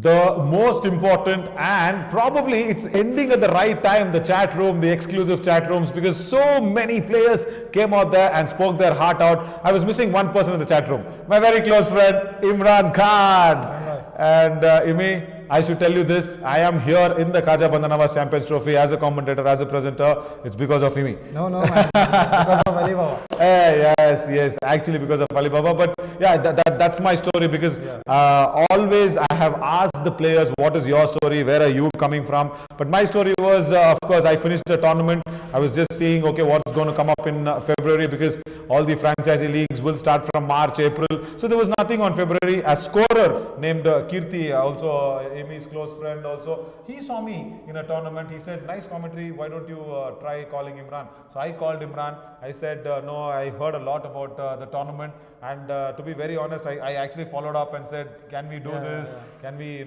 the most important, and probably it's ending at the right time, the chat room, the exclusive chat rooms, because so many players came out there and spoke their heart out. I was missing one person in the chat room, my very close friend Imran Khan. And Imi, I should tell you this, I am here in the Khaja Bandanawaz Champions Trophy as a commentator, as a presenter. It's because of Imi. No, man. Because of Ali Baba. Yes, actually because of Ali Baba. But yeah, that's my story, because always I have asked the players, what is your story, where are you coming from? But my story was, of course, I finished the tournament. I was just seeing, okay, what's going to come up in February, because all the franchisee leagues will start from March, April. So there was nothing on February. A scorer named Kirti, also Amy's close friend also, he saw me in a tournament. He said, nice commentary, why don't you try calling Imran? So I called Imran. I said, no, I heard a lot about the tournament, and to be very honest, I actually followed up and said, can we do this? Can we,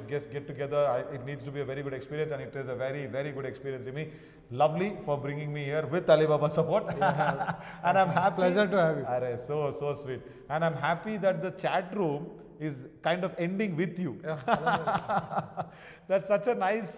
just get together? It needs to be a very good experience, and it is a very, very good experience, Amy. Lovely for bringing me here with Alibaba support. And I'm happy. It's a pleasure to have you. Array, so sweet. And I'm happy that the chat room is kind of ending with you. That's such a nice,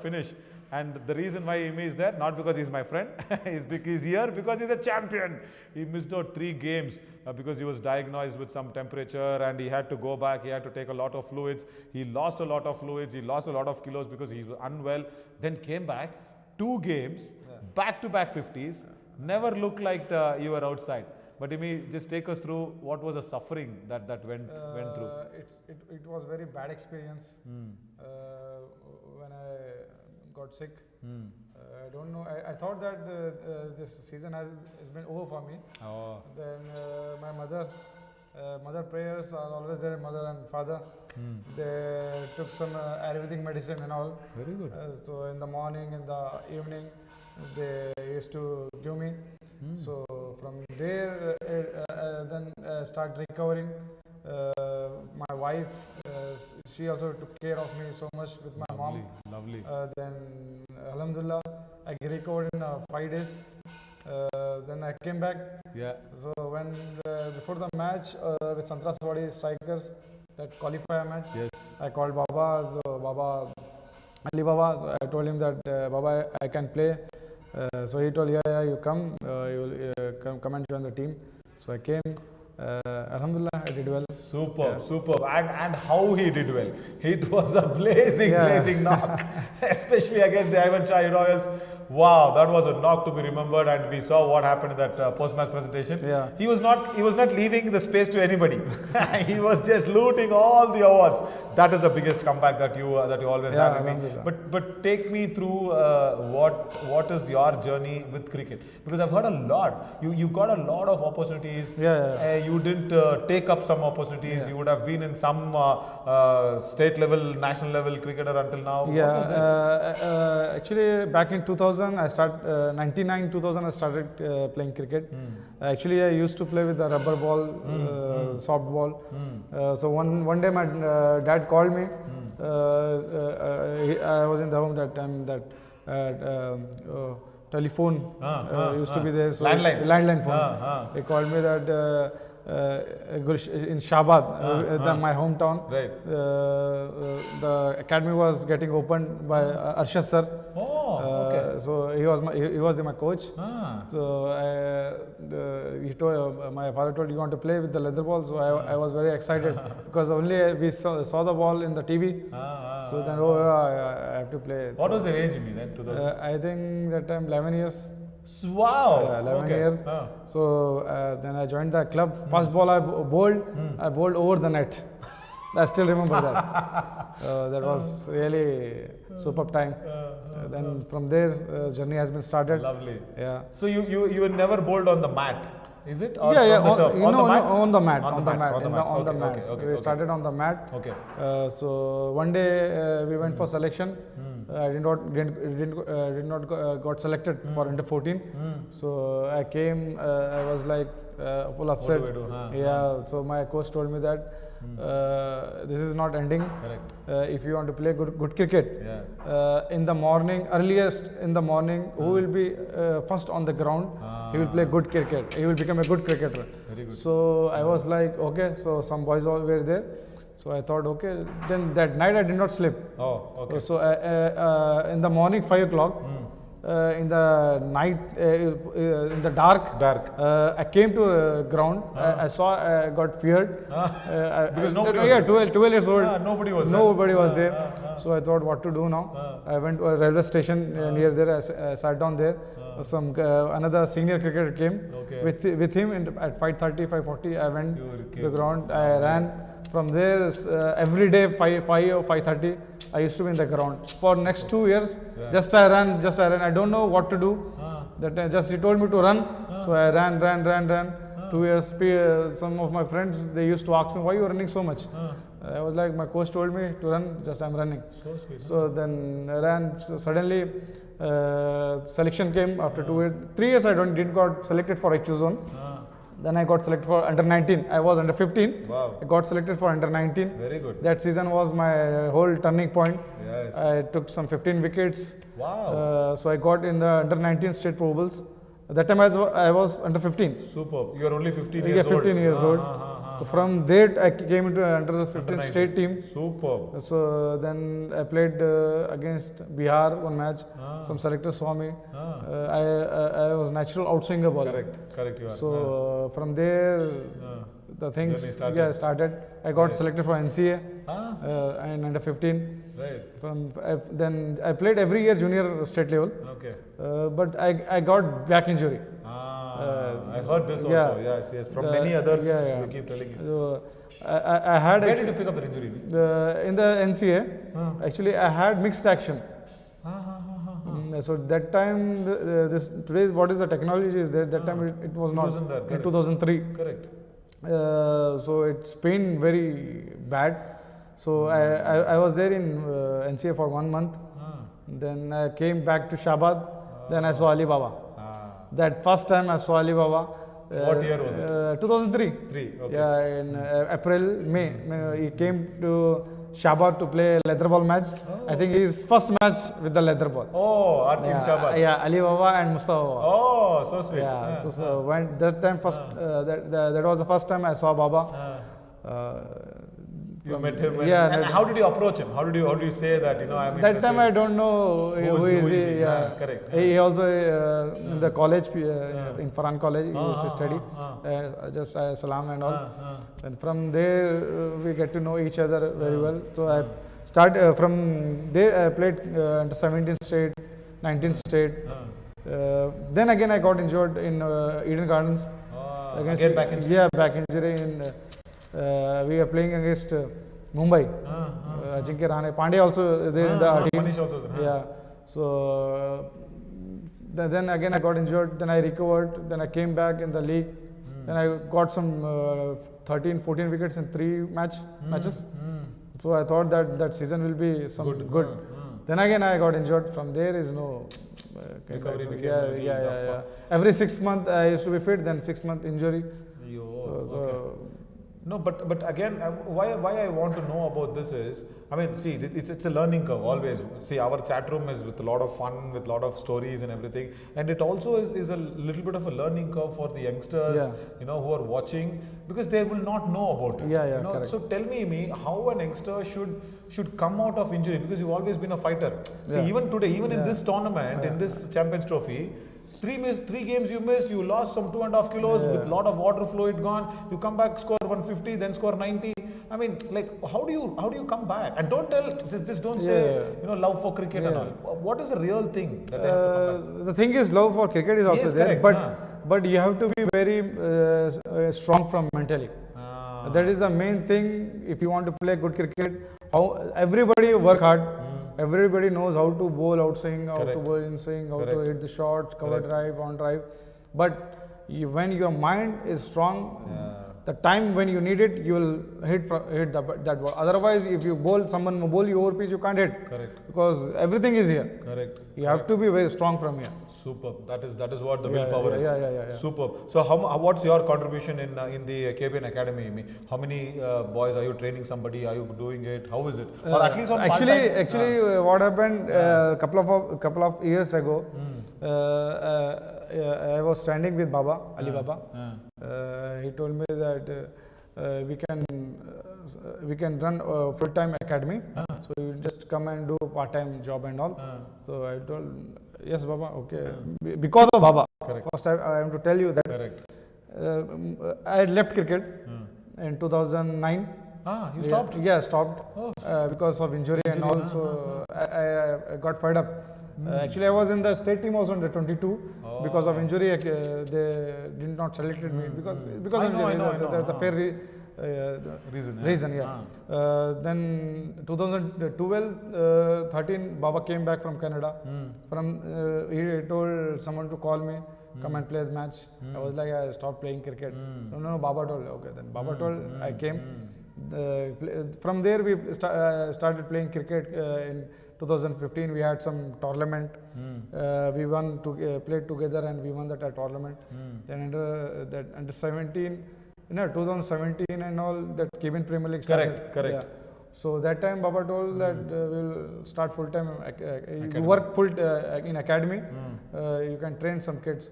finish. And the reason why Imi is there, not because he's my friend, he's here because he's a champion. He missed out 3 games because he was diagnosed with some temperature, and he had to go back. He had to take a lot of fluids. He lost a lot of fluids. He lost a lot of kilos because he was unwell. Then came back, 2 games, back-to-back 50s. Never looked like you were outside. But Imi, just take us through what was the suffering that went through. It was very bad experience. When I got sick. I don't know. I thought that this season has been over for me. Oh. Then my mother prayers are always there. Mother and father. They took some Ayurvedic medicine and all. Very good. So in the morning, in the evening, they used to give me. So from there, then start recovering. My wife, she also took care of me so much with my mom. Lovely. Then, Alhamdulillah, I recovered in 5 days. Then I came back. Yeah. So when before the match with Sangtrashwadi strikers, that qualifier match, yes, I called Baba. So Baba, Ali Baba. So I told him that Baba, I can play. So he told, yeah, you come, you will come and join the team. So I came. Alhamdulillah, I did well. Superb. And how he did well. It was a blazing knock, especially against the Ivan Shah Royals. Wow, that was a knock to be remembered, and we saw what happened in that post-match presentation. Yeah. He was not leaving the space to anybody. He was just looting all the awards. That is the biggest comeback that you always have. But take me through what is your journey with cricket, because I've heard a lot. You got a lot of opportunities. You didn't take up some opportunities. You would have been in some state level, national level cricketer until now. Actually, back in 2000. I started 99, 2000. I started playing cricket. Actually, I used to play with a rubber ball, soft ball. So one day my dad called me. I was in the home that time. That telephone used to be there. So landline phone. They called me that. In Shabad, my hometown, the academy was getting opened by Arshad sir. So he was my coach. So he told my father told, you want to play with the leather ball. So I was very excited because only we saw the ball in the TV. So then I have to play. What was the age in then? 2000? I think that time 11 years. Wow! 11 years. So then I joined the club. First ball I bowled over the net. I still remember that. That was really superb time. Then from there, journey has been started. Lovely. Yeah. So you were never bowled on the mat, is it? Or on the mat. Okay. We started on the mat. Okay. So one day we went for selection. I did not got selected for under 14. So I came. I was like full upset. So my coach told me that this is not ending. Correct. If you want to play good cricket, in the morning, earliest in the morning, who will be first on the ground, he will play good cricket. He will become a good cricketer. Very good. So I was like, okay. So some boys were there. So I thought, okay. Then that night I did not sleep. Oh, okay. So in the morning 5 o'clock, in the night, in the dark, I came to ground. I saw, I got feared. Because nobody was 12 years old. nobody was Nobody was there. So I thought, what to do now? I went to a railway station near there. I sat down there. Some another senior cricketer came. With him at 5:30, 5:40. I went to the ground. I ran. From there, every day 5 or 5:30, I used to be in the ground. For next 2 years, just I ran. I don't know what to do. That just he told me to run, so I ran. 2 years. Some of my friends, they used to ask me, why you are running so much? I was like, my coach told me to run, just I'm running. So sweet. So then I ran. So suddenly, selection came after 2 years. 3 years I didn't got selected for HU zone. Then I got selected for under 19. I was under 15. Wow. I got selected for under 19. Very good. That season was my whole turning point. Yes. I took some 15 wickets. Wow. So I got in the under 19 state probables. That time I was under 15. Superb. You are only 15 years Yeah, old. 15 years old. So from there I came into under 15 state team. Superb. So then I played against Bihar one match. Some selectors saw me. I was natural outswinger bowler. Correct. You are. So from there, the things started. I got selected for NCA and under 15. Right. Then I played every year junior state level. Okay. But I got back injury. I heard this also. Yes. From many others, we keep telling you. I had. Where did you pick up the injury? In the NCA, actually I had mixed action. So that time, today's what is the technology is there. That time it was not. In 2003. Correct. So it's pain very bad. So I was there in NCA for 1 month. Then I came back to Shabad. Then I saw Ali Baba. That first time I saw Ali Baba. What year was it? 2003. Okay. Yeah, in April, May. He came to Shabad to play leather ball match. I think his first match with the leather ball. Oh, in Shabad. Yeah, Ali Baba and Mustafa Baba. Oh, so sweet. Yeah. So when that time first, that was the first time I saw Baba. You met him. Yeah. And how did you approach him? How do you say that? I'm that time I don't know who is he. Yeah. Correct. He also in the college in Farhan College he used to study. Just salam and all. And from there we get to know each other very well. So I start from there. I played under 17 state, 19 state. Then again I got injured in Eden Gardens. Again back injury. Yeah, back injury. We are playing against Mumbai. Ajinkya Rahane. Pandey also there in the team. Manish also there. Yeah. So then again I got injured. Then I recovered. Then I came back in the league. Then I got some 13, 14 wickets in 3 matches. So I thought that season will be some good. Then again I got injured. From there is no recovery. Yeah. Every 6 months I used to be fit. Then 6 month injury. Okay. No, but again, why I want to know about this is, I mean, see, it's a learning curve always. See, our chat room is with a lot of fun, with a lot of stories and everything, and it also is a little bit of a learning curve for the youngsters, who are watching, because they will not know about it. Correct. So tell me how an youngster should come out of injury, because you've always been a fighter. See, even today, in this tournament, in this Champions Trophy. 3 games you missed, you lost some 2.5 kilos with a lot of water fluid gone. You come back, score 150, then score 90. I mean, like, how do you come back? And don't tell, just don't say, love for cricket and all. What is the real thing that I have to come back? The thing is, love for cricket is also there, correct, but you have to be very strong from mentally. That is the main thing. If you want to play good cricket, everybody work hard. Everybody knows how to bowl outswing, how to bowl in swing, how to hit the shots, cover drive, on drive. But when your mind is strong, the time when you need it, you will hit that ball. Otherwise, if you someone bowl you over pitch, you can't hit. Correct. Because everything is here. Correct. You have to be very strong from here. Superb. That is what the willpower is. Yeah. Superb. So what's your contribution in the KBN Academy? How many boys are you training somebody? Are you doing it? How is it? Or at least on actually, what happened couple of years ago, I was standing with Baba, Ali Baba. He told me that we can we can run a full-time academy. So you just come and do part-time job and all. So I told, yes, Baba, okay. Because of Baba. Correct. First, I am to tell you that Correct. I had left cricket in 2009. You stopped? Yeah, stopped because of injury and all. So I got fed up. Actually, I was in the state team also under 22. Because of injury, they did not selected me because of injury. The fair reason. Yeah. Then 2012, 13, Baba came back from Canada. From he told someone to call me, come and play the match. I was like, I stopped playing cricket. No, Baba told. Okay, then Baba told, I came. From there, we started playing cricket in 2015. We had some tournament. We won to played together and we won that tournament. Then under 17. 2017 and all, that KBN Premier League started. Correct. Yeah. So that time Baba told that we'll start full time. You work full in academy. You can train some kids.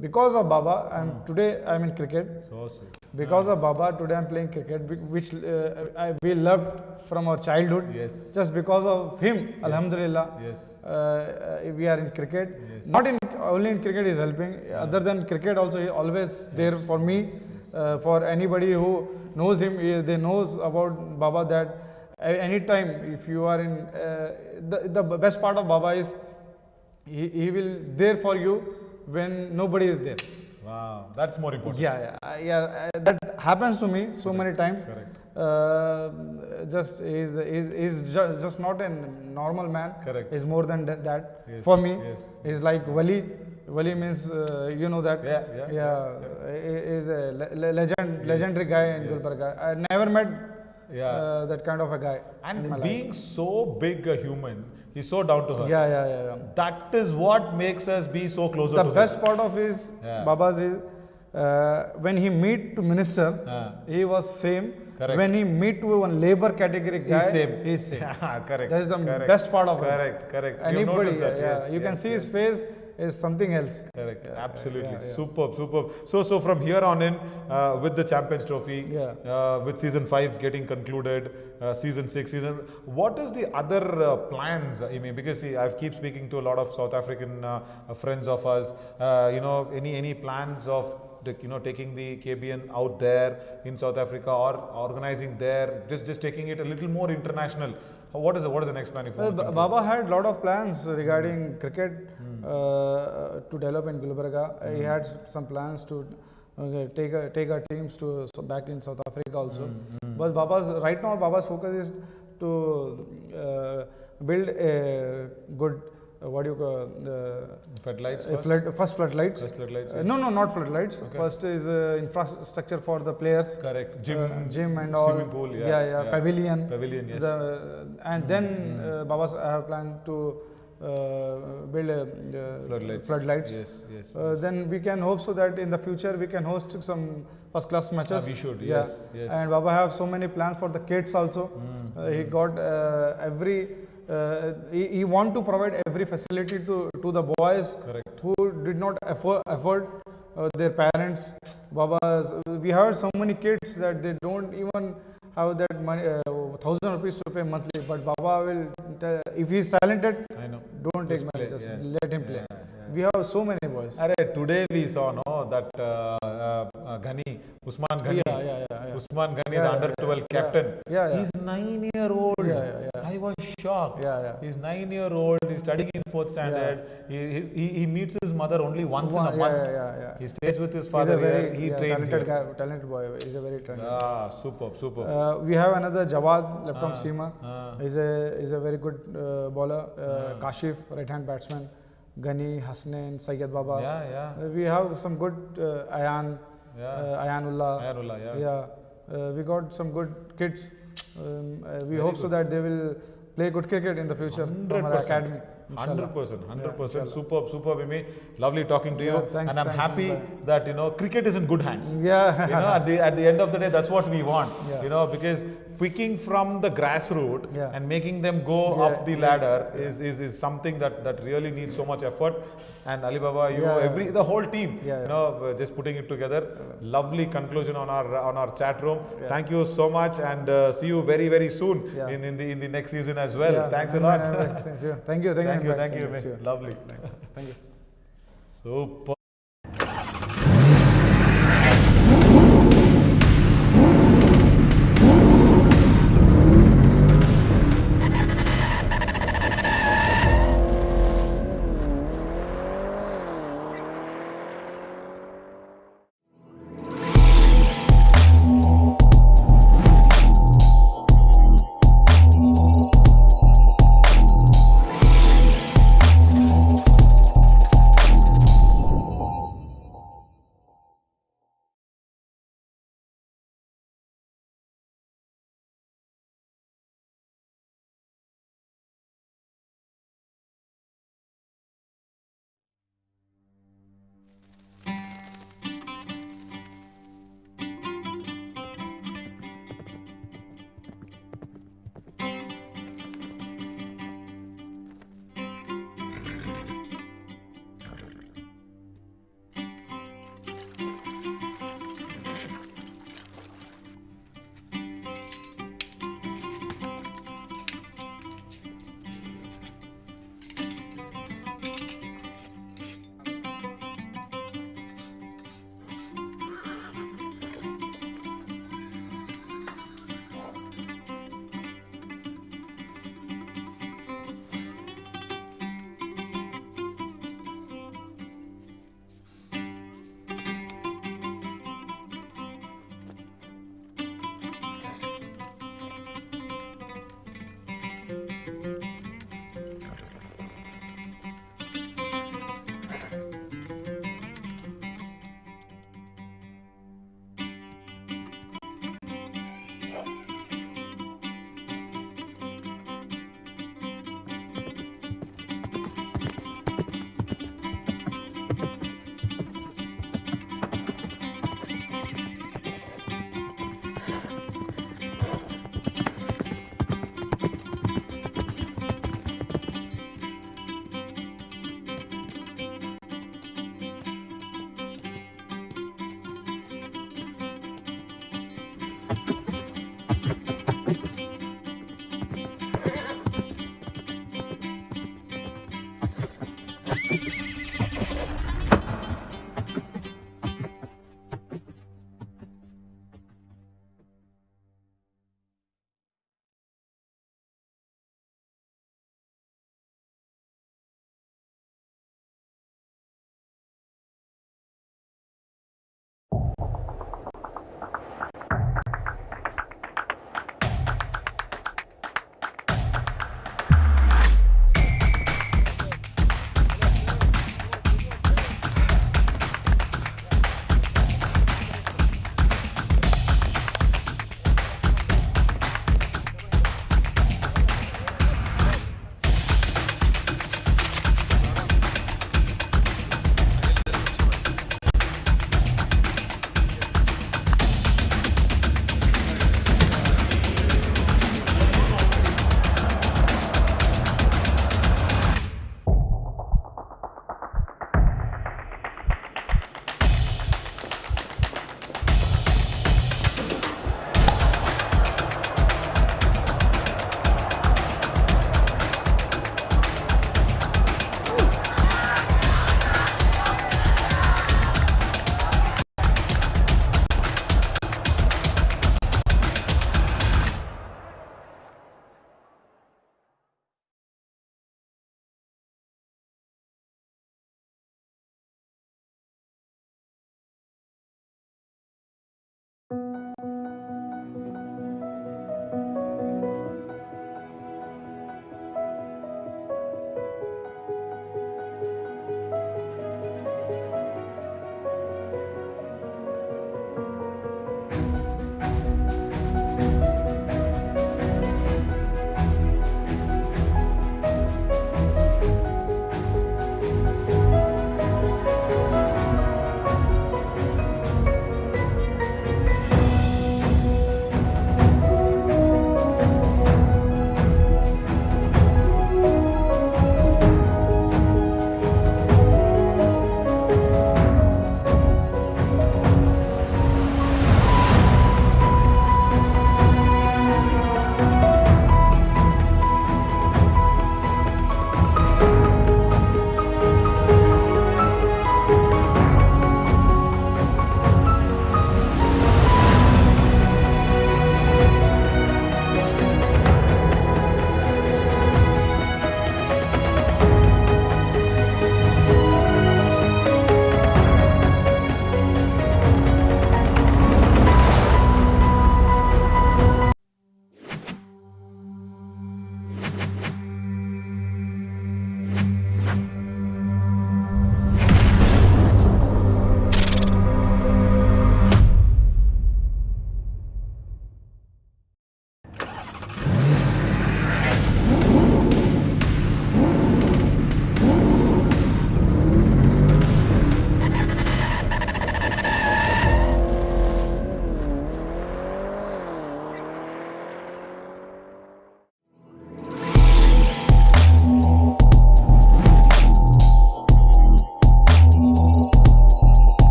Because of Baba, today I'm in cricket. So sweet. Because of Baba, today I'm playing cricket, which we loved from our childhood. Yes. Just because of him, yes. Alhamdulillah. Yes. We are in cricket. Yes. Not only in cricket is helping. Other than cricket, also he always there for me. For anybody who knows him, they knows about Baba that anytime if you are in the best part of Baba is he will there for you when nobody is there. Wow, that's more important. Yeah. That happens to me so many times. Correct. He's just not a normal man. Correct. He's more than that. Yes. For me, Yes. he's like Wali. Wali means you know that. Yeah. He's a legendary guy in Gulbarga. I never met that kind of a guy. And being so big a human, he's so down to earth. Yeah. That is what makes us be so closer to him. The best part of his Baba's is when he meet to minister, he was same. Correct. When he meet to one labor category guy, he's same. Correct. That is the best part of it. Correct. Anybody, that. You can see his face is something else. Correct. Absolutely. Superb. So from here on in, with the Champions Trophy, with season 5 getting concluded, season 6, what is the other plans? I mean, because I keep speaking to a lot of South African friends of us. Any plans of taking the KBN out there in South Africa or organizing there, just taking it a little more international. What is the next plan? Baba had a lot of plans regarding cricket to develop in Gulbarga. He had some plans to take our teams to back in South Africa also. But right now Baba's focus is to build a good floodlights first floodlights. Yes. No, not floodlights. Okay. First is infrastructure for the players. Correct. Gym and all. Swimming pool. Pavilion. Yes. And then Baba's have planned to build floodlights. Yes. Then we can hope so that in the future we can host some first class matches. We should. Yes. And Baba have so many plans for the kids also. He got he want to provide every facility to the boys. Correct. Who did not afford their parents. We have so many kids that they don't even have that money, 1,000 rupees to pay monthly. But Baba will tell, if he is talented, I know. Don't take money, just let him play. We have so many boys. Today we saw that Ghani, Usman Ghani, Usman Ghani, the under 12 captain. He's 9-year-old. I was shocked. He's 9-year-old. He's studying in 4th standard. He meets his mother only once in a month. He stays with his father. He trains talented boy. He's a very talented. Superb. We have another Jawad left arm seamer. He's a very good bowler. Kashif, right hand batsman. Ghani, Hasnain, Sayyid Baba. We have some good Ayanullah. We got some good kids. We hope so that they will play good cricket in the future from our academy. 100%. Superb, Imi. Lovely talking to you. Thanks, and I'm happy that cricket is in good hands. Yeah. At the end of the day, that's what we want. Because picking from the grassroots and making them go up the ladder is something that really needs so much effort. And Alibaba, the whole team, just putting it together. Lovely conclusion on our chat room. Thank you so much, and see you very, very soon in the next season as well. Thanks a lot. Thank you. Lovely. Thank you. Super.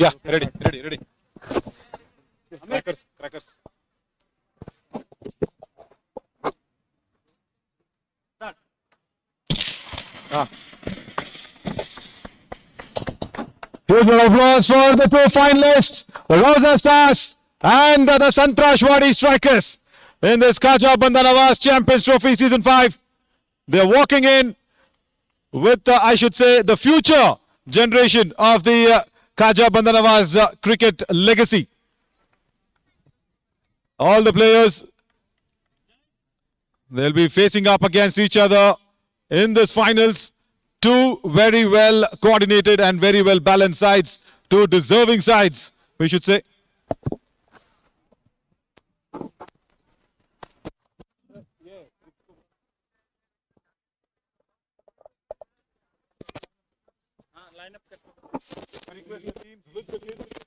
Yeah, ready. Crackers. Huge round of applause for the two finalists, the Rauza Stars and the Sangtrashwadi Strikers in this Khaja Bandanawaz Champions Trophy Season 5. They're walking in with, I should say, the future generation of the Khaja Bandanawaz cricket legacy. All the players, they'll be facing up against each other in this finals. Two very well coordinated and very well balanced sides. Two deserving sides, we should say.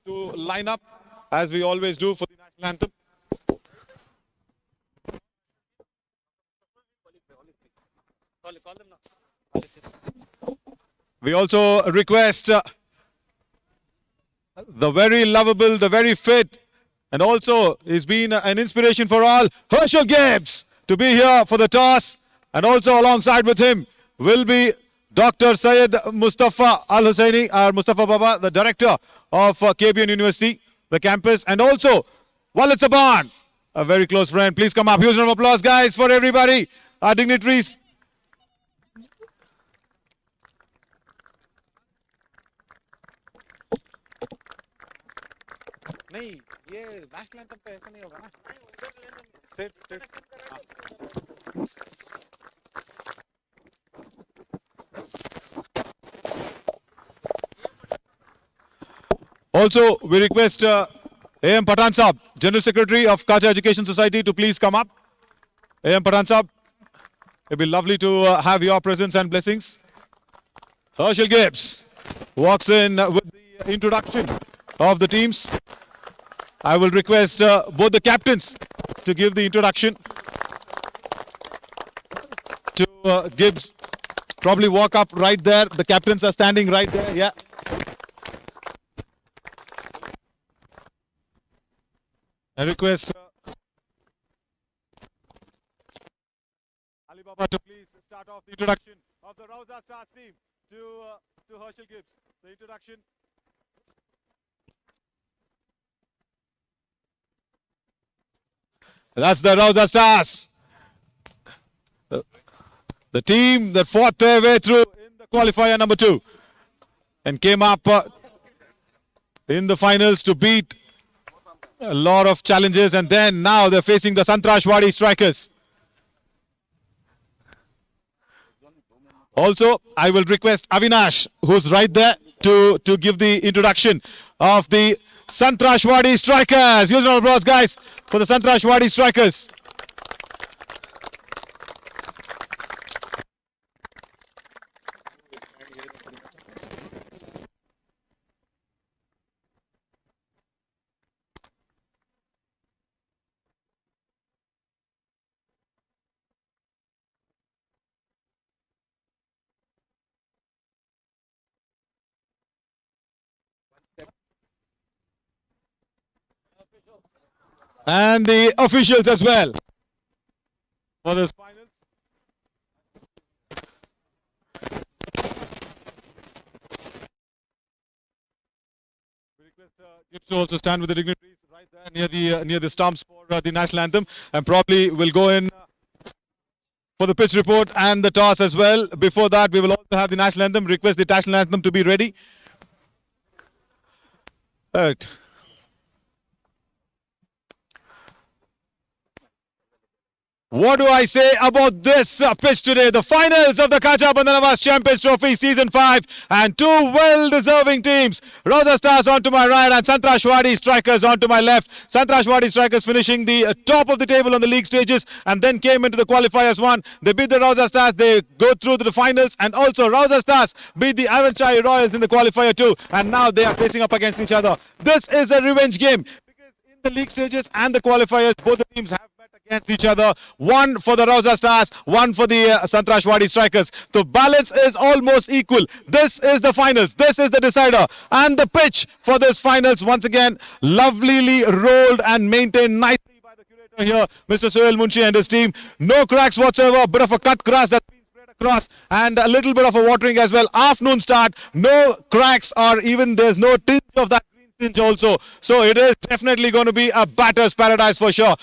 To line up as we always do for the national anthem. We also request the very lovable, the very fit, and also he's been an inspiration for all, Herschel Gibbs, to be here for the toss. And also alongside with him will be Dr. Syed Mustafa Al Hussaini, or Mustafa Baba, the director of KBN University, the campus, and also Walid Saban, a very close friend. Please come up. Huge round of applause, guys, for everybody, our dignitaries. नहीं ये national anthem पे ऐसा नहीं होगा ना straight Also, we request A.M. Pathan Saab, General Secretary of Khaja Education Society, to please come up. A.M. Pathan Saab, it'd be lovely to have your presence and blessings. Herschel Gibbs walks in with the introduction of the teams. I will request both the captains to give the introduction to Gibbs. Probably walk up right there. The captains are standing right there. Yeah. I request Ali Baba to please start off the introduction of the Rauza Stars team to Herschel Gibbs. The introduction. That's the Rauza Stars. The team that fought their way through in the qualifier number 2 and came up in the finals to beat a lot of challenges, and then now they're facing the Sangtrashwadi Strikers. Also, I will request Avinash, who's right there, to give the introduction of the Sangtrashwadi Strikers. Use your applause, guys, for the Sangtrashwadi Strikers. And the officials as well for this finals. We request Gibbs to also stand with the dignitaries right there near the stumps for the national anthem, and probably will go in for the pitch report and the toss as well. Before that, we will also have the national anthem. Request the national anthem to be ready. Right. What do I say about this pitch today? The finals of the Khaja Bandanawaz Champions Trophy Season 5, and two well-deserving teams. Rauza Stars onto my right and Sangtrashwadi Strikers onto my left. Sangtrashwadi Strikers finishing the top of the table on the league stages and then came into the qualifiers 1. They beat the Rauza Stars. They go through to the finals, and also Rauza Stars beat the Avanchai Royals in the qualifier 2, and now they are facing up against each other. This is a revenge game because in the league stages and the qualifiers, both the teams have met against each other. One for the Rauza Stars, one for the Sangtrashwadi Strikers. The balance is almost equal. This is the finals. This is the decider. And the pitch for this finals, once again, lovelily rolled and maintained nicely by the curator here, Mr. Sohail Munshi and his team. No cracks whatsoever. A bit of a cut grass that's been spread across and a little bit of a watering as well. Afternoon start. No cracks or even there's no tinge of that green tinge also. So it is definitely going to be a batter's paradise for sure.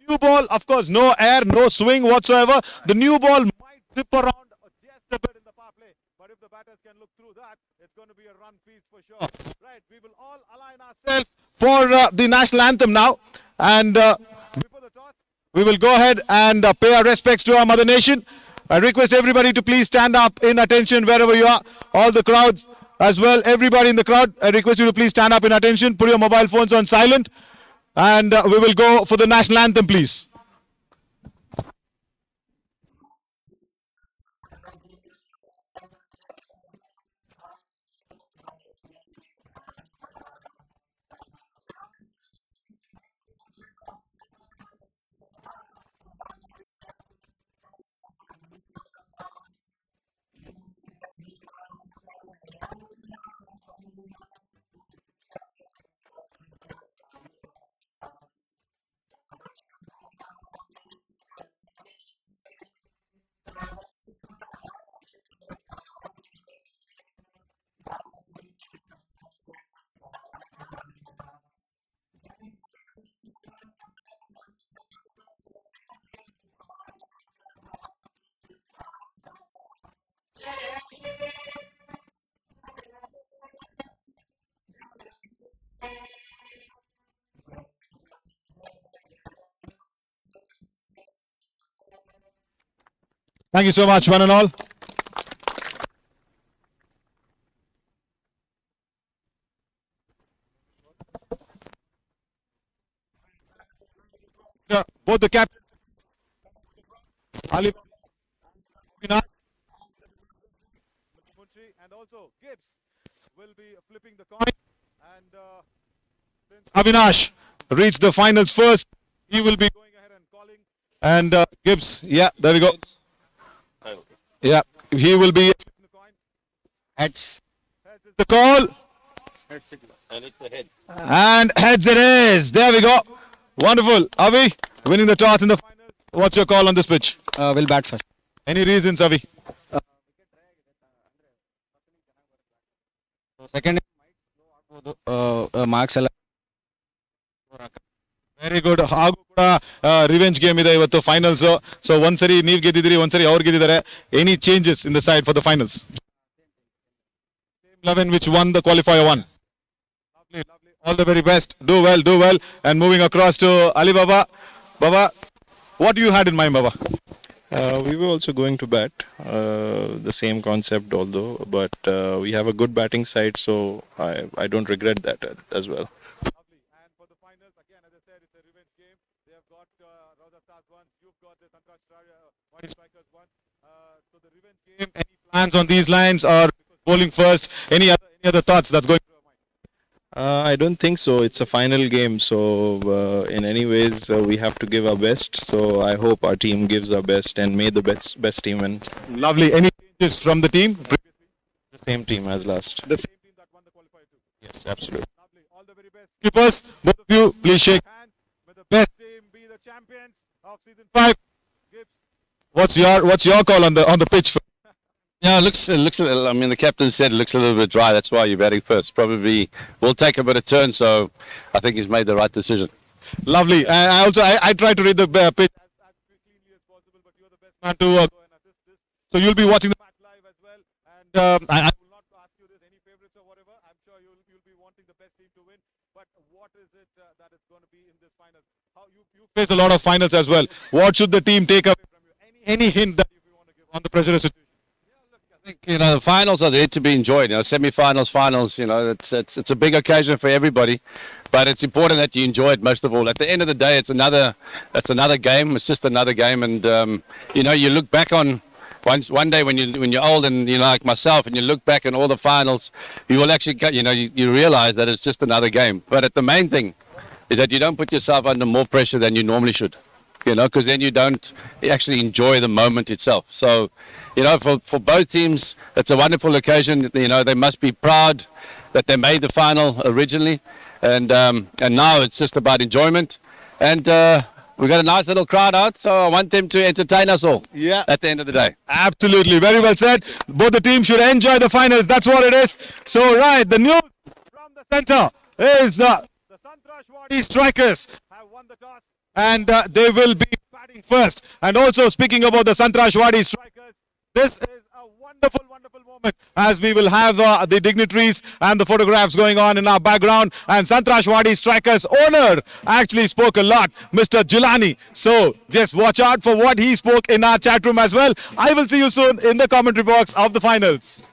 New ball, of course, no air, no swing whatsoever. The new ball might zip around just a bit in the power play. But if the batters can look through that, it's going to be a run feast for sure. Right, we will all align ourselves for the national anthem now. And before the toss, we will go ahead and pay our respects to our mother nation. I request everybody to please stand up in attention wherever you are. All the crowds as well, everybody in the crowd. I request you to please stand up in attention. Put your mobile phones on silent. And we will go for the national anthem, please. Thank you so much, one and all. Both the captains, Ali and also Gibbs will be flipping the coin. And since Avinash reached the finals first, he will be going ahead and calling. And Gibbs, yeah, there we go. Yeah, he will be flipping the coin. Heads. Heads is the call. And it's the head. And heads it is. There we go. Wonderful. Avi, winning the toss in the finals. What's your call on this pitch? We'll bat first. Any reasons, Avi? Second marks ಎಲ್ಲ very good. ಹಾಗೂ ಕೂಡ revenge game ಇದೆ ಇವತ್ತು finals. So ಒಂದ್ಸರಿ ನೀವ್ ಗೆದ್ದಿದ್ದೀರಿ, ಒಂದ್ಸರಿ ಅವ್ರು ಗೆದ್ದಿದ್ದಾರೆ. Any changes in the side for the finals? 11 which won the qualifier one. Lovely, lovely. All the very best. Do well, do well. And moving across to Ali Baba. Baba, what you had in mind, Baba? We were also going to bat, the same concept although, but we have a good batting side, so I don't regret that as well. Lovely. And for the finals, again, as I said, it's a revenge game. They have got Rauza Stars once, you've got the Sangtrashwadi Strikers once. So the revenge game, any plans on these lines, or bowling first? Any other thoughts that's going through your mind? I don't think so. It's a final game, so in any ways we have to give our best. So I hope our team gives our best and may the best team win. Lovely. Any changes from the team previously? The same team as last. The same team that won the qualifier too. Yes, absolutely. Lovely. All the very best. Keepers, both of you, please shake hands. May the best team be the champions of season 5. Gibbs, what's your call on the pitch? Yeah, it looks. I mean, the captain said it looks a little bit dry. That's why you're batting first. Probably will take a bit of turn. So I think he's made the right decision. Lovely. I try to read the pitch as cleanly as possible, but you're the best man to go and assist this. So you'll be watching the match live as well. And I will not ask you this, any favorites or whatever. I'm sure you'll be wanting the best team to win. But what is it that is going to be in this finals? How you face a lot of finals as well. What should the team take away from you? Any hint that you want to give on the pressure situation? I think, the finals are there to be enjoyed. Semi-finals, finals. It's a big occasion for everybody, but it's important that you enjoy it most of all. At the end of the day, it's another game. It's just another game, and you look back on one day when you're old and like myself, and you look back on all the finals, you will actually you realize that it's just another game. But the main thing is that you don't put yourself under more pressure than you normally should. because then you don't actually enjoy the moment itself. So, for both teams, it's a wonderful occasion. They must be proud that they made the final originally, and now it's just about enjoyment. And we got a nice little crowd out, so I want them to entertain us all. Yeah. At the end of the day. Absolutely. Very well said. Both the teams should enjoy the finals. That's what it is. So, right, the news from the center is the Sangtrashwadi strikers have won the toss and they will be batting first. And also, speaking about the Sangtrashwadi strikers, this is a wonderful, wonderful moment as we will have the dignitaries and the photographs going on in our background. And Sangtrashwadi strikers owner actually spoke a lot, Mr. Jilani. So just watch out for what he spoke in our chat room as well. I will see you soon in the commentary box of the finals.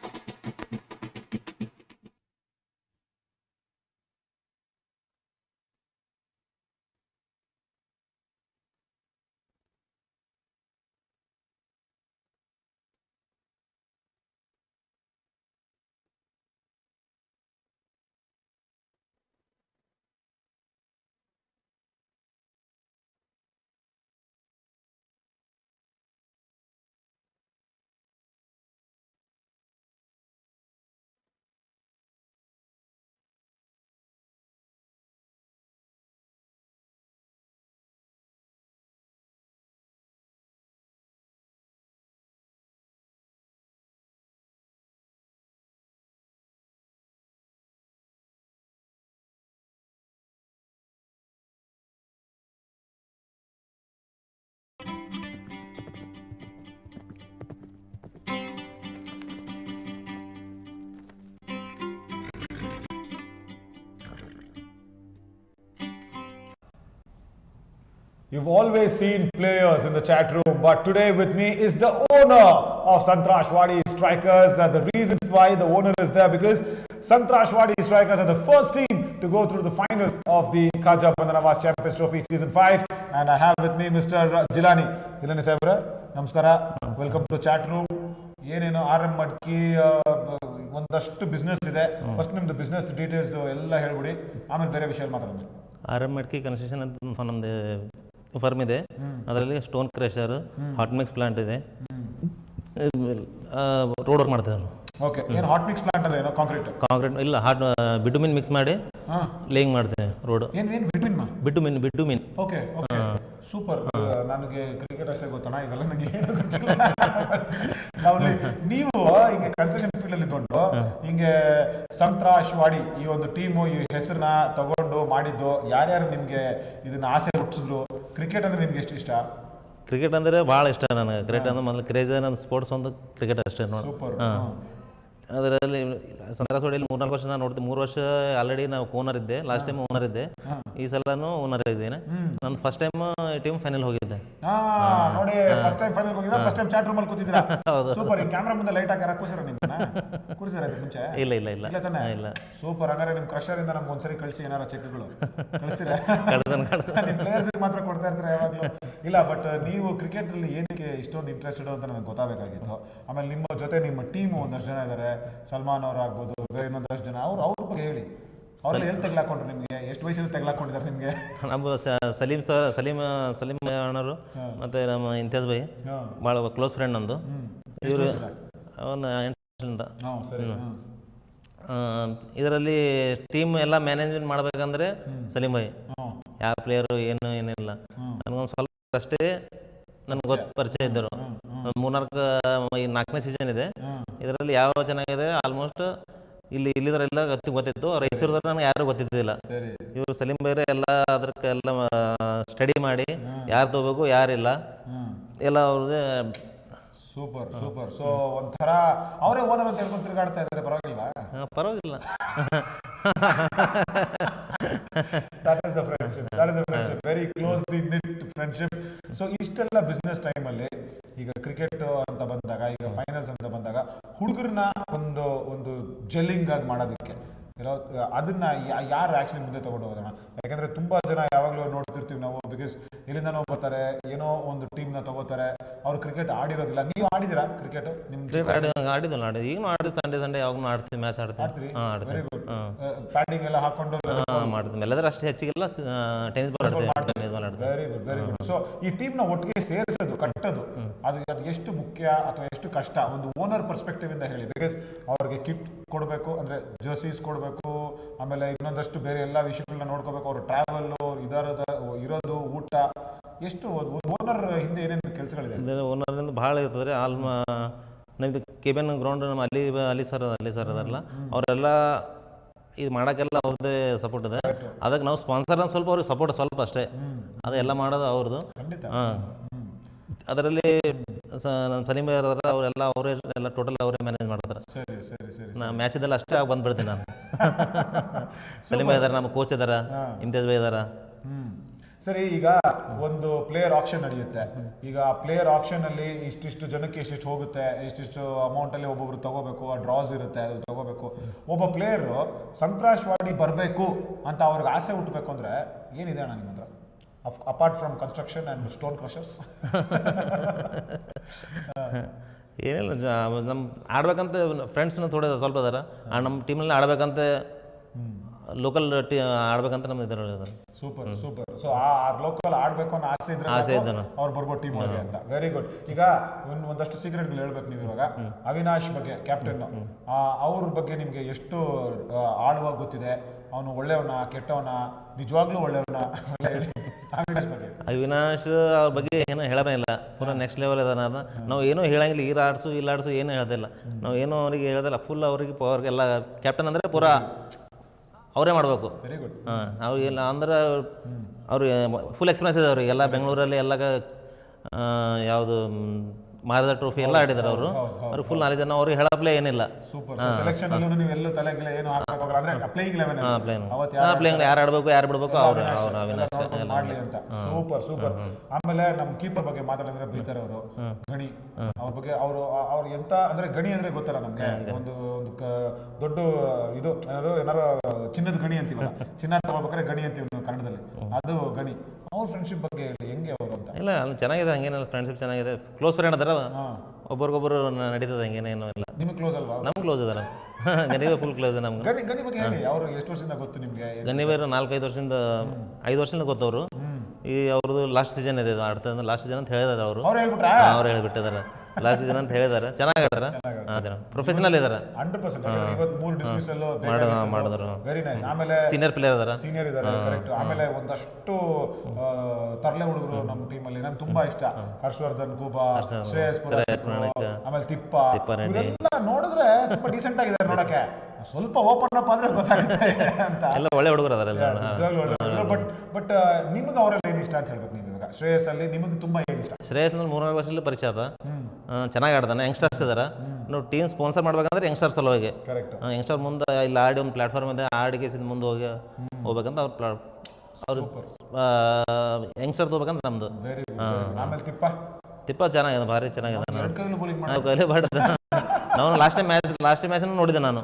You've always seen players in the chat room, but today with me is the owner of Sangtrashwadi Strikers. The reason why the owner is there because Sangtrashwadi Strikers are the first team to go through the finals of the Khaja Bandanawaz Champions Trophy Season 5. And I have with me Mr. Jilani. Jilani Sabra, Namaskara. Welcome to chat room. ಏನೇನೋ R M ಮಡ್ಕಿ ಒಂದಷ್ಟು business ಇದೆ. First ನಿಮ್ದು business details ಎಲ್ಲ ಹೇಳ್ಬಿಡಿ, ಆಮೇಲೆ ಬೇರೆ ವಿಷಯ ಮಾತಾಡೋಣ. ಆರ್ ಎಂ ಮಡ್ಕಿ ಕನ್ಸ್ಟ್ರಕ್ಷನ್ ಅಂತ ನಮ್ಮದು ಫರ್ಮ್ ಇದೆ. ಅದರಲ್ಲಿ stone crusher, hot mix plant ಇದೆ, ರೋಡ್ ವರ್ಕ್ ಮಾಡ್ತೇವೆ ನಾವು. ಓಕೆ, ಏನು ಹಾಟ್ ಮಿಕ್ಸ್ ಪ್ಲಾಂಟ್ ಅಲ್ಲ, ಏನೋ ಕಾಂಕ್ರೀಟ್ ಇಲ್ಲ, ಬಿಟುಮಿನ್ ಮಿಕ್ಸ್ ಮಾಡಿ ಲೇಯಿಂಗ್ ಮಾಡ್ತೇವೆ ರೋಡ್. ಬಿಟುಮಿನ್. Okay, super. ನನಗೆ ಕ್ರಿಕೆಟ್ ಅಷ್ಟೇ ಗೊತ್ತಣ್ಣ, ಇವೆಲ್ಲ ನನಗೆ ಏನು ಗೊತ್ತಿಲ್ಲ. ನೀವು ಹಿಂಗೆ ಕನ್ಸ್ಟ್ರಕ್ಷನ್ ಫೀಲ್ಡ್ ಅಲ್ಲಿ ಇದ್ಕೊಂಡು ಹಿಂಗೆ ಸಂಗ್ತ್ರಾಶ್ವಾಡಿ ಈ ಒಂದು ಟೀಮು ಈ ಹೆಸರನ್ನ ತಗೊಂಡು ಮಾಡಿದ್ದು ಯಾರ್ಯಾರು ನಿಮ್ಗೆ ಇದನ್ನ ಆಸೆ ಹುಟ್ಟಿಸಿದ್ರು? ಕ್ರಿಕೆಟ್ ಅಂದ್ರೆ ನಿಮ್ಗೆ ಎಷ್ಟು ಇಷ್ಟ? ಕ್ರಿಕೆಟ್ ಅಂದರೆ ಭಾಳ ಇಷ್ಟ ನನಗೆ. ಕ್ರಿಕೆಟ್ ಅಂದ್ರೆ ಮೊದಲು ಕ್ರೇಜ್, ನನ್ನ ಸ್ಪೋರ್ಟ್ಸ್ ಒಂದು ಕ್ರಿಕೆಟ್ ಅಷ್ಟೇ ನೋಡಿ. ಸೂಪರ್. ಅದರಲ್ಲಿ ಸಂಗ್ತ್ರಾಶ್ವಾಡಿಯಲ್ಲಿ 4-4 ವರ್ಷ ನಾನು ನೋಡ್ತೀನಿ. 3 ವರ್ಷ ಆಲ್ರೆಡಿ ನಾವು ಓನರ್ ಇದ್ದೆ. ಲಾಸ್ಟ್ ಟೈಮ್ ಓನರ್ ಇದ್ದೆ, ಈ ಸಲನೂ ಓನರ್ ಇದ್ದೇನೆ. ನಾನು ಫಸ್ಟ್ ಟೈಮ್ ಟೀಮ್ ಫೈನಲ್ ಹೋಗಿದ್ದೆ. ನೋಡಿ, ಫಸ್ಟ್ ಟೈಮ್ ಫೈನಲ್ ಹೋಗಿದ್ರಾ? ಫಸ್ಟ್ ಟೈಮ್ ಚಾಟ್ ರೂಮ್ ಅಲ್ಲಿ ಕೂತಿದ್ರಾ? ಸೂಪರ್. ಈ ಕ್ಯಾಮ್ರಾ ಮುಂದೆ ಲೈಟ್ ಹಾಕಿ ಕೂರಿಸಿರ ನಿಮ್ಮನ್ನ? ಕೂರಿಸಿರ ಮುಂಚೆ? ಇಲ್ಲ ತಾನೆ? ಇಲ್ಲ. ಸೂಪರ್. ಹಂಗಾರೆ ನಿಮ್ಮ ಕ್ರಷರ್ ಇಂದ ನಮ್ಗೆ ಒಂದ್ಸರಿ ಕಳಿಸಿ ಏನಾರ ಚೆಕ್ಗಳು ಕಳಿಸ್ತೀರಾ? ನಿಮ್ಮ ಪ್ಲೇಯರ್ಸ್ ಮಾತ್ರ ಕೊಡ್ತಾ ಇರ್ತಾರೆ ಯಾವಾಗಲೂ. ಇಲ್ಲ, ಬಟ್ ನೀವು ಕ್ರಿಕೆಟ್ ಅಲ್ಲಿ ಏನಕ್ಕೆ ಇಷ್ಟೊಂದು ಇಂಟ್ರೆಸ್ಟೆಡ್ ಅಂತ ನನಗೆ ಗೊತ್ತಾಗಬೇಕಾಗಿತ್ತು. ಆಮೇಲೆ ನಿಮ್ಮ ಜೊತೆ ನಿಮ್ಮ ಟೀಮು ಒಂದಷ್ಟು ಜನ ಇದ್ದಾರೆ, ಸಲ್ಮಾನ್ ಅವರು ಆಗ್ಬೋದು, ಬೇರೆ ಇನ್ನೊಂದಷ್ಟು ಜನ. ಅವ್ರ ಬಗ್ಗೆ ಹೇಳಿ. ಅವ್ರಲ್ಲಿ ಎಲ್ಲಿ ತೆಗ್ಲಾಕೊಂಡ್ರು ನಿಮಗೆ? ಎಷ್ಟು ವಯಸ್ಸಿಂದ ತೆಗ್ಲಾಕೊಂಡಿದ್ದಾರೆ ನಿಮಗೆ? ನಮ್ಮ ಸಲೀಮ್ ಅಣ್ಣರು ಮತ್ತು ನಮ್ಮ ಇಂತಿಯಾಜ್ ಬೈ ಭಾಳ ಕ್ಲೋಸ್ ಫ್ರೆಂಡ್ ನಂದು. ಇವರು ಒಂದು 8 ವರ್ಷದಿಂದ. ಇದರಲ್ಲಿ ಟೀಮ್ ಎಲ್ಲ ಮ್ಯಾನೇಜ್ಮೆಂಟ್ ಮಾಡಬೇಕಂದ್ರೆ ಸಲೀಮ್ ಬೈ. ಯಾವ ಪ್ಲೇಯರು ಏನಿಲ್ಲ, ನನಗೊಂದು ಸ್ವಲ್ಪ ಅಷ್ಟೇ ನನಗೆ ಪರಿಚಯ ಇದ್ದರು. 4ನೇ ಸೀಸನ್ ಇದೆ ಇದರಲ್ಲಿ. ಯಾವ ಚೆನ್ನಾಗಿದೆ ಆಲ್ಮೋಸ್ಟ್ ಇಲ್ಲಿದ್ರೆಲ್ಲ ಗೊತ್ತಿತ್ತು. ಅವ್ರು ಹೆಸರಿದ್ರೆ ನನಗೆ ಯಾರು ಗೊತ್ತಿದ್ದಿಲ್ಲ. ಇವರು ಸಲೀಂ ಬೈರೆ ಎಲ್ಲ ಅದಕ್ಕೆಲ್ಲ ಸ್ಟಡಿ ಮಾಡಿ ಯಾರು ತಗೋಬೇಕು ಯಾರಿಲ್ಲ ಎಲ್ಲ ಅವ್ರದ್ದೇ. ಸೂಪರ್. ಸೊ ಒಂಥರ ಅವರೇ ಓನರ್ ಅಂತ ಹೇಳ್ಕೊಂಡು ತಿರುಗಾಡ್ತಾ ಇದ್ದಾರೆ. ಪರವಾಗಿಲ್ವಾ? ಪರವಾಗಿಲ್ಲ. That is the friendship. Very closely knit friendship. So ಇಷ್ಟೆಲ್ಲ ಬಿಸ್ನೆಸ್ ಟೈಮಲ್ಲಿ ಈಗ ಕ್ರಿಕೆಟ್ ಅಂತ ಬಂದಾಗ, ಈಗ ಫೈನಲ್ಸ್ ಅಂತ ಬಂದಾಗ, ಹುಡುಗರನ್ನ ಒಂದು ಜೆಲ್ಲಿಂಗ್ ಆಗಿ ಮಾಡೋದಕ್ಕೆ ಅದನ್ನ ಯಾರು ಆಕ್ಚುಲಿ ಮುಂದೆ ತಗೊಂಡು ಹೋಗೋಣ? ಯಾಕಂದ್ರೆ ತುಂಬಾ ಜನ ಯಾವಾಗಲೂ ನೋಡ್ತಿರ್ತೀವಿ ನಾವು, ಬಿಕಾಸ್ ಇಲ್ಲಿಂದ ಬರ್ತಾರೆ, ಏನೋ ಒಂದು ಟೀಮ್ನ ತಗೋತಾರೆ, ಅವ್ರು ಕ್ರಿಕೆಟ್ ಆಡಿರೋದಿಲ್ಲ. ನೀವು ಆಡಿದಿರಾ ಕ್ರಿಕೆಟ್? ಆಡಿದ್ವಲ್ಲ ಈಗ ಆಡಿದ್ವಿ. ಸಂಡೇ ಯಾವಾಗ ಆಡ್ತೀವಿ, ಮ್ಯಾಚ್ ಆಡ್ತೀವಿ. Very good. ಪ್ಯಾಡಿಂಗ್ ಎಲ್ಲ ಹಾಕೊಂಡು ಮಾಡ್ತೀವಿ. ಎಲ್ಲದರ ಅಷ್ಟೇ ಹೆಚ್ಚಿಗೆಲ್ಲ ಟೆನ್ನಿಸ್ ಬಾಲ್ ಆಡ್ತೀವಿ. Very good, very good. So ಈ ಟೀಮ್ನ ಒಟ್ಟಿಗೆ ಸೇರಿಸೋದು, ಕಟ್ಟೋದು, ಅದು ಎಷ್ಟು ಮುಖ್ಯ ಅಥವಾ ಎಷ್ಟು ಕಷ್ಟ ಒಂದು ಓನರ್ ಪರ್ಸ್ಪೆಕ್ಟಿವ್ ಇಂದ ಹೇಳಿ. ಬಿಕಾಸ್ ಅವ್ರಿಗೆ ಕಿಟ್ ಕೊಡಬೇಕು, ಅಂದ್ರೆ ಜರ್ಸೀಸ್ ಕೊಡಬೇಕು, ಆಮೇಲೆ ಇನ್ನೊಂದಷ್ಟು ಬೇರೆ ಎಲ್ಲ ವಿಷಯಗಳನ್ನ ನೋಡ್ಕೋಬೇಕು, ಅವ್ರ ಟ್ರಾವೆಲ್, ಇರೋದು, ಊಟ, ಎಷ್ಟು ಓನರ್ ಹಿಂದೆ ಏನೇನು ಕೆಲಸಗಳಿದೆ? ಓನರ್ನಿಂದ ಭಾಳ ಇರ್ತದೆ. ನಮ್ಮದು KBN ಗ್ರೌಂಡ್ ನಮ್ಮ ಅಲ್ಲಿ ಸರ್ ಅದಾರಲ್ಲ, ಅವರೆಲ್ಲ ಇದು ಮಾಡೋಕ್ಕೆಲ್ಲ ಅವ್ರದ್ದೇ ಸಪೋರ್ಟ್ ಇದೆ. ಅದಕ್ಕೆ ನಾವು ಸ್ಪಾನ್ಸರ್ ಸ್ವಲ್ಪ ಅವ್ರಿಗೆ ಸಪೋರ್ಟ್ ಸ್ವಲ್ಪ ಅಷ್ಟೇ, ಅದೆಲ್ಲ ಮಾಡೋದು ಅವ್ರದ್ದು. ಹಾಂ, ಅದರಲ್ಲಿ ನಮ್ಮ ಸಲೀಮ್ ಭಾಯ್ ಇರೋದ್ರ ಅವರೆಲ್ಲ ಅವರೇ ಎಲ್ಲ ಟೋಟಲ್ ಅವರೇ ಮ್ಯಾನೇಜ್ ಮಾಡ್ತಾರೆ. ನಾ ಮ್ಯಾಚಿದೆಲ್ಲ ಅಷ್ಟೇ ಆಗಿ ಬಂದ್ಬಿಡ್ತೀನಿ ನಾನು. ಸಲೀಮ್ ಭಾಯ್ ಇದಾರೆ, ನಮ್ಮ ಕೋಚ್ ಇದಾರೆ, ಇಮ್ತಿಯಾಜ್ ಭಾಯ್ ಇದಾರೆ. ಸರಿ, ಈಗ ಒಂದು ಪ್ಲೇಯರ್ ಆಕ್ಷನ್ ನಡೆಯುತ್ತೆ. ಈಗ ಆ ಪ್ಲೇಯರ್ ಆಕ್ಷನ್ ಅಲ್ಲಿ ಇಷ್ಟಿಷ್ಟು ಜನಕ್ಕೆ ಇಷ್ಟಿಷ್ಟು ಹೋಗುತ್ತೆ, ಇಷ್ಟಿಷ್ಟು ಅಮೌಂಟ್ ಅಲ್ಲಿ ಒಬ್ಬೊಬ್ರು ತಗೋಬೇಕು, ಆ ಡ್ರಾಸ್ ಇರುತ್ತೆ, ಅದು ತಗೋಬೇಕು. ಒಬ್ಬ ಪ್ಲೇಯರ್ ಸಂತ್ರಾಶ್ವಾಡಿ ಬರಬೇಕು ಅಂತ ಅವ್ರಿಗೆ ಆಸೆ ಹುಟ್ಟಬೇಕು ಅಂದ್ರೆ ಏನಿದೆ ಅಣ್ಣ ನಿಮ್ಮ ಹತ್ರ, apart from construction and stone crushers? ಏನಿಲ್ಲ, ನಮ್ಮ ಆಡ್ಬೇಕಂತ ಫ್ರೆಂಡ್ಸ್ನ ಸ್ವಲ್ಪ ಇದಾರೆ. ನಮ್ಮ ಟೀಮಲ್ಲಿ ಆಡ್ಬೇಕಂತ ಲೋಕಲ್ ಆಡ್ಬೇಕಂತ ನಮ್ದು ಇದ್ದಾರೆ. Super super. ಸೊ ಆ ಲೋಕಲ್ ಆಡ್ಬೇಕು ಅನ್ನೋ ಆಸೆ ಇದ್ರೆ ಅವ್ರು ಬರ್ಬೋದು ಟೀಮ್ ಒಳಗೆ ಅಂತ. Very good. ಈಗ ಒಂದಷ್ಟು ಸೀಕ್ರೆಟ್ಗಳು ಹೇಳ್ಬೇಕು ನೀವು. ಇವಾಗ ಅವಿನಾಶ್ ಬಗ್ಗೆ, ಕ್ಯಾಪ್ಟನ್, ಅವ್ರ ಬಗ್ಗೆ ನಿಮ್ಗೆ ಎಷ್ಟು ಆಳವಾಗಿ ಗೊತ್ತಿದೆ? ಅವನು ಒಳ್ಳೆಯವನ, ಕೆಟ್ಟವನ, ನಿಜವಾಗ್ಲೂ ಒಳ್ಳೆಯವನ? ಅವಿನಾಶ್ ಬಗ್ಗೆ. ಅವಿನಾಶ್ ಅವ್ರ ಬಗ್ಗೆ ಏನೋ ಹೇಳೋದೇ ಇಲ್ಲ, ಪೂರ ನೆಕ್ಸ್ಟ್ ಲೆವೆಲ್ ಅದ. ನಾವು ಏನೂ ಹೇಳಂಗಿಲ್ಲ, ಇಲ್ಲಿ ಆಡ್ಸು ಏನೂ ಹೇಳೋದಿಲ್ಲ. ನಾವು ಏನೋ ಅವ್ರಿಗೆ ಹೇಳೋದಿಲ್ಲ, ಫುಲ್ ಅವ್ರಿಗೆ ಎಲ್ಲ ಕ್ಯಾಪ್ಟನ್ ಅಂದರೆ ಪೂರ ಅವರೇ ಮಾಡಬೇಕು. Very good. ಹಾಂ, ಅವ್ರಿಗೆಲ್ಲ ಅಂದ್ರೆ ಅವ್ರಿಗೆ ಫುಲ್ ಎಕ್ಸ್ಪೀರಿಯನ್ಸ್ ಇದೆ. ಅವರಿಗೆಲ್ಲ ಬೆಂಗಳೂರಲ್ಲಿ ಎಲ್ಲ ಯಾವುದು ಮಾರದ ಟ್ರೋಫಿ ಎಲ್ಲ ಆಡಿದಾರೆ ಅವರು. ಅವ್ರಿಗೆ ಫುಲ್ ನಾಲೆಜ್. ಅವ್ರಿಗೆ ಹೇಳಪ್ಲೇ ಏನಿಲ್ಲ. ಸೂಪರ್. ಸೆಲೆಕ್ಷನ್ ಅಲ್ಲೂ ನೀವು ಎಲ್ಲೂ ತಲೆಗಿಲ್ಲ ಏನು ಹಾಕಬೇಕು ಅಂದ್ರೆ ಪ್ಲೇಯಿಂಗ್ 11 ಪ್ಲೇಯಿಂಗ್ ಯಾರು ಆಡಬೇಕು ಯಾರು ಬಿಡಬೇಕು ಅವ್ರು ಅವಿನಾಶ್ ಮಾಡಲಿ ಅಂತ. Super super. ಆಮೇಲೆ ನಮ್ಮ ಕೀಪರ್ ಬಗ್ಗೆ ಮಾತಾಡಿದ್ರೆ ಬೈತಾರೆ ಅವರು, ಗಣಿ. ಅವ್ರ ಬಗ್ಗೆ ಅವ್ರು ಎಂತ ಅಂದ್ರೆ, ಗಣಿ ಅಂದ್ರೆ ಗೊತ್ತಲ್ಲ ನಮ್ಗೆ, ಒಂದು ದೊಡ್ಡ ಇದು ಏನಾರು ಚಿನ್ನದ ಗಣಿ ಅಂತೀವಲ್ಲ, ಚಿನ್ನ ತಗೋಬೇಕಾದ್ರೆ ಗಣಿ ಅಂತೀವಿ ನಾವು ಕನ್ನಡದಲ್ಲಿ, ಅದು ಗಣಿ. ಅವ್ರ ಫ್ರೆಂಡ್ಶಿಪ್ ಬಗ್ಗೆ ಹೇಳಿ, ಹೆಂಗೆ ಅವರು ಅಂತ? ಇಲ್ಲ, ಅಲ್ಲಿ ಚೆನ್ನಾಗಿದೆ, ಹಂಗೇನಿಲ್ಲ, ಫ್ರೆಂಡ್ಶಿಪ್ ಚೆನ್ನಾಗಿದೆ. ಕ್ಲೋಸ್ ಫ್ರೆಂಡ್ ಅದಾರ, ಒಬ್ಬರಿಗೊಬ್ಬರು ನಡೀತದೆ, ಹಂಗೇನೇನು ಇಲ್ಲ. ನಿಮ್ಗೆ ಕ್ಲೋಸ್ ಅಲ್ವಾ? ನಮ್ಗೆ ಕ್ಲೋಸ್ ಅದಾರ. ಗಣಿ ಫುಲ್ ಕ್ಲೋಸ್ ನಮ್ಗೆ. ಗಣಿ ಬಗ್ಗೆ ಹೇಳಿ, ಅವರು ಎಷ್ಟು ವರ್ಷದಿಂದ ಗೊತ್ತು ನಿಮ್ಗೆ? ಗಣಿ ಬೇರೆ 4-5 ವರ್ಷದಿಂದ, 5 ವರ್ಷದಿಂದ ಗೊತ್ತವರು. ಈ ಅವ್ರದ್ದು ಲಾಸ್ಟ್ ಸೀಸನ್ ಇದೆ, ಆಡ್ತಾ ಲಾಸ್ಟ್ ಸೀಸನ್ ಅಂತ ಹೇಳಿದಾರೆ ಅವರು. ಅವ್ರು ಹೇಳ್ಬಿಟ್ಟಿದ್ದಾರೆ ಲಾಸ್ಟ್ ಸೀಸನ್ ಅಂತ ಹೇಳಿದಾರೆ. ಚೆನ್ನಾಗಿ ಆಡ್ತಾರ, ಪ್ರೊಫೆಷನಲ್ ಇದಾರೆ. 100% ಮಾಡಿದ್ರು. Very nice. ಆಮೇಲೆ ಸೀನಿಯರ್ ಪ್ಲೇಯರ್ ಇದಾರೆ. ಕರೆಕ್ಟ್. ಆಮೇಲೆ ಒಂದಷ್ಟು ತರಲೆ ಹುಡುಗರು ನಮ್ಮ ಟೀಮಲ್ಲಿ ನಂಗೆ ತುಂಬಾ ಇಷ್ಟ. ಹರ್ಷವರ್ಧನ್, ಕೂಬಾ, ಶ್ರೇಯಸ್, ಆಮೇಲೆ ತಿಪ್ಪ, ಇವರೆಲ್ಲ ನೋಡಿದ್ರೆ ತುಂಬಾ ಡೀಸೆಂಟ್ ಆಗಿದ್ದಾರೆ ನೋಡಕ್ಕೆ. ಸ್ವಲ್ಪ ಓಪನ್ ಅಪ್ ಆದ್ರೆ ಗೊತ್ತಾಗುತ್ತೆ ಅಂತ. ಎಲ್ಲ ಒಳ್ಳೆ ಹುಡುಗರು ಅದಾರೆ. ಬಟ್ ನಿಮ್ಗೆ ಅವರಲ್ಲಿ ಏನು ಇಷ್ಟ ಅಂತ ಹೇಳ್ಬೇಕು ನೀವು ಇವಾಗ? ಶ್ರೇಯಸ್ ಅಲ್ಲಿ ನಿಮಗೆ ತುಂಬಾ ಏನು ಇಷ್ಟ? ಶ್ರೇಯಸ್ 3-4 ವರ್ಷದಲ್ಲಿ ಪರಿಚಯ ಅದ, ಚೆನ್ನಾಗಿ ಆಡ್ತಾನೆ. ಯಂಗ್ಸ್ಟರ್ಸ್ ಇದಾರೆ. ನಾವು ಟೀಮ್ ಸ್ಪಾನ್ಸರ್ ಮಾಡ್ಬೇಕಂದ್ರೆ ಯಂಗ್ಸ್ಟರ್ಸ್ ಸಲುವಾಗಿ. ಯಂಗ್ಸ್ಟರ್ ಮುಂದೆ ಇಲ್ಲಿ ಆಡಿ ಒಂದು ಪ್ಲಾಟ್ಫಾರ್ಮ್ ಇದೆ, ಆಡಿಗೆ ಮುಂದೆ ಹೋಗ್ಬೇಕಂತ ಅವ್ರು ಯಂಗ್ಸ್ಟರ್ ತಗೋಬೇಕಂತ ನಮ್ದು. ಆಮೇಲೆ ತಿಪ್ಪ ಚೆನ್ನಾಗಿದೆ, ಭಾರಿ ಚೆನ್ನಾಗಿದೆ. ನಾವು ಲಾಸ್ಟ್ ಟೈಮ್ ಮ್ಯಾಚ್ ನೋಡಿದೆ ನಾನು.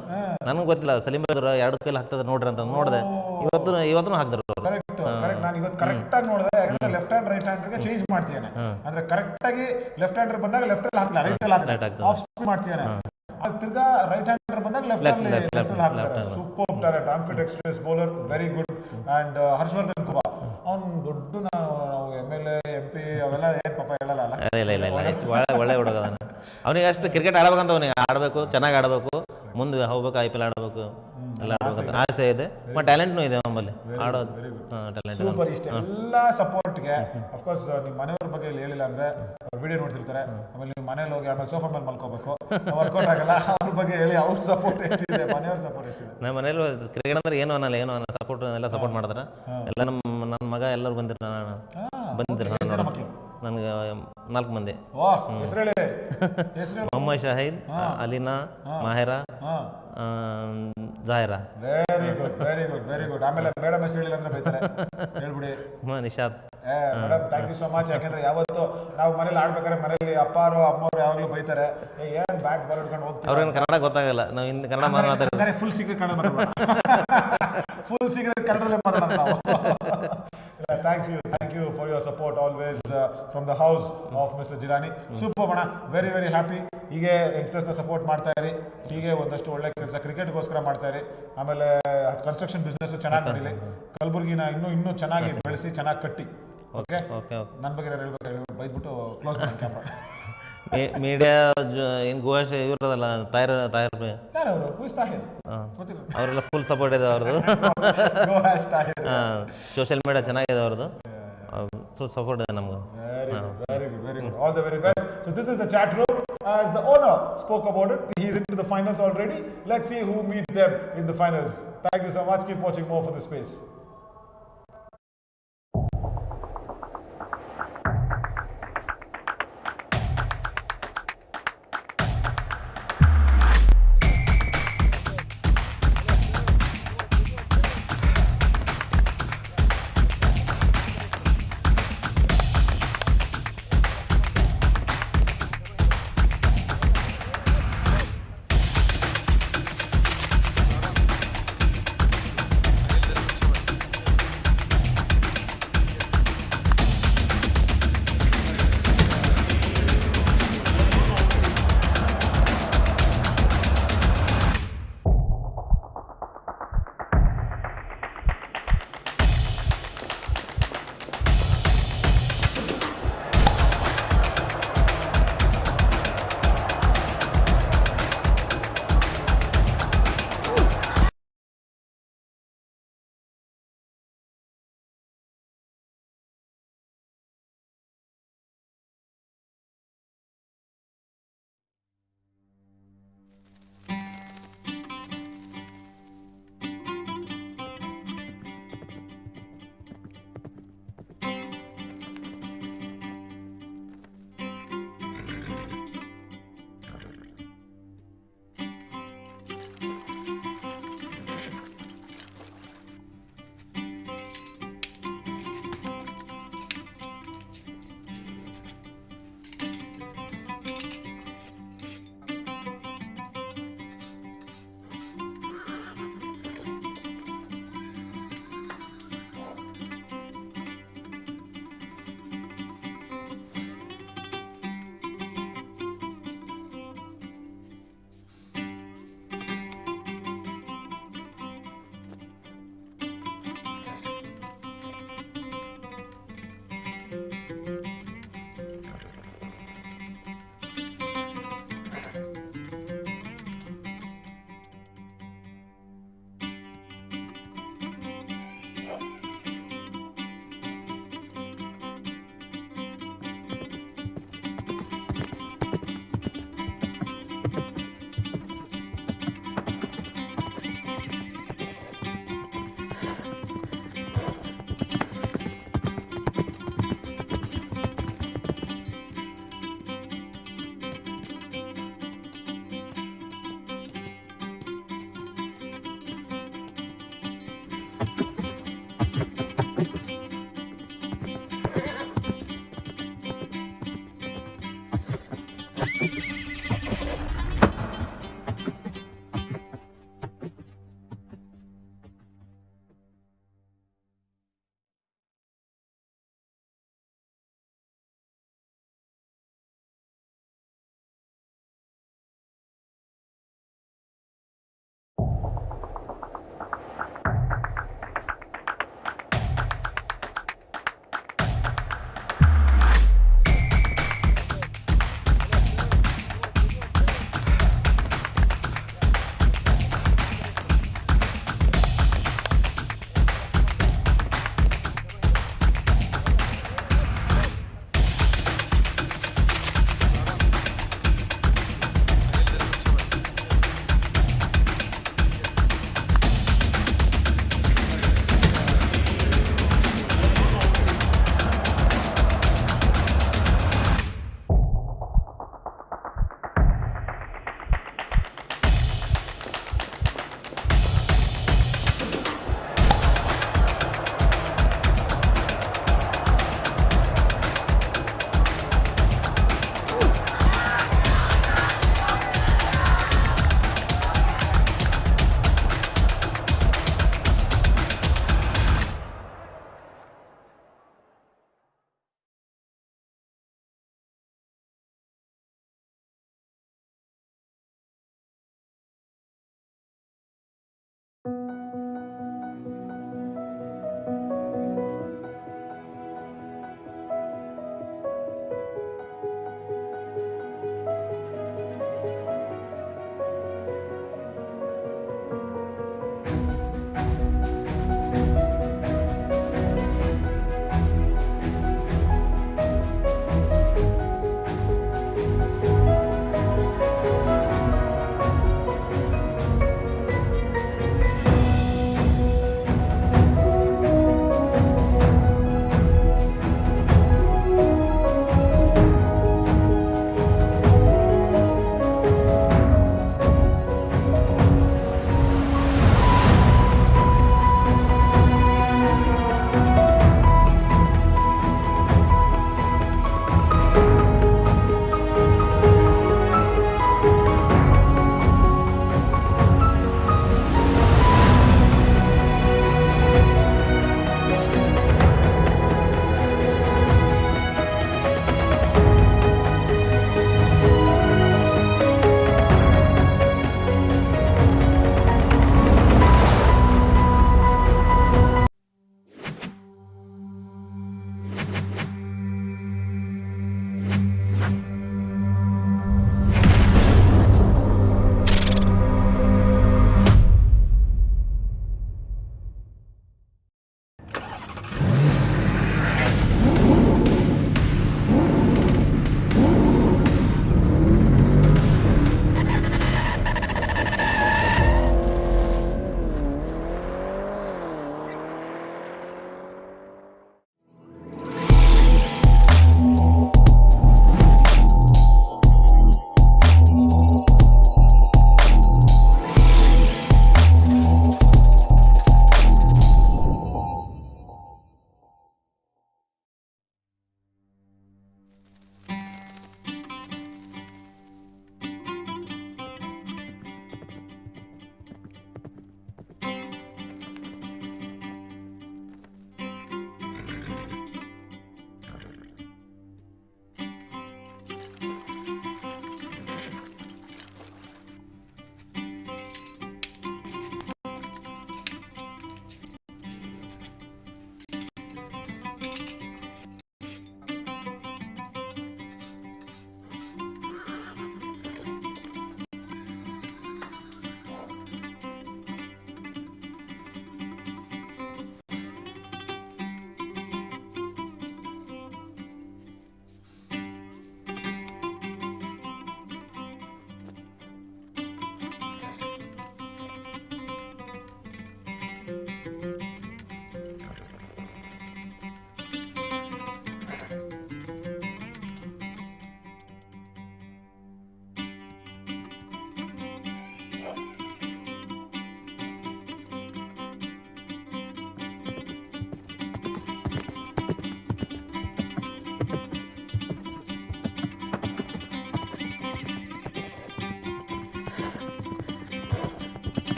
ನನಗೆ ಗೊತ್ತಿಲ್ಲ, ಸಲೀಮ್ ಭಾಯ್ 2 ಕೈಲಿ ಹಾಕ್ತಾರೆ ನೋಡ್ರಿ ಅಂತ ನೋಡಿದೆ. ಇವತ್ತು ಹಾಕ್ತಾರೆ ಅವರು. ನಾನು ಇವತ್ತು ಕರೆಕ್ಟ್ ಆಗಿ ನೋಡಿದೆ, ಯಾಕಂದ್ರೆ left hand right hand change ಮಾಡ್ತೀಯಾನೆ. ಅಂದ್ರೆ ಕರೆಕ್ಟ್ ಆಗಿ ಲೆಫ್ಟ್ ಹ್ಯಾಂಡರ್ ಬಂದಾಗ ಲೆಫ್ಟ್ ಅಲ್ಲಿ ಹಾಕ್ತಾರೆ, ರೈಟ್ ಅಲ್ಲಿ ಹಾಕ್ತಾರೆ, ಆಫ್ ಸ್ಪಿನ್ ಮಾಡ್ತೀಯಾನೆ. ತಿರ್ಗಾ ರೈಟ್ ಹ್ಯಾಂಡರ್ ಬಂದಾಗ ಲೆಫ್ಟ್ ಅಲ್ಲಿ ಹಾಕ್ತಾರೆ. ಸೂಪರ್ ಟ್ಯಾಲೆಂಟ್, ಆಂಫಿಟ್ express bowler, very good. And Harshavardhan ಕುಬಾ, ಅವ್ನು ದೊಡ್ಡ ನಾವು MLA MP ಅವೆಲ್ಲ ಏನ್ ಪಾಪ ಹೇಳಲ್ಲ. ಇಲ್ಲ, ಒಳ್ಳೆ ಹುಡುಗ. ಅವನಿಗೆ ಅಷ್ಟು ಕ್ರಿಕೆಟ್ ಆಡ್ಬೇಕಂತ, ಅವನಿಗೆ ಆಡಬೇಕು, ಚೆನ್ನಾಗಿ ಆಡಬೇಕು, ಮುಂದೆ ಹೋಗ್ಬೇಕು, IPL ಆಡಬೇಕು, ಎಲ್ಲ ಆಡ್ಬೇಕಂತ ಆಸೆ ಇದೆ. ಟ್ಯಾಲೆಂಟ್ನೂ ಇದೆ ನಮ್ಮಲ್ಲಿ, ಆಡೋದು ಟ್ಯಾಲೆಂಟ್. ಸೂಪರ್. ಇಷ್ಟೆಲ್ಲ ಸಪೋರ್ಟ್ಗೆ ಅಫ್ಕೋರ್ಸ್ ನಿಮ್ಮ ಮನೆಯವ್ರ ಬಗ್ಗೆ ಹೇಳಿಲ್ಲ ಅಂದ್ರೆ ವಿಡಿಯೋ ನೋಡ್ತಿರ್ತಾರೆ. ಆಮೇಲೆ ನೀವು ಮನೇಲಿ ಹೋಗಿ ಆಮೇಲೆ ಸೋಫಾ ಮೇಲೆ ಮಲ್ಕೋಬೇಕು, ವರ್ಕೌಟ್ ಆಗಲ್ಲ. ಅವ್ರ ಬಗ್ಗೆ ಹೇಳಿ, ಅವ್ರ ಸಪೋರ್ಟ್ ಎಷ್ಟಿದೆ, ಮನೆಯವ್ರ ಸಪೋರ್ಟ್ ಎಷ್ಟಿದೆ? ನಮ್ಮ ಮನೇಲಿ ಕ್ರಿಕೆಟ್ ಅಂದ್ರೆ ಏನೋ ಸಪೋರ್ಟ್ ಎಲ್ಲ ಸಪೋರ್ಟ್ ಮಾಡ್ತಾರೆ. ಎಲ್ಲ ನನ್ನ ಮಗ ಎಲ್ಲರೂ ಬಂದಿರ ನನಗೆ 4 ಮಂದಿ. Mohammed Shahid, Alina, Mahira, Zahira. Very good, very good, very good. ಆಮೇಲೆ ಮೇಡಮ್ ಹೆಸರು ಹೇಳಿಲ್ಲ ಅಂದ್ರೆ ಬೈತಾರೆ, ಹೇಳ್ಬಿಡಿ. Nishad. Madam thank you so much. ಯಾಕಂದ್ರೆ ಯಾವತ್ತು ನಾವು ಮನೇಲಿ ಆಡ್ಬೇಕಾದ್ರೆ ಮನೇಲಿ ಅಪ್ಪಾರು ಅಮ್ಮವ್ರು ಯಾವಾಗಲೂ ಬೈತಾರೆ, ಏನ್ ಬ್ಯಾಟ್ ಬಾಲ್ ಹಿಡ್ಕೊಂಡು ಹೋಗ್ತಾರೆ. ಅವ್ರೇನು ಕನ್ನಡ ಗೊತ್ತಾಗಲ್ಲ, ನಾವು ಕನ್ನಡ ಮಾತಾಡ್ತಾರೆ. Full secret Kannada full secret ಕನ್ನಡದಲ್ಲೇ ಮಾತಾಡೋಣ ನಾವು. Thank you for your support always from the house of Mr. Jirani. Super ಬಣ, ವೆರಿ ಹ್ಯಾಪಿ. ಹೀಗೆ ಯಂಗ್ಸ್ಟರ್ಸ್ನ ಸಪೋರ್ಟ್ ಮಾಡ್ತಾ ಇರಿ, ಹೀಗೆ ಒಂದಷ್ಟು ಒಳ್ಳೆ ಕೆಲಸ ಕ್ರಿಕೆಟ್ಗೋಸ್ಕರ ಮಾಡ್ತಾ ಇರಿ. ಆಮೇಲೆ ಕನ್ಸ್ಟ್ರಕ್ಷನ್ ಬಿಸ್ನೆಸ್ ಚೆನ್ನಾಗಿ ನಡೀಲಿ, ಕಲಬುರ್ಗಿನ ಇನ್ನೂ ಚೆನ್ನಾಗಿ ಬೆಳೆಸಿ, ಚೆನ್ನಾಗಿ ಕಟ್ಟಿ. ಓಕೆ, ನನ್ನ ಬಗ್ಗೆ ಹೇಳ್ಬೇಕು, ಬೈದ್ಬಿಟ್ಟು ಕ್ಲೋಸ್ ಮಾಡಿ ಕ್ಯಾಮ್ರಾ. ಮೀಡಿಯಾ ಏನು ಗೋವಾಶ್ ಇವ್ರದಲ್ಲ ತಾಯರ್ ಯಾರವರು? ಹೂಸ್ ತಾಹಿರ್? ಅವರೆಲ್ಲ ಫುಲ್ ಸಪೋರ್ಟ್ ಇದೆ ಅವ್ರದ್ದು. ಸೋಷಿಯಲ್ ಮೀಡಿಯಾ ಚೆನ್ನಾಗಿದೆ ಅವ್ರದ್ದು, ಸೊ ಸಪೋರ್ಟ್ ಇದೆ ನಮ್ಗೆ. Very good. All the very best. So this is the chat room. As the owner spoke about it, he's into the finals already. Let's see who meet them in the finals. Thank you so much. Keep watching more for the space.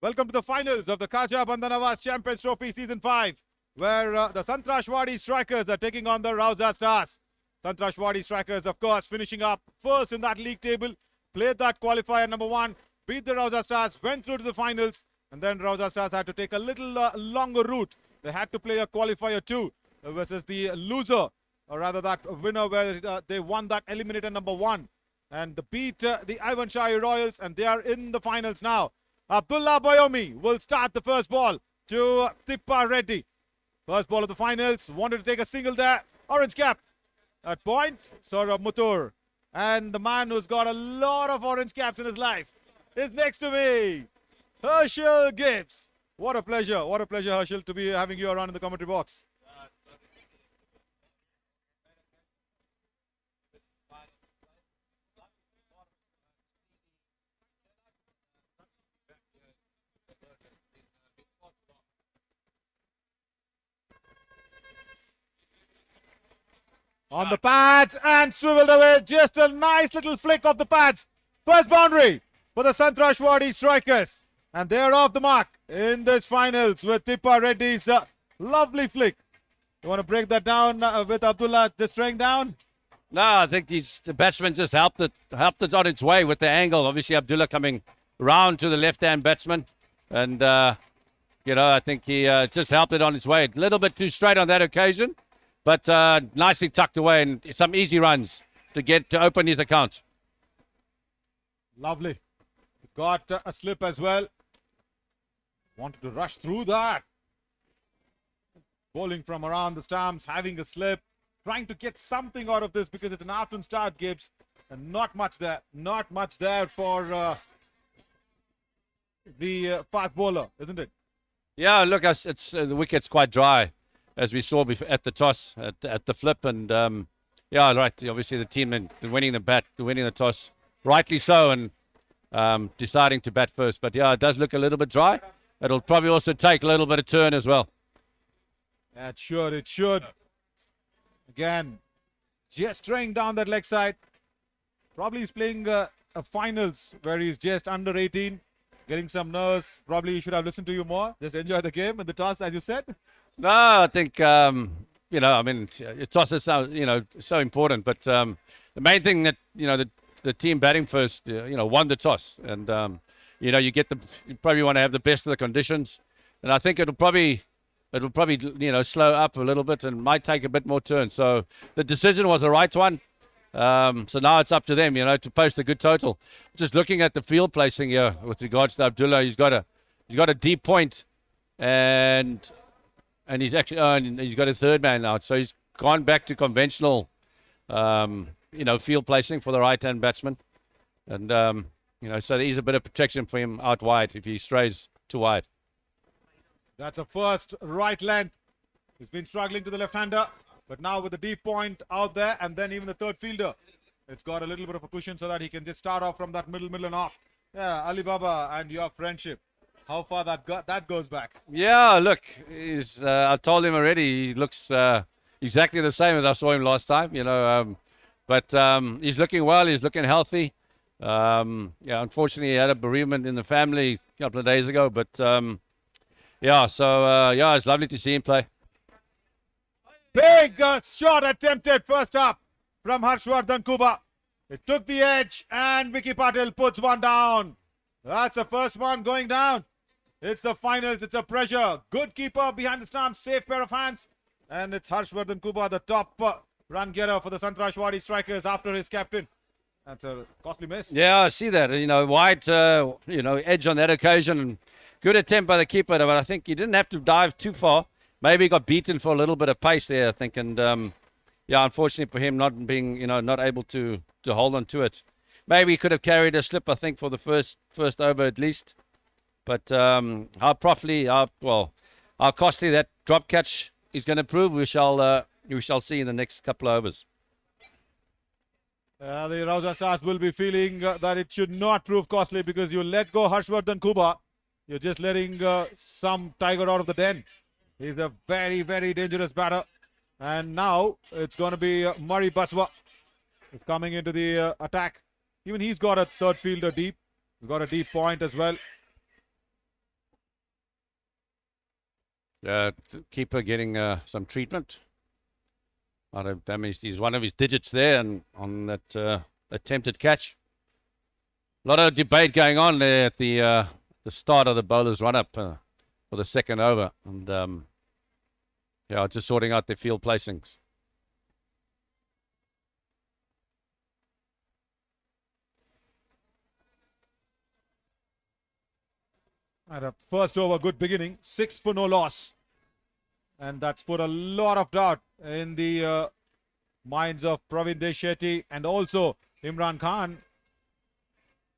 Welcome to the finals of the Khaja Bandanawaz Champions Trophy Season 5, where the Sangtrashwadi Strikers are taking on the Rauza Stars. Sangtrashwadi Strikers, of course, finishing up first in that league table, played that qualifier number 1, beat the Rauza Stars, went through to the finals, and then Rauza Stars had to take a little longer route. They had to play a qualifier 2 versus the loser, or rather that winner where they won that eliminator number 1 and beat the Ivan Shahi Royals, and they are in the finals now. Abdullah Bayomi will start the first ball to Tippa Reddy. First ball of the finals, wanted to take a single there. Orange cap at point, Saurabh Mutur. And the man who's got a lot of orange caps in his life is next to me, Herschel Gibbs. What a pleasure, Herschel, to be having you around in the commentary box. On the pads and swiveled away. Just a nice little flick of the pads. First boundary for the Sangtrashwadi Strikers. And they're off the mark in this finals with Tippa Reddy's lovely flick. You want to break that down with Abdullah just straying down? No, I think the batsman just helped it on its way with the angle. Obviously, Abdullah coming round to the left-hand batsman. And, I think he just helped it on its way. A little bit too straight on that occasion. But nicely tucked away and some easy runs to open his account. Lovely. Got a slip as well. Wanted to rush through that. Bowling from around the stumps, having a slip. Trying to get something out of this because it's an afternoon start, Gibbs. And not much there. Not much there for the fast bowler, isn't it? Yeah, look, it's the wicket's quite dry, as we saw at the toss, at the flip. And, yeah, right, obviously the team winning the toss, rightly so, and deciding to bat first. But, yeah, it does look a little bit dry. It'll probably also take a little bit of turn as well. Yeah, it should. Again, just straying down that leg side. Probably he's playing a finals where he's just under 18, getting some nerves. Probably he should have listened to you more. Just enjoy the game and the toss, as you said. No, I think, toss is so important. But the main thing that, the team batting first, won the toss. And, you probably want to have the best of the conditions. And I think it'll probably, slow up a little bit and might take a bit more turn. So the decision was the right one. So now it's up to them, to post a good total. Just looking at the field placing here with regards to Abdullah, he's got a deep point and he's actually he's got a third man out. So he's gone back to conventional, field placing for the right-hand batsman. And, so there's a bit of protection for him out wide if he strays too wide. That's a first right length. He's been struggling to the left-hander, but now with the deep point out there, and then even the third fielder, it's got a little bit of a cushion so that he can just start off from that middle and off. Yeah, Ali Baba and your friendship. How far that goes back? Yeah, look, I told him already. He looks exactly the same as I saw him last time. But he's looking well. He's looking healthy. Unfortunately, he had a bereavement in the family a couple of days ago. But it's lovely to see him play. Big shot attempted first up from Harshvardhan Kuba. It took the edge, and Vicky Patel puts one down. That's the first one going down. It's the finals. It's a pressure. Good keeper behind the stumps. Safe pair of hands. And it's Harshvardhan Kuba, the top run getter for the Sangtrashwadi Strikers after his captain. That's a costly miss. Yeah, I see that. Wide, edge on that occasion. Good attempt by the keeper, but I think he didn't have to dive too far. Maybe he got beaten for a little bit of pace there, I think. And, unfortunately for him not being, not able to hold on to it. Maybe he could have carried a slip, I think, for the first over at least. But how costly that drop catch is going to prove, we shall see in the next couple of overs. The Rauza Stars will be feeling that it should not prove costly because you let go Harshvardhan Kuba. You're just letting some tiger out of the den. He's a very, very dangerous batter. And now it's going to be Murray Baswa. He's coming into the attack. Even he's got a third fielder deep. He's got a deep point as well. Keeper getting some treatment. Might have damaged one of his digits there and on that attempted catch. A lot of debate going on there at the start of the bowler's run-up for the second over. And just sorting out their field placings. And a first over, good beginning. 6 for no loss. And that's put a lot of doubt in the minds of Praveen Deshetty and also Imran Khan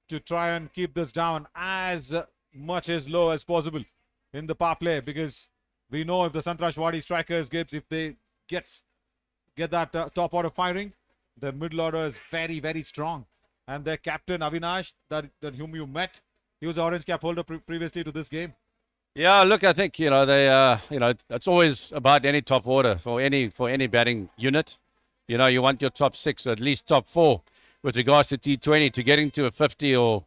to try and keep this down as much as low as possible in the power play, because we know if the Sangtrashwadi strikers, Gibbs, if they get that top order firing, the middle order is very, very strong. And their captain Avinash, that whom you met, he was the orange cap holder previously to this game. Yeah, look, I think they it's always about any top order for any batting unit. You want your top 6 or at least top 4 with regards to T20 to getting to a 50 or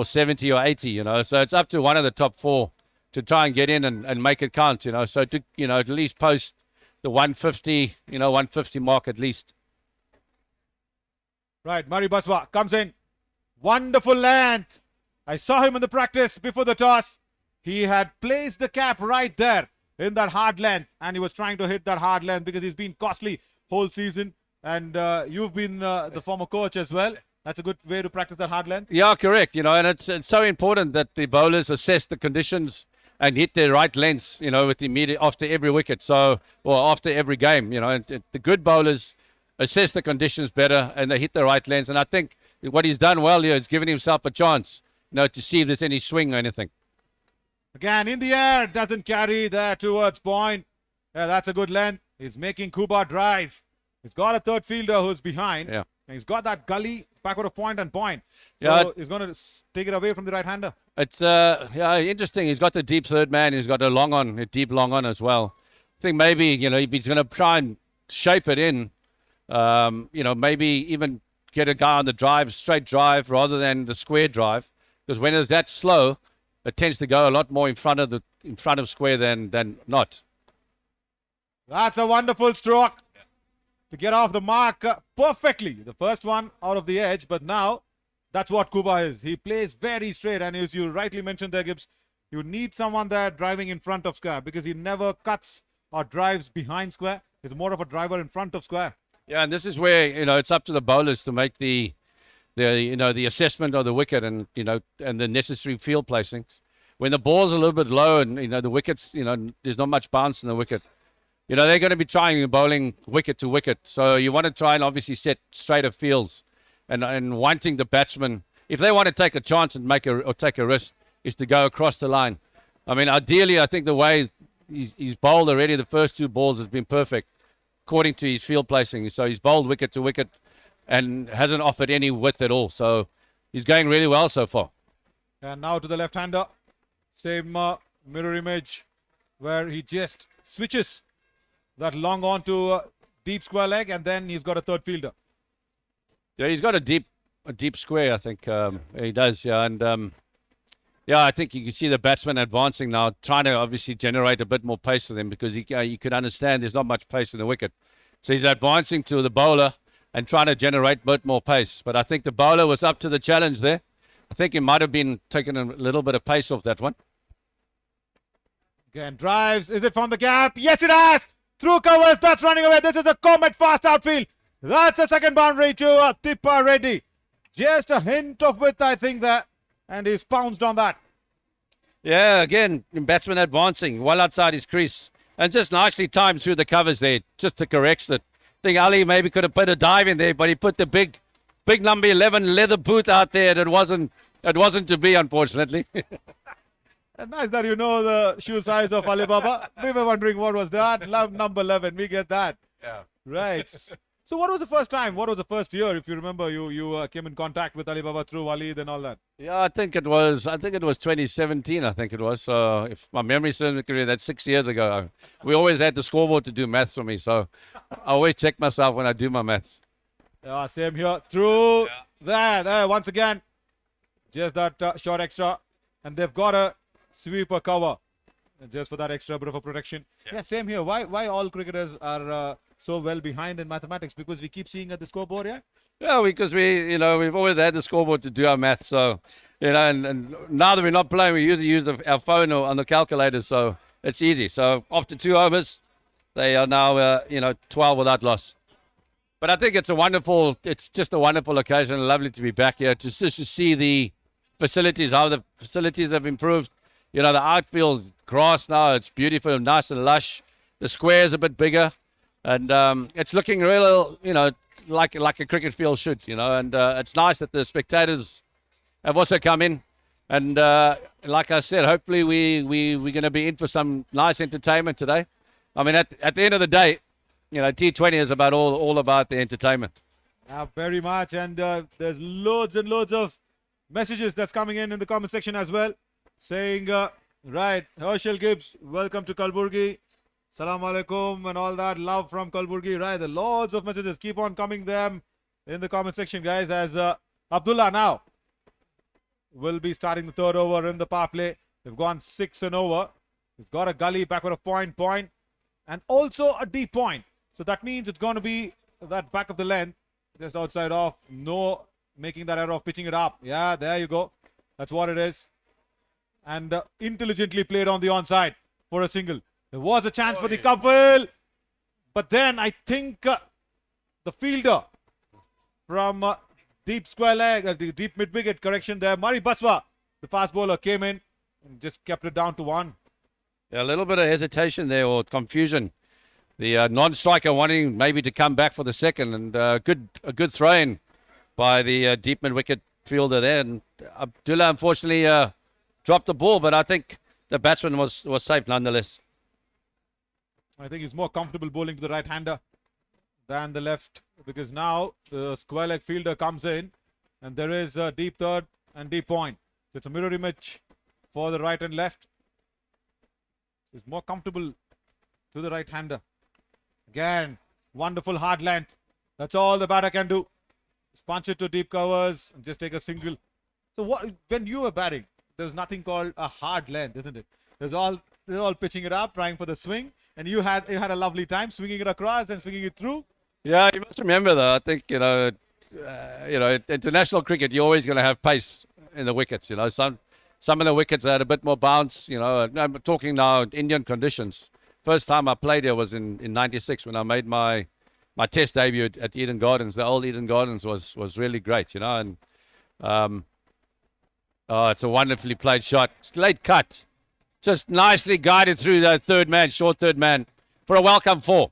70 or 80. So it's up to one of the top 4 to try and get in and make it count. So to at least post the 150 150 mark at least. Right, Murray Baswa comes in, wonderful length. I saw him in the practice before the toss. He had placed the cap right there in that hard length, and he was trying to hit that hard length because he's been costly whole season. And you've been the former coach as well. That's a good way to practice that hard length. Yeah, correct. And it's so important that the bowlers assess the conditions and hit their right lengths, with immediate after every wicket. So, or after every game, and the good bowlers assess the conditions better and they hit the right lengths. And I think what he's done well here is given himself a chance, to see if there's any swing or anything. Again, in the air, doesn't carry there towards point. Yeah, that's a good length. He's making Kuba drive. He's got a third fielder who's behind. Yeah. And he's got that gully backward of point and point. So Yeah, he's going to take it away from the right-hander. It's interesting. He's got the deep third man. He's got a deep long on as well. I think maybe, if he's going to try and shape it in, maybe even get a guy on the drive, straight drive, rather than the square drive. Because when it's that slow, it tends to go a lot more in front of square than not. That's a wonderful stroke to get off the mark perfectly. The first one out of the edge, but now that's what Kuba is. He plays very straight, and as you rightly mentioned there, Gibbs, you need someone there driving in front of square because he never cuts or drives behind square. He's more of a driver in front of square. Yeah, and this is where it's up to the bowlers to make the assessment of the wicket and the necessary field placings. When the ball's a little bit low and the wickets, there's not much bounce in the wicket. They're going to be trying bowling wicket to wicket. So you want to try and obviously set straighter fields and wanting the batsman, if they want to take a chance and take a risk, is to go across the line. I mean, ideally, I think the way he's bowled already, the first 2 balls has been perfect according to his field placing. So he's bowled wicket to wicket and hasn't offered any width at all. So he's going really well so far. And now to the left-hander. Same mirror image where he just switches that long on to deep square leg, and then he's got a third fielder. Yeah, he's got a deep square, I think. He does, yeah. And I think you can see the batsman advancing now, trying to obviously generate a bit more pace for them because you could understand there's not much pace in the wicket. So he's advancing to the bowler and trying to generate a bit more pace. But I think the bowler was up to the challenge there. I think he might have been taking a little bit of pace off that one. Again, drives. Is it from the gap? Yes, it has. Through covers. That's running away. This is a comet fast outfield. That's a second boundary to Tippa Reddy. Just a hint of width, I think, there. And he's pounced on that. Yeah, again, batsman advancing well outside his crease. And just nicely timed through the covers there, just to correct it. I think Ali maybe could have put a dive in there, but he put the big number 11 leather boot out there. And it wasn't to be, unfortunately. Nice that you know the shoe size of Alibaba. We were wondering what was that. Number 11. We get that. Yeah. Right. So what was the first time? What was the first year? If you remember, you came in contact with Alibaba through Walid and all that. Yeah, I think it was 2017. I think it was. So if my memory serves me correctly, that's 6 years ago. We always had the scoreboard to do maths for me, so I always check myself when I do my maths. Yeah, same here. Through there. Once again, just that short extra, and they've got a sweeper cover. just for that extra bit of a protection. Yeah, same here. Why all cricketers are so well behind in mathematics? Because we keep seeing at the scoreboard, yeah? Yeah, because we've always had the scoreboard to do our math. So, and now that we're not playing, we usually use our phone or on the calculator. So it's easy. So after 2 overs, they are now, 12 without loss. But I think it's just a wonderful occasion. Lovely to be back here to see the facilities, how the facilities have improved. The outfield grass now, it's beautiful, nice and lush. The square is a bit bigger. And it's looking real, like a cricket field should, and it's nice that the spectators have also come in. And like I said, hopefully we're going to be in for some nice entertainment today. I mean, at the end of the day, T20 is about all about the entertainment. Very much. And there's loads and loads of messages that's coming in the comment section as well, saying, right, Herschel Gibbs, welcome to Kalburgi. Salam alaikum and all that. Love from Kalburgi. Right, there are loads of messages. Keep on coming them in the comment section, guys. As Abdullah now will be starting the third over in the power play. They've gone 6 and over. He's got a gully backward of point, and also a deep point. So that means it's going to be that back of the length, just outside off. No making that error of pitching it up. Yeah, there you go. That's what it is. And intelligently played on the onside for a single. There was a chance for the couple, but then I think the fielder from deep square leg, the deep mid-wicket, correction there, Murray Baswa, the fast bowler, came in and just kept it down to 1. Yeah, a little bit of hesitation there or confusion. The non-striker wanting maybe to come back for the second, and a good throw-in by the deep mid-wicket fielder there. And Abdullah unfortunately dropped the ball, but I think the batsman was safe nonetheless. I think he's more comfortable bowling to the right-hander than the left, because now the square leg fielder comes in and there is a deep third and deep point. So it's a mirror image for the right and left. He's more comfortable to the right-hander. Again, wonderful hard length. That's all the batter can do. Just punch it to deep covers and just take a single. So when you were batting, there's nothing called a hard length, isn't it? They're all pitching it up, trying for the swing. And you had a lovely time swinging it across and swinging it through. Yeah, you must remember though. I think international cricket, you're always going to have pace in the wickets. Some of the wickets had a bit more bounce. I'm talking now Indian conditions. First time I played here was in '96 when I made my Test debut at Eden Gardens. The old Eden Gardens was really great. And it's a wonderfully played shot. It's late cut. Just nicely guided through that short third man for a welcome 4.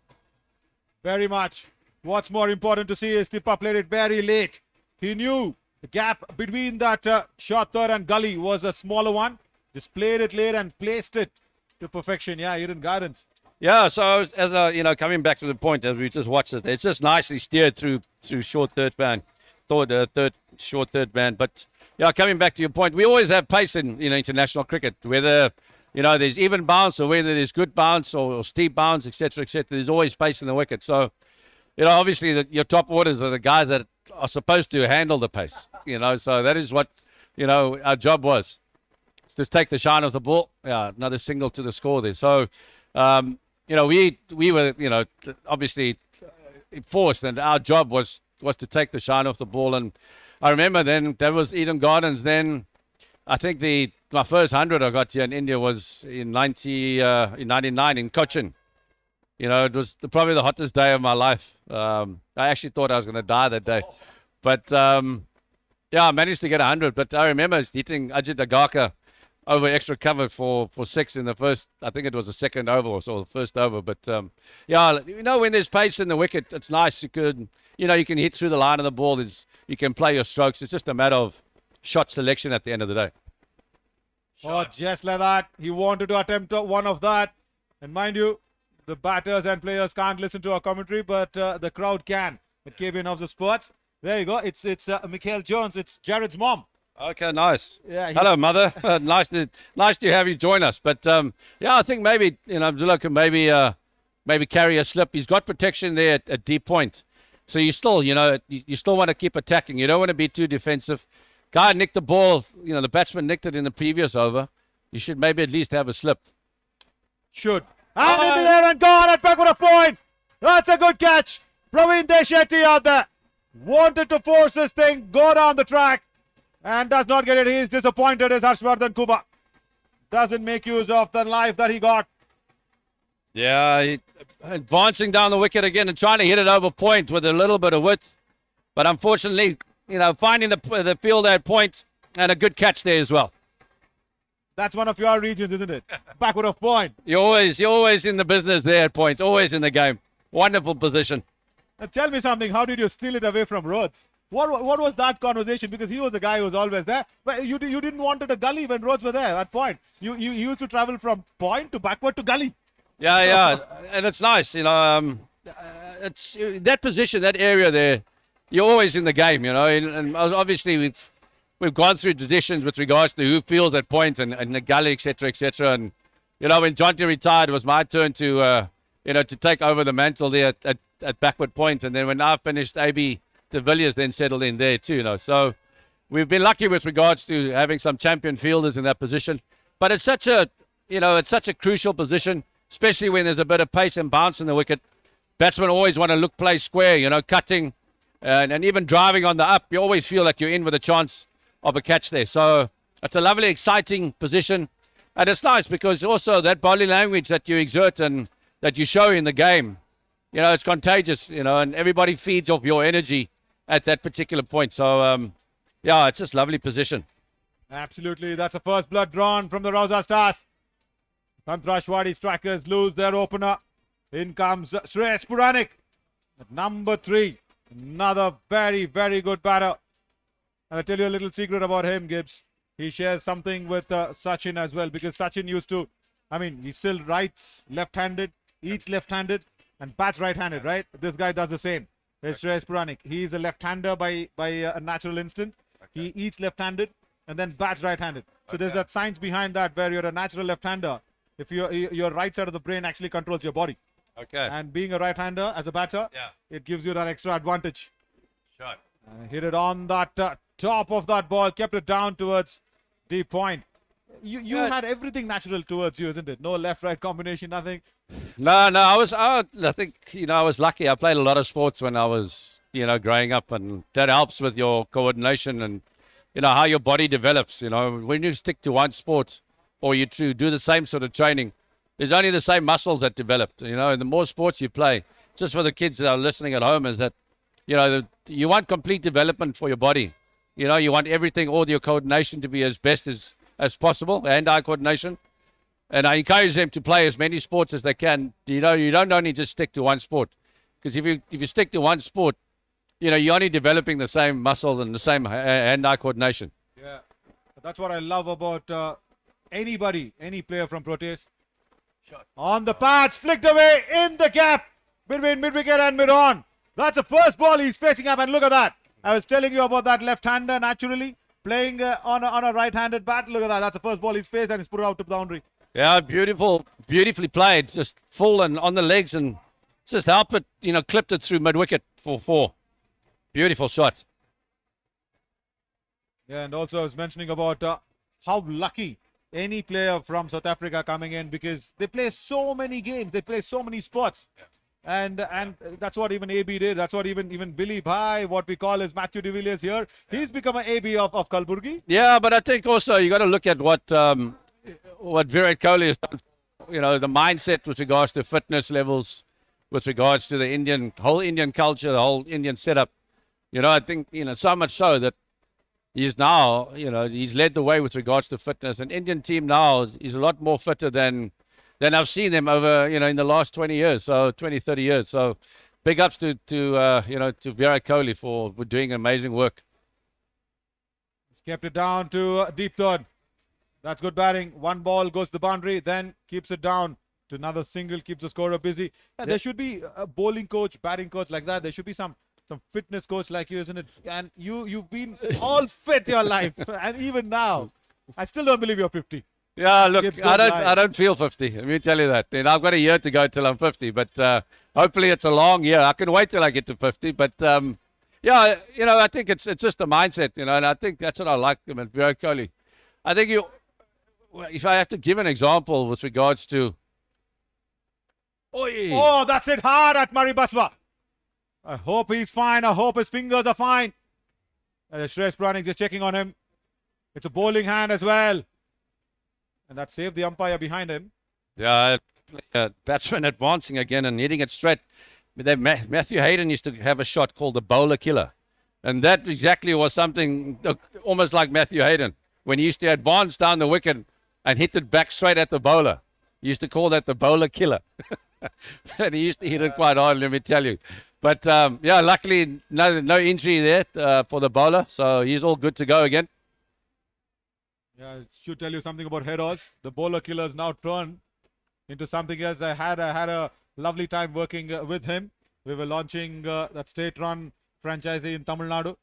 Very much. What's more important to see is Tippa played it very late. He knew the gap between that short third and gully was a smaller one. Just played it late and placed it to perfection. Yeah, Eden Gardens. Yeah, so as coming back to the point as we just watched it, it's just nicely steered through short third man, short third man. But yeah, coming back to your point, we always have pace in international cricket, whether there's even bounce or whether there's good bounce or steep bounce, etc., etc. There's always pace in the wicket. So, obviously your top orders are the guys that are supposed to handle the pace. So that is what our job was. It's just take the shine off the ball. Yeah, another single to the score there. So, we were obviously forced, and our job was to take the shine off the ball. And I remember then there was Eden Gardens. Then I think my first 100 I got here in India was in 99 in Cochin. It was probably the hottest day of my life. I actually thought I was going to die that day. But, I managed to get 100. But I remember hitting Ajit Agarkar over extra cover for 6 in the first, I think it was the second over or so, the first over. But, when there's pace in the wicket, it's nice. You can hit through the line of the ball. You can play your strokes. It's just a matter of shot selection at the end of the day. Oh, just like that. He wanted to attempt one of that. And mind you, the batters and players can't listen to our commentary, but the crowd can. At KBN of the Sports. There you go. It's Mikhail Jones. It's Jared's mom. Okay, nice. Yeah. Hello, mother. nice to have you join us. But I think maybe Abdullah can maybe carry a slip. He's got protection there at deep point, so you still want to keep attacking. You don't want to be too defensive. Guy nicked the ball. The batsman nicked it in the previous over. You should maybe at least have a slip. Should. And in the air and gone at back with a point. That's a good catch. Praveen Deshetty out there. Wanted to force this thing, go down the track, and does not get it. He is disappointed as Harshvardhan Kuba doesn't make use of the life that he got. Yeah, advancing down the wicket again and trying to hit it over point with a little bit of width. But unfortunately, finding the field at point and a good catch there as well. That's one of your regions, isn't it? Backward of point. You're always in the business there at point, always in the game. Wonderful position. Now tell me something. How did you steal it away from Rhodes? What was that conversation? Because he was the guy who was always there. But you didn't want a gully when Rhodes were there at point. You used to travel from point to backward to gully. Yeah, and it's nice. It's that position, that area there. You're always in the game, and obviously we've gone through traditions with regards to who fields at point and the gully, etc., etc. And when Jonty retired, it was my turn to to take over the mantle there at backward point. And then when I finished, AB de Villiers then settled in there too. So we've been lucky with regards to having some champion fielders in that position. But it's such a crucial position, especially when there's a bit of pace and bounce in the wicket. Batsmen always want to play square, cutting and even driving on the up. You always feel like you're in with a chance of a catch there. So it's a lovely, exciting position. And it's nice because also that body language that you exert and that you show in the game, it's contagious, and everybody feeds off your energy at that particular point. So, it's just lovely position. Absolutely. That's a first blood drawn from the Rauza Stars. Sangtrashwadi strikers lose their opener. In comes Shreyas Puranik at number 3. Another very, very good batter. And I'll tell you a little secret about him, Gibbs. He shares something with Sachin as well, because Sachin used to, he still writes left-handed, eats left-handed, and bats right-handed, right? This guy does the same. It's Shreyas Puranik. He's a left-hander by a natural instinct. He eats left-handed and then bats right-handed. So there's that science behind that, where you're a natural left-hander. If your right side of the brain actually controls your body. Okay. And being a right-hander as a batter, it gives you that extra advantage. Sure. Hit it on that top of that ball, kept it down towards deep point. You had everything natural towards you, isn't it? No left-right combination, nothing. No. I think I was lucky. I played a lot of sports when I was growing up, and that helps with your coordination and how your body develops. When you stick to one sport or you do the same sort of training, there's only the same muscles that develop. And the more sports you play, just for the kids that are listening at home, is that you want complete development for your body. You want everything, all your coordination to be as best as possible, hand-eye coordination. And I encourage them to play as many sports as they can. You don't only just stick to one sport, because if you stick to one sport, you're only developing the same muscles and the same hand-eye coordination. Yeah, that's what I love about any player from Proteas. On the patch, flicked away in the gap between mid-wicket and mid-on. That's the first ball he's facing up, and look at that. I was telling you about that left-hander naturally playing on a right-handed bat. Look at that. That's the first ball he's faced, and he's put it out to the boundary. Yeah, beautifully played. Just full and on the legs, and just help it, clipped it through mid-wicket for 4. Beautiful shot. Yeah, and also I was mentioning about how lucky any player from South Africa coming in, because they play so many games, they play so many sports. Yeah. And that's what even AB did. That's what even Billy Bhai, what we call as Matthew de Villiers here, he's become an AB of Kalburgi. Yeah, but I think also you got to look at what Virat Kohli has done. The mindset with regards to fitness levels, with regards to the whole Indian culture, the whole Indian setup. I think so much so that he's now he's led the way with regards to fitness. An Indian team now is a lot more fitter than I've seen them over, in the last 20 years, so 20, 30 years. So big ups to Virat Kohli for doing amazing work. He's kept it down to deep third. That's good batting. One ball goes to the boundary, then keeps it down to another single, keeps the scorer busy. Yeah, there should be a bowling coach, batting coach like that. There should be some fitness coach like you, isn't it? And you've been all fit your life, and even now, I still don't believe you're 50. Yeah, look, I don't feel 50. Let me tell you that. I've got a year to go till I'm 50, but hopefully it's a long year. I can wait till I get to 50, but I think it's just a mindset, and I think that's what I like about Virat Kohli. I think if I have to give an example with regards to Oi. Oh, that's it hard at Murray Baswa. I hope he's fine. I hope his fingers are fine. Shreyas Puranik just checking on him. It's a bowling hand as well. And that saved the umpire behind him. Yeah, batsman advancing again and hitting it straight. Matthew Hayden used to have a shot called the bowler killer. And that exactly was something almost like Matthew Hayden. When he used to advance down the wicket and hit it back straight at the bowler. He used to call that the bowler killer. And he used to hit it quite hard, let me tell you. But yeah, luckily no injury there for the bowler. So he's all good to go again. Yeah, I should tell you something about Heroes. The bowler killer has now turned into something else. I had a lovely time working with him. We were launching that state-run franchise in Tamil Nadu.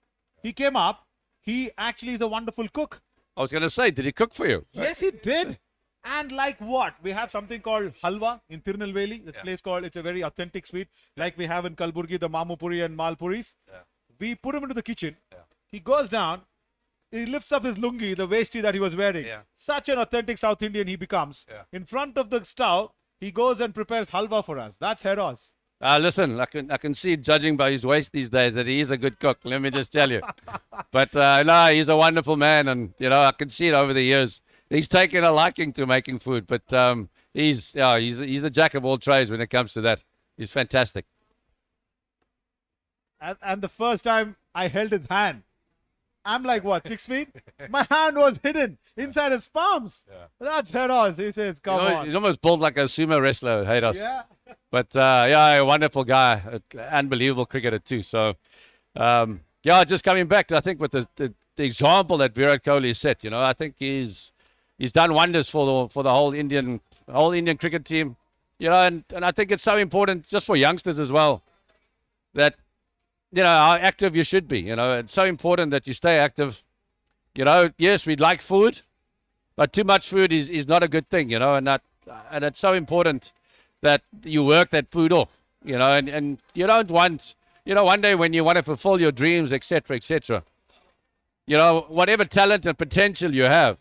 He came up. He actually is a wonderful cook. I was going to say, did he cook for you? Yes, he did. And like what? We have something called halwa in Tirunelveli. This place called, it's a very authentic sweet. Like we have in Kalburgi, the Mamupuri and Malpuris. We put him into the kitchen. He goes down. He lifts up his lungi, the vesty that he was wearing. Such an authentic South Indian he becomes. In front of the stove, he goes and prepares halwa for us. That's Heroes. Listen, I can see, judging by his waist these days, that he is a good cook. Let me just tell you. But no, he's a wonderful man, and I can see it over the years. He's taken a liking to making food, but he's a jack of all trades when it comes to that. He's fantastic. And the first time I held his hand, I'm like, what, 6 feet? My hand was hidden inside his palms. That's Heroes. He says, come on. He's almost built like a sumo wrestler, Heroes. Yeah. But yeah, a wonderful guy, unbelievable cricketer too. So yeah, just coming back to, I think, with the example that Virat Kohli set, I think he's done wonders for the whole Indian cricket team, and I think it's so important just for youngsters as well that how active you should be. It's so important that you stay active. Yes, we'd like food, but too much food is not a good thing. And it's so important that you work that food off. And you don't want one day when you want to fulfill your dreams, etc., etc. Whatever talent and potential you have,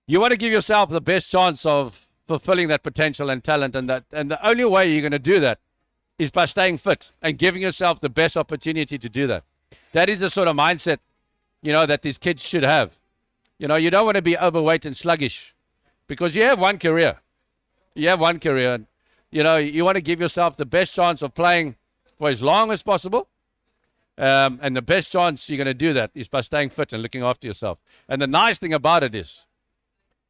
you want to give yourself the best chance of fulfilling that potential and talent, and the only way you're going to do that is by staying fit and giving yourself the best opportunity to do that. That is the sort of mindset, that these kids should have. You don't want to be overweight and sluggish because you have one career. You have one career. And, you want to give yourself the best chance of playing for as long as possible. And the best chance you're going to do that is by staying fit and looking after yourself. And the nice thing about it is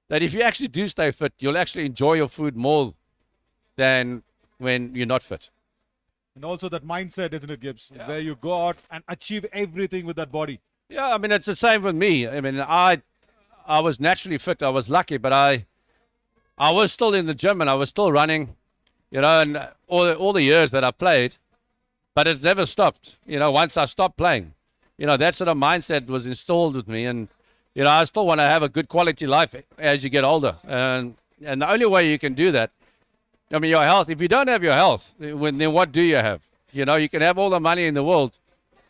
that if you actually do stay fit, you'll actually enjoy your food more than when you're not fit. And also that mindset, isn't it, Gibbs? Where you go out and achieve everything with that body. Yeah, I mean, it's the same with me. I mean, I was naturally fit. I was lucky, but I was still in the gym and I was still running, and all the years that I played, but it never stopped. Once I stopped playing, that sort of mindset was installed with me, and I still want to have a good quality life as you get older, and the only way you can do that, I mean, your health. If you don't have your health, then what do you have? You can have all the money in the world,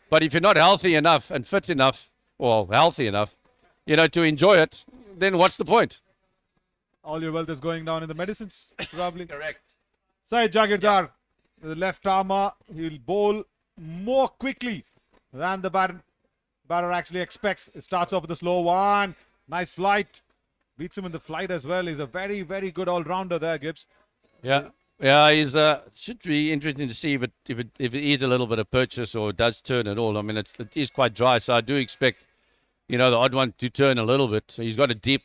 but if you're not healthy enough and fit enough, or healthy enough, to enjoy it, then what's the point? All your wealth is going down in the medicines, probably. Correct. Syed Jagirdar, the left armer, he'll bowl more quickly than the batter actually expects. It starts off with a slow one. Nice flight. Beats him in the flight as well. He's a very, very good all-rounder there, Gibbs. Yeah, he's should be interesting to see if it is a little bit of purchase or does turn at all. I mean, it is quite dry, so I do expect, the odd one to turn a little bit. So he's got a deep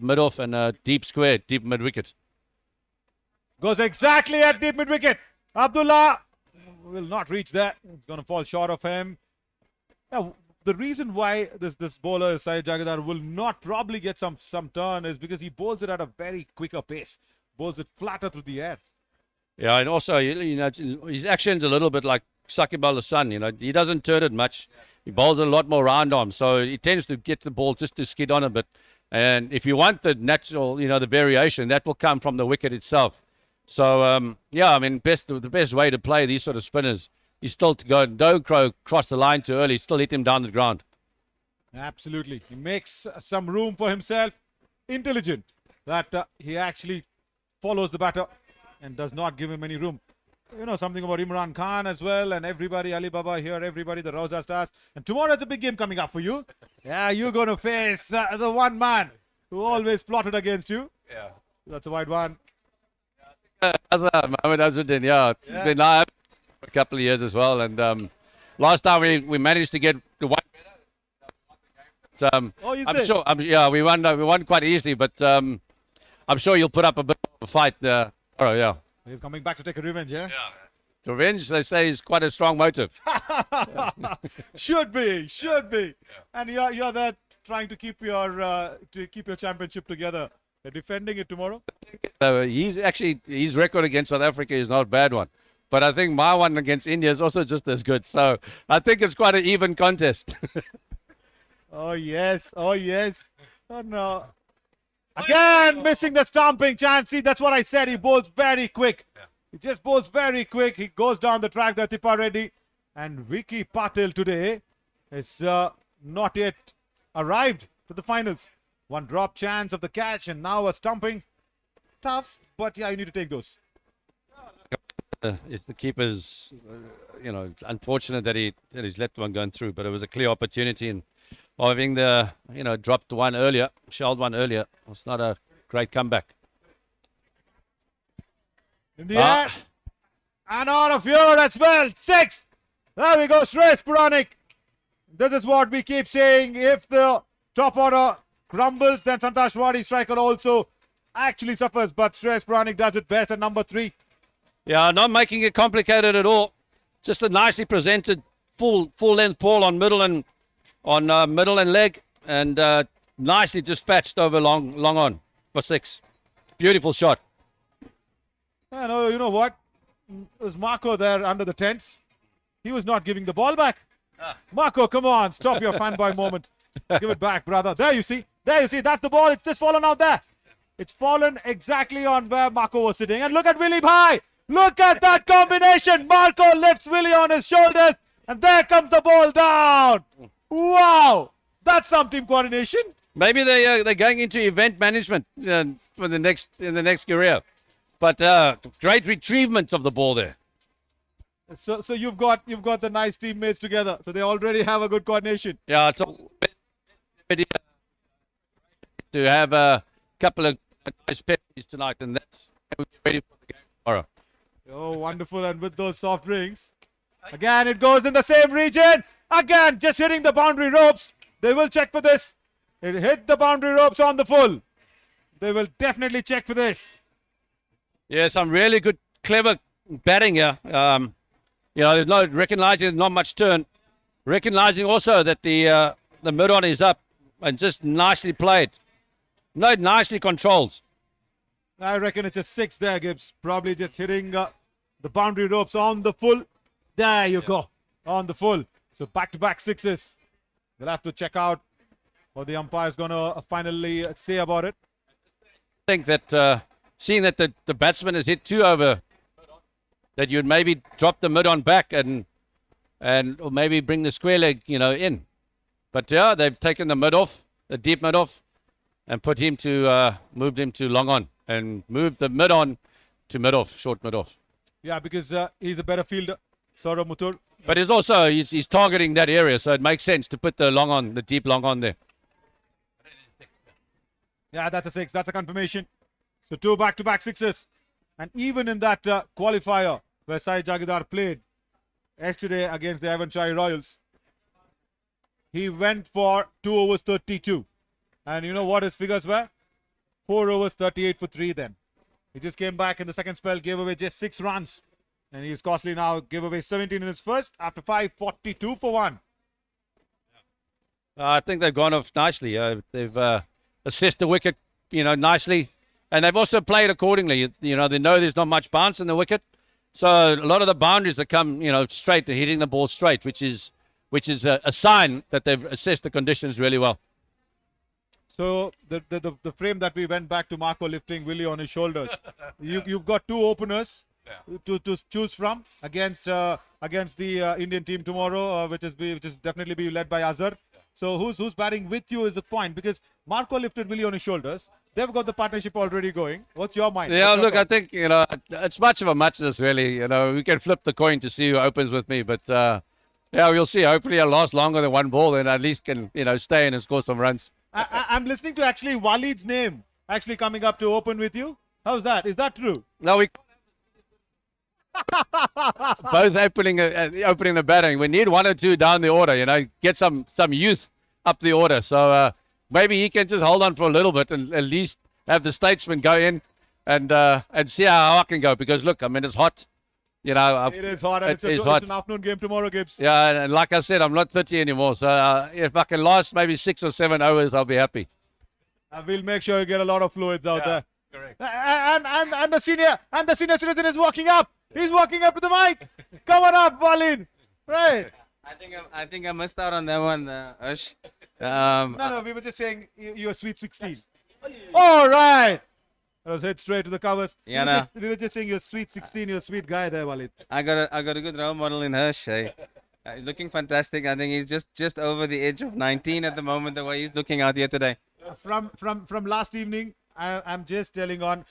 mid-off and a deep square, deep mid-wicket. Goes exactly at deep mid-wicket. Abdullah will not reach that. It's going to fall short of him. Now, the reason why this bowler, Syed Jagirdar, will not probably get some turn is because he bowls it at a very quicker pace. Bowls it flatter through the air. Yeah, and also, his action's a little bit like Sakib Al Hasan. He doesn't turn it much. He bowls a lot more round arm, so he tends to get the ball just to skid on a bit. And if you want the natural, the variation, that will come from the wicket itself. So, yeah, I mean, the best way to play these sort of spinners is still to don't cross the line too early, still hit him down the ground. Absolutely. He makes some room for himself. Intelligent that he actually follows the batter and does not give him any room. You know something about Imran Khan as well, and everybody, Ali Baba here, everybody, the Rauza Stars. And tomorrow is a big game coming up for you. Yeah, you're going to face the one man who always plotted against you. Yeah. That's a wide one. Mohammed Azzuddin, yeah. He's been live for a couple of years as well. And last time we managed to get to one. But, I'm sure. We won quite easily, but I'm sure you'll put up a bit of a fight. Yeah. He's coming back to take a revenge, yeah? Revenge, they say, is quite a strong motive. Should be. Yeah. And you're there trying to keep your championship together. They're defending it tomorrow. His record against South Africa is not a bad one, but I think my one against India is also just as good. So I think it's quite an even contest. Oh yes. Oh no. Again, missing the stomping chance. See, that's what I said. He bowls very quick. He just bowls very quick. He goes down the track, the Tippa Reddy. And Vicky Patil today is not yet arrived to the finals. One drop chance of the catch and now a stumping. Tough, but yeah, you need to take those. It's the keeper's, it's unfortunate that he's let one going through, but it was a clear opportunity. And having dropped one earlier, shelled one earlier, was not a great comeback. In the air, and out of here as well. 6. There we go, Shreyas Puranik. This is what we keep saying. If the top order crumbles, then Sangtrashwadi striker also actually suffers. But Shreyas Puranik does it best at number 3. Yeah, not making it complicated at all. Just a nicely presented full length ball on middle and leg, and nicely dispatched over long on for 6. Beautiful shot. You know what? It was Marco there under the tents. He was not giving the ball back. Marco, come on, stop your fanboy moment. Give it back, brother. There you see. That's the ball. It's just fallen out there. It's fallen exactly on where Marco was sitting. And look at Willie Bhai. Look at that combination. Marco lifts Willie on his shoulders, and there comes the ball down. Wow, that's some team coordination. Maybe they're going into event management for the next career. But great retrievement of the ball there. So you've got the nice teammates together. So they already have a good coordination. Yeah, it's to have a couple of nice penalties tonight, and that's ready for the game tomorrow. Oh, wonderful! And with those soft drinks, again it goes in the same region. Again, just hitting the boundary ropes. They will check for this. It hit the boundary ropes on the full. They will definitely check for this. Yeah, some really good, clever batting here. There's recognizing not much turn. Recognizing also that the mid-on is up and just nicely played. No, nicely controlled. I reckon it's a 6 there, Gibbs. Probably just hitting the boundary ropes on the full. There you go. On the full. So back-to-back 6s. We'll have to check out what the umpire's going to finally say about it. I think that seeing that the batsman has hit 2 over, that you'd maybe drop the mid-on back and or maybe bring the square leg, in. But yeah, they've taken the mid off, the deep mid off, and moved him to long on and moved the mid on to mid off, short mid off. Yeah, because he's a better fielder, Saurav Muthur. But it's also he's targeting that area, so it makes sense to put the deep long on there. Yeah, that's a 6. That's a confirmation. So 2 back-to-back 6s. And even in that qualifier where Sai Jagidar played yesterday against the Avonshire Royals, he went for 2 overs 32. And you know what his figures were? 4 overs 38 for 3 then. He just came back in the second spell, gave away just 6 runs. And he's costly now, gave away 17 in his first after 5, 42 for 1. I think they've gone off nicely. They've assessed the wicket, nicely. And they've also played accordingly. They know there's not much bounce in the wicket. So a lot of the boundaries that come, straight, they're hitting the ball straight, which is a sign that they've assessed the conditions really well. So the frame that we went back to Marco lifting Willie on his shoulders. You've got 2 openers to choose from against the Indian team tomorrow, which is definitely be led by Azhar. So who's batting with you is the point, because Marco lifted Willie on his shoulders. They've got the partnership already going. What's your mind? Yeah, What's your look, I thought? think, it's much of a muchness, really. We can flip the coin to see who opens with me, but yeah, we'll see. Hopefully I'll last longer than one ball and at least can, stay in and score some runs. I'm listening to actually Walid's name actually coming up to open with you. How's that? Is that true? No, we both opening the batting. We need one or two down the order, get some youth up the order. So maybe he can just hold on for a little bit and at least have the statesman go in and see how I can go. Because look, I mean, it's hot. It is hot, and it's an afternoon game tomorrow, Gibbs. Yeah, and like I said, I'm not 30 anymore. So if I can last maybe 6 or 7 overs, I'll be happy. We'll make sure you get a lot of fluids out there. Correct. And the senior citizen is walking up. He's walking up to the mic. Come on up, Walid. Right. I think I missed out on that one, Ash. No, we were just saying you're sweet 16. All right. That was hit straight to the covers. Yeah, we were just saying you're sweet 16. You're a sweet guy there, Walid. I got a good role model in Hirsch. Hey. Looking fantastic. I think he's just over the edge of 19 at the moment, the way he's looking out here today. From last evening, I'm just telling on.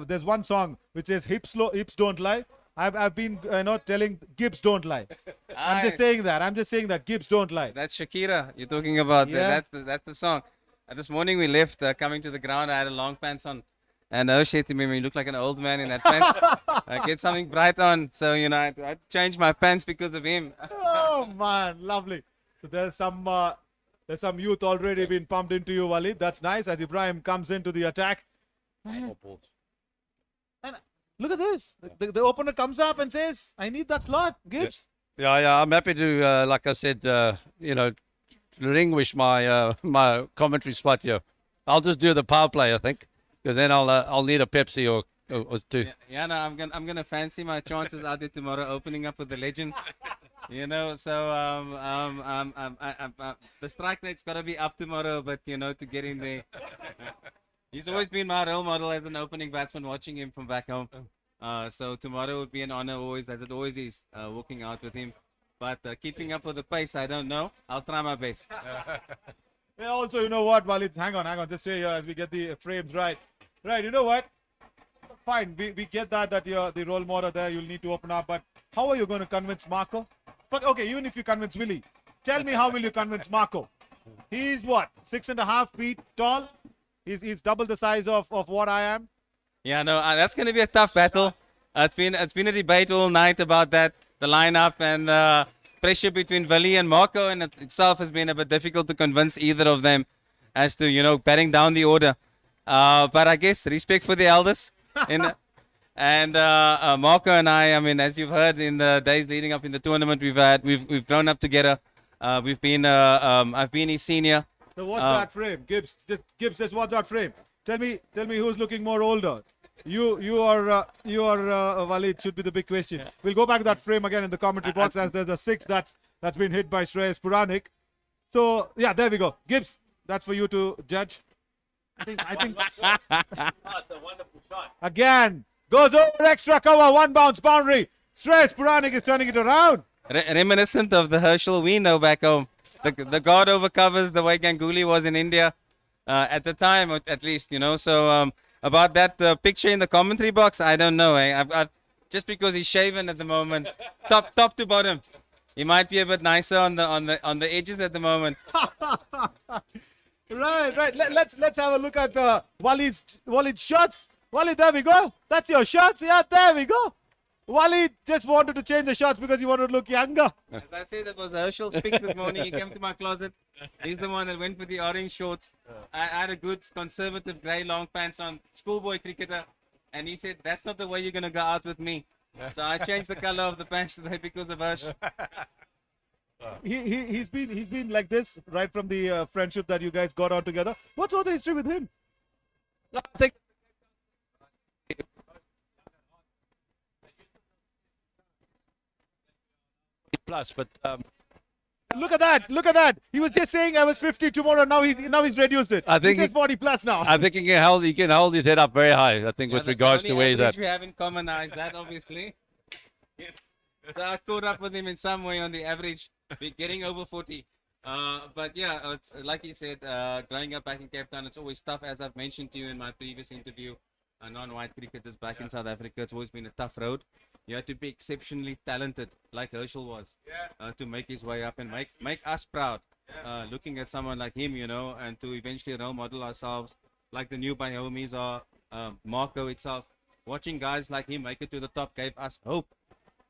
There's one song which says hips don't lie. I've been telling Gibbs don't lie. I'm just saying that Gibbs don't lie. That's Shakira you're talking about. Yeah. That's the song. This morning we left coming to the ground. I had a long pants on, and Hirsch said to me, "You look like an old man in that pants. Get something bright on." So I changed my pants because of him. Oh man, lovely. So there's some youth already been pumped into you, Walid. That's nice. As Ibrahim comes into the attack. And look at this. The opener comes up and says, "I need that slot, Gibbs." Yeah. I'm happy to, like I said, relinquish my my commentary spot here. I'll just do the power play, I think, because then I'll need a Pepsi or two. Yeah, no, I'm gonna fancy my chances out there tomorrow, opening up with the legend. So the strike rate's gotta be up tomorrow, but to get in there. He's always been my role model as an opening batsman, watching him from back home. So tomorrow would be an honor, always, as it always is, walking out with him. But keeping up with the pace, I don't know. I'll try my best. Yeah, also, you know what, Walid? Hang on. Just stay here as we get the frames right. Right, you know what? Fine, we get that you're the role model there. You'll need to open up. But how are you going to convince Marco? But okay, even if you convince Willie, tell me how will you convince Marco? He's what? 6.5 feet tall? He's double the size of what I am. Yeah, no, that's going to be a tough battle. It's been a debate all night about that, the lineup, and pressure between Willie and Marco, and it itself has been a bit difficult to convince either of them as to batting down the order. But I guess respect for the elders, and Marco and I mean, as you've heard in the days leading up in the tournament, we've grown up together. I've been his senior. So what's that frame, Gibbs? Gibbs says, "What's that frame?" Tell me who's looking more older. You are Walid should be the big question. We'll go back to that frame again in the commentary box, as there's a 6 that's been hit by Shreyas Puranik. So yeah, there we go. Gibbs, that's for you to judge. I think. It's a wonderful shot. Again goes over extra cover, 1 bounce boundary. Shreyas Puranik is turning it around. Reminiscent of the Herschel we know back home. The guard over covers the way Ganguly was in India at the time, at least, So about that picture in the commentary box, I don't know. I've just because he's shaven at the moment, top to bottom, he might be a bit nicer on the edges at the moment. Right. Let's have a look at Walid's shots. Walid, there we go. That's your shots. Yeah, there we go. Walid just wanted to change the shots because he wanted to look younger. As I said, that was Herschel's pick this morning. He came to my closet. He's the one that went with the orange shorts. I had a good conservative grey long pants on, schoolboy cricketer, and he said, "That's not the way you're gonna go out with me." So I changed the color of the pants today because of Hirsch. He's been like this right from the friendship that you guys got on together. What's all the history with him? I think plus, but Look at that. He was just saying I was 50 tomorrow. Now he's reduced it. I think he says 40 plus now. I think he can hold his head up very high. I think with regards to where he's at. We have in common is that obviously. So I caught up with him in some way on the average, getting over 40. But yeah, it's, like you said, growing up back in Cape Town, it's always tough. As I've mentioned to you in my previous interview, non-white cricketers back in South Africa, it's always been a tough road. You have to be exceptionally talented, like Herschel was, to make his way up and make us proud. Looking at someone like him, and to eventually role model ourselves, like the new Biomis or Marco itself. Watching guys like him make it to the top gave us hope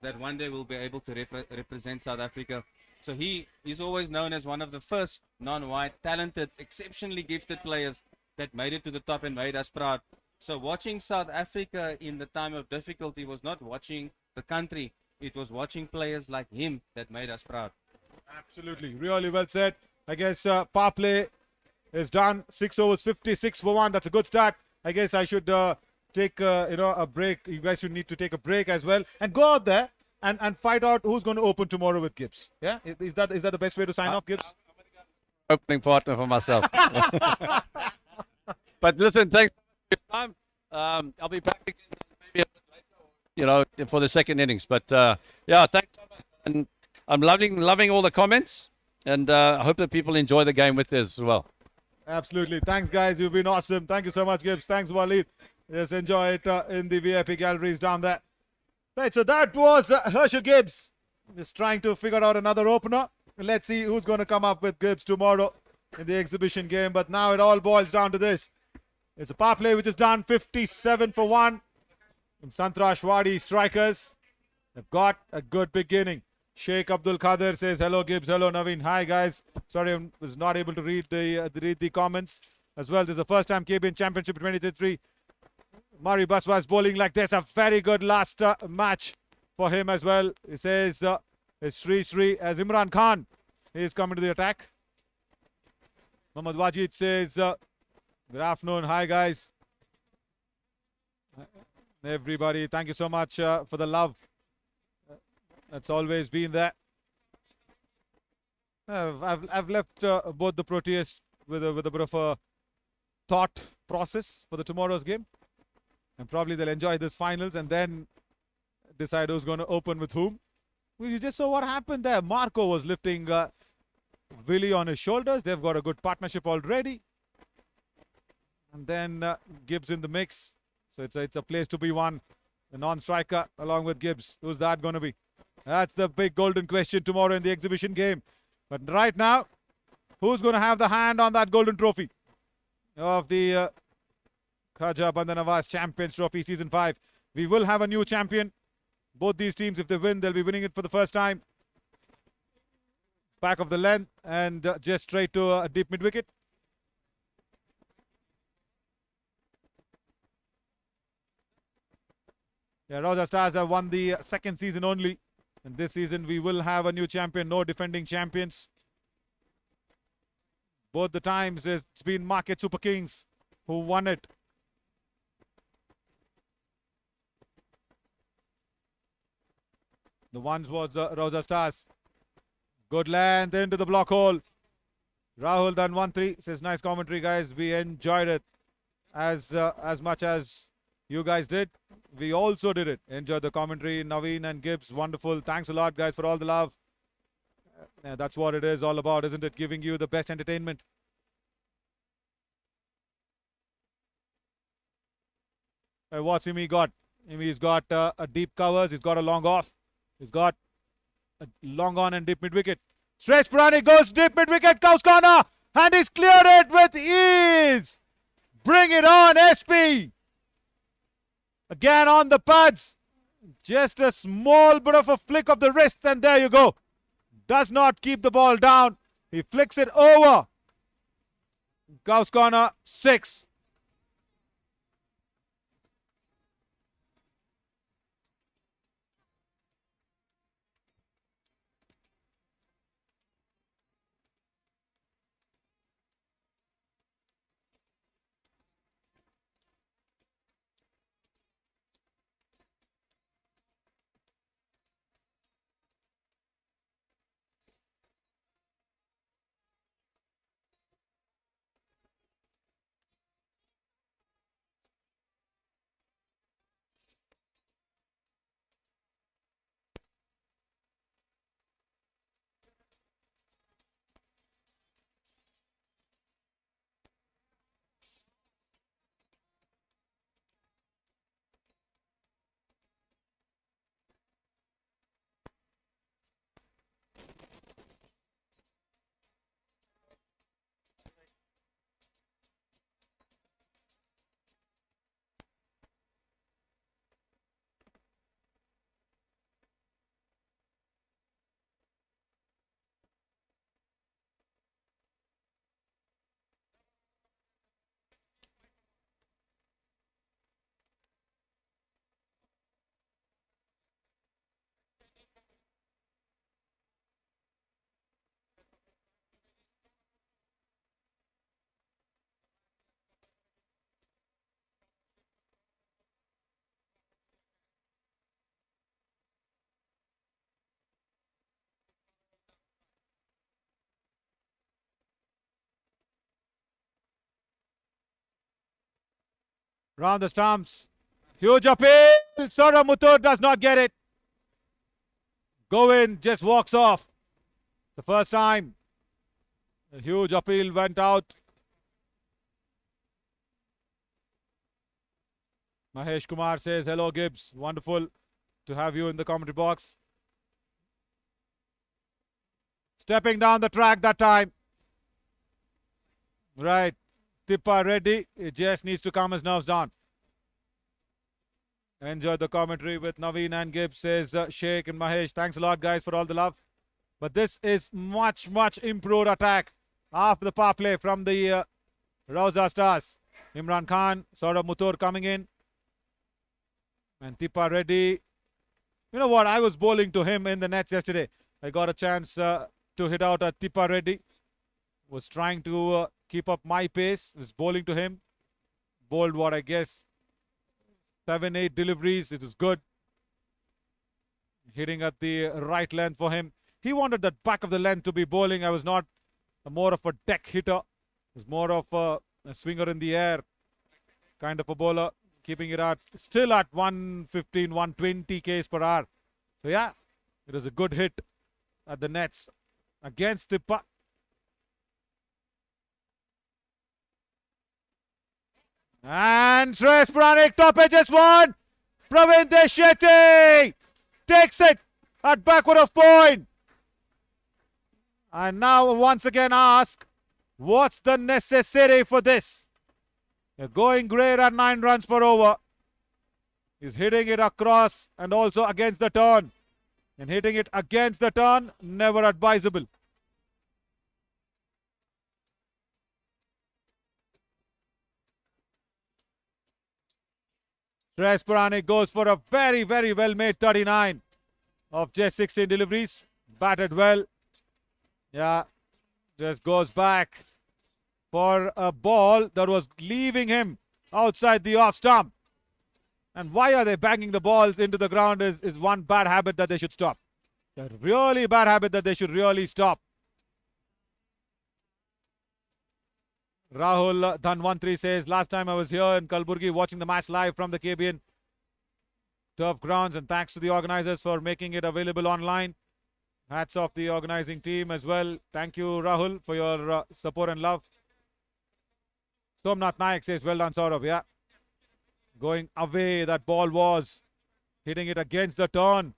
that one day we'll be able to represent South Africa. So he's always known as one of the first non-white, talented, exceptionally gifted players that made it to the top and made us proud. So watching South Africa in the time of difficulty was not watching the country, it was watching players like him that made us proud. Absolutely. Really well said. I guess power play is done. 6 overs, 56 for 1. That's a good start. I guess I should take a break. You guys should need to take a break as well and go out there and fight out who's going to open tomorrow with Gibbs. Yeah, is that the best way to sign off, Gibbs? Opening partner for myself. But listen, thanks for your time. I'll be back again maybe a bit later, for the second innings. But yeah, thanks so much. And I'm loving all the comments, and I hope that people enjoy the game with us as well. Absolutely. Thanks, guys. You've been awesome. Thank you so much, Gibbs. Thanks, Waleed. Yes, enjoy it in the VIP galleries down there. Right, so that was Herschel Gibbs. Just trying to figure out another opener. Let's see who's going to come up with Gibbs tomorrow in the exhibition game. But now it all boils down to this. It's a power play which is done 57 for 1. And Sangtrashwadi strikers have got a good beginning. Sheikh Abdul Qadir says, hello Gibbs, hello Naveen. Hi guys. Sorry, I was not able to read the comments as well. This is the first time KBN Championship 2023. Murray Baswas bowling like this. A very good last match for him as well. He says, it's Sri as Imran Khan is coming to the attack. Mohammad Wajid says, good afternoon. Hi guys. Everybody, thank you so much for the love. That's always been there. I've left both the Proteas with a bit of a thought process for the tomorrow's game. And probably they'll enjoy this finals and then decide who's going to open with whom. Well, you just saw what happened there. Marco was lifting Willie on his shoulders. They've got a good partnership already. And then Gibbs in the mix. So it's a place to be won. The non-striker along with Gibbs. Who's that going to be? That's the big golden question tomorrow in the exhibition game. But right now, who's going to have the hand on that golden trophy of the Khaja Bandanawaz Champions Trophy Season 5? We will have a new champion. Both these teams, if they win, they'll be winning it for the first time. Back of the length and just straight to a deep mid-wicket. Yeah, Rauza Stars have won the second season only. And this season we will have a new champion, no defending champions. Both the times it's been Market Super Kings who won it. The ones was Rauza Stars. Good length into the block hole. Rahul done 1-3. Says nice commentary, guys. We enjoyed it as much as you guys did. We also did it. Enjoyed the commentary. Naveen and Gibbs, wonderful. Thanks a lot, guys, for all the love. Yeah, that's what it is all about, isn't it? Giving you the best entertainment. What's Imi got? Imi's got a deep covers. He's got a long off. He's got a long on and deep mid-wicket. Suresh Puranik goes deep mid-wicket. Cows corner. And he's cleared it with ease. Bring it on, SP. Again on the pads. Just a small bit of a flick of the wrist and there you go. Does not keep the ball down. He flicks it over. Cows corner 6. Round the stumps. Huge appeal. Saurabh Muthoot does not get it. Govind just walks off. The first time. A huge appeal went out. Mahesh Kumar says, hello Gibbs. Wonderful to have you in the commentary box. Stepping down the track that time. Right. Tippa Reddy. He just needs to calm his nerves down. Enjoy the commentary with Naveen and Gibbs, says Sheikh and Mahesh. Thanks a lot, guys, for all the love. But this is much improved attack after the power play from the Rauza Stars. Imran Khan, Saurabh Muthoot coming in. And Tippa Reddy. You know what? I was bowling to him in the nets yesterday. I got a chance to hit out at Tippa Reddy. Was trying to keep up my pace. Was bowling to him. Bowled what I guess 7-8 deliveries. It was good. Hitting at the right length for him. He wanted that back of the length to be bowling. I was not more of a deck hitter. It was more of a swinger in the air kind of a bowler. Keeping it still at 115, 120 k's per hour. So yeah, it was a good hit at the nets against Tippa. And Shreyas Puranik, top edges one. Praveen Deshetty takes it at backward of point. And now once again ask, what's the necessary for this? They're going great at 9 runs per over. He's hitting it across and also against the turn. And hitting it against the turn, never advisable. Shreyas Puranik goes for a very well made 39 of just 16 deliveries. Batted well. Yeah, just goes back for a ball that was leaving him outside the off stump. And why are they banging the balls into the ground is one bad habit that they should stop. A really bad habit that they should really stop. Rahul Dhanwantri says, last time I was here in Gulbarga watching the match live from the KBN turf grounds, and thanks to the organizers for making it available online. Hats off the organizing team as well. Thank you, Rahul, for your support and love. Somnath Naik says, well done, Saurabh. Yeah. Going away, that ball was. Hitting it against the turn.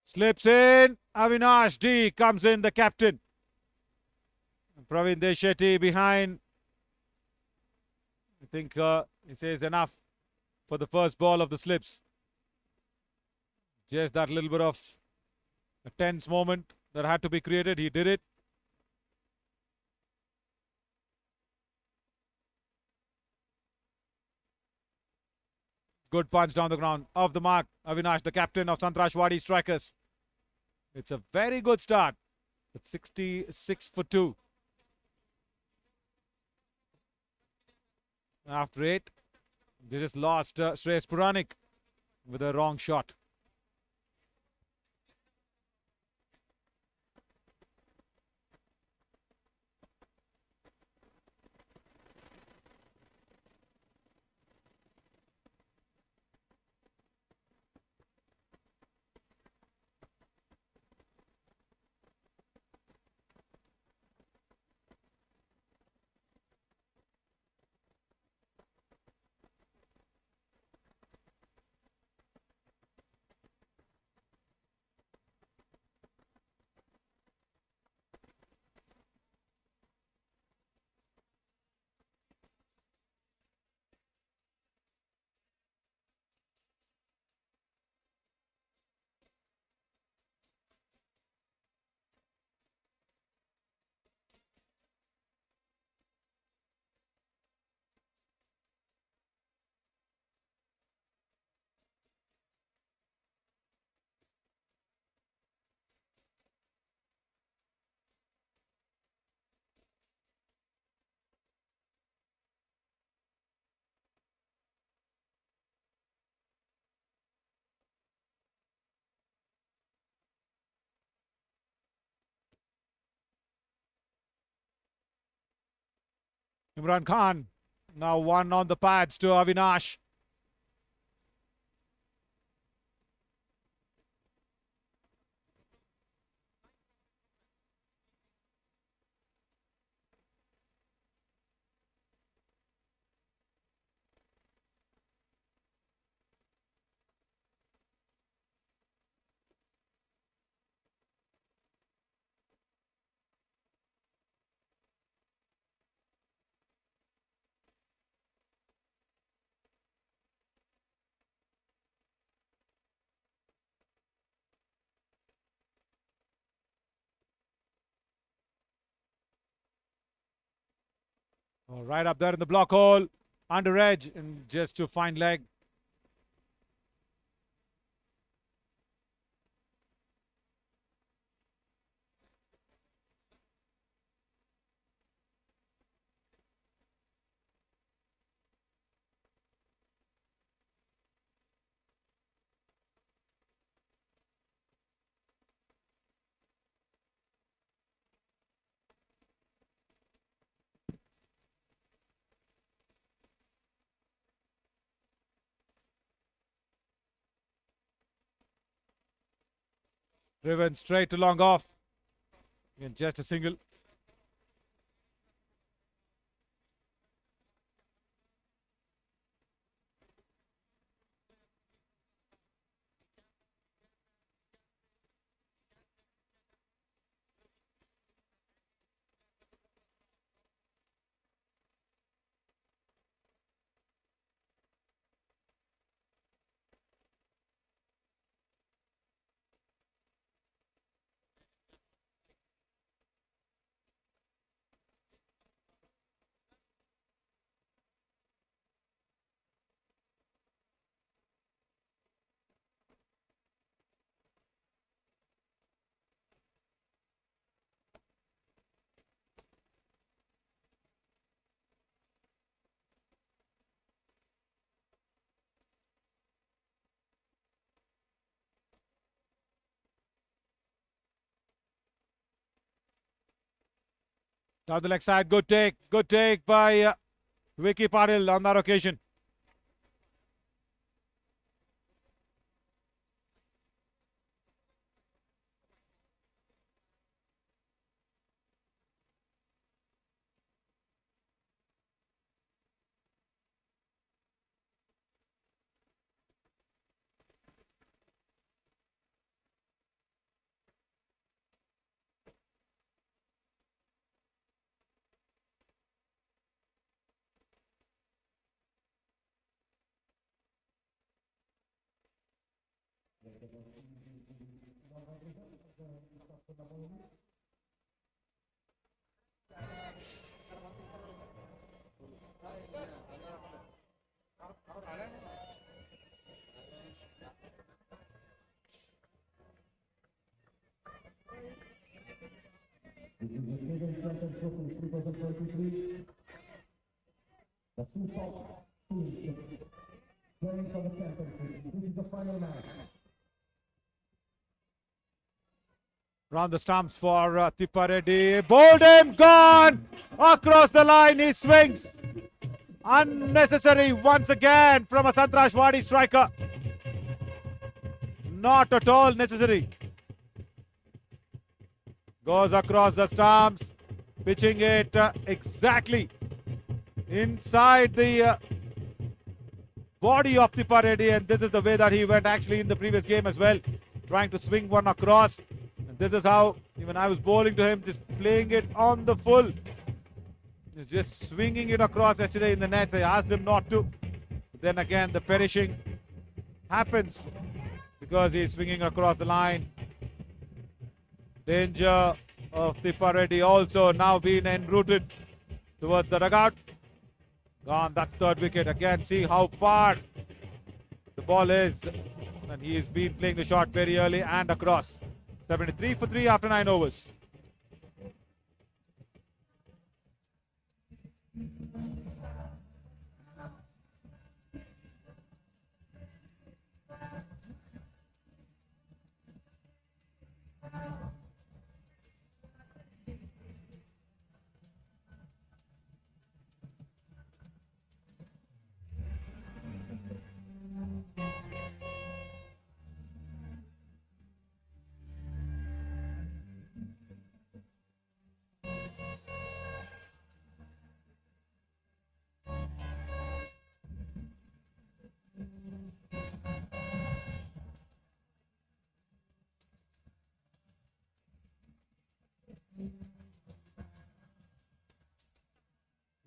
Slips in. Avinash D comes in, the captain. Praveen Deshetty behind. I think he says enough for the first ball of the slips. Just that little bit of a tense moment that had to be created. He did it. Good punch down the ground. Off the mark, Avinash, the captain of Sangtrashwadi strikers. It's a very good start. It's 66 for 2. After 8, they just lost Shreyas Puranik with a wrong shot. Imran Khan now one on the pads to Avinash. Right up there in the block hole, under edge, and just to find leg. Driven straight to long off. And just a single. Down the leg side, good take by Vicky Patil on that occasion. Round the stumps for Tippareddy. Bowled him, gone! Across the line, he swings. Unnecessary once again from a Sangtrashwadi striker. Not at all necessary. Goes across the stumps, pitching it exactly inside the body of Tippareddy, and this is the way that he went actually in the previous game as well, trying to swing one across. And this is how, even I was bowling to him, just playing it on the full. He's just swinging it across yesterday in the nets. I asked him not to. Then again, the perishing happens because he's swinging across the line. Danger of Tippareddy also now being enrouted towards the dugout. Gone, that's third wicket. Again, see how far the ball is. And he's been playing the shot very early and across. 73 for 3 after 9 overs.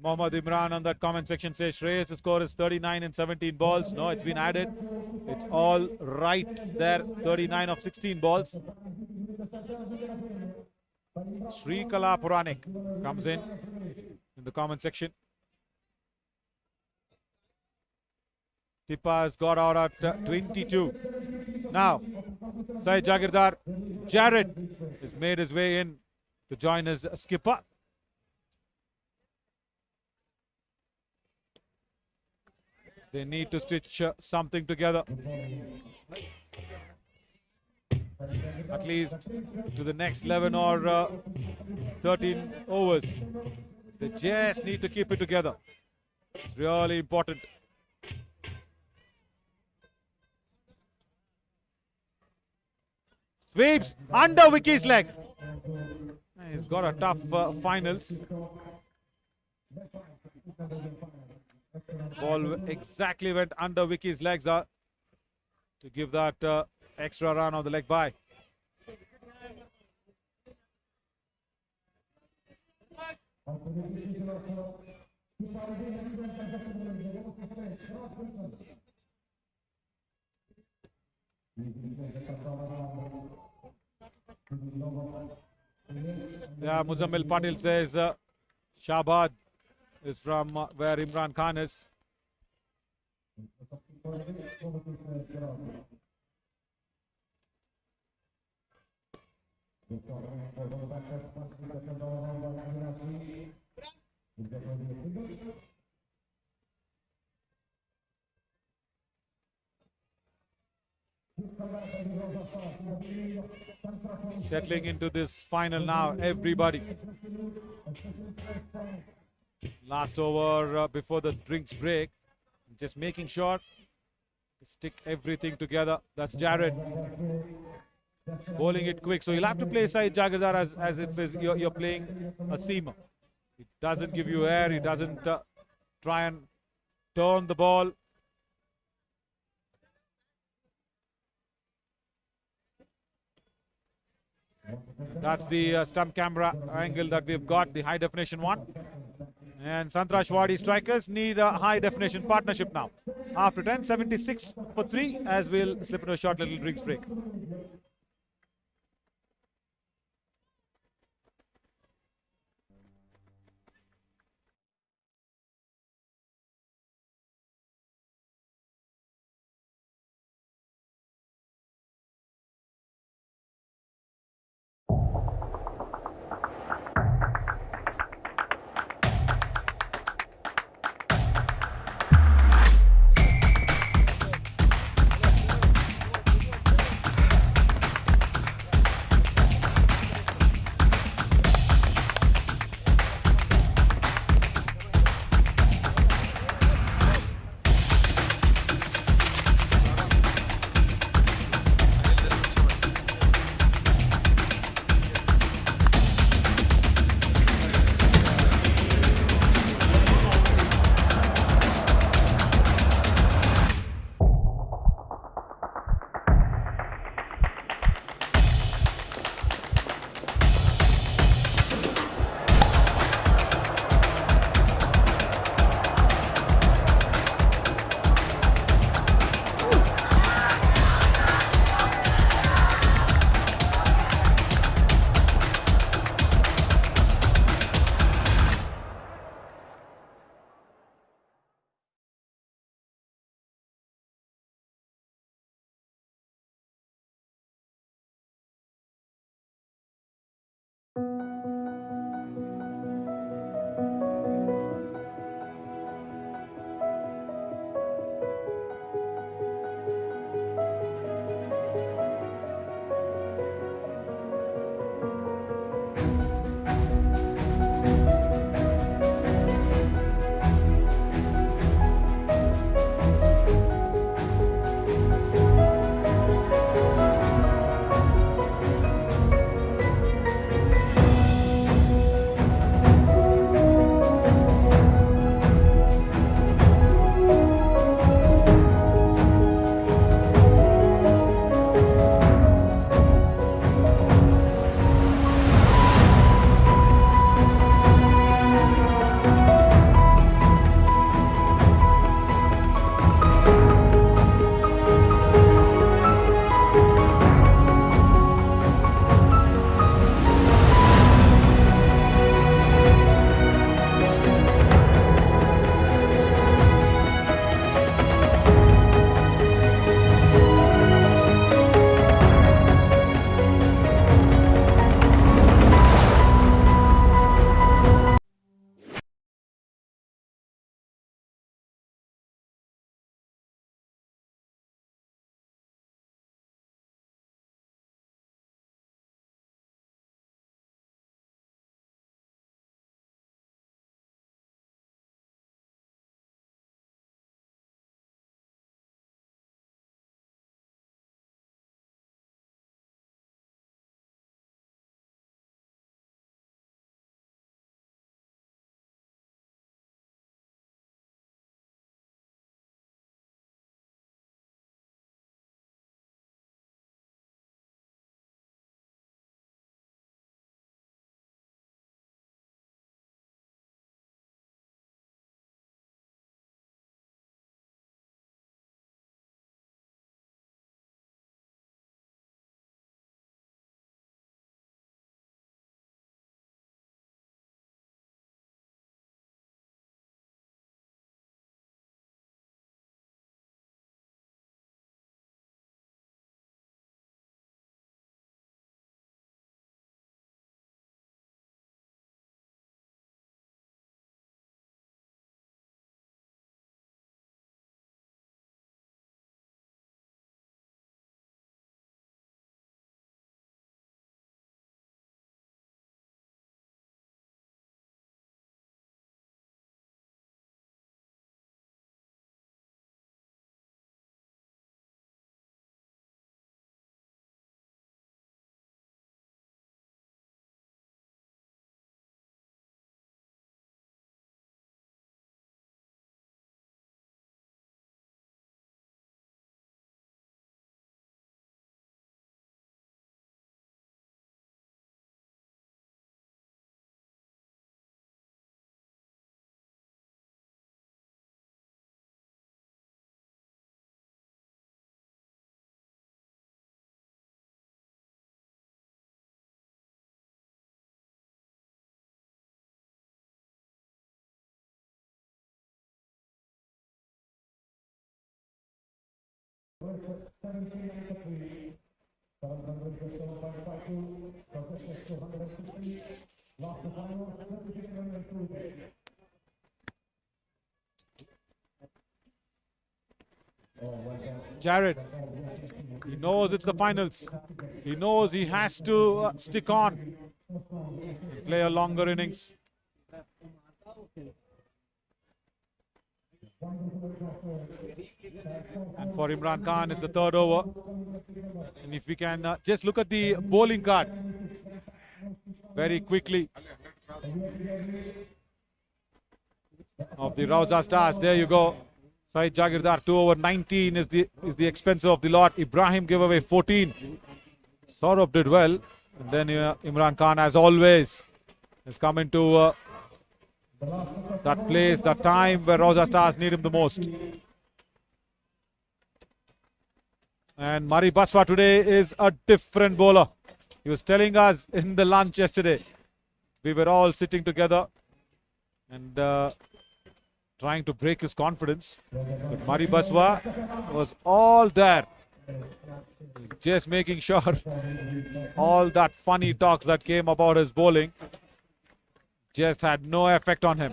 Mohammad Imran on that comment section says Shreyas' score is 39 in 17 balls. No, it's been added. It's all right there. 39 of 16 balls. Srikala Puranik comes in the comment section. Tippa has got out at 22. Now, Syed Jagirdar, Jared has made his way in to join as skipper. They need to stitch something together. At least to the next 11 or 13 overs. They just need to keep it together. It's really important. Sweeps under Vicky's leg. He's got a tough finals. Ball exactly went under Vicky's legs to give that extra run on the leg by. Yeah, Muzammil Patil says Shabad is from where Imran Khan is. Settling into this final now, everybody. Last over before the drinks break. Just making sure to stick everything together. That's Jared. Bowling it quick. So you'll have to play Syed Jagirdar as if you're playing a seamer. It doesn't give you air. It doesn't try and turn the ball. That's the stump camera angle that we've got, the high definition one. And Sangtrashwadi strikers need a high definition partnership now. After 10, 76 for 3, as we'll slip into a short little drinks break. Jared, he knows it's the finals. He knows he has to stick on and play a longer innings. And for Imran Khan, it's the third over. And if we can just look at the bowling card very quickly of the Rauza Stars. There you go. Saeed Jagirdar, 2 over 19 is the expense of the lot. Ibrahim gave away 14. Saurabh did well. And then Imran Khan, as always, has come into that place, that time where Rauza Stars need him the most. And Mari Baswa today is a different bowler. He was telling us in the lunch yesterday. We were all sitting together and trying to break his confidence. But Mari Baswa was all there. Just making sure all that funny talks that came about his bowling just had no effect on him.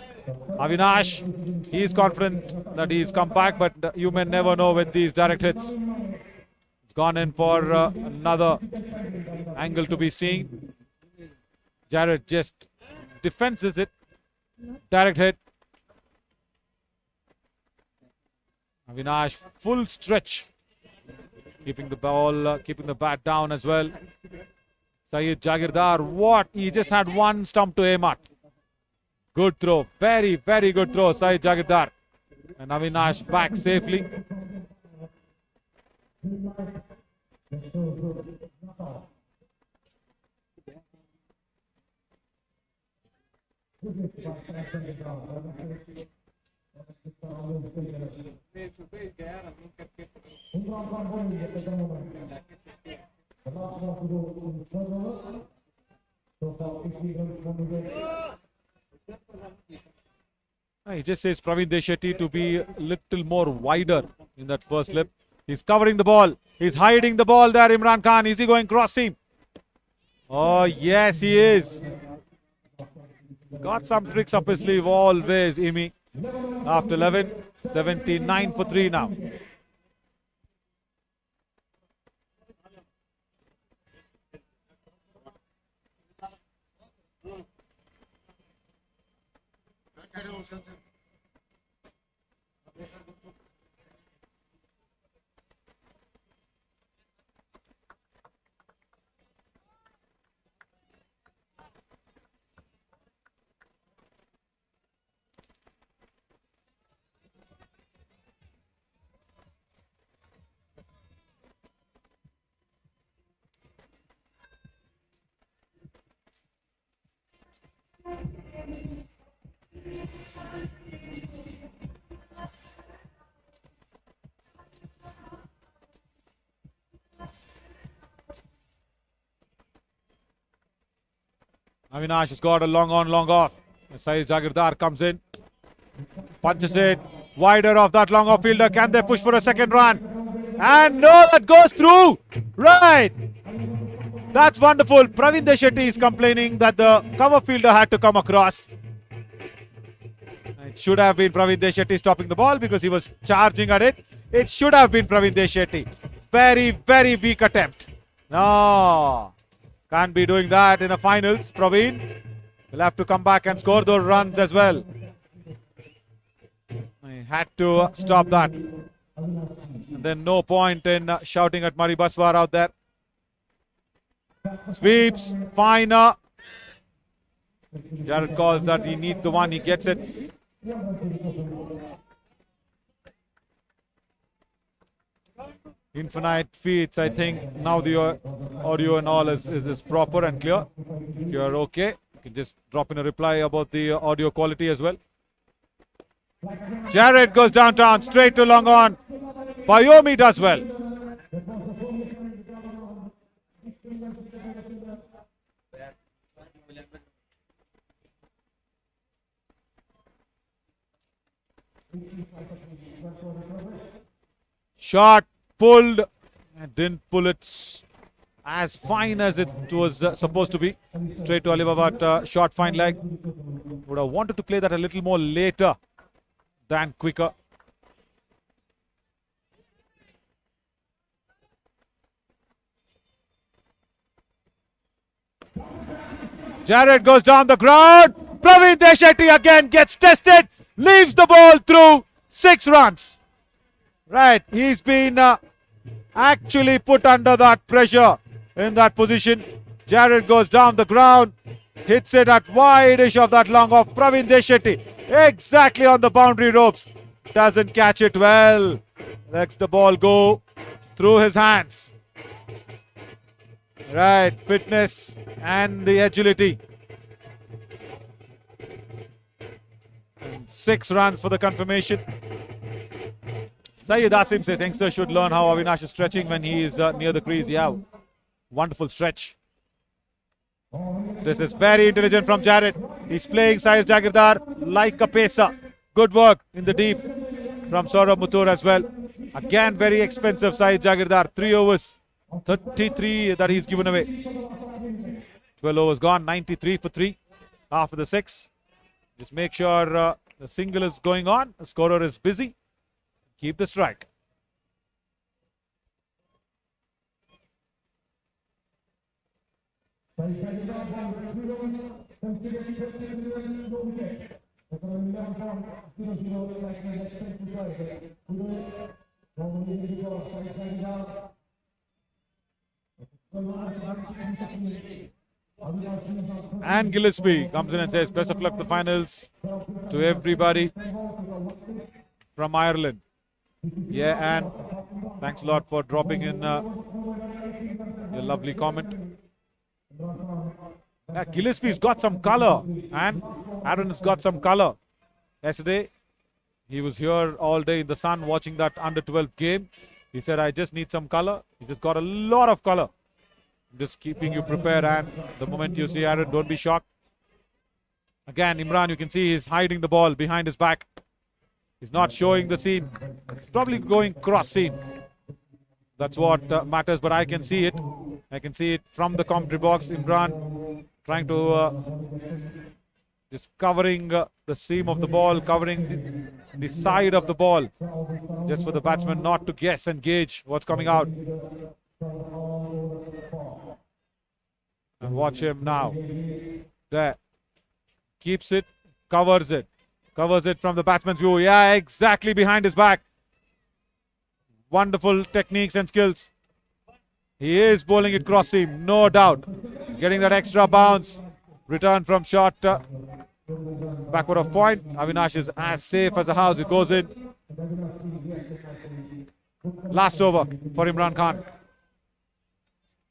Avinash, he is confident that he's come back, but you may never know with these direct hits. It's gone in for another angle to be seen. Jared just defenses it. Direct hit. Avinash, full stretch. Keeping the ball, keeping the bat down as well. Saeed Jagirdar, what? He just had one stump to aim at. Good throw. Very, very good throw, Saeed Jagirdar. And Avinash back safely. He just says Praveen Deshetty to be a little more wider in that first slip. He's covering the ball. He's hiding the ball there, Imran Khan. Is he going cross seam? Oh, yes, he is. Got some tricks up his sleeve always, Imi. After 11, 79 for 3 now. Avinash has got a long on, long off. Saeed Jagirdar comes in, punches it wider of that long off fielder. Can they push for a second run? And no, that goes through. Right. That's wonderful. Praveen Deshetty is complaining that the cover fielder had to come across. It should have been Praveen Deshetty stopping the ball because he was charging at it. It should have been Praveen Deshetty. Very, very weak attempt. No. Can't be doing that in a finals, Praveen. Will have to come back and score those runs as well. He had to stop that. And then no point in shouting at Mari Baswar out there. Sweeps, finer. Jared calls that he needs the one, he gets it. Infinite feeds, I think now the audio and all is proper and clear. If you are okay, you can just drop in a reply about the audio quality as well. Jared goes downtown, straight to long on. Bayomi does well. Shot pulled and didn't pull it as fine as it was supposed to be. Straight to Alibaba at short fine leg. Would have wanted to play that a little more later than quicker. Jared goes down the ground. Praveen Deshetty again gets tested. Leaves the ball through. 6 runs. Right, he's been actually put under that pressure in that position. Jared goes down the ground. Hits it at wide-ish of that long off. Praveen Deshetty exactly on the boundary ropes. Doesn't catch it well. Lets the ball go through his hands. Right, fitness and the agility. And 6 runs for the confirmation. Syed Asim says youngsters should learn how Avinash is stretching when he is near the crease. Yeah, wonderful stretch. This is very intelligent from Jared. He's playing Syed Jagirdar like a pacer. Good work in the deep from Saurabh Muthur as well. Again, very expensive Syed Jagirdar. 3 overs, 33 that he's given away. 12 overs gone, 93 for 3 after the 6. Just make sure the single is going on. The scorer is busy. Keep the strike. And Gillespie comes in and says, best of luck to the finals to everybody from Ireland. Yeah, and thanks a lot for dropping in your lovely comment. Gillespie's got some color, and Aaron has got some color. Yesterday, he was here all day in the sun watching that under-12 game. He said, I just need some color. He just got a lot of color. Just keeping you prepared, and the moment you see Aaron, don't be shocked. Again, Imran, you can see he's hiding the ball behind his back. He's not showing the seam. It's probably going cross seam. That's what matters, but I can see it. I can see it from the commentary box. Imran trying to just covering the seam of the ball, covering the side of the ball, just for the batsman not to guess and gauge what's coming out. And watch him now. There. Keeps it, covers it. Covers it from the batsman's view. Yeah, exactly behind his back. Wonderful techniques and skills. He is bowling it cross seam, no doubt. Getting that extra bounce. Return from short. Backward of point. Avinash is as safe as a house. It goes in. Last over for Imran Khan.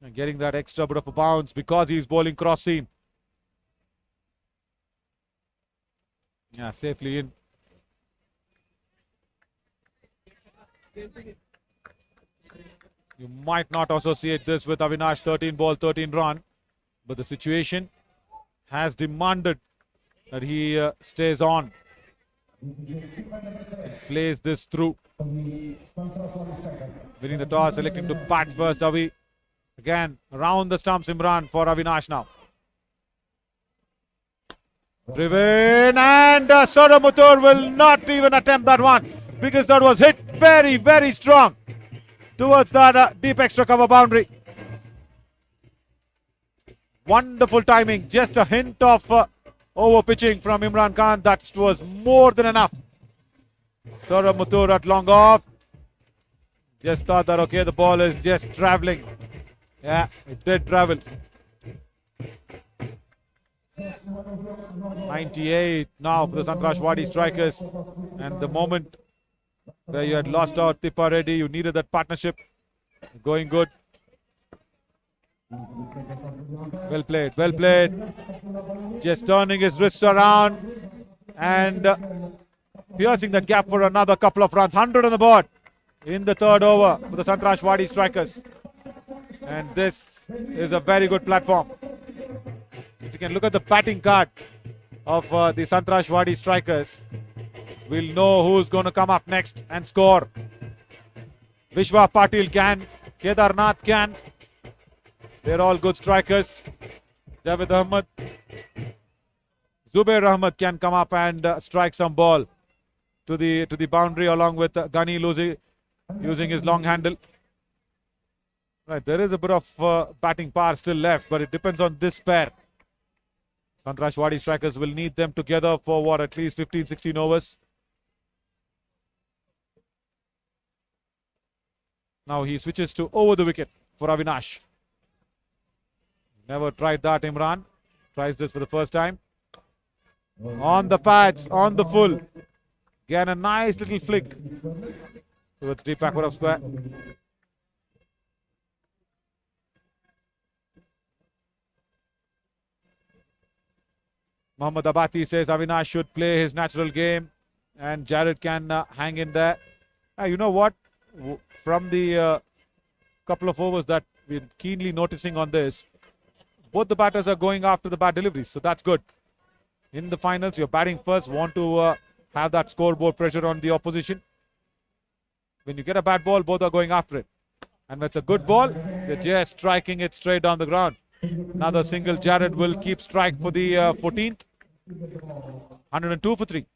And getting that extra bit of a bounce because he's bowling cross seam. Yeah, safely in. You might not associate this with Avinash 13 ball, 13 run, but the situation has demanded that he stays on and plays this through. Winning the toss, electing to bat first, Avi. Again, around the stumps, Imran for Avinash now. Driven, and Saurabh Muthur will not even attempt that one because that was hit very, very strong towards that deep extra cover boundary. Wonderful timing, just a hint of over pitching from Imran Khan. That was more than enough. Saurabh Muthur at long off. Just thought that, okay, the ball is just traveling. Yeah, it did travel. 98 now for the Sangtrashwadi strikers, and the moment where you had lost out Tippa Reddy, you needed that partnership. Going good. Well played, well played. Just turning his wrists around and piercing that gap for another couple of runs. 100 on the board in the third over for the Sangtrashwadi strikers, and this is a very good platform. If you can look at the batting card of the Sangtrashwadi strikers, we'll know who's going to come up next and score. Vishwa Patil can. Kedarnath can. They're all good strikers. Javed Ahmed. Zubair Ahmed can come up and strike some ball to the boundary along with Ghani using his long handle. Right, there is a bit of batting power still left, but it depends on this pair. Sangtrashwadi strikers will need them together for what, at least 15-16 overs. Now he switches to over the wicket for Avinash. Never tried that, Imran. Tries this for the first time. On the pads, on the full. Again, a nice little flick towards deep backward of square. Mohammad Abati says Avinash should play his natural game and Jared can hang in there. You know what? From the couple of overs that we're keenly noticing on this, both the batters are going after the bad deliveries, so that's good. In the finals, you're batting first, want to have that scoreboard pressure on the opposition. When you get a bad ball, both are going after it. And when it's a good ball, they're just striking it straight down the ground. Another single. Jared will keep strike for the 14th. 102 for 3.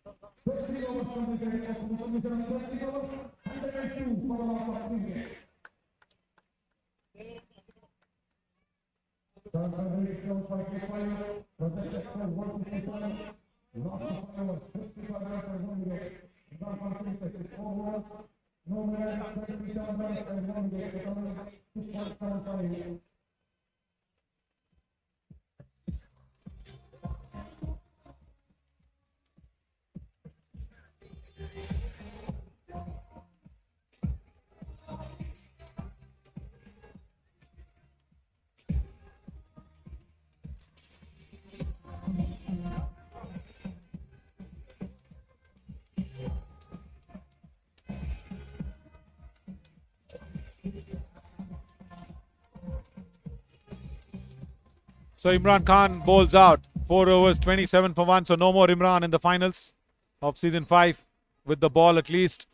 So Imran Khan bowls out. 4 overs, 27 for 1. So no more Imran in the finals of season 5 with the ball at least.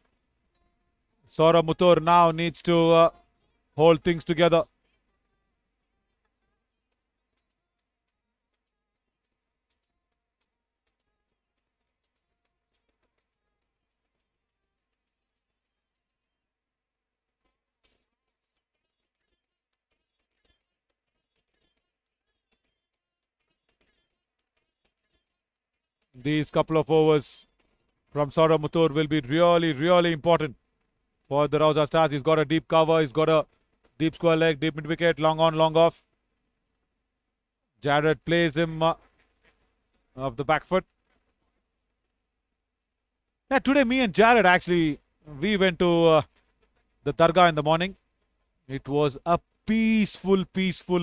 Saurabh Muthur now needs to hold things together. These couple of overs from Saurabh Muthur will be really, really important for the Rauza Stars. He's got a deep cover, he's got a deep square leg, deep mid wicket, long on, long off. Jared plays him off the back foot. Yeah, today me and Jared actually, we went to the Dargah in the morning. It was a peaceful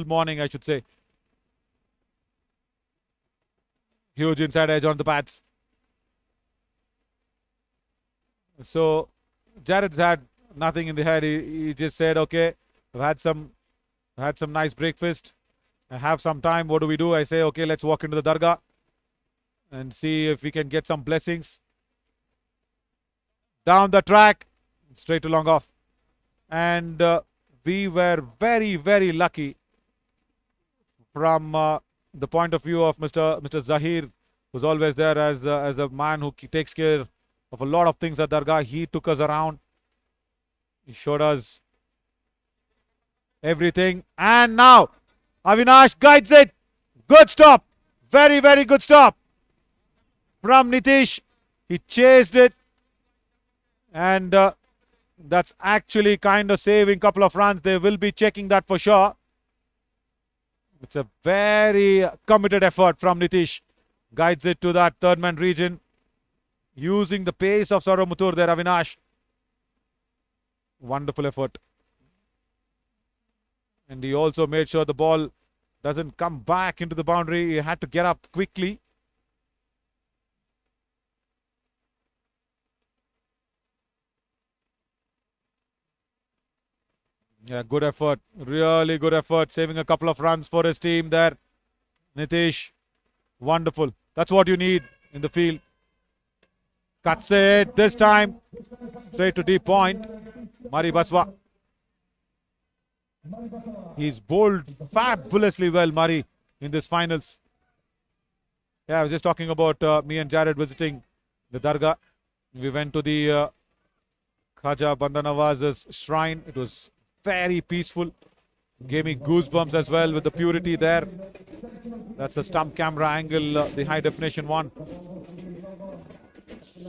morning, I should say. Huge inside edge on the pads. So Jared's had nothing in the head. He just said, okay, I've had some nice breakfast. I have some time. What do? I say, okay, let's walk into the Dargah and see if we can get some blessings. Down the track, straight to long off. And we were very, very lucky from the point of view of Mr. Zahir, who's always there as a man who takes care of a lot of things at Dargah. He took us around. He showed us everything. And now Avinash guides it. Good stop. Very, very good stop from Nitish. He chased it. And that's actually kind of saving a couple of runs. They will be checking that for sure. It's a very committed effort from Nitish. Guides it to that third man region. Using the pace of Saurabh Muthur there, Avinash. Wonderful effort. And he also made sure the ball doesn't come back into the boundary. He had to get up quickly. Yeah, good effort. Really good effort. Saving a couple of runs for his team there. Nitish. Wonderful. That's what you need in the field. Cuts it this time. Straight to deep point. Mari Baswa. He's bowled fabulously well, Mari, in this finals. Yeah, I was just talking about me and Jared visiting the Dargah. We went to the Khaja Banda Nawaz's shrine. It was very peaceful. Gave me goosebumps as well with the purity there. That's a stump camera angle, the high definition one.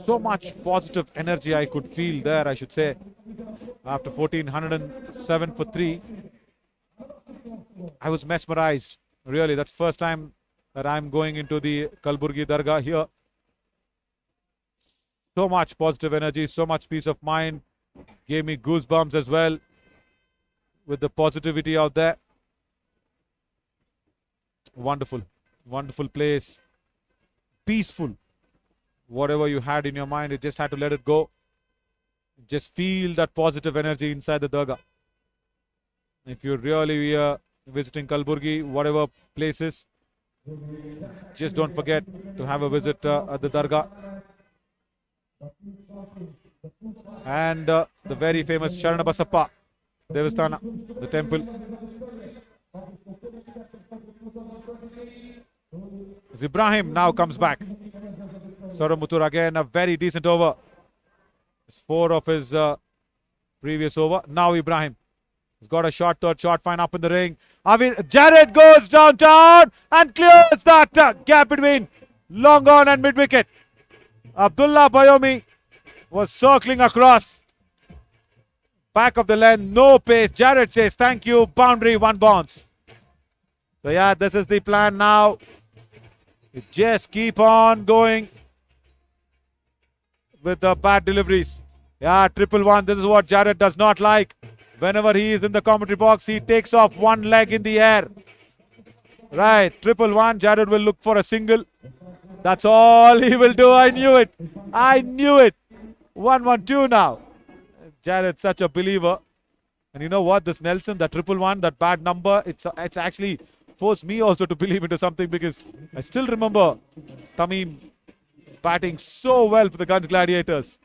So much positive energy I could feel there, I should say. After 1407 for 3, I was mesmerized. Really, that's the first time that I'm going into the Kalburgi Dargah here. So much positive energy, so much peace of mind. Gave me goosebumps as well with the positivity out there. Wonderful, wonderful place. Peaceful. Whatever you had in your mind, you just had to let it go. Just feel that positive energy inside the Dargah. If you're really visiting Kalburgi, whatever places, just don't forget to have a visit at the Dargah. And the very famous Sharanabasappa Devasthana, the temple. Ibrahim now comes back. Saurav Muthur again, a very decent over. It's 4 of his previous over. Now Ibrahim. He's got a shot, third shot, fine up in the ring. Jared goes downtown and clears that gap between long on and mid wicket. Abdullah Bayomi was circling across. Back of the length, no pace. Jared says thank you, boundary, 1 bounce. So yeah, this is the plan now. You just keep on going with the bad deliveries. Yeah, 111. This is what Jared does not like. Whenever he is in the commentary box, he takes off one leg in the air. Right, 111. Jared will look for a single. That's all he will do. I knew it. I knew it. 112 now. Jared's such a believer. And you know what? This Nelson, that 111, that bad number, it's actually forced me also to believe into something, because I still remember Tamim batting so well for the Guns Gladiators.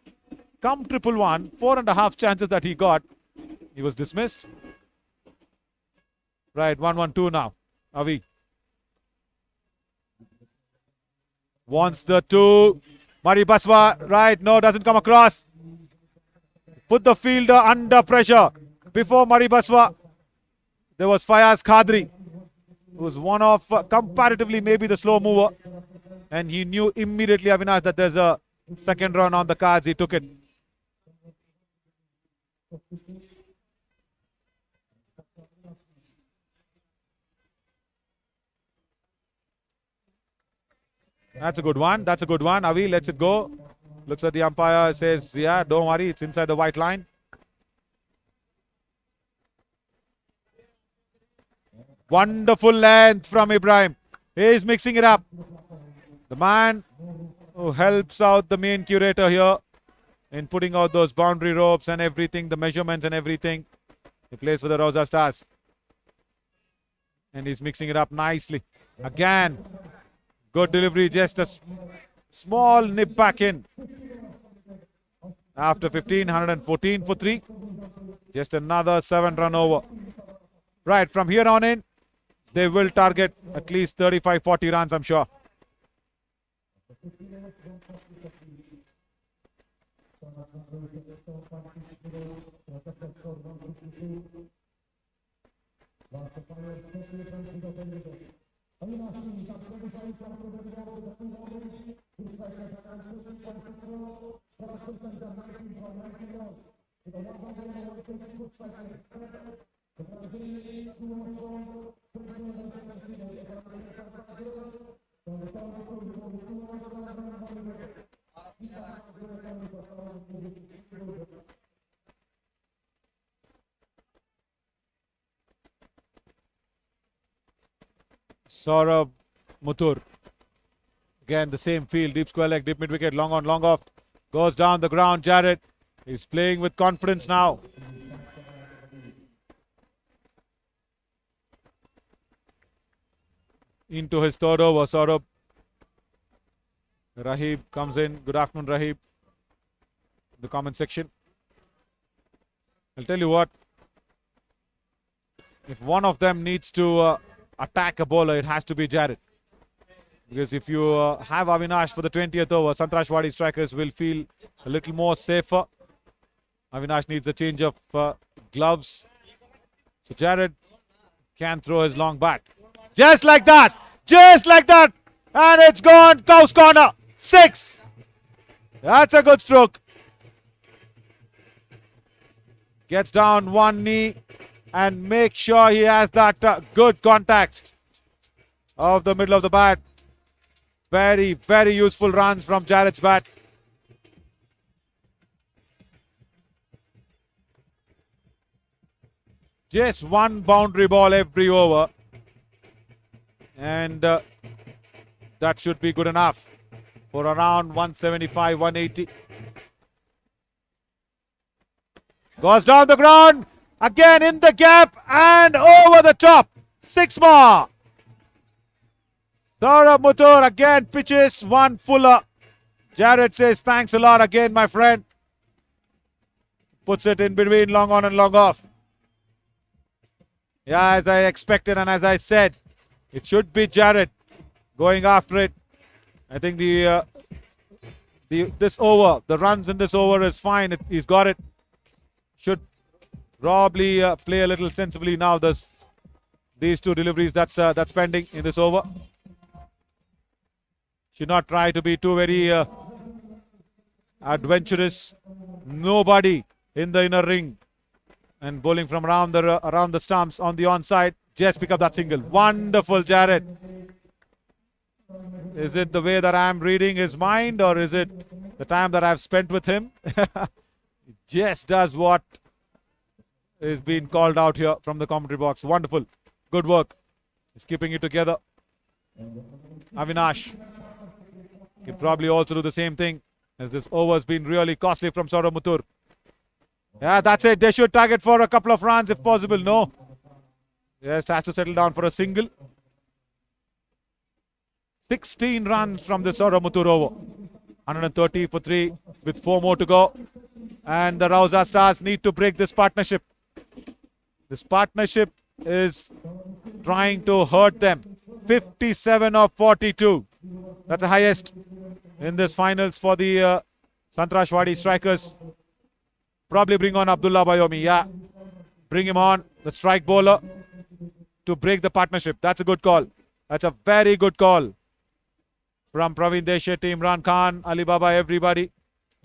Come 111, 4.5 chances that he got, he was dismissed. Right, 112 now. Avi wants the 2. Mari Baswa, right, no, doesn't come across. Put the fielder under pressure. Before Mari Baswa, there was Fayaz Khadri, who was one of comparatively maybe the slow mover. And he knew immediately, Avinash, that there's a second run on the cards. He took it. That's a good one. That's a good one. Avi lets it go. Looks at the umpire, says, yeah, don't worry, it's inside the white line. Wonderful length from Ibrahim. He's mixing it up. The man who helps out the main curator here in putting out those boundary ropes and everything, the measurements and everything. He plays for the Rauza Stars. And he's mixing it up nicely. Again, good delivery, just a small nip back in. After 114 for 3. Just another 7-run over. Right, from here on in, they will target at least 35-40 runs, I'm sure. Saurav Muthur. Again, the same field. Deep square leg, deep mid wicket, long on, long off. Goes down the ground. Jared is playing with confidence now. Into his third over, Saurabh. Rahib comes in. Good afternoon, Rahib. The comment section. I'll tell you what. If one of them needs to attack a bowler, it has to be Jared. Because if you have Avinash for the 20th over, Sangtrashwadi strikers will feel a little more safer. Avinash needs a change of gloves. So Jared can throw his long bat. Just like that! Just like that! And it's gone. Cow's corner. 6. That's a good stroke. Gets down one knee and make sure he has that good contact of the middle of the bat. Very, very useful runs from Jared's bat. Just one boundary ball every over. And that should be good enough for around 175, 180. Goes down the ground. Again in the gap and over the top. 6 more. Saurabh Muthur again pitches one fuller. Jared says, thanks a lot again, my friend. Puts it in between, long on and long off. Yeah, as I expected and as I said, it should be Jared going after it. I think this over, the runs in this over is fine. He's got it. Should probably play a little sensibly now. These 2 deliveries that's pending in this over. Should not try to be too very adventurous. Nobody in the inner ring and bowling from around the stumps on the onside. Just pick up that single. Wonderful, Jared. Is it the way that I'm reading his mind, or is it the time that I've spent with him? He just does what is being called out here from the commentary box. Wonderful. Good work. He's keeping it together. Avinash can probably also do the same thing, as this over has been really costly from Saurabh Muthur. Yeah, that's it. They should target for a couple of runs if possible. No. Just has to settle down for a single. 16 runs from the Saurabh Muthur over. 130 for 3 with 4 more to go. And the Rauza Stars need to break this partnership. This partnership is trying to hurt them. 57 of 42. That's the highest in this finals for the Sangtrashwadi strikers. Probably bring on Abdullah Bayomi. Yeah, bring him on, the strike bowler, to break the partnership. That's a good call. That's a very good call from Praveen Deshetty, Imran Khan, Ali Baba, everybody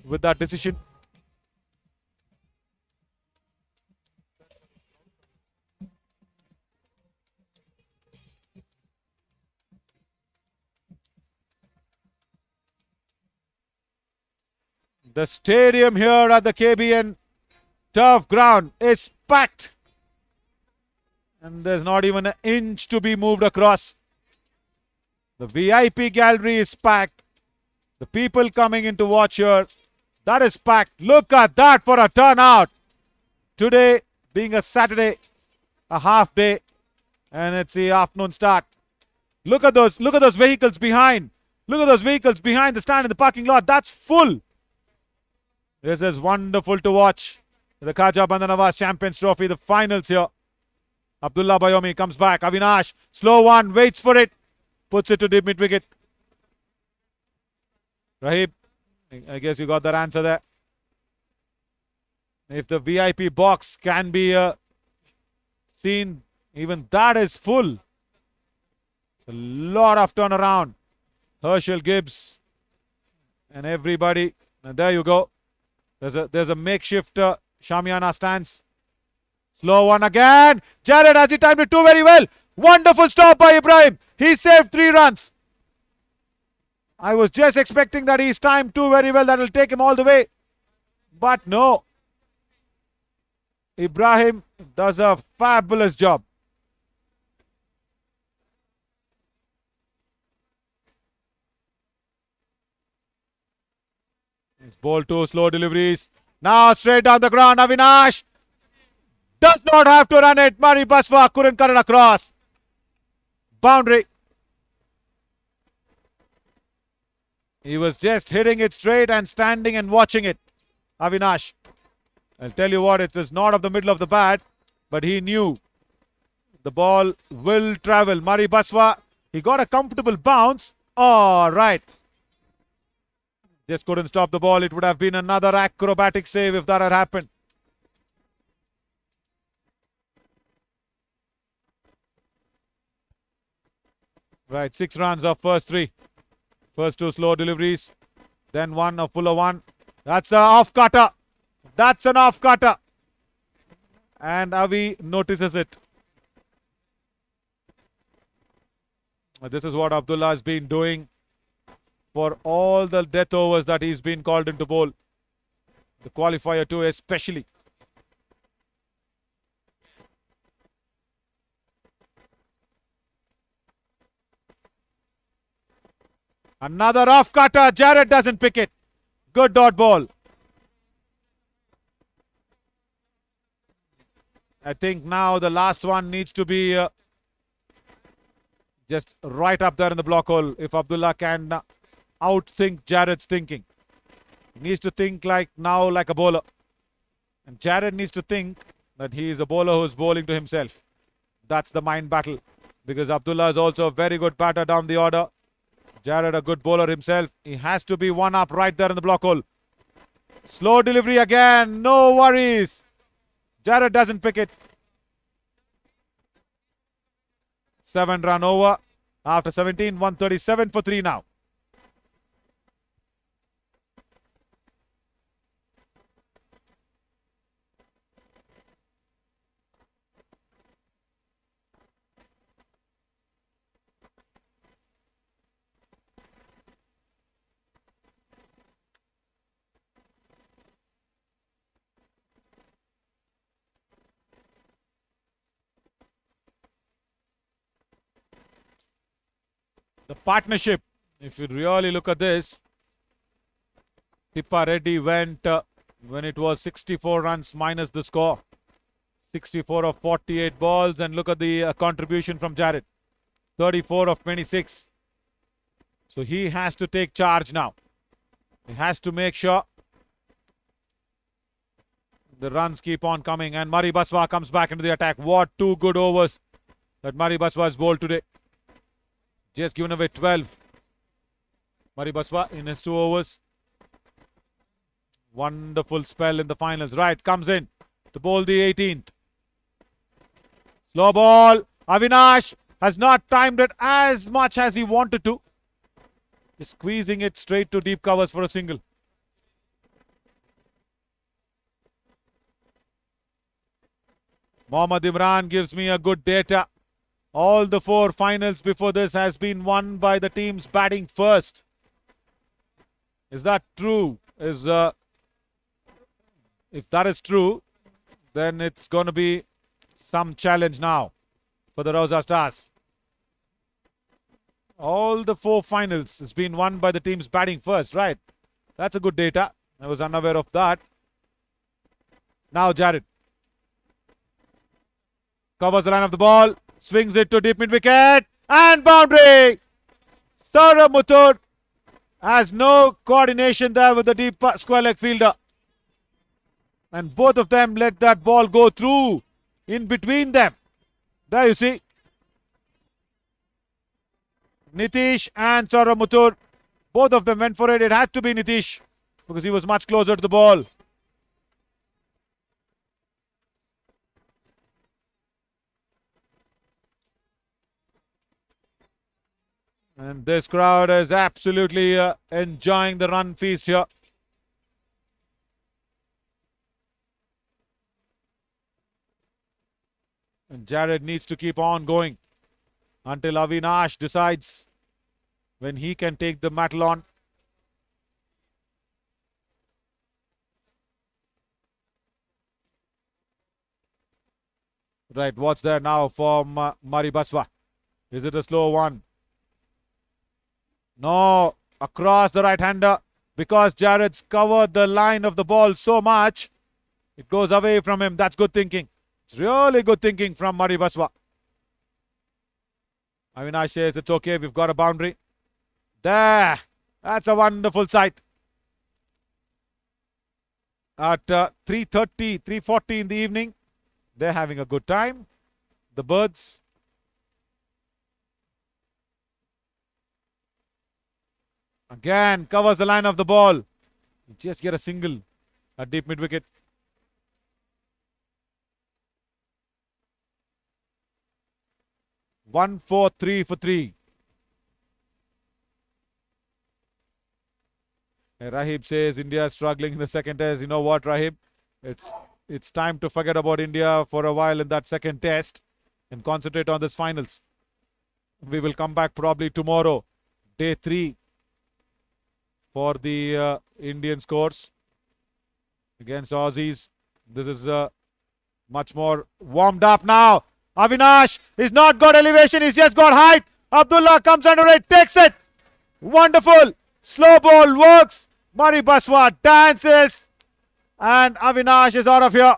with that decision. The stadium here at the KBN turf ground is packed. And there's not even an inch to be moved across. The VIP gallery is packed. The people coming in to watch here, that is packed. Look at that for a turnout. Today being a Saturday, a half day, and it's the afternoon start. Look at those vehicles behind. Look at those vehicles behind the stand in the parking lot. That's full. This is wonderful to watch. The Khaja Bandanawaz Champions Trophy, the finals here. Abdullah Bayomi comes back. Avinash, slow one, waits for it. Puts it to deep mid-wicket. Rahib, I guess you got that answer there. If the VIP box can be seen, even that is full. A lot of turnaround. Herschel Gibbs and everybody. And there you go. There's a makeshift Shamiana stance. Slow one again. Jared has he timed it too very well. Wonderful stop by Ibrahim. He saved 3 runs. I was just expecting that he's timed too very well. That will take him all the way. But no. Ibrahim does a fabulous job. He's bowled 2 slow deliveries. Now straight down the ground. Avinash does not have to run it. Murray Baswa couldn't cut it across. Boundary. He was just hitting it straight and standing and watching it. Avinash. I'll tell you what, it was not of the middle of the bat, but he knew the ball will travel. Mari Baswa, he got a comfortable bounce. All right. Just couldn't stop the ball. It would have been another acrobatic save if that had happened. Right, 6 runs of first 3. First 2 slow deliveries. Then one, a fuller one. That's an off cutter. That's an off cutter. And Avi notices it. This is what Abdullah has been doing for all the death overs that he's been called into bowl. The qualifier too, especially. Another off cutter. Jared doesn't pick it. Good dot ball. I think now the last one needs to be just right up there in the block hole. If Abdullah can outthink Jared's thinking. He needs to think like a bowler. And Jared needs to think that he is a bowler who is bowling to himself. That's the mind battle. Because Abdullah is also a very good batter down the order. Jared a good bowler himself. He has to be one up right there in the block hole. Slow delivery again. No worries. Jared doesn't pick it. 7-run over. After 17, 137 for 3 now. The partnership, if you really look at this, Tippa Reddy went when it was 64 runs minus the score. 64 of 48 balls, and look at the contribution from Jared. 34 of 26. So he has to take charge now. He has to make sure the runs keep on coming, and Mari Baswa comes back into the attack. What 2 good overs that Mari Baswa has bowled today. Just given away 12. Mari Baswa in his 2 overs. Wonderful spell in the finals. Right, comes in to bowl the 18th. Slow ball. Avinash has not timed it as much as he wanted to. Just squeezing it straight to deep covers for a single. Mohammad Imran gives me a good data. All the 4 finals before this has been won by the teams batting first. Is that true? If that is true, then it's going to be some challenge now for the Rauza Stars. All the 4 finals has been won by the teams batting first, right? That's a good data. I was unaware of that. Now Jared covers the line of the ball. Swings it to deep mid-wicket. And boundary! Saurabh Muthoot has no coordination there with the deep square leg fielder. And both of them let that ball go through in between them. There you see. Nitish and Saurabh Muthoot. Both of them went for it. It had to be Nitish because he was much closer to the ball. And this crowd is absolutely enjoying the run feast here. And Jared needs to keep on going until Avinash decides when he can take the mantle on. Right, what's there now from Mari Baswa? Is it a slow one? No, across the right-hander, because Jared's covered the line of the ball so much, it goes away from him. That's good thinking. It's really good thinking from Mari Baswa. Avinash says it's okay, we've got a boundary. There, that's a wonderful sight. at 3:30, 3:40 in the evening. They're having a good time. The birds. Again, covers the line of the ball. Just get a single at deep mid wicket. One, 4, 3 for 3. Rahib says India is struggling in the second test. You know what, Rahib? It's time to forget about India for a while in that second test and concentrate on this finals. We will come back probably tomorrow, day 3, for the Indian scores against Aussies. This is much more warmed up now. Avinash is not got elevation, he's just got height. Abdullah comes under it, takes it. Wonderful. Slow ball works. Murray Baswa dances. And Avinash is out of here.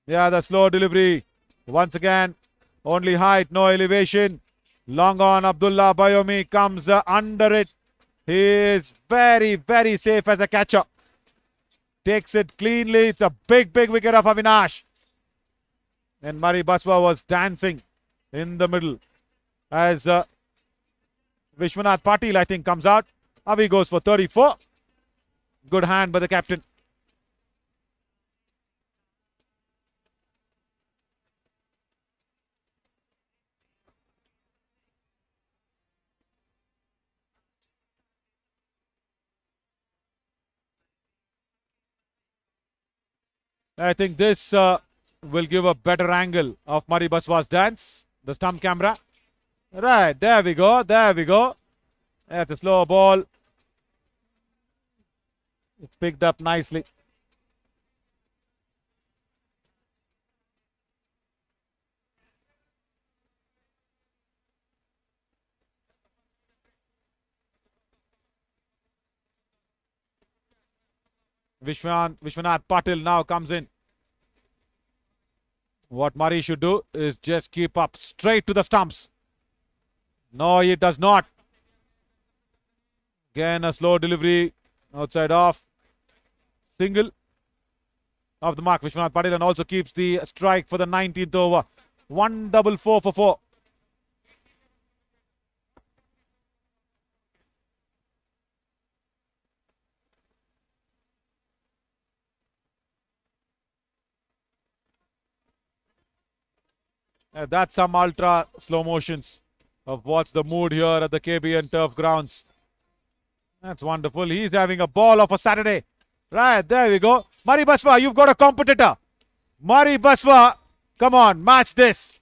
Yeah, the slow delivery. Once again, only height, no elevation. Long on, Abdullah Bayomi comes under it. He is very, very safe as a catcher. Takes it cleanly. It's a big, big wicket of Avinash. And Murray Baswa was dancing in the middle as Vishwanath Patil, I think, comes out. Avi goes for 34. Good hand by the captain. I think this will give a better angle of Murray Baswa's dance. The stump camera. Right, there we go, there we go. That's a slow ball. It's picked up nicely. Vishwanath Patil now comes in. What Murray should do is just keep up straight to the stumps. No, he does not. Again, a slow delivery. Outside off. Single. Off the mark, Vishwanath Patil, and also keeps the strike for the 19th over. 144 for 4. That's some ultra slow motions of what's the mood here at the KBN turf grounds. That's wonderful. He's having a ball of a Saturday. Right, there we go. Murray Baswa, you've got a competitor. Murray Baswa, come on, match this.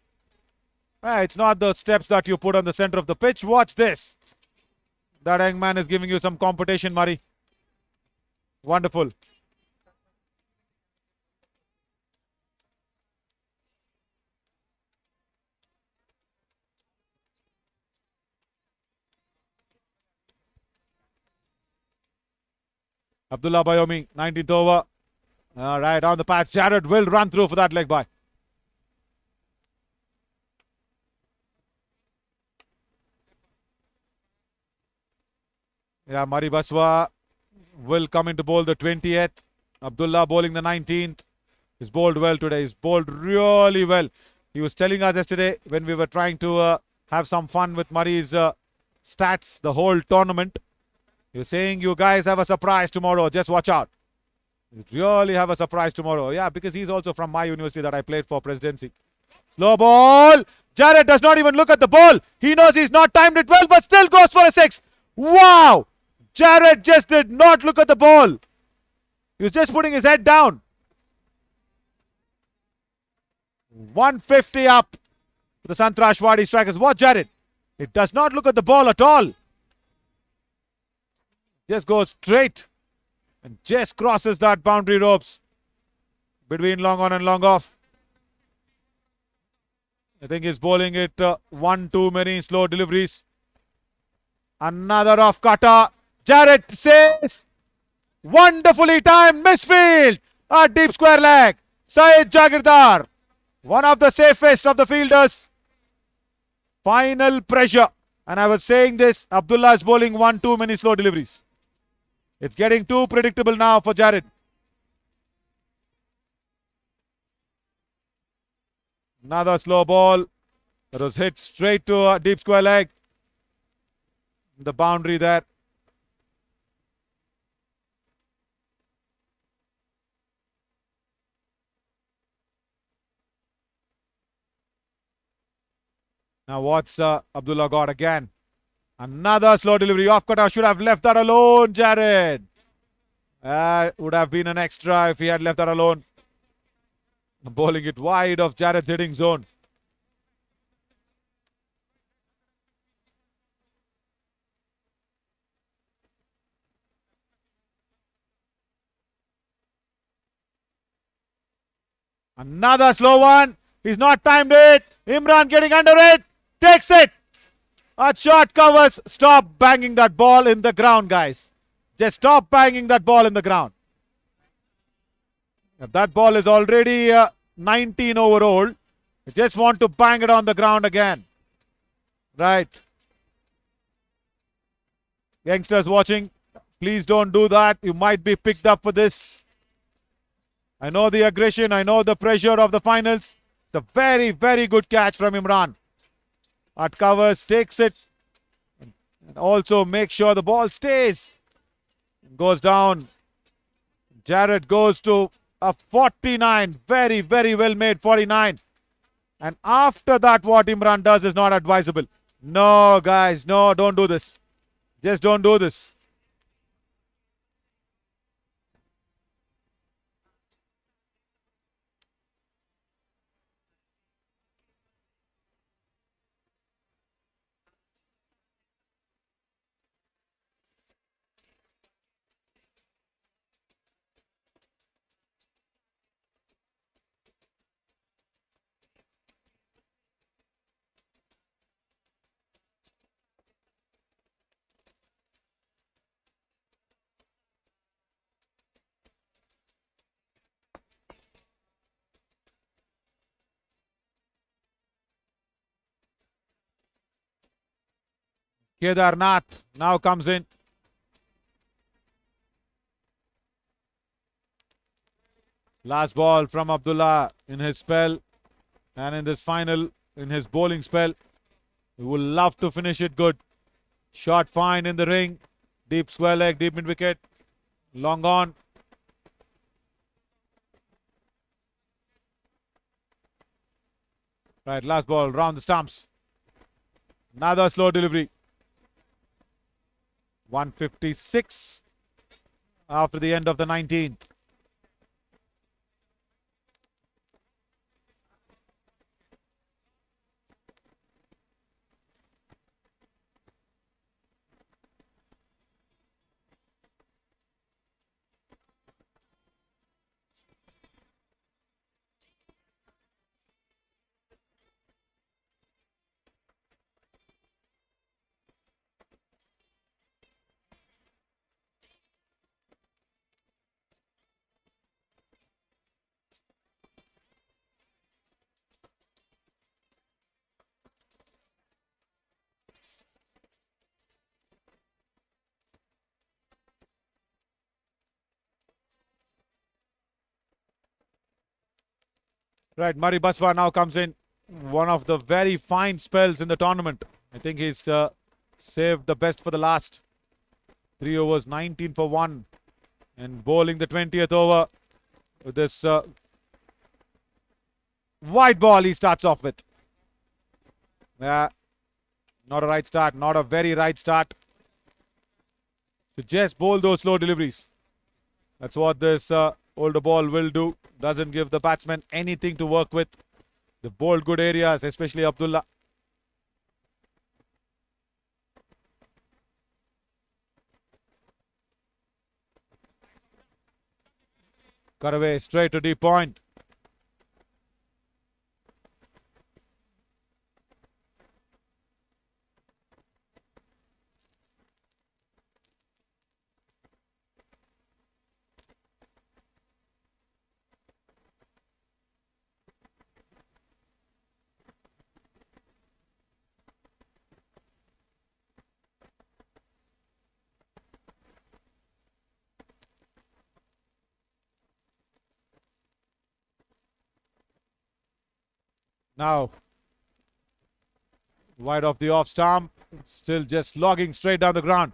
Right, it's not the steps that you put on the center of the pitch. Watch this. That young man is giving you some competition, Murray. Wonderful. Abdullah Bayomi, 19th over. All right, on the patch. Jared will run through for that leg by. Yeah, Murray Baswa will come into bowl the 20th. Abdullah bowling the 19th. He's bowled well today. He's bowled really well. He was telling us yesterday when we were trying to have some fun with Murray's stats the whole tournament. You're saying you guys have a surprise tomorrow. Just watch out. You really have a surprise tomorrow. Yeah, because he's also from my university that I played for presidency. Slow ball. Jared does not even look at the ball. He knows he's not timed it well, but still goes for a 6. Wow. Jared just did not look at the ball. He was just putting his head down. 150 up for the Sangtrashwadi strikers. Watch Jared. It does not look at the ball at all. Just goes straight and just crosses that boundary ropes between long on and long off. I think he's bowling it one too many slow deliveries. Another off cutter. Jared says wonderfully timed misfield. A deep square leg. Syed Jagirdar, one of the safest of the fielders. Final pressure. And I was saying this, Abdullah is bowling one too many slow deliveries. It's getting too predictable now for Jared. Another slow ball that was hit straight to a deep square leg. The boundary there. Now what's Abdullah got again? Another slow delivery. Off cutter should have left that alone, Jared. Would have been an extra if he had left that alone. Bowling it wide of Jared's hitting zone. Another slow one. He's not timed it. Imran getting under it. Takes it. A short covers. Stop banging that ball in the ground, guys. Just stop banging that ball in the ground. That ball is already 19 over old. You just want to bang it on the ground again. Right. Youngsters watching, please don't do that. You might be picked up for this. I know the aggression. I know the pressure of the finals. It's a very, very good catch from Imran. At covers, takes it. And also make sure the ball stays. Goes down. Jared goes to a 49. Very, very well made 49. And after that, what Imran does is not advisable. No, guys. No, don't do this. Just don't do this. Kedarnath now comes in. Last ball from Abdullah in his spell and in this final, in his bowling spell. He will love to finish it good. Shot fine in the ring. Deep square leg, deep mid wicket. Long on. Right, last ball round the stumps. Another slow delivery. 156 after the end of the 19th. Right, Murray Baswa now comes in. One of the very fine spells in the tournament. I think he's saved the best for the last. 3 overs, 19 for 1. And bowling the 20th over with this wide ball he starts off with. Not a right start, not a very right start. So just bowl those slow deliveries. That's what this older ball will do. Doesn't give the batsman anything to work with. The bowled good areas, especially Abdullah. Cut away straight to deep point. Now, wide off the off stump, still just logging straight down the ground.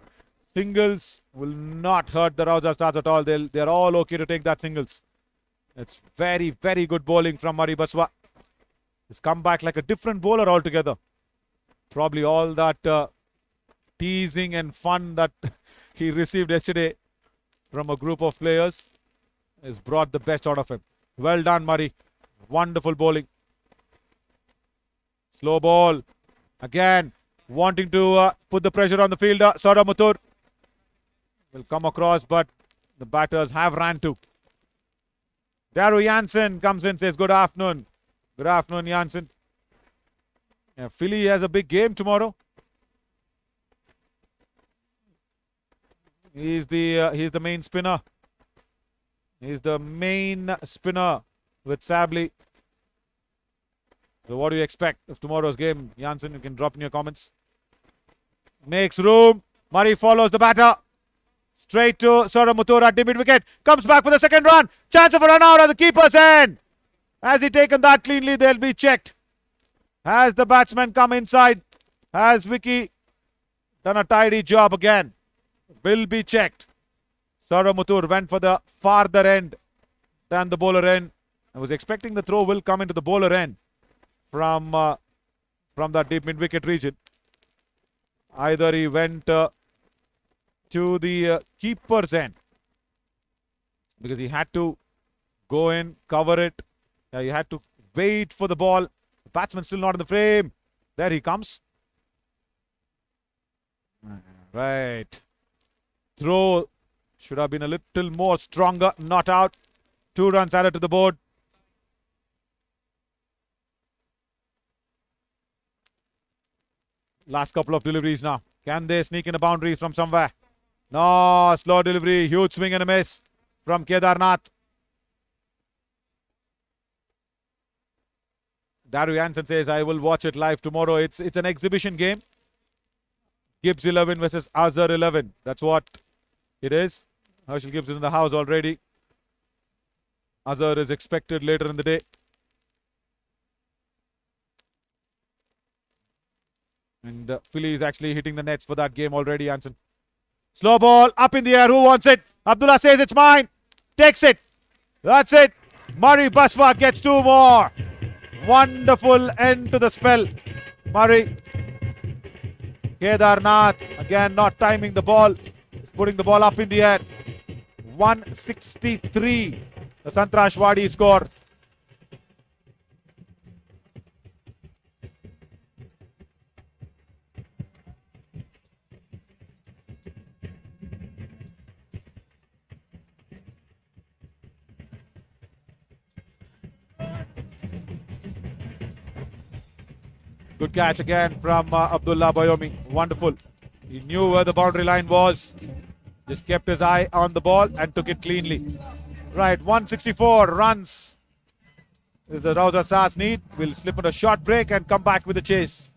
Singles will not hurt the Rauza Stars at all. They're all okay to take that singles. It's very, very good bowling from Murray Baswa. He's come back like a different bowler altogether. Probably all that teasing and fun that he received yesterday from a group of players has brought the best out of him. Well done, Murray. Wonderful bowling. Slow ball. Again, wanting to put the pressure on the fielder. Saurabh Mathur will come across, but the batters have ran to. Daru Jansen comes in, says good afternoon. Good afternoon, Jansen. Yeah, Philly has a big game tomorrow. He's the main spinner. He's the main spinner with Sabli. So what do you expect of tomorrow's game? Jansen, you can drop in your comments. Makes room. Murray follows the batter. Straight to Saurabh Mathur at the mid-wicket. Comes back for the second run. Chance of a run out at the keeper's end. Has he taken that cleanly? They'll be checked. Has the batsman come inside? Has Vicky done a tidy job again? Will be checked. Saurabh Mathur went for the farther end than the bowler end. I was expecting the throw will come into the bowler end from that deep mid-wicket region. Either he went to the keeper's end because he had to go in, cover it. He had to wait for the ball. The batsman still not in the frame. There he comes. Right. Throw should have been a little more stronger. Not out. 2 runs added to the board. Last couple of deliveries now. Can they sneak in a boundary from somewhere? No, slow delivery. Huge swing and a miss from Kedarnath. Daru Jansen says, I will watch it live tomorrow. It's an exhibition game. Gibbs 11 versus Azhar 11. That's what it is. Herschel Gibbs is in the house already. Azhar is expected later in the day. And Philly is actually hitting the nets for that game already, Jansen. Slow ball up in the air. Who wants it? Abdullah says it's mine. Takes it. That's it. Murray Baswa gets 2 more. Wonderful end to the spell. Murray. Kedarnath again not timing the ball. He's putting the ball up in the air. 163. The Sangtrashwadi score. Good catch again from Abdullah Bayomi. Wonderful. He knew where the boundary line was. Just kept his eye on the ball and took it cleanly. Right, 164 runs is the Rauza Stars need. We'll slip on a short break and come back with the chase.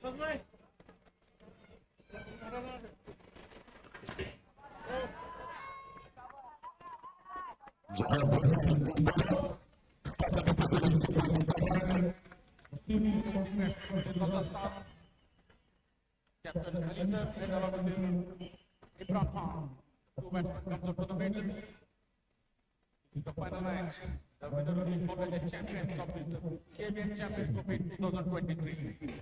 Captain Alisson, and along with him, Imran Khan. Two batsmen comes up to the middle. This is the final match. The winner will be voted the champions of this KBN Champions Trophy 2023.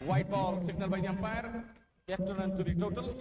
White ball signal by the umpire. Extra run to the total.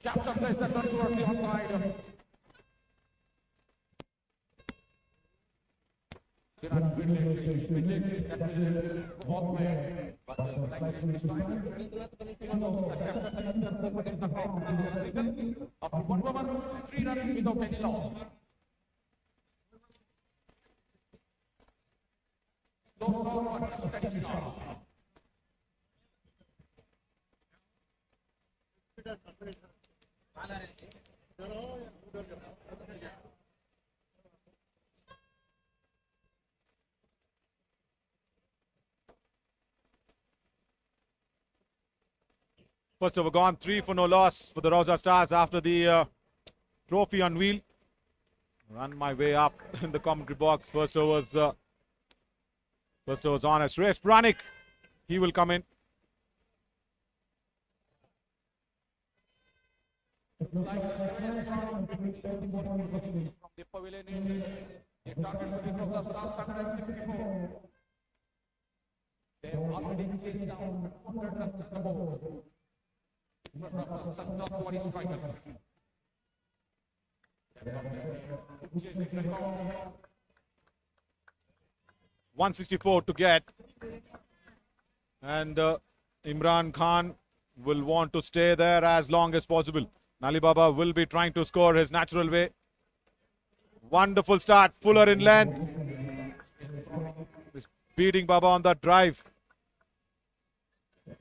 Captain plays the turn toward the onside. After 1 over, 3 runs without any loss. Slow score, but steady start. First over gone, 3 for no loss for the Rauza Stars after the trophy unveil. Run my way up in the commentary box. First over's on as Shreyas Puranik. He will come in. .164 to get, and Imran Khan will want to stay there as long as possible. Ali Baba will be trying to score his natural way. Wonderful start, Fuller in length. He's beating Baba on that drive.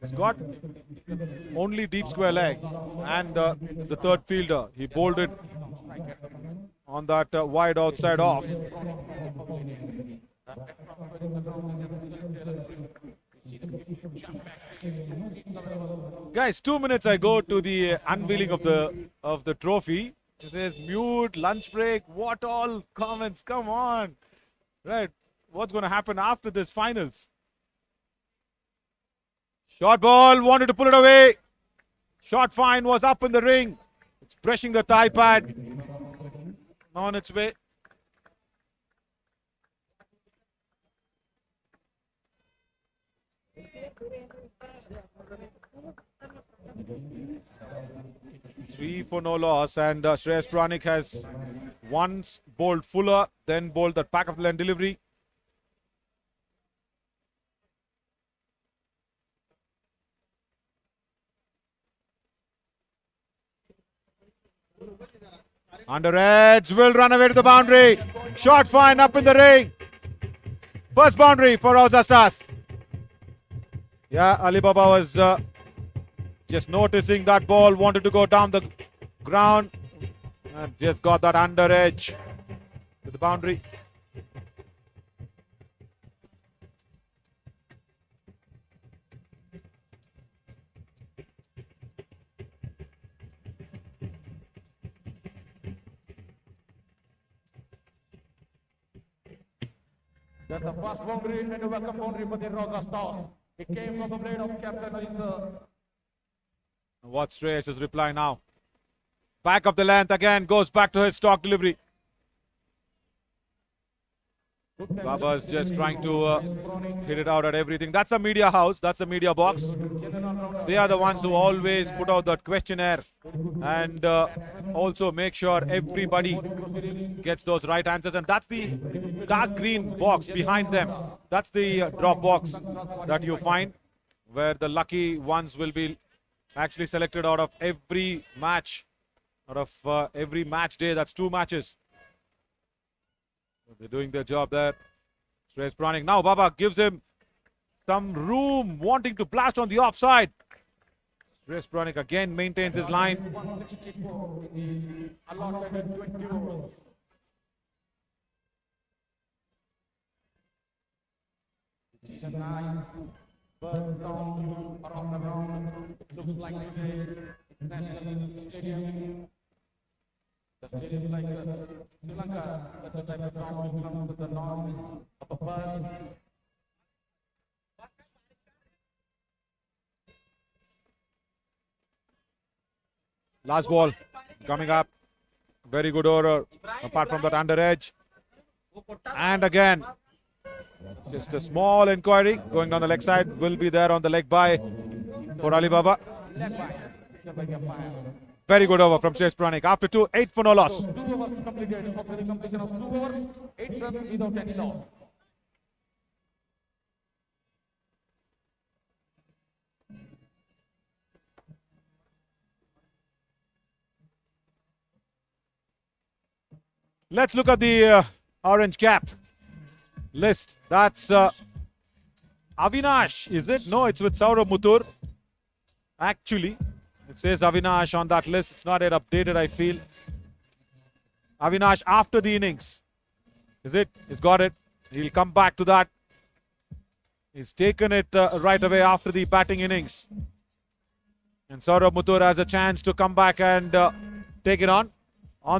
He's got only deep square leg, and the third fielder, he bowled it on that wide outside off. Guys, 2 minutes I go to the unveiling of the trophy. It says mute, lunch break, what all comments, come on. Right, what's going to happen after this finals? Short ball, wanted to pull it away. Short fine was up in the ring. It's brushing the thigh pad. On its way. Three for no loss, and Shreyas Puranik has once bowled Fuller, then bowled that back of the line delivery. Under edge, will run away to the boundary. Short fine up in the ring. First boundary for Rauza Stars. Yeah, Ali Baba was just noticing that ball, wanted to go down the ground, and just got that under edge to the boundary. That's a fast boundary and a welcome boundary for the Rauza Stars. It came from the blade of Captain Rauza. What's Shreyas' reply now? Back of the length again, goes back to his stock delivery. Baba's just trying to hit it out at everything. That's a media house, that's a media box. They are the ones who always put out that questionnaire and also make sure everybody gets those right answers. And that's the dark green box behind them. That's the drop box that you find where the lucky ones will be actually selected out of every match. Out of every match day, that's 2 matches. They're doing their job there. Shreyas Puranik. Now Baba gives him some room, wanting to blast on the offside. Shreyas Puranik again maintains his line. First down around the ground. Looks like National Stadium. The stadium like Sri Lanka, such a type of ground comes with the noise of a buzz. Last ball coming up. Very good order apart from that under edge. And again, just a small inquiry going down the leg side. Will be there on the leg by for Ali Baba. Very good over from Shreyas Puranik. After 2, 8 for no loss. 2 overs completed. After the completion of 2 overs, 8 runs without any loss. Let's look at the orange cap list. That's Avinash, is it? No, it's with Saurav Muthur. Actually, it says Avinash on that list. It's not yet updated, I feel. Avinash after the innings. Is it? He's got it. He'll come back to that. He's taken it right away after the batting innings. And Saurav Muthur has a chance to come back and take it on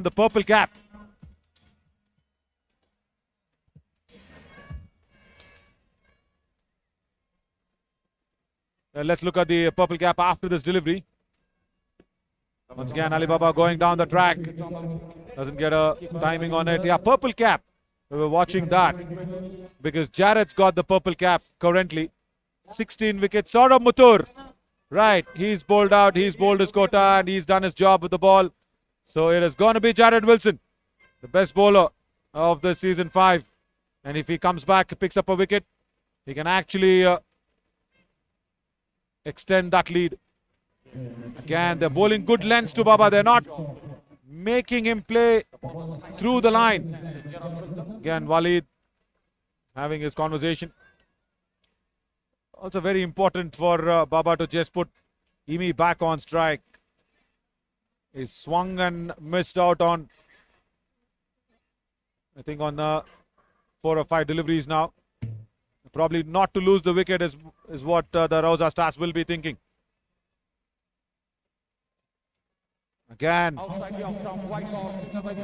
the purple cap. Let's look at the purple cap after this delivery. Once again, Alibaba going down the track. Doesn't get a timing on it. Yeah, purple cap. We were watching that because Jarrett's got the purple cap currently. 16 wickets. Saurabh Muthur. Right, he's bowled out. He's bowled his quota and he's done his job with the ball. So it is going to be Jarrett Wilson, the best bowler of the season 5. And if he comes back, picks up a wicket, he can actually extend that lead. Again, they're bowling good lengths to Baba. They're not making him play through the line. Again, Walid having his conversation. Also very important for Baba to just put Emi back on strike. He swung and missed out on, I think, on 4 or 5 deliveries now. Probably not to lose the wicket is what the Rauza Stars will be thinking. Again,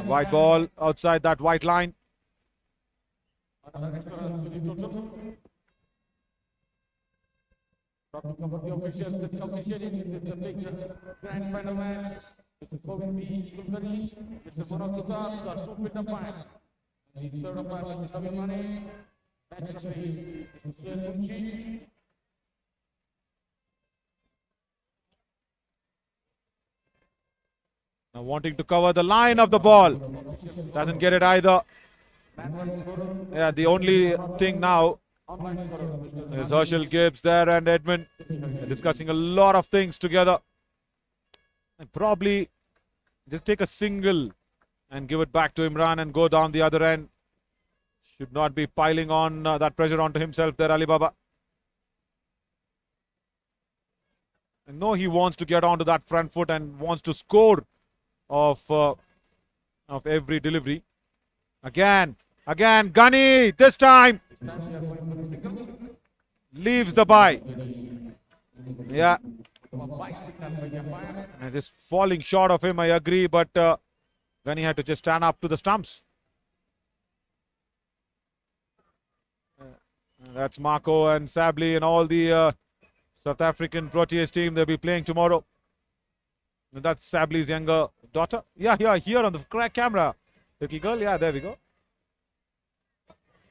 white ball outside that white line. Now wanting to cover the line of the ball. Doesn't get it either. Yeah, the only thing now is Herschel Gibbs there and Edmund discussing a lot of things together. And probably just take a single and give it back to Imran and go down the other end. Should not be piling on that pressure onto himself there, Alibaba. I know he wants to get onto that front foot and wants to score of every delivery. Again, Gunny this time leaves the bye. Yeah, and just falling short of him, I agree, but Gunny had to just stand up to the stumps. That's Marco and Sabli and all the South African Proteas team. They'll be playing tomorrow. And that's Sabli's younger daughter. Yeah, here on the camera. Little girl. Yeah, there we go.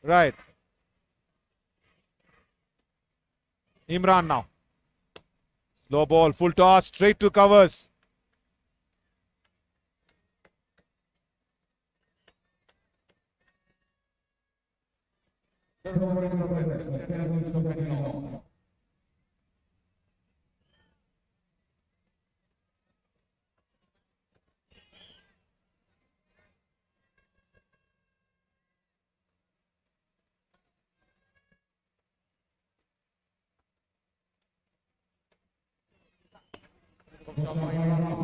Right. Imran now. Slow ball, full toss, straight to covers.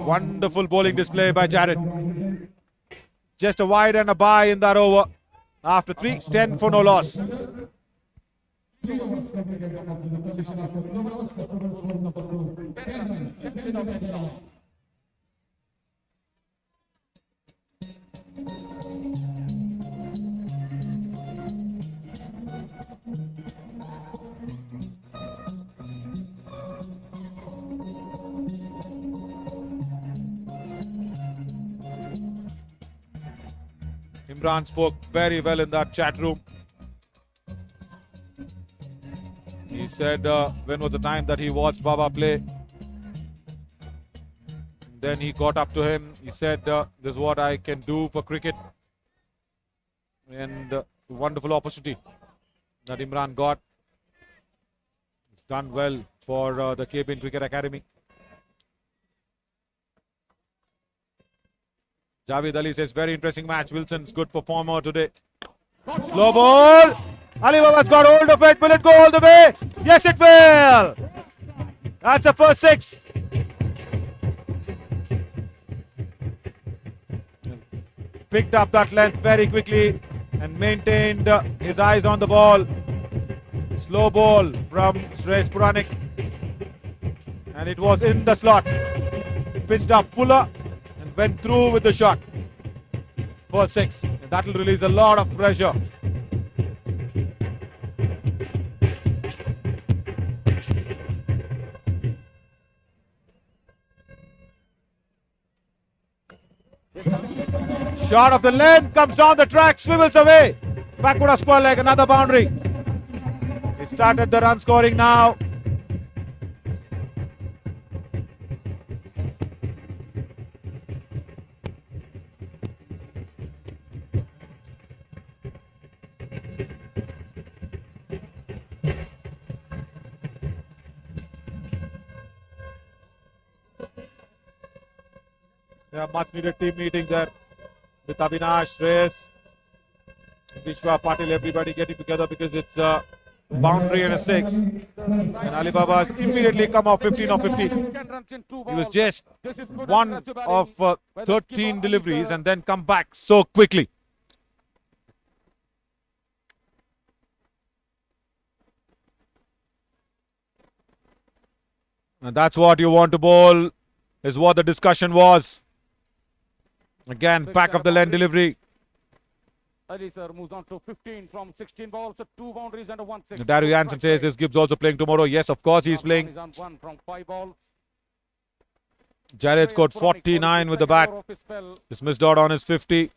Wonderful bowling display by Jarrett. Just a wide and a bye in that over. After 3, 10 for no loss. Imran spoke very well in that chat room. He said when was the time that he watched Baba play. Then he caught up to him. He said this is what I can do for cricket. And wonderful opportunity that Imran got. It's done well for the KBN Cricket Academy. Javed Ali says, very interesting match. Wilson's good performer today. Slow ball. Alibaba's got hold of it. Will it go all the way? Yes, it will. That's the first 6. Picked up that length very quickly and maintained his eyes on the ball. Slow ball from Shreyas Puranik. And it was in the slot. Pitched up fuller. Went through with the shot for 6. And that will release a lot of pressure. Shot of the length comes down the track, swivels away. Backward of square leg, another boundary. He started the run scoring now. Yeah, much needed team meeting there with Avinash, Shreyas, Vishwa, Patil, everybody getting together because it's a boundary and a 6. And Alibaba's immediately come off 15 of 15. He was just one of 13 deliveries and then come back so quickly. And that's what you want to bowl, is what the discussion was. Again, back of the lane delivery. Ali sir moves on to 15 from 16 balls, so 2 boundaries and a 1-6. Daru Jansen says, is Gibbs also playing tomorrow? Yes, of course he's playing. One from 5 balls. Jared scored 49 with the bat. Just missed out on his 50.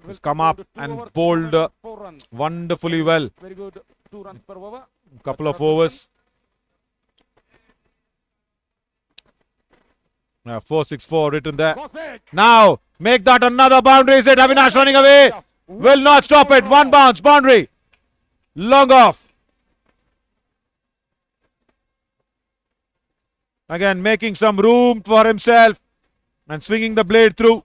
He's come up and bowled wonderfully well. Very good. 2 runs per over. Couple of overs. 4-6-4 written there. Now, make that another boundary. Is it Avinash running away? Will not stop it. 1 bounce, boundary. Long off. Again, making some room for himself and swinging the blade through.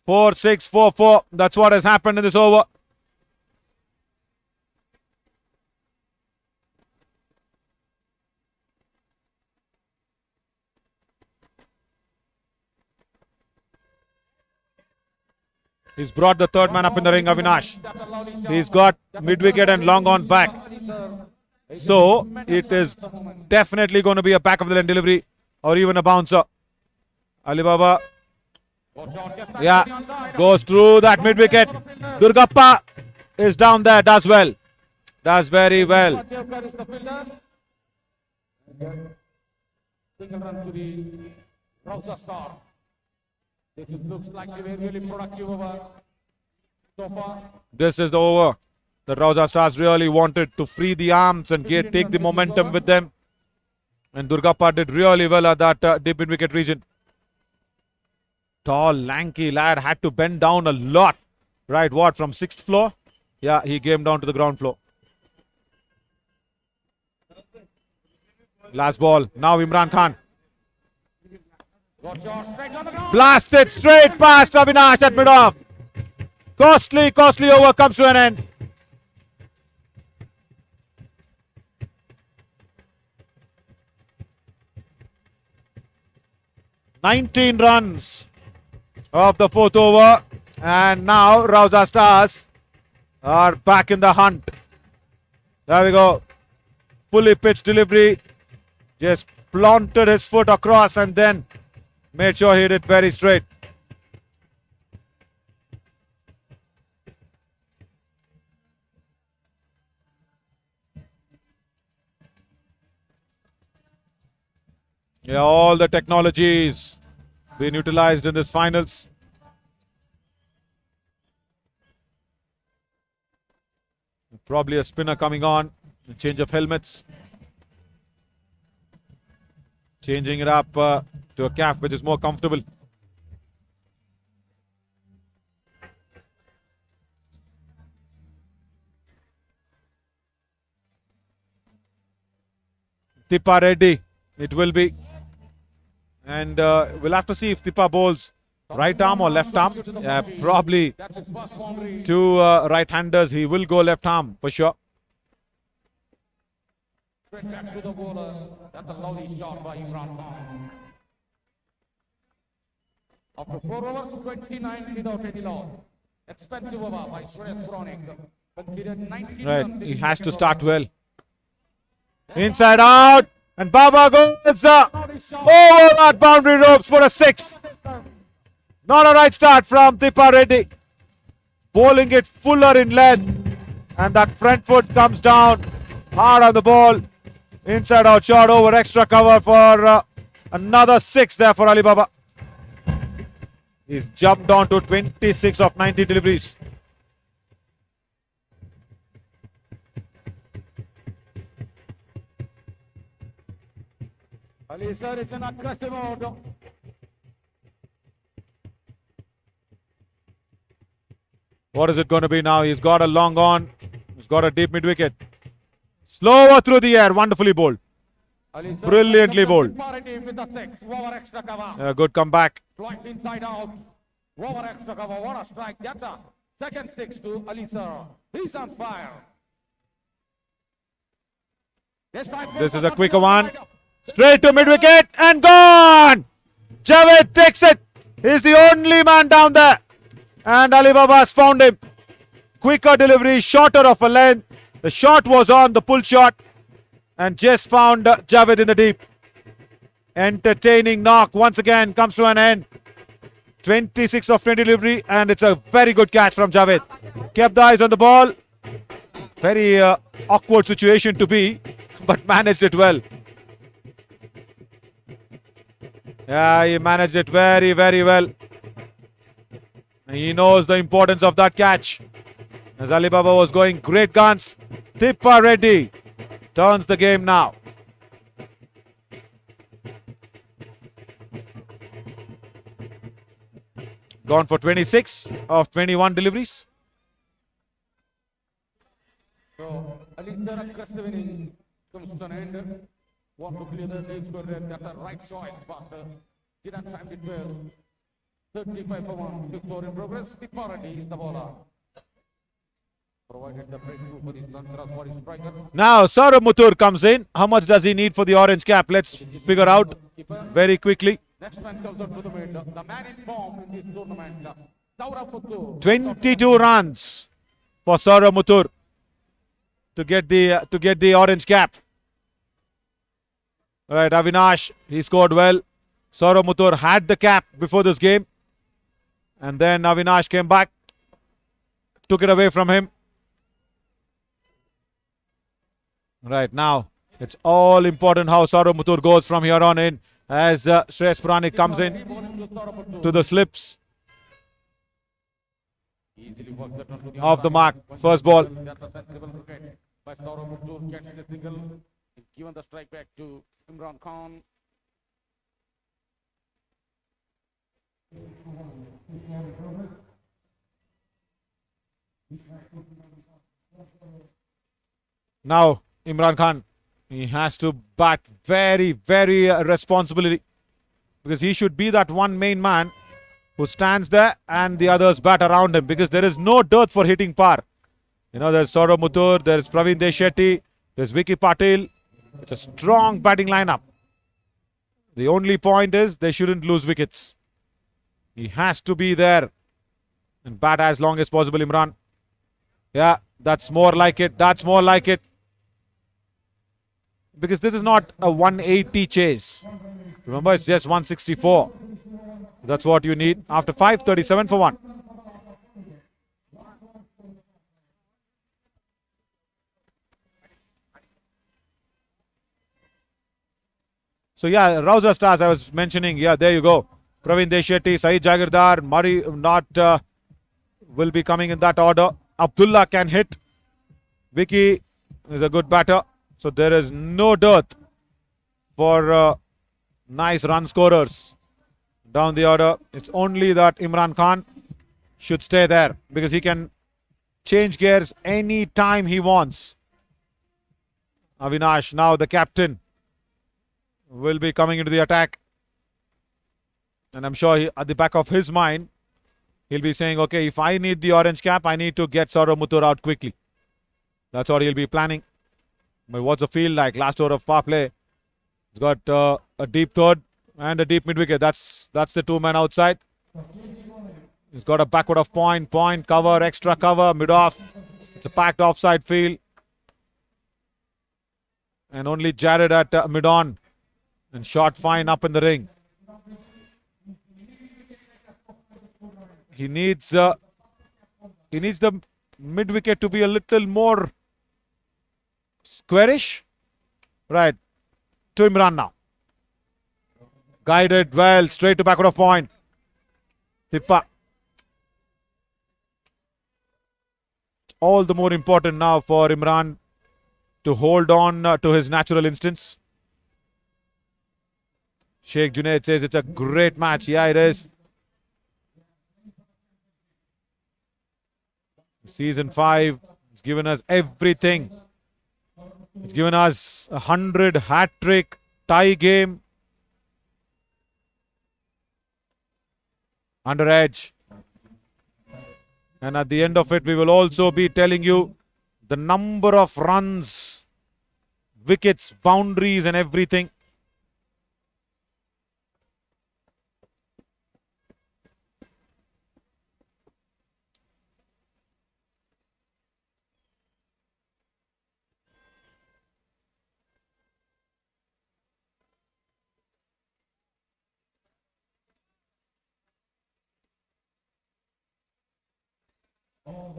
4-6-4-4. That's what has happened in this over. He's brought the third man up in the ring, Avinash. He's got mid-wicket and long on back. So, it is definitely going to be a back of the line delivery or even a bouncer. Alibaba, yeah, goes through that mid-wicket. Durgappa is down there, does well. Does very well. Single run to the Rauza star. This looks like a really productive over so far. This is the over that Rauza Stars really wanted to free the arms and take the momentum with them. And Durgappa did really well at that deep mid-wicket region. Tall, lanky lad had to bend down a lot. Right, what, from 6th floor? Yeah, he came down to the ground floor. Last ball. Now Imran Khan. Blasted straight past Avinash at mid-off. Costly over comes to an end. "19 runs of the 4th over, and now Rauza Stars are back in the hunt. There we go. Fully pitched delivery. Just planted his foot across and then made sure he hit it very straight. Yeah, all the technologies being utilized in this finals. Probably a spinner coming on. A change of helmets. Changing it up to a cap which is more comfortable. Tippa Reddy, it will be. And we'll have to see if Tippa bowls right arm or left arm. Probably 2 right-handers. He will go left arm for sure. Straight back to the bowler. That's a lovely shot by Imran Khan. After 4 overs, 29 without any loss. Expensive over by Shreyas Puranik. Considered 19 Right, runs. he has to start well. Inside out, and Baba goes over that boundary ropes for a 6. Not a right start from Tippa Reddy. Bowling it fuller in length, and that front foot comes down hard on the ball. Inside out shot over, extra cover for another 6 there for Alibaba. He's jumped on to 26 of 90 deliveries. Ali sir is in aggressive mode. What is it going to be now? He's got a long on. He's got a deep mid wicket. Slower through the air. Wonderfully bowled. Ali sir Brilliantly bowled. with the 6 over extra cover. A good comeback. Flight inside out. Over extra cover. What a strike. That's a second 6 to Ali sir. He's on fire. This is a quicker one. Straight to mid wicket and gone. Javed takes it. He's the only man down there. And Alibaba has found him. Quicker delivery, shorter of a length. The shot was on, the pull shot. And just found Javed in the deep. Entertaining knock once again comes to an end. 26 of 20 delivery, and it's a very good catch from Javed. Kept the eyes on the ball. Very awkward situation to be, but managed it well. Yeah, he managed it very, very well. He knows the importance of that catch. As Alibaba was going great guns. Tippa Reddy turns the game now. Gone for 26 of 21 deliveries. So Ali sir aggressive inning comes to an end. Want to clear the lead score there. That's a right choice, but didn't time it well. 35 for 1. Big score in progress. Tippa Reddy is the bowler. Provided the breakthrough for the Sangtrashwadi striker. Now Saurabh Muthur comes in. How much does he need for the orange cap? Let's figure out very quickly. Next man comes out to the mid. The man in form in this tournament. Saurabh Muthur. 22 runs for Saurabh Muthur to get the orange cap. All right, Avinash, he scored well. Saurabh Muthur had the cap before this game, and then Avinash came back, took it away from him. Right now, it's all important how Saurabh Muthur goes from here on in as Shreyas Puranik comes in to the slips. Off the mark, first ball. That's a sensible cricket by Saurabh Muthur, catching the single. Given the strike back to Imran Khan. Now, Imran Khan, he has to bat very, very responsibly, because he should be that one main man who stands there and the others bat around him, because there is no dearth for hitting par. You know, there's Saurabh Muthur, there's Praveen Deshetty, there's Vicky Patil. It's a strong batting lineup. The only point is they shouldn't lose wickets. He has to be there and bat as long as possible, Imran. Yeah, that's more like it. That's more like it. Because this is not a 180 chase. Remember, it's just 164. That's what you need after 5, 37 for 1. So yeah, Rauza stars I was mentioning. Yeah, there you go. Praveen Deshetty, Saeed Jagirdar, Murray will be coming in that order. Abdullah can hit. Vicky is a good batter. So there is no dearth for nice run scorers down the order. It's only that Imran Khan should stay there, because he can change gears any time he wants. Avinash, now the captain, will be coming into the attack. And I'm sure at the back of his mind, he'll be saying, okay, if I need the orange cap, I need to get Saurabh Muthur out quickly. That's what he'll be planning. But what's the field like? Last over of power play. He's got a deep third and a deep mid wicket. That's the two men outside. He's got a backward of point, cover, extra cover, mid off. It's a packed offside field. And only Jared at mid on. And shot fine up in the ring. He needs the mid wicket to be a little more squarish. Right. To Imran now. Guided well, straight to backward of point. Tippa. All the more important now for Imran to hold on to his natural instincts. Sheikh Junaid says it's a great match. Yeah, it is. Season 5 has given us everything. It's given us 100 hat-trick, tie game, under edge. And at the end of it, we will also be telling you the number of runs, wickets, boundaries and everything.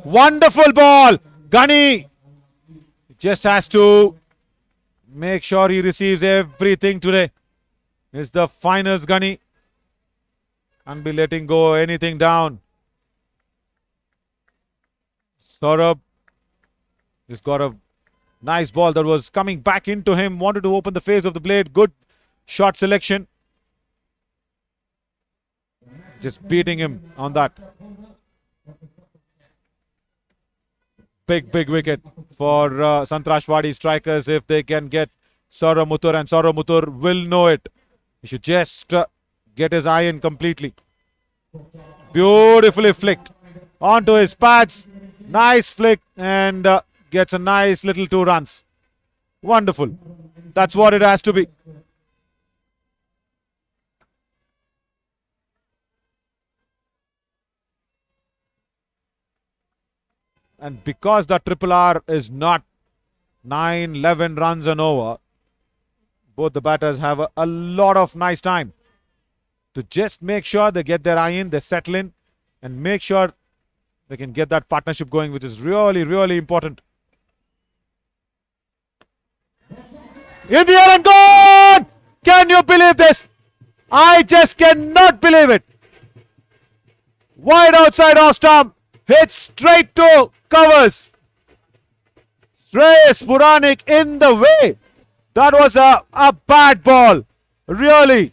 Wonderful ball. Gunny just has to make sure he receives everything today. It's the finals, Gunny. Can't be letting go anything down. Saurabh has got a nice ball that was coming back into him. Wanted to open the face of the blade. Good shot selection. Just beating him on that. Big wicket for Sangtrashwadi strikers if they can get Saurabh Muthur, and Saurabh Muthur will know it. He should just get his eye in completely. Beautifully flicked onto his pads. Nice flick, and gets a nice little 2 runs. Wonderful. That's what it has to be. And because the triple R is not 9, 11 runs and over, both the batters have a lot of nice time to just make sure they get their eye in, they settle in, and make sure they can get that partnership going, which is really, really important. In the air and gone! Can you believe this? I just cannot believe it. Wide outside off stump. Hit straight to covers. Shreyas Puranik in the way. That was a bad ball. Really.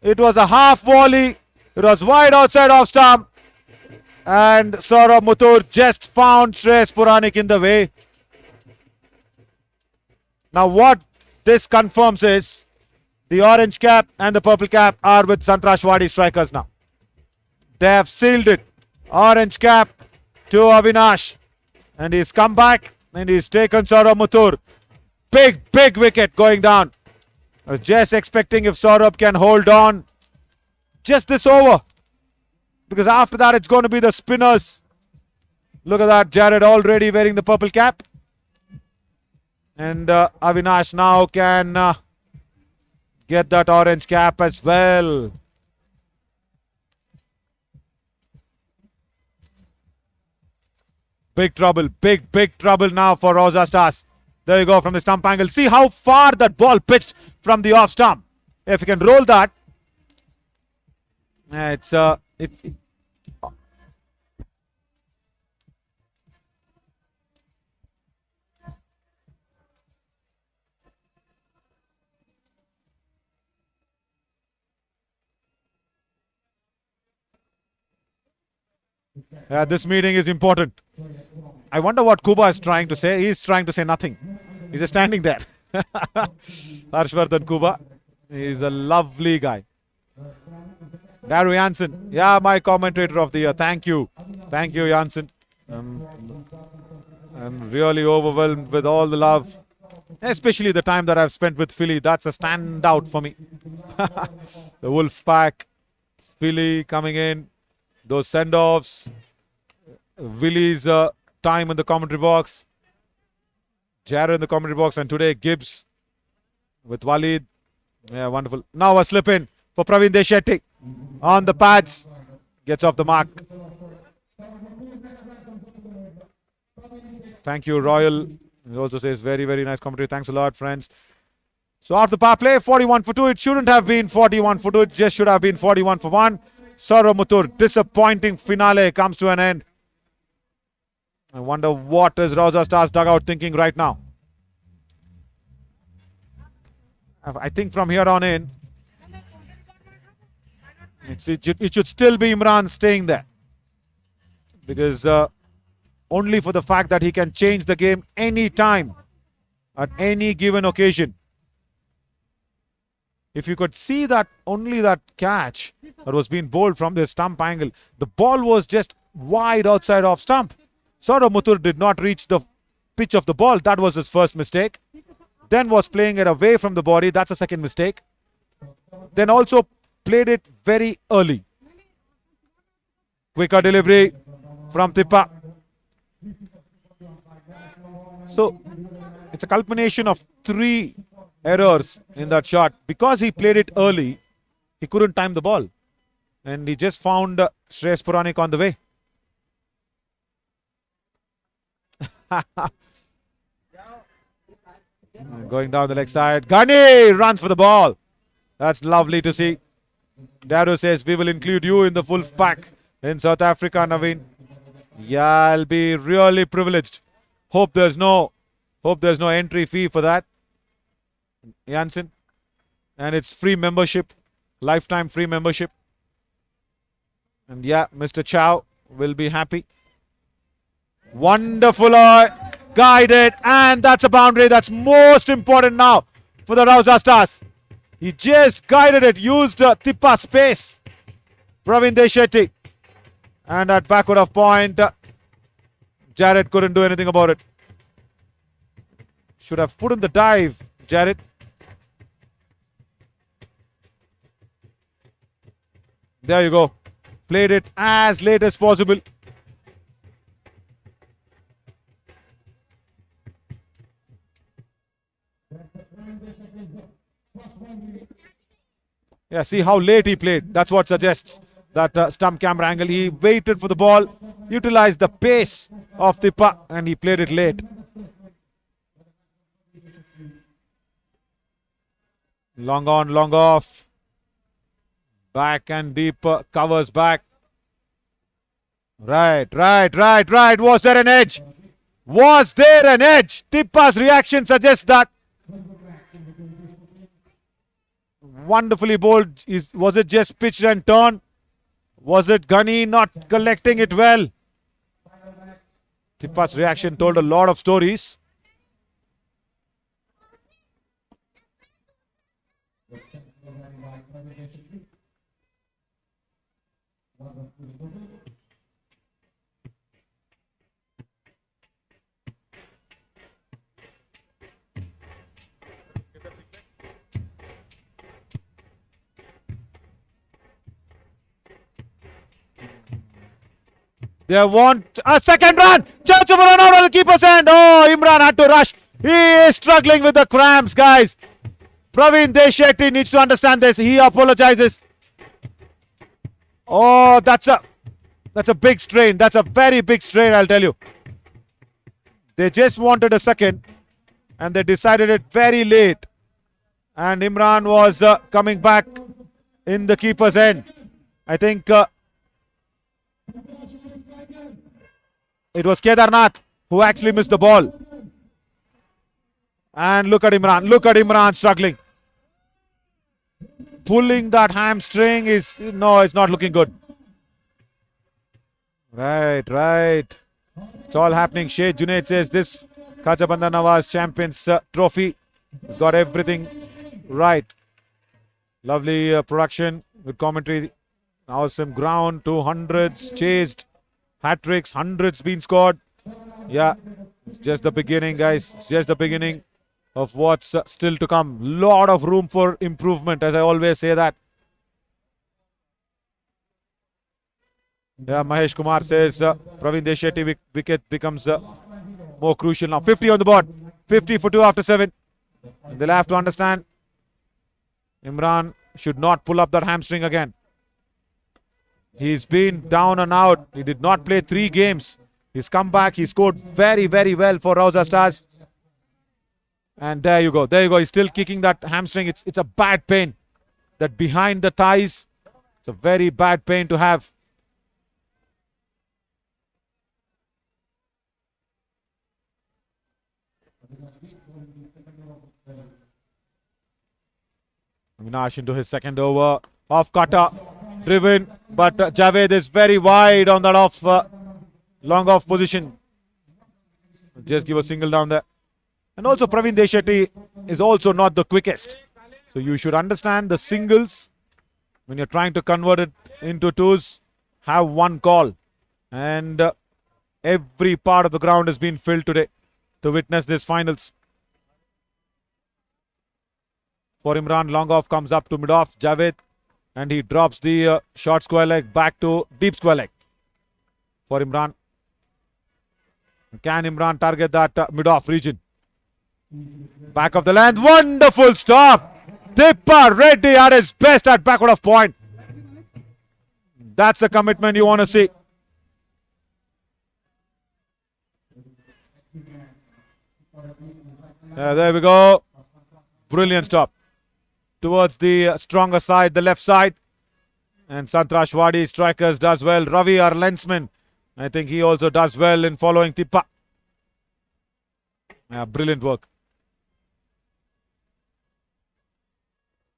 It was a half volley. It was wide outside off stump. And Saurabh Muthur just found Shreyas Puranik in the way. Now what this confirms is the orange cap and the purple cap are with Sangtrashwadi strikers now. They have sealed it. Orange cap to Avinash, and he's come back and he's taken Saurabh Muthur. Big wicket going down. I was just expecting if Saurabh can hold on just this over, because after that it's going to be the spinners. Look at that, Jared already wearing the purple cap, and Avinash now can get that orange cap as well. Big trouble now for Rauza Stars. There you go from the stump angle. See how far that ball pitched from the off stump. If you can roll that, it's this meeting is important. I wonder what Kuba is trying to say. He's trying to say nothing. He's just standing there. Harshvardhan Kuba. He's a lovely guy. Daru Janssen. Yeah, my commentator of the year. Thank you. Thank you, Janssen. I'm really overwhelmed with all the love. Especially the time that I've spent with Philly. That's a standout for me. The Wolf Pack. Philly coming in. Those send-offs. Willie's time in the commentary box. Jared in the commentary box, and today Gibbs with Walid. Yeah, wonderful. Now a slip in for Praveen Deshetty on the pads. Gets off the mark. Thank you, Royal. He also says very nice commentary. Thanks a lot, friends. So after the power play, 41 for 2. It shouldn't have been 41 for 2. It just should have been 41 for 1. Sauramutur. Disappointing finale comes to an end. I wonder what is Rauza Stars dugout thinking right now. I think from here on in, it should still be Imran staying there. Because only for the fact that he can change the game any time, at any given occasion. If you could see that, only that catch that was being bowled from the stump angle, the ball was just wide outside off stump. Sauramutur did not reach the pitch of the ball. That was his first mistake. Then was playing it away from the body. That's a second mistake. Then also played it very early. Quicker delivery from Tippa. So it's a culmination of 3 errors in that shot. Because he played it early, he couldn't time the ball. And he just found Shreyas Puranik on the way. Going down the leg side. Ghani runs for the ball. That's lovely to see. Daru says, we will include you in the full pack in South Africa, Naveen. Yeah, I'll be really privileged. Hope there's no entry fee for that. Jansen. And it's free membership. Lifetime free membership. And yeah, Mr. Chow will be happy. Wonderful guided, and that's a boundary. That's most important now for the Rauza Stars. He just guided it, used Tippa space. Praveen Deshetty. And at backward of point, Jared couldn't do anything about it. Should have put in the dive, Jared. There you go. Played it as late as possible. Yeah, see how late he played. That's what suggests that stump camera angle. He waited for the ball, utilized the pace of Tippa, and he played it late. Long on, long off. Back and deep, covers back. Right. Was there an edge? Was there an edge? Tippa's reaction suggests that. Wonderfully bowled. Was it just pitched and turned? Was it Ghani not collecting it well? Tippa's reaction told a lot of stories. They want a second run. Chance of a run out of the keeper's end. Oh, Imran had to rush. He is struggling with the cramps, guys. Praveen Deshetty needs to understand this. He apologizes. Oh, that's a big strain. That's a very big strain, I'll tell you. They just wanted a second, and they decided it very late. And Imran was coming back in the keeper's end. I think it was Kedarnath who actually missed the ball. And look at Imran. Look at Imran struggling. Pulling that hamstring is... No, it's not looking good. Right. It's all happening. Sheikh Junaid says this Khaja Bandar Nawaz Champions Trophy has got everything right. Lovely production with commentary. Now some ground, 200s chased. Hat-tricks, hundreds been scored. Yeah, it's just the beginning, guys. It's just the beginning of what's still to come. Lot of room for improvement, as I always say that. Yeah, Mahesh Kumar says Praveen Deshetty wicket becomes more crucial now. 50 on the board. 50 for 2 after 7. And they'll have to understand Imran should not pull up that hamstring again. He's been down and out. He did not play 3 games. He's come back. He scored very, very well for Rauza Stars. And there you go. There you go. He's still kicking that hamstring. It's a bad pain. That behind the thighs, It's a very bad pain to have. Avinash into his second over. Off cutter, driven, but Javed is very wide on that long off position. Just give a single down there. And also Praveen Deshetty is also not the quickest. So you should understand the singles when you're trying to convert it into twos. Have one call. And every part of the ground has been filled today to witness this finals. For Imran, long off comes up to mid off. Javed, and he drops the short square leg back to deep square leg. For Imran. Can Imran target that mid off region? Back of the length. Wonderful stop. Tippa Reddy at his best at backward of point. That's the commitment you want to see. There we go. Brilliant stop. Towards the stronger side, the left side. And Sangtrashwadi strikers does well. Ravi, our lensman, I think he also does well in following Tippa. Brilliant work.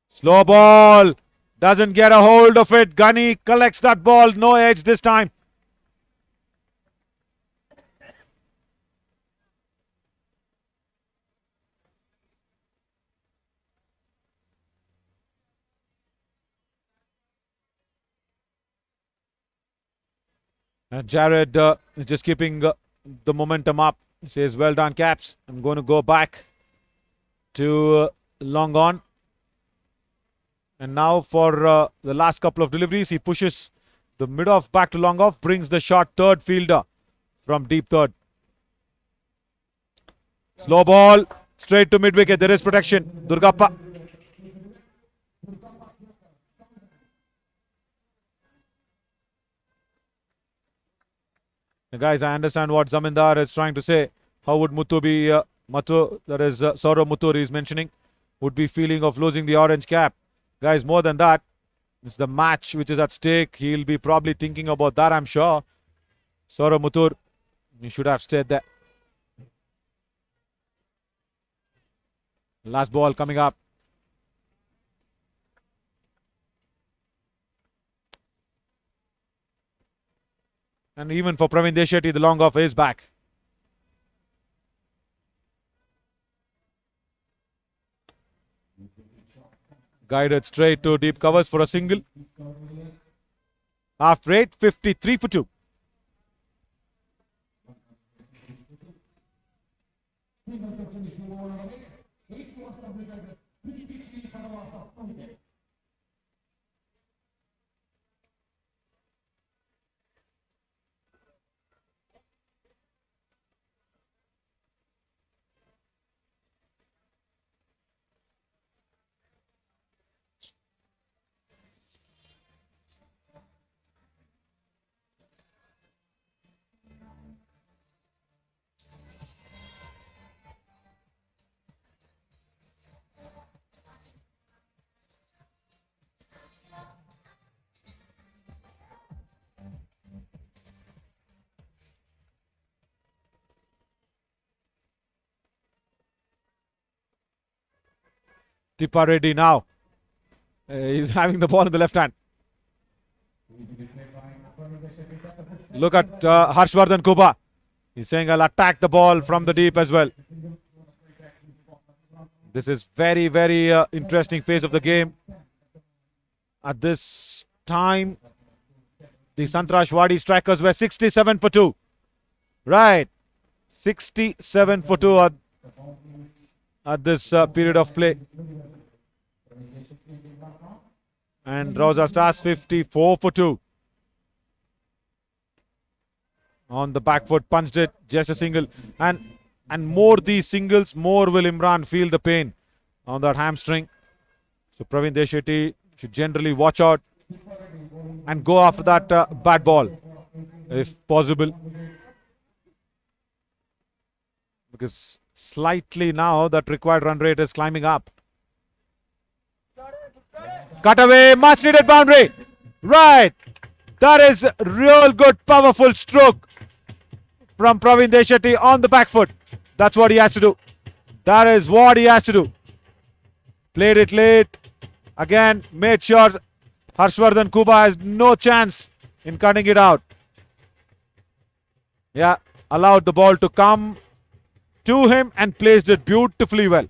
Slow ball. Doesn't get a hold of it. Gunny collects that ball. No edge this time. And Jared is just keeping the momentum up. He says, well done, Caps. I'm going to go back to long on. And now for the last couple of deliveries, he pushes the mid off back to long off, brings the short third fielder from deep third. Slow ball, straight to mid wicket. There is protection. Durgappa. Guys, I understand what Zamindar is trying to say. How would Muthu be, that is Saurav Muthuri is mentioning, would be feeling of losing the orange cap. Guys, more than that, it's the match which is at stake. He'll be probably thinking about that, I'm sure. Saurav Muthur, he should have stayed there. Last ball coming up. And even for Praveen Deshetty, the long off is back. Guided straight to deep covers for a single. Half rate, 53 for 2. Tippa Reddy now. He's having the ball in the left hand. Look at Harshvardhan Kuba. He's saying, I'll attack the ball from the deep as well. This is very, very interesting phase of the game. At this time, the Sangtrashwadi strikers were 67 for 2. Right. 67 for 2 at this period of play. And Rauza Stars 54 for 2. On the back foot, punched it, just a single. And more these singles, more will Imran feel the pain on that hamstring. So Praveen Deshetty should generally watch out and go after that bad ball if possible. Because slightly now that required run rate is climbing up. Cut away, much needed boundary. Right. That is real good, powerful stroke from Praveen Deshetty on the back foot. That's what he has to do. That is what he has to do. Played it late. Again, made sure Harshvardhan Kuba has no chance in cutting it out. Yeah, allowed the ball to come to him and placed it beautifully well.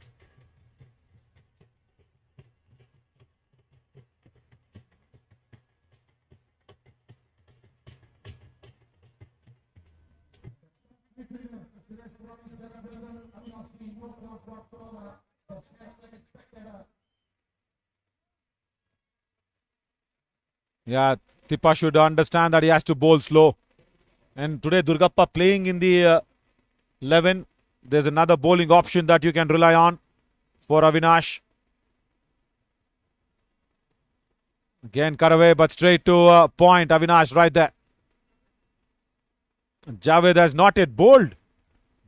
Yeah, Tippa should understand that he has to bowl slow. And today Durgappa playing in the 11. There's another bowling option that you can rely on for Avinash. Again cut away, but straight to point. Avinash right there. Javed has not yet bowled.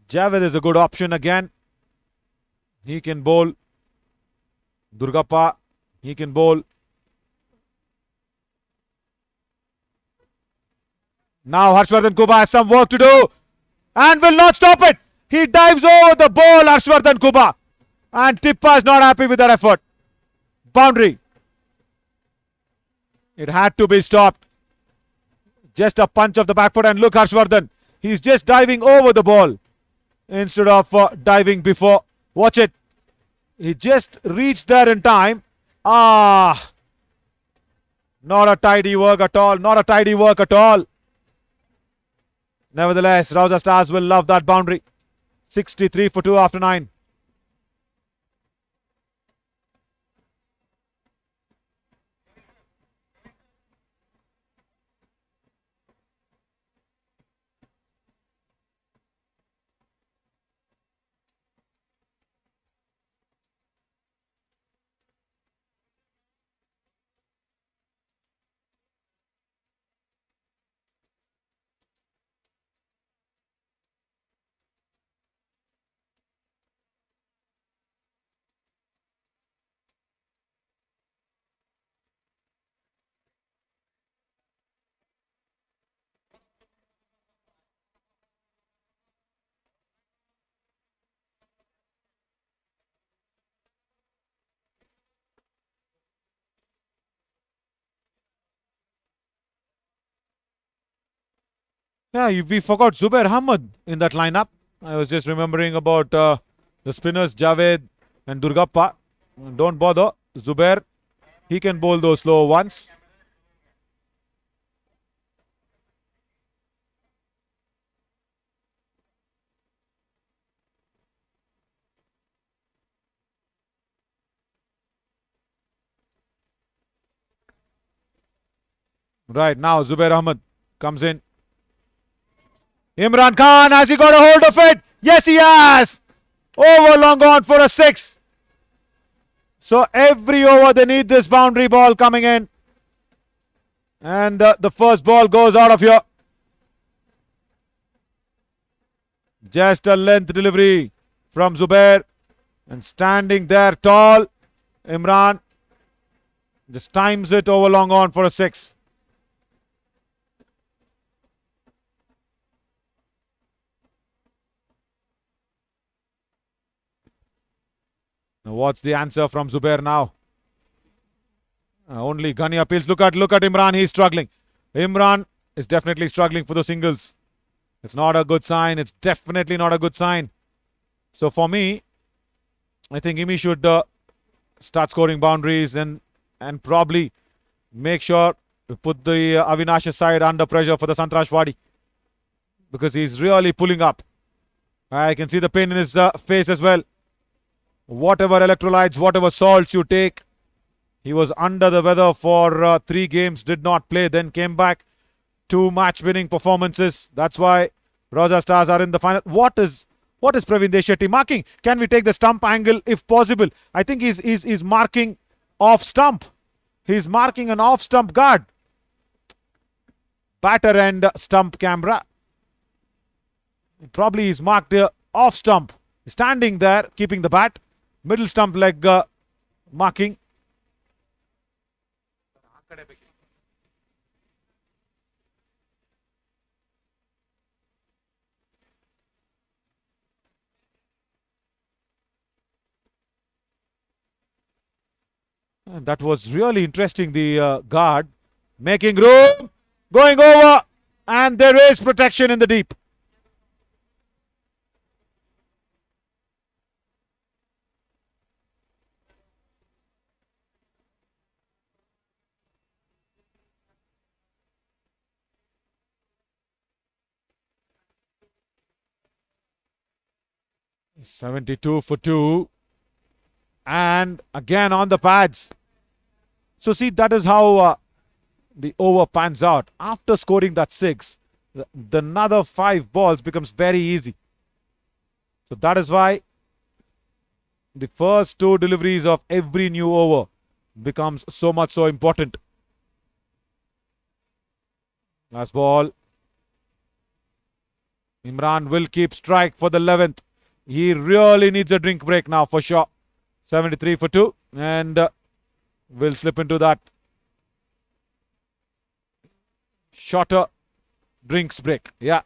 Javed is a good option again. He can bowl. Durgappa, he can bowl. Now Harshvardhan Kuba has some work to do and will not stop it. He dives over the ball, Harshvardhan Kuba. And Tippa is not happy with that effort. Boundary. It had to be stopped. Just a punch of the back foot, and look Harshvardhan. He's just diving over the ball instead of diving before. Watch it. He just reached there in time. Not a tidy work at all. Not a tidy work at all. Nevertheless, Rauza Stars will love that boundary. 63 for 2 after 9. Yeah, we forgot Zubair Ahmed in that lineup. I was just remembering about the spinners Javed and Durgappa. Don't bother. Zubair, he can bowl those slow ones. Right now, Zubair Ahmed comes in. Imran Khan, has he got a hold of it? Yes, he has. Over long on for a 6. So every over they need this boundary ball coming in. And the first ball goes out of here. Just a length delivery from Zubair. And standing there tall, Imran just times it over long on for a 6. Now what's the answer from Zubair now? Only Ghani appeals. Look at Imran. He's struggling. Imran is definitely struggling for the singles. It's not a good sign. It's definitely not a good sign. So for me, I think Imi should start scoring boundaries and probably make sure to put the Avinash's side under pressure for the Sangtrashwadi, because he's really pulling up. I can see the pain in his face as well. Whatever electrolytes, whatever salts you take, he was under the weather for 3 games, did not play, then came back. 2 match-winning performances. That's why Rauza Stars are in the final. What is Praveen Deshetty marking? Can we take the stump angle if possible? I think he's marking off stump. He's marking an off stump guard. Batter and stump camera. Probably he's marked off stump. Standing there, keeping the bat. Middle stump leg marking. And that was really interesting. The guard making room, going over, and there is protection in the deep. $72 for 2. And again on the pads. So see, that is how the over pans out. After scoring that 6, the another 5 balls becomes very easy. So that is why the first 2 deliveries of every new over becomes so much so important. Last ball. Imran will keep strike for the 11th. He really needs a drink break now for sure. 73 for 2, and will slip into that shorter drinks break. Yeah,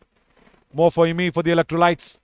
more for me for the electrolytes.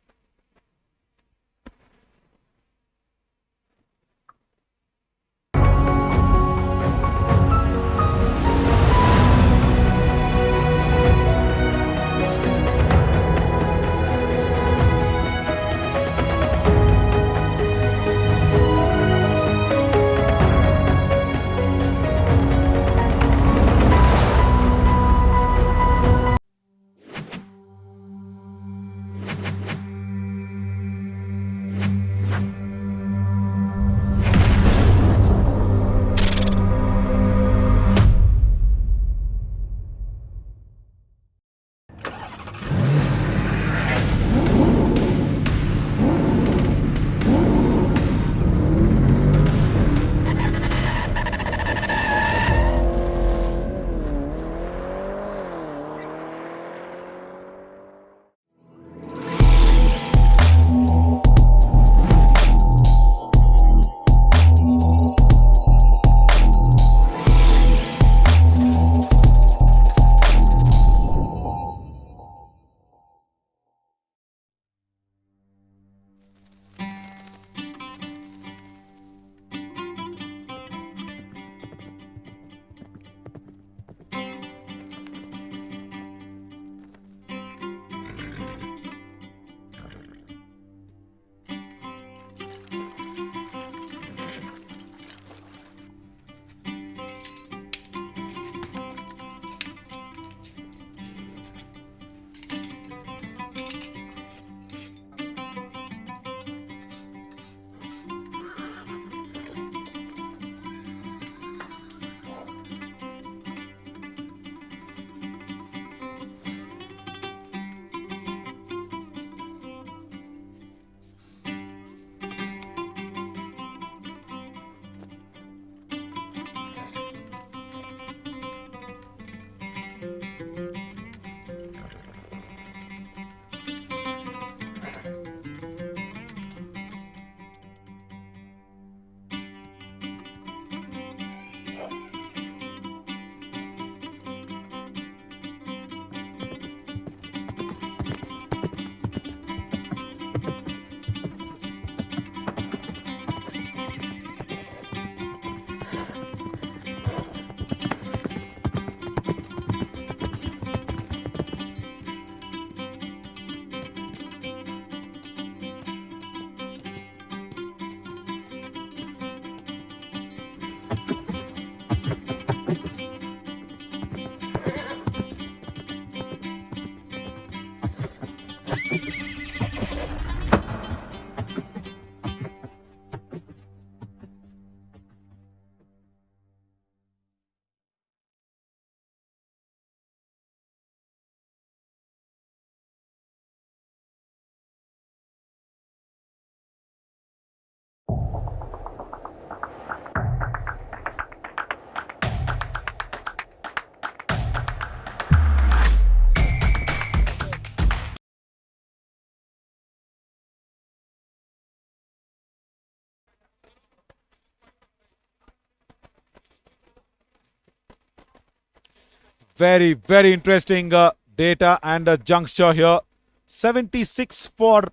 Very, very interesting data and a juncture here. 76 for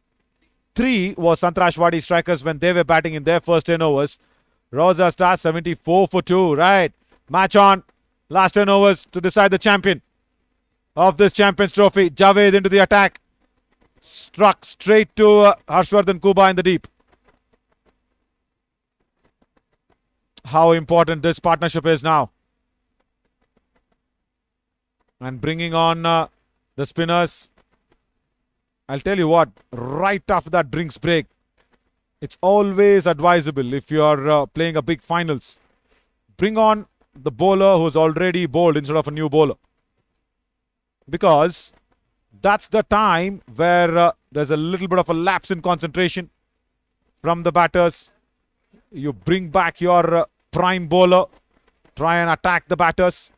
3 was Sangtrashwadi strikers when they were batting in their first 10 overs. Rauza Stars 74 for 2. Right. Match on. Last 10 overs to decide the champion of this Champions Trophy. Javed into the attack. Struck straight to Harshvardhan Kuba in the deep. How important this partnership is now. And bringing on the spinners. I'll tell you what, right after that drinks break, it's always advisable if you're playing a big finals. Bring on the bowler who's already bowled instead of a new bowler. Because that's the time where there's a little bit of a lapse in concentration from the batters. You bring back your prime bowler, try and attack the batters.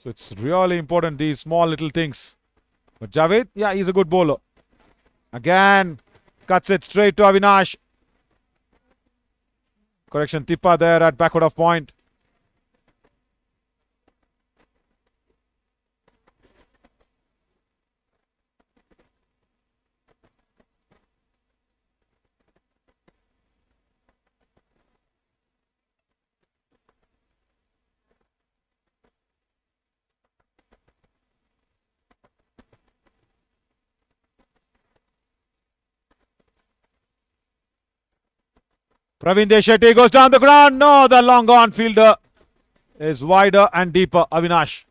So it's really important, these small little things. But Javed, yeah, he's a good bowler. Again, cuts it straight to Avinash. Correction, Tippa there at backward of point. Praveen Deshetty goes down the ground. No, the long on fielder is wider and deeper. Avinash.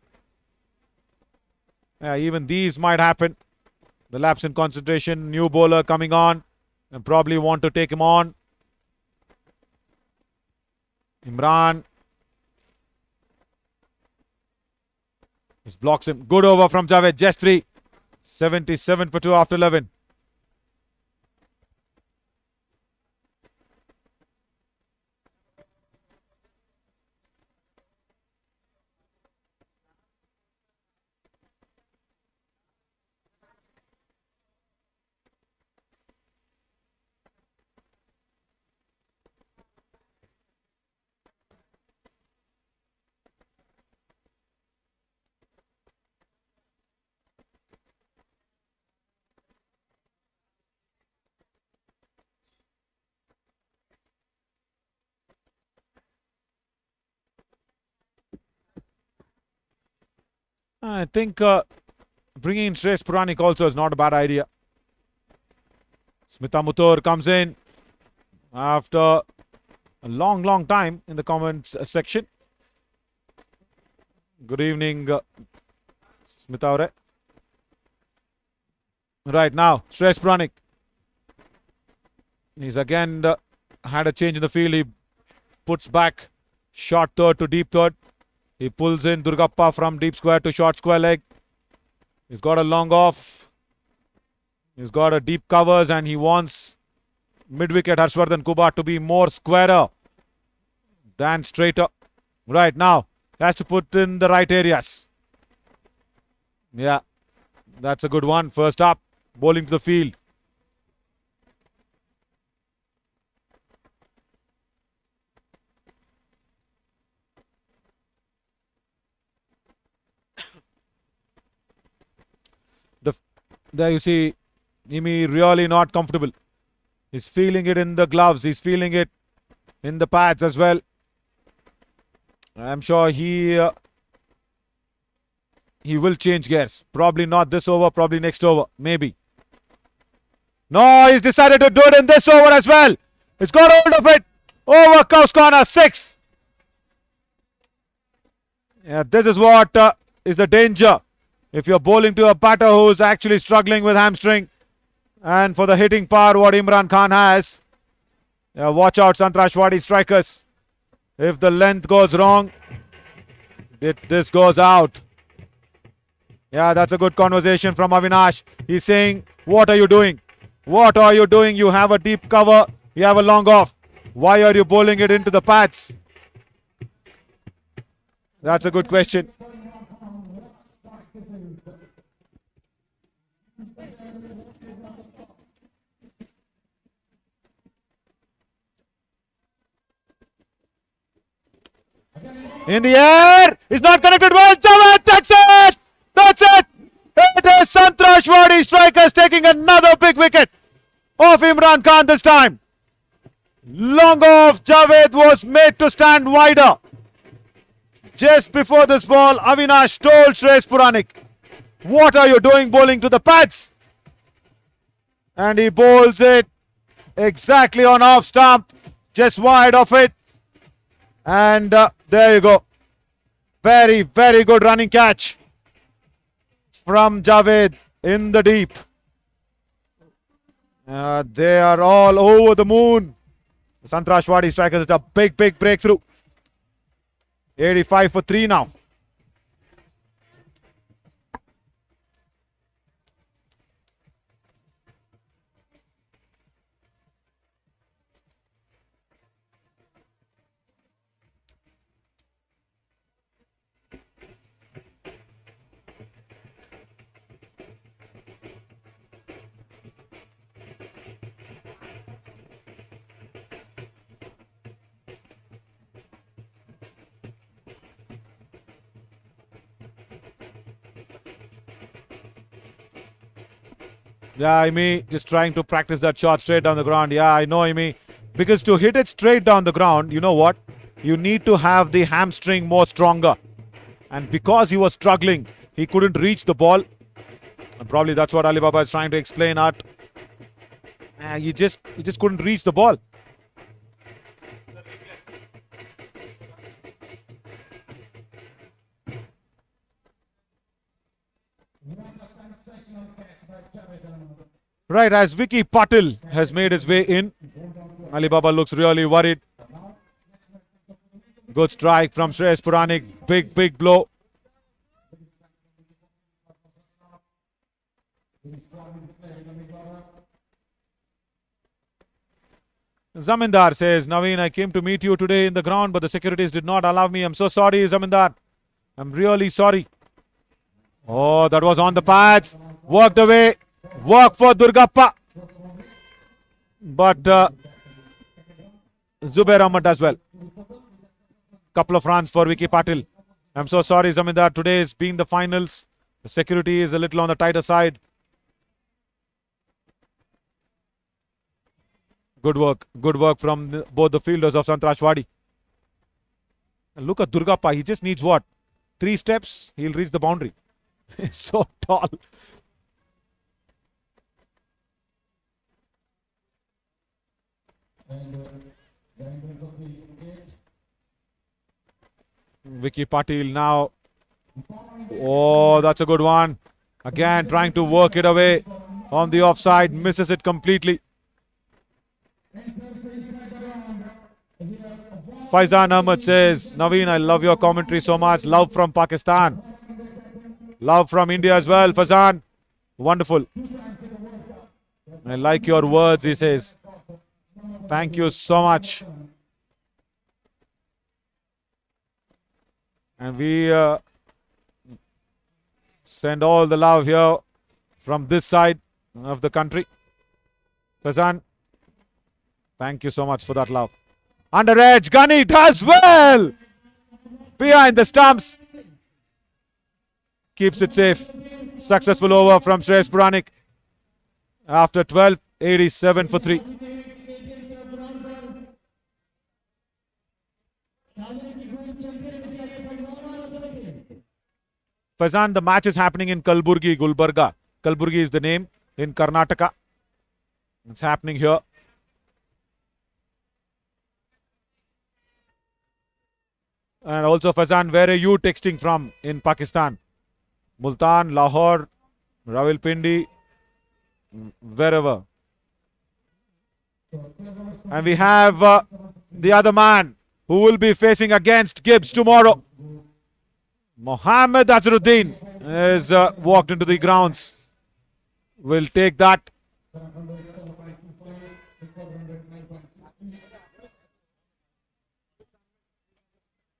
Yeah, even these might happen. The lapse in concentration. New bowler coming on and probably want to take him on. Imran. Just blocks him. Good over from Javed. Just 3. 77 for 2 after 11. I think bringing in Shreyas Puranik also is not a bad idea. Smita Muthur comes in after a long time in the comments section. Good evening, Smita Aure. Right now, Shreyas Puranik. He's again had a change in the field. He puts back short third to deep third. He pulls in Durgappa from deep square to short square leg. He's got a long off. He's got a deep covers and he wants mid-wicket Harshvardhan Kuba to be more squarer than straighter. Right now, has to put in the right areas. Yeah, that's a good one. First up, bowling to the field. There you see Imi really not comfortable. He's feeling it in the gloves. He's feeling it in the pads as well. I'm sure he will change gears. Probably not this over, probably next over. Maybe. No, he's decided to do it in this over as well. He's got hold of it. Over Cows Corner, 6. Yeah, this is what is the danger. If you're bowling to a batter who's actually struggling with hamstring and for the hitting power what Imran Khan has, watch out Sangtrashwadi strikers. If the length goes wrong, this goes out. Yeah, that's a good conversation from Avinash. He's saying, what are you doing? What are you doing? You have a deep cover. You have a long off. Why are you bowling it into the pads? That's a good question. In the air, it's not connected well. Javed, that's it! That's it! It Yes, Sangtrashwadi strikers taking another big wicket off Imran Khan this time. Long off, Javed was made to stand wider. Just before this ball, Avinash told Shreyas Puranik, what are you doing bowling to the pads? And he bowls it exactly on off stump, just wide of it. And there you go. Very, very good running catch from Javed in the deep. They are all over the moon. Sangtrashwadi strikers, it's a big, big breakthrough. 85 for 3 now. Yeah, Amy, just trying to practice that shot straight down the ground. Yeah, I know, Amy. Because to hit it straight down the ground, you know what? You need to have the hamstring more stronger. And because he was struggling, he couldn't reach the ball. And probably that's what Ali Baba is trying to explain at. He just couldn't reach the ball. Right, as Vicky Patil has made his way in, Ali Baba looks really worried. Good strike from Shreyas Puranik. Big, big blow. Zamindar says, Naveen, I came to meet you today in the ground, but the securities did not allow me. I'm so sorry, Zamindar. I'm really sorry. Oh, that was on the pads. Worked away. Work for Durgappa. But Zubair Ahmad as well. Couple of runs for Vicky Patil. I'm so sorry, Zamindar. Today is being the finals. The security is a little on the tighter side. Good work from both the fielders of Sangtrashwadi. And look at Durgappa. He just needs what? 3 steps. He'll reach the boundary. He's so tall. Vicky Patil now. Oh, that's a good one. Again, trying to work it away on the offside. Misses it completely. Faizan Ahmed says, Naveen, I love your commentary so much. Love from Pakistan. Love from India as well, Faizan. Wonderful. I like your words, he says. Thank you so much. And we send all the love here from this side of the country. Faizan, thank you so much for that love. Under edge, Gunny does well. Behind the stumps. Keeps it safe. Successful over from Shreyas Puranik. After 12, 87 for 3. Faizan, the match is happening in Kalburgi, Gulbarga. Kalburgi is the name in Karnataka. It's happening here. And also, Faizan, where are you texting from in Pakistan? Multan, Lahore, Rawalpindi, wherever. And we have the other man who will be facing against Gibbs tomorrow. Mohammed Azharuddin has walked into the grounds. We'll take that.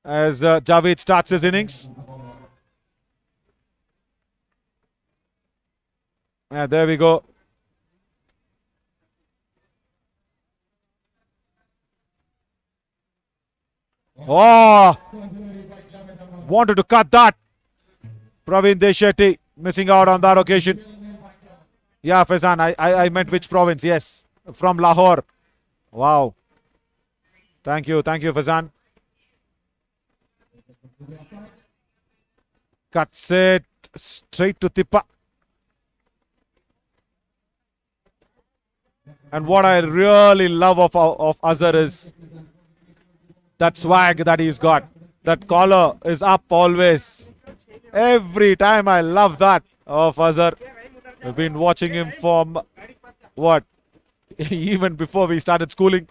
As Javed starts his innings. There we go. Oh! Wanted to cut that. Praveen Deshetty missing out on that occasion. Yeah, Faizan, I meant which province? Yes, from Lahore. Wow. Thank you, Faizan. Cuts it straight to Tippa. And what I really love of Azhar is that swag that he's got. That collar is up always. Every time I love that of Azhar. We've been watching him from what? Even before we started schooling.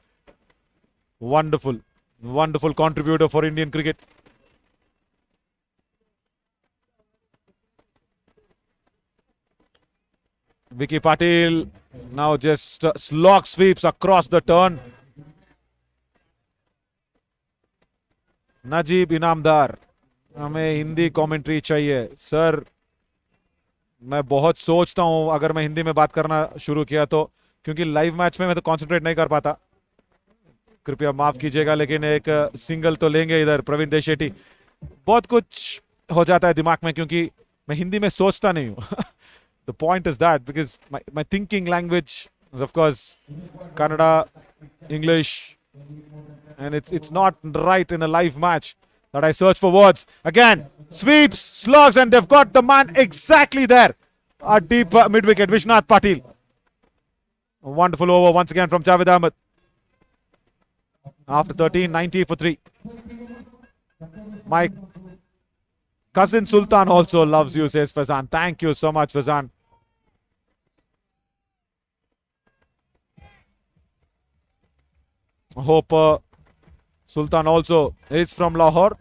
Wonderful. Wonderful contributor for Indian cricket. Vicky Patil now just slog sweeps across the turn. Najib Inamdar, हमें Hindi commentary चाहिए sir. मैं बहुत सोचता हूं अगर मैं हिंदी में बात करना शुरू किया तो, क्योंकि लाइव मैच में मैं तो कंसंट्रेट नहीं कर पाता. कृपया माफ कीजिएगा, लेकिन एक सिंगल तो लेंगे इधर प्रवीण देशेटी. बहुत कुछ हो जाता है दिमाग में क्योंकि मैं हिंदी में सोचता नहीं हूं. The point is that because my thinking language is of course Kannada, English, and it's not right in a live match that I search for words. Again, sweeps, slugs, and they've got the man exactly there. A deep mid-wicket, Vishnath Patil. A wonderful over once again from Javed Ahmed. After 13, 90 for 3. My cousin Sultan also loves you, says Fazan. Thank you so much, Fazan. I hope Sultan also is from Lahore.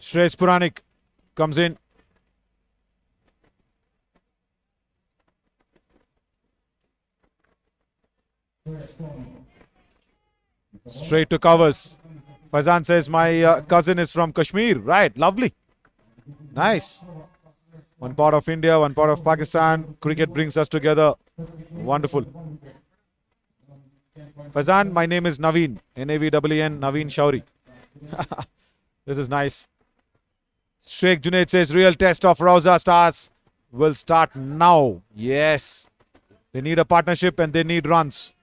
Shreyas Puranik comes in. Straight to covers. Faizan says my cousin is from Kashmir. Right, lovely. Nice. One part of India, one part of Pakistan. Cricket brings us together. Wonderful. Faizan, my name is Naveen. N-A-V-E-N, Naveen Shauri. This is nice. Sheikh Junaid says real test of Rauza stars will start now. Yes. They need a partnership and they need runs.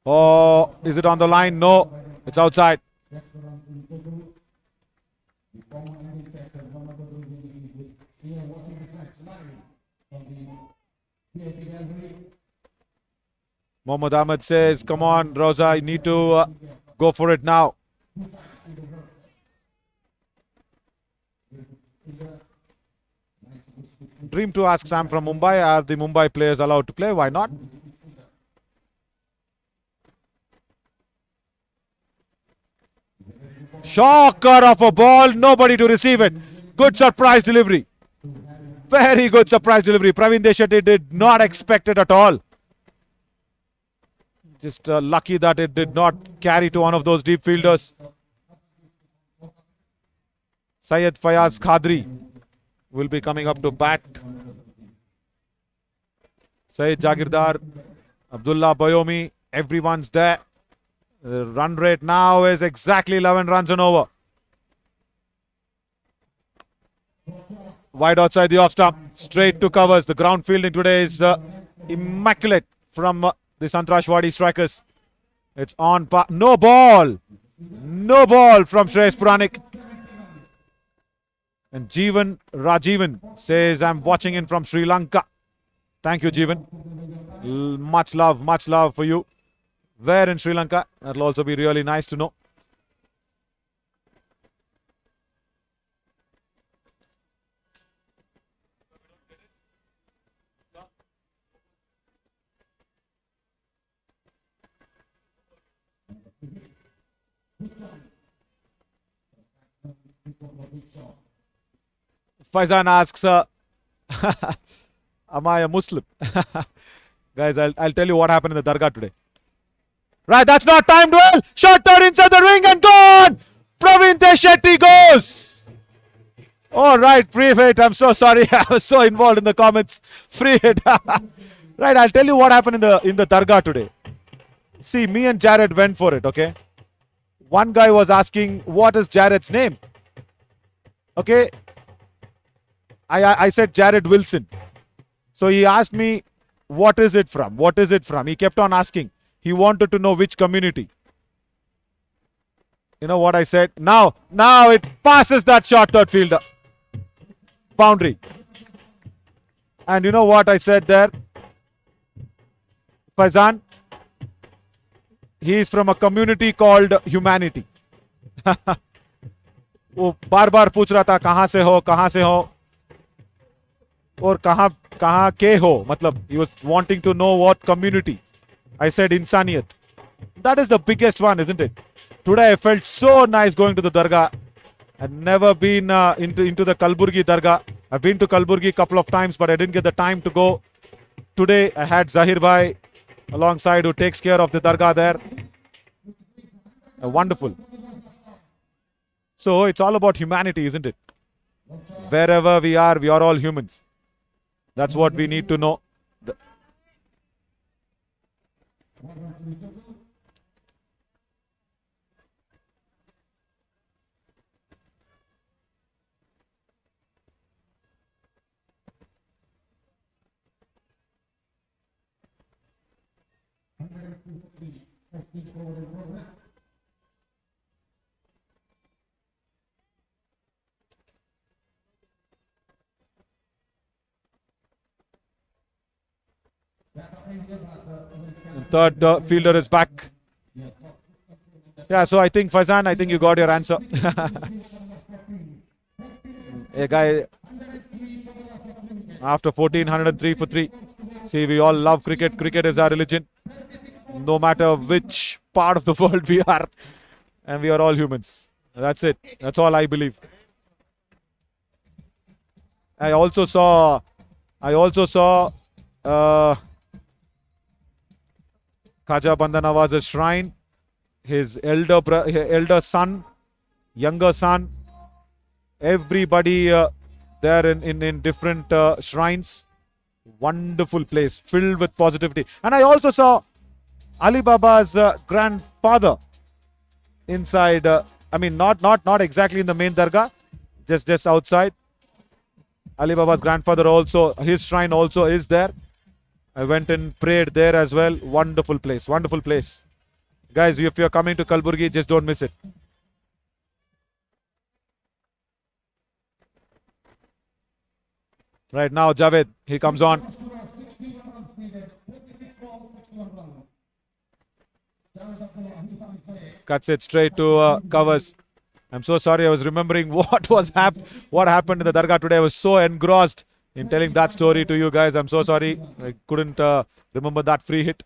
Oh, is it on the line? No, it's outside. Mohammad Ahmed says, come on, Rauza, you need to go for it now. Dream to ask Sam from Mumbai, are the Mumbai players allowed to play? Why not? Shocker of a ball, nobody to receive it. Good surprise delivery. Very good surprise delivery. Praveen Deshetty did not expect it at all. Just lucky that it did not carry to one of those deep fielders. Syed Fayaz Khadri will be coming up to bat. Syed Jagirdar, Abdullah Bayomi, everyone's there. The run rate now is exactly 11 runs and over. Wide outside the off stump, straight to covers. The ground fielding today is immaculate from the Sangtrashwadi strikers. It's on par. No ball. No ball from Shreyas Puranik. And Jeevan Rajivan says, I'm watching in from Sri Lanka. Thank you, Jeevan. Much love for you. Where in Sri Lanka? That'll also be really nice to know. Faizan asks, am I a Muslim? Guys, I'll tell you what happened in the Dargah today. Right, that's not timed well. Shot turned inside the ring and gone. Praveen Deshetty goes. All right, free hit. I'm so sorry. I was so involved in the comments. Free hit. Right, I'll tell you what happened in the Dargah today. See, me and Jared went for it, okay? One guy was asking, what is Jared's name? Okay. I said Jared Wilson. So he asked me, what is it from? What is it from? He kept on asking. He wanted to know which community. You know what I said? Now it passes that short third fielder. Boundary. And you know what I said there? Faizan, he is from a community called Humanity. वो बार-बार पूछ रहा था कहाँ से हो और कहाँ के हो, मतलब he was wanting to know what community. I said Insaniyat. That is the biggest one, isn't it? Today I felt so nice going to the Dargah. I've never been into the Kalburgi Dargah. I've been to Kalburgi a couple of times, but I didn't get the time to go. Today I had Zahir Bhai alongside who takes care of the Dargah there. Wonderful. So it's all about humanity, isn't it? Wherever we are all humans. That's what we need to know. Third fielder is back. Yeah, so I think Faizan, I think you got your answer. A guy after 1403 for 3. See, we all love cricket. Cricket is our religion. No matter which part of the world we are. And we are all humans. That's it. That's all I believe. I also saw Khaja Banda Nawaz's shrine, his elder son, younger son, everybody there in different shrines. Wonderful place, filled with positivity. And I also saw Ali Baba's grandfather inside. I mean, not exactly in the main Dargah, just outside. Ali Baba's grandfather also, his shrine also is there. I went and prayed there as well. Wonderful place. Wonderful place. Guys, if you're coming to Kalburgi, just don't miss it. Right now, Javed, he comes on. Cuts it straight to covers. I'm so sorry. I was remembering what happened in the Dargah today. I was so engrossed in telling that story to you guys. I'm so sorry. I couldn't remember that free hit.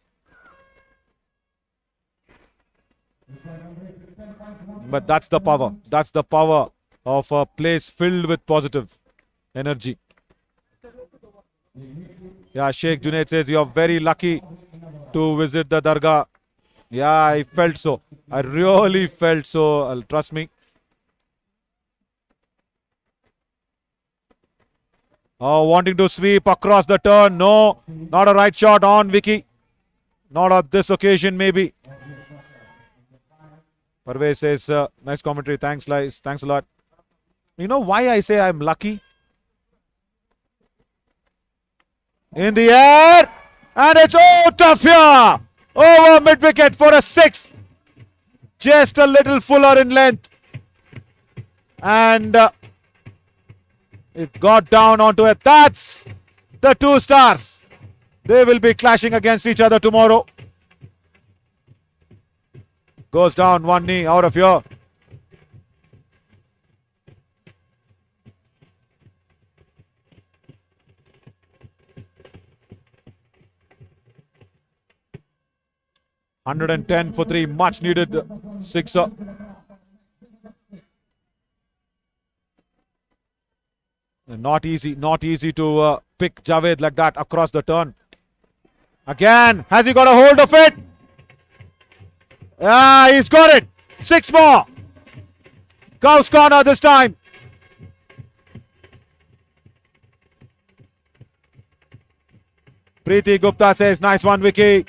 But that's the power. That's the power of a place filled with positive energy. Yeah, Sheikh Junaid says you're very lucky to visit the Dargah. Yeah, I felt so. I really felt so. Trust me. Oh, wanting to sweep across the turn. No, not a right shot on Vicky. Not on this occasion, maybe. Parvez says, nice commentary. Thanks, guys. Thanks a lot. You know why I say I'm lucky? In the air. And it's tough here. Over mid-wicket for a 6. Just a little fuller in length. And it got down onto it. That's the 2 stars. They will be clashing against each other tomorrow. Goes down, one knee out of here. $110 for 3, much needed sixer. Not easy to pick Javed like that across the turn. Again, has he got a hold of it? Yeah, he's got it. 6 more. Gauss corner this time. Preeti Gupta says, nice one, Vicky.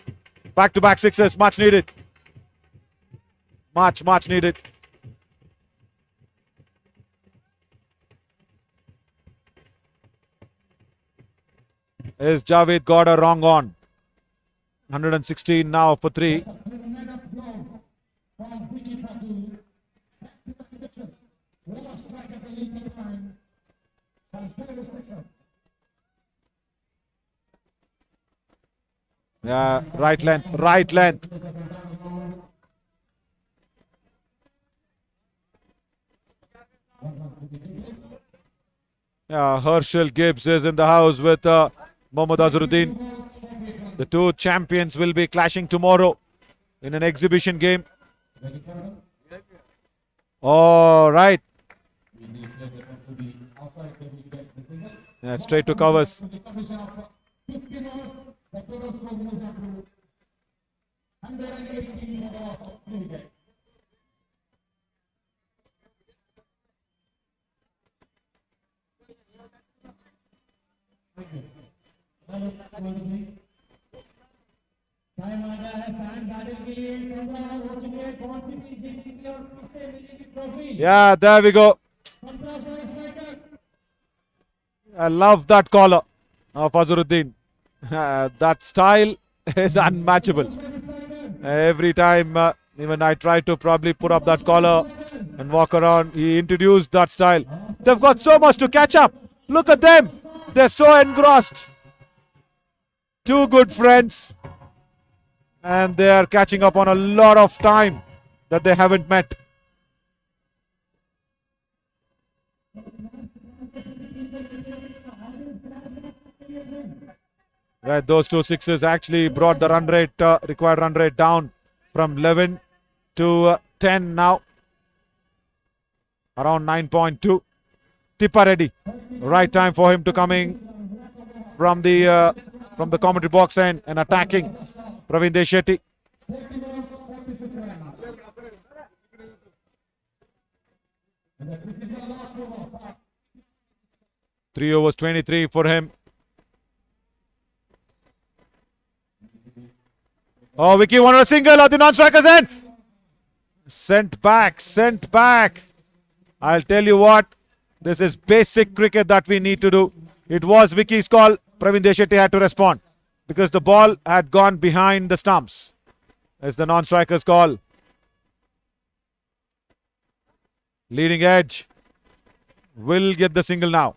Back-to-back sixes, much needed. Much needed. Is Javed got a wrong on? 116 now for 3. Yeah, right length. Yeah, Herschel Gibbs is in the house with Mohammad Azharuddin. The two champions will be clashing tomorrow in an exhibition game. All right. Yeah, straight to covers. Yeah, there we go. I love that collar of Azharuddin. That style is unmatchable. Every time, even I try to probably put up that collar and walk around, he introduced that style. They've got so much to catch up. Look at them. They're so engrossed. Two good friends. And they are catching up on a lot of time that they haven't met. Right, those two sixes actually brought the run rate, required run rate down from 11 to 10 now. Around 9.2. Tippa ready. Right time for him to coming from the commentary box and attacking Praveen Deshetty. 3 overs 23 for him. Oh, Vicky wanted a single at the non-strikers end. Sent back. I'll tell you what, this is basic cricket that we need to do. It was Vicky's call. Praveen Deshetty had to respond because the ball had gone behind the stumps. It's the non-strikers call. Leading edge will get the single now.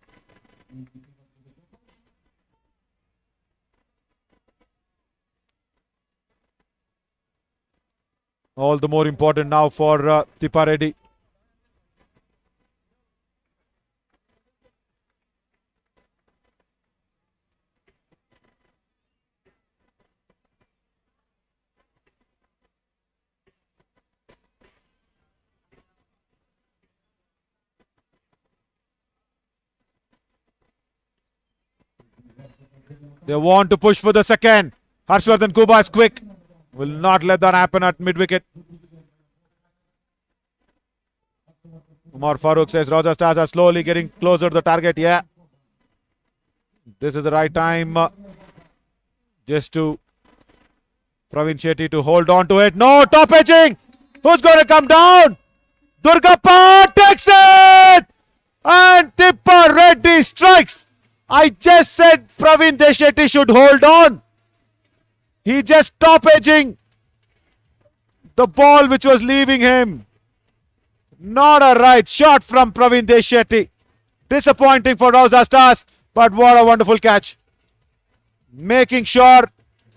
All the more important now for Tippa Reddy. They want to push for the second. Harshvardhan Kuba is quick. Will not let that happen at mid-wicket. Umar Farooq says Rauza Stars are slowly getting closer to the target. Yeah. This is the right time just to Praveen Shetty to hold on to it. No, top edging. Who's going to come down? Durgappa takes it. And Tippa Reddy strikes. I just said Praveen Deshetty should hold on. He just top edging the ball which was leaving him. Not a right shot from Praveen Deshetty. Disappointing for Rauza Stars, but what a wonderful catch. making sure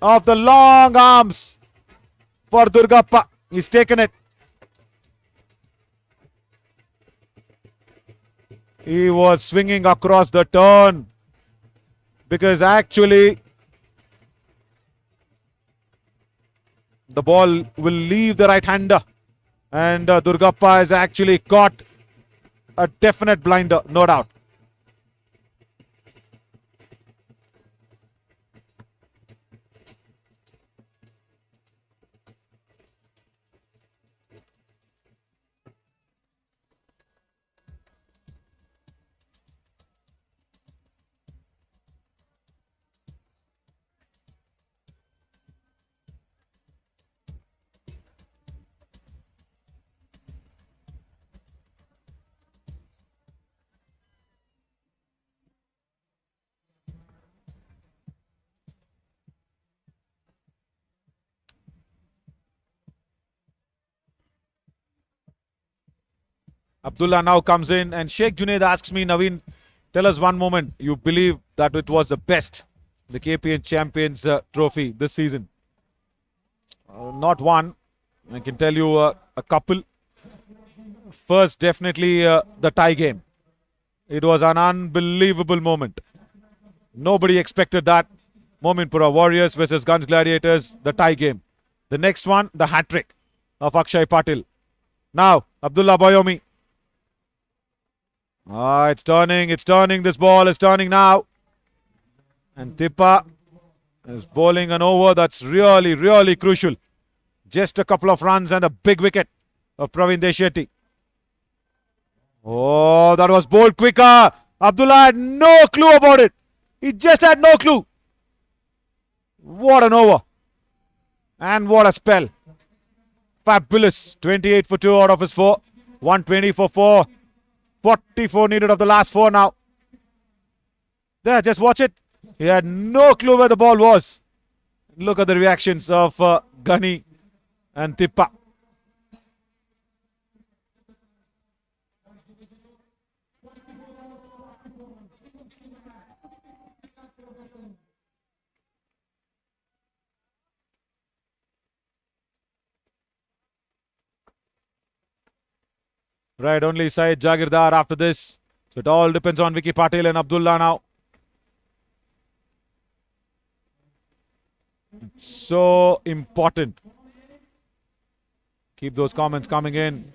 of the long arms for Durgappa. He's taken it. He was swinging across the turn because actually the ball will leave the right hander, and Durgappa has actually caught a definite blinder, no doubt. Abdullah now comes in, and Sheikh Junaid asks me, Naveen, tell us one moment you believe that it was the best, the KPN Champions Trophy this season. Not one. I can tell you a couple. First, definitely the tie game. It was an unbelievable moment. Nobody expected that. Mominpura Warriors versus Guns Gladiators, the tie game. The next one, the hat-trick of Akshay Patil. Now, Abdullah Bayomi. It's turning. This ball is turning now. And Tippa is bowling an over that's really, really crucial. Just a couple of runs and a big wicket of Praveen Deshetty. Oh, that was bowled quicker. Abdullah had no clue about it. He just had no clue. What an over. And what a spell. Fabulous. 28 for 2 out of his 4. 120 for 4. 44 needed of the last 4 now. There, just watch it. He had no clue where the ball was. Look at the reactions of Gunny and Tippa. Right, only Syed Jagirdar after this. So it all depends on Vicky Patil and Abdullah now. It's so important. Keep those comments coming in.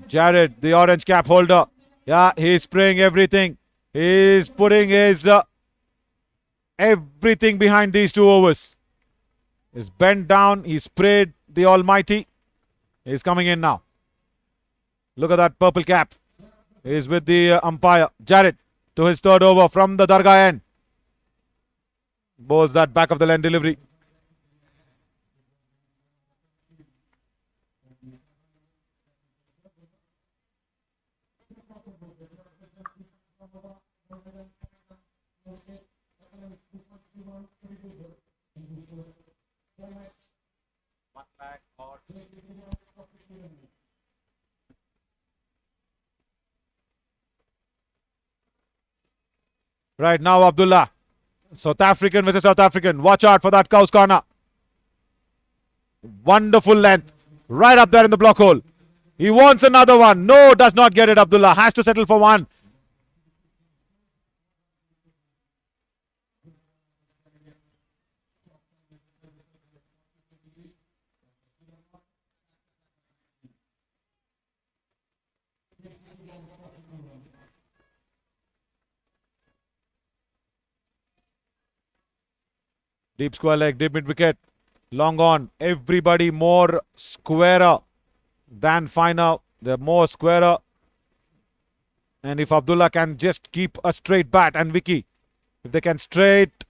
Jared, the orange cap holder. Yeah, he's spraying everything. He's putting his everything behind these 2 overs. He's bent down. He sprayed the almighty. He's coming in now. Look at that purple cap. He's with the umpire. Jared to his 3rd over from the Dargah end. Bowls that back of the line delivery. Right now, Abdullah. South African versus South African. Watch out for that cow's corner. Wonderful length. Right up there in the block hole. He wants another one. No, does not get it. Abdullah has to settle for one. Deep square leg, deep mid wicket. Long on. Everybody more squarer than finer. They're more squarer. And if Abdullah can just keep a straight bat, and Vicky, if they can straight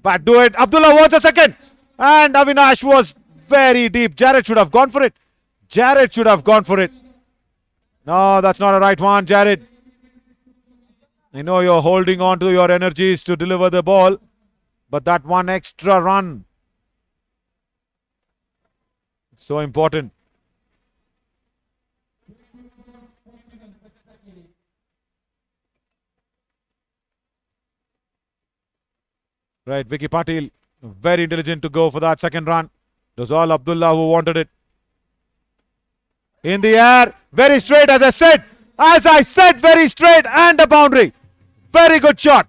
bat, do it. Abdullah wants a second. And Avinash was very deep. Jared should have gone for it. Jared should have gone for it. No, that's not a right one, Jared. I know you're holding on to your energies to deliver the ball. But that one extra run, so important. Right, Vicky Patil, very intelligent to go for that second run. It was all Abdullah who wanted it. In the air, very straight as I said. Very straight and a boundary. Very good shot.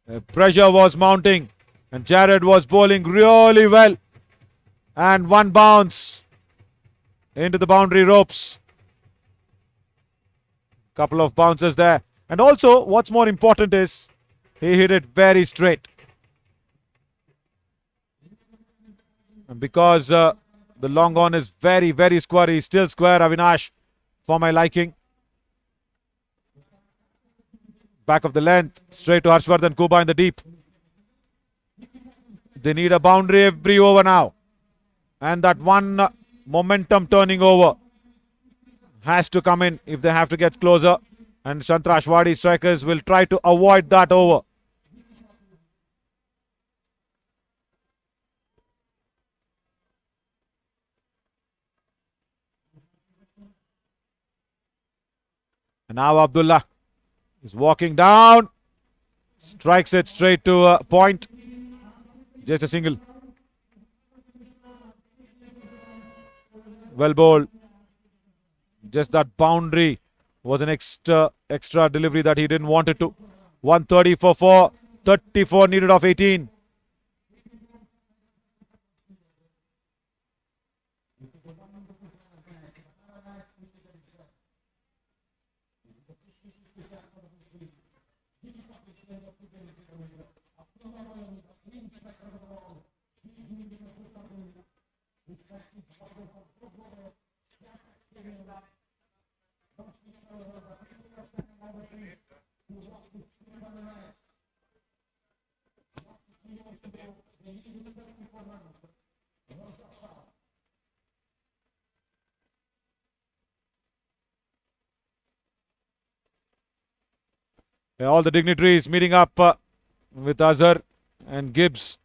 The pressure was mounting and Jared was bowling really well. And one bounce into the boundary ropes. Couple of bounces there. And also, what's more important is he hit it very straight. And because the long on is very, very square, he's still square, Avinash, for my liking. Back of the length, straight to Harshvardhan Kuba in the deep. They need a boundary every over now. And that one momentum turning over has to come in if they have to get closer. And Sangtrashwadi strikers will try to avoid that over. And now Abdullah is walking down. Strikes it straight to a point. Just a single. Well bowled. Just that boundary was an extra delivery that he didn't want it to. 130 for 4. 34 needed of 18. All the dignitaries meeting up with Azhar and Gibbs.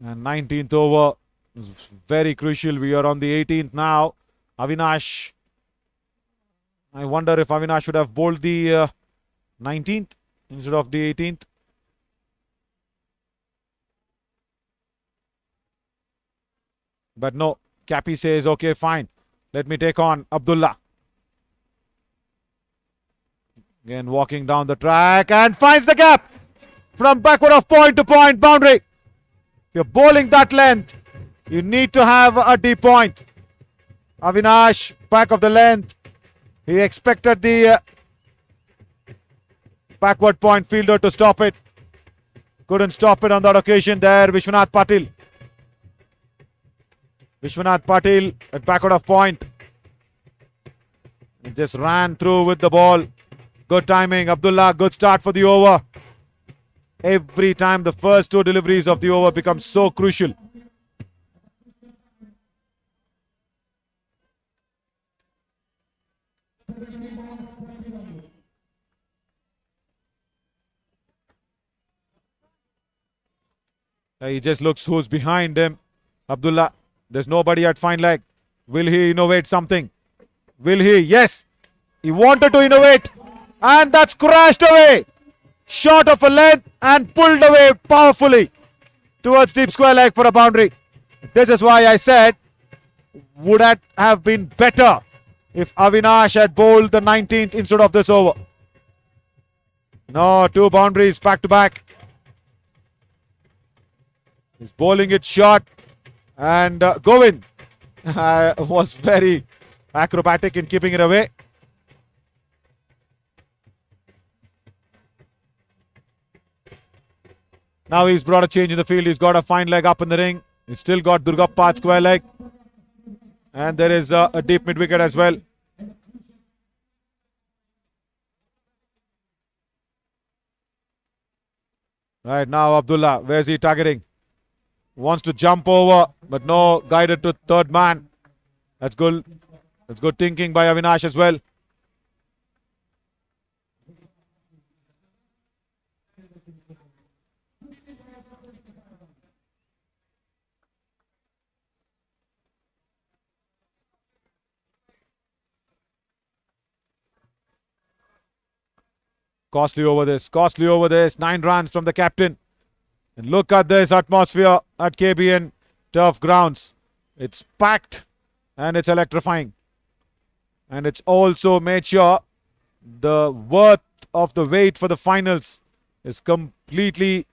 And 19th over is very crucial. We are on the 18th now. Avinash. I wonder if Avinash should have bowled the 19th instead of the 18th. But no, Cappy says, okay, fine. Let me take on Abdullah. Again, walking down the track and finds the gap from backward of point to point boundary. If you're bowling that length, you need to have a deep point. Avinash, back of the length. He expected the backward point fielder to stop it. Couldn't stop it on that occasion there, Vishwanath Patil. Vishwanath Patil at backward of point. He just ran through with the ball. Good timing. Abdullah, good start for the over. Every time the first two deliveries of the over become so crucial. He just looks who's behind him. Abdullah. There's nobody at fine leg. Will he innovate something? Will he? Yes. He wanted to innovate. And that's crashed away. Short of a length and pulled away powerfully towards deep square leg for a boundary. This is why I said, would that have been better if Avinash had bowled the 19th instead of this over? No, two boundaries back to back. He's bowling it short. And Govind was very acrobatic in keeping it away. Now he's brought a change in the field. He's got a fine leg up in the ring. He's still got Durgappa square leg. And there is a deep mid wicket as well. Right now Abdullah, where's he targeting? Wants to jump over, but no, guided to third man. That's good. That's good thinking by Avinash as well. Costly over this. Costly over this. 9 runs from the captain. And look at this atmosphere at KBN turf grounds. It's packed and it's electrifying. And it's also made sure the worth of the wait for the finals is completely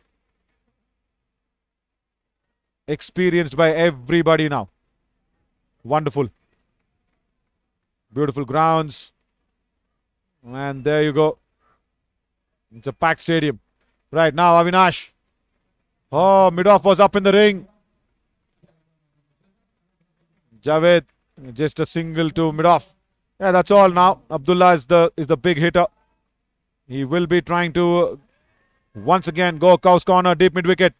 experienced by everybody now. Wonderful. Beautiful grounds. And there you go. It's a packed stadium. Right now, Avinash. Oh, mid-off was up in the ring. Javed, just a single to mid-off. Yeah, that's all now. Abdullah is the big hitter. He will be trying to once again go Cow's corner, deep mid-wicket.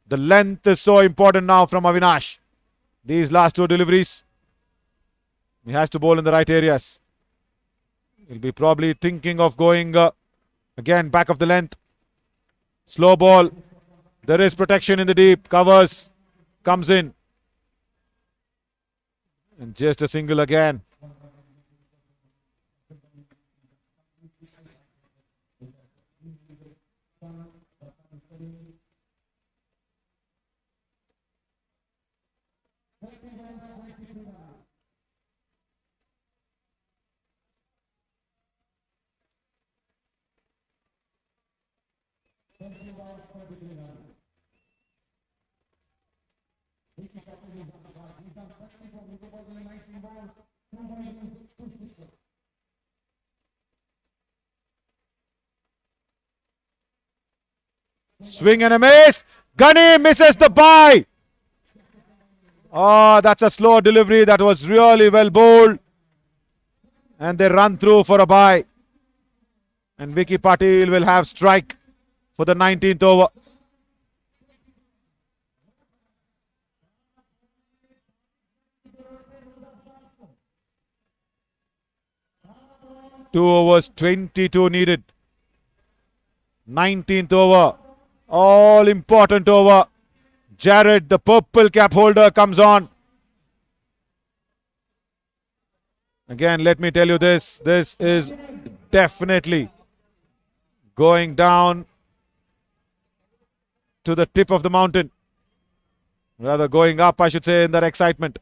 The length is so important now from Avinash. These last 2 deliveries. He has to bowl in the right areas. He'll be probably thinking of going again back of the length. Slow ball. There is protection in the deep. Covers. Comes in. And just a single again. Swing and a miss. Gunny misses the bye. Oh, that's a slow delivery. That was really well bowled. And they run through for a bye. And Vicky Patil will have strike for the 19th over. Two overs, 22 needed. 19th over. All important over. Jared, the purple cap holder, comes on. Again, let me tell you this. This is definitely going down to the tip of the mountain. Rather going up, I should say, in that excitement.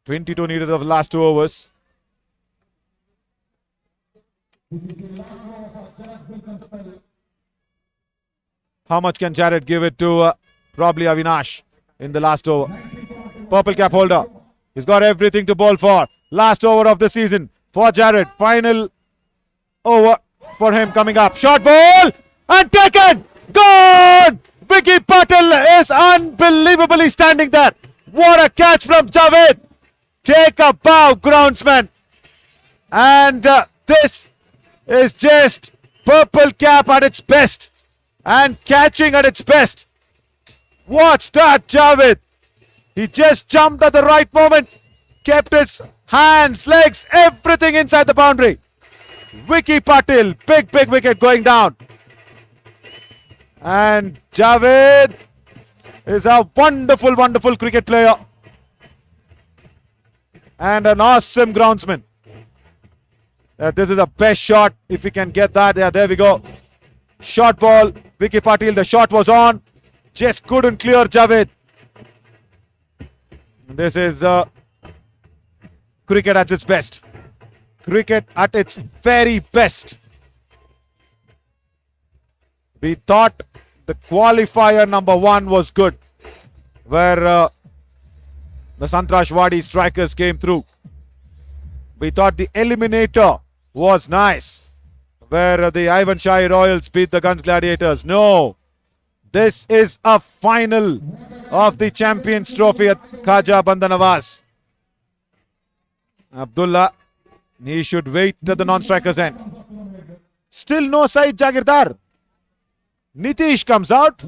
22 needed of the last 2 overs. How much can Jared give it to probably Avinash in the last over? Purple cap holder. He's got everything to bowl for. Last over of the season for Jared. Final over for him coming up. Short ball and taken. Gone! Vicky Patil is unbelievably standing there. What a catch from Javed. Take a bow, groundsman. And this is just purple cap at its best. And catching at its best. Watch that, Javed. He just jumped at the right moment. Kept his hands, legs, everything inside the boundary. Vicky Patil, big wicket going down. And Javed is a wonderful cricket player. And an awesome groundsman. This is the best shot. If we can get that, yeah, there we go. Short ball, Vicky Patil, the shot was on. Just couldn't clear Javed. This is cricket at its best. Cricket at its very best. We thought the qualifier number 1 was good, where the Sangtrashwadi strikers came through. We thought the eliminator was nice, where the Ivan Shahi Royals beat the Guns Gladiators. No, this is a final of the Champions Trophy at Khaja Bandanawaz. Abdullah, he should wait to the non-strikers end. Still no Saeed Jagirdar. Nitish comes out.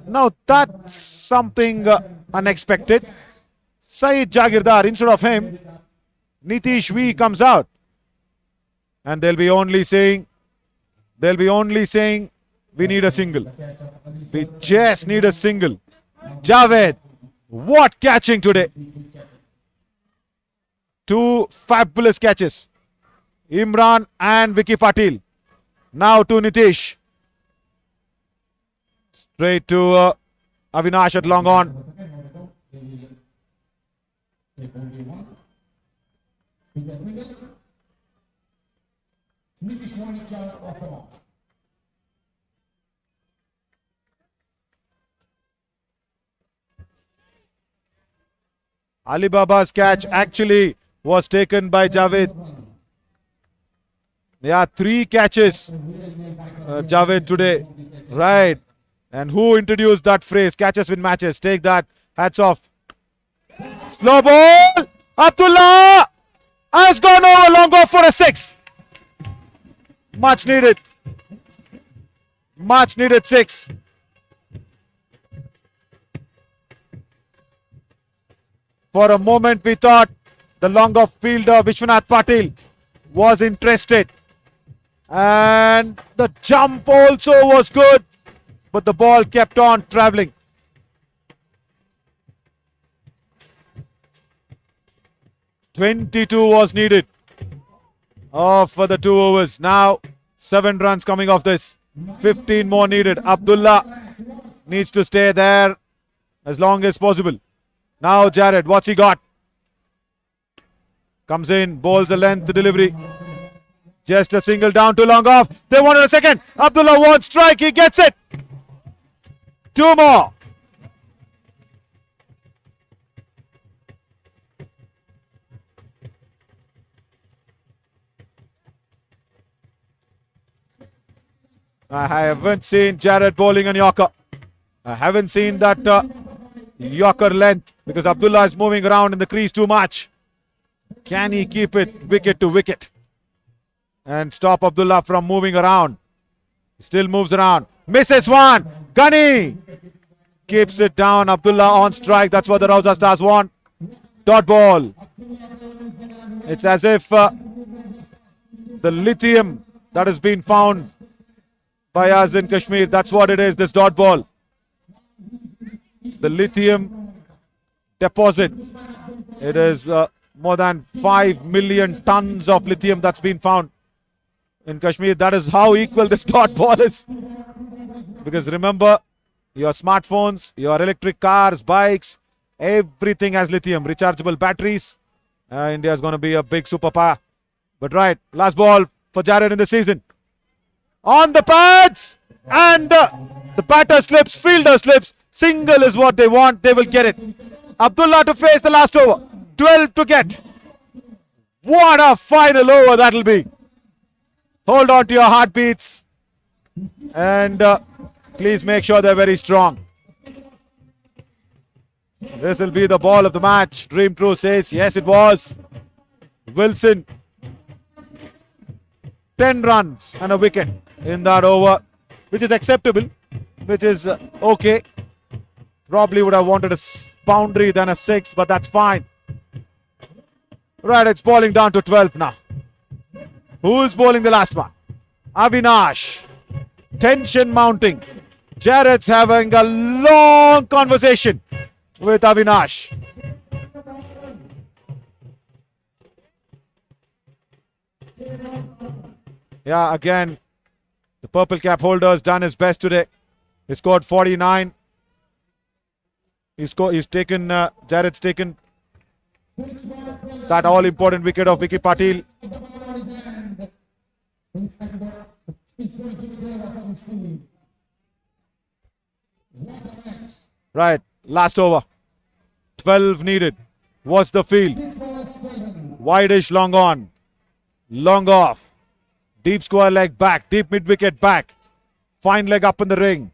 Now that's something unexpected. Saeed Jagirdar, instead of him, Nitish V comes out. And they'll be only saying, we need a single. We just need a single. Javed, what catching today. 2 fabulous catches. Imran and Vicky Patil. Now to Nitish. Straight to Avinash at long on. Alibaba's catch actually was taken by Javed. Yeah, 3 catches, Javed today. Right. And who introduced that phrase? Catches win matches. Take that. Hats off. Slow ball. Abdullah has gone over long off for a 6. Much needed. Much needed 6. For a moment we thought the long off fielder Vishwanath Patil was interested. And the jump also was good. But the ball kept on travelling. "22 was needed for the 2 overs. Now 7 runs coming off this. 15 more needed. Abdullah needs to stay there as long as possible. Now Jared, what's he got? Comes in, bowls a length delivery. Just a single down to long off. They wanted a second. Abdullah wants strike. He gets it. 2 more. I haven't seen Jared bowling on Yorker. I haven't seen that Yorker length because Abdullah is moving around in the crease too much. Can he keep it wicket to wicket and stop Abdullah from moving around? Still moves around. Misses one. Gunny keeps it down. Abdullah on strike. That's what the Rauza Stars want. Dot ball. It's as if the lithium that has been found by us in Kashmir, that's what it is, this dot ball. The lithium deposit. It is more than 5 million tons of lithium that's been found in Kashmir. That is how equal this dot ball is. Because remember, your smartphones, your electric cars, bikes, everything has lithium. Rechargeable batteries. India is going to be a big superpower. But right, last ball for Jared in the season. On the pads, and the batter slips, fielder slips. Single is what they want. They will get it. Abdullah to face the last over. 12 to get. What a final over that'll be. Hold on to your heartbeats. And please make sure they're very strong. This will be the ball of the match. Dream True says, yes, it was. Wilson. 10 runs and a wicket in that over, which is acceptable, which is okay. Probably would have wanted a boundary than a 6, but that's fine. Right, it's bowling down to 12 now. Who's bowling the last one? Avinash. Tension mounting. Jared's having a long conversation with Avinash. Yeah, again, the purple cap holder has done his best today. He scored 49. Jared's taken that all-important wicket of Vicky Patil. Right, last over. 12 needed. What's the field? Wideish long on. Long off. Deep square leg back. Deep mid-wicket back. Fine leg up in the ring.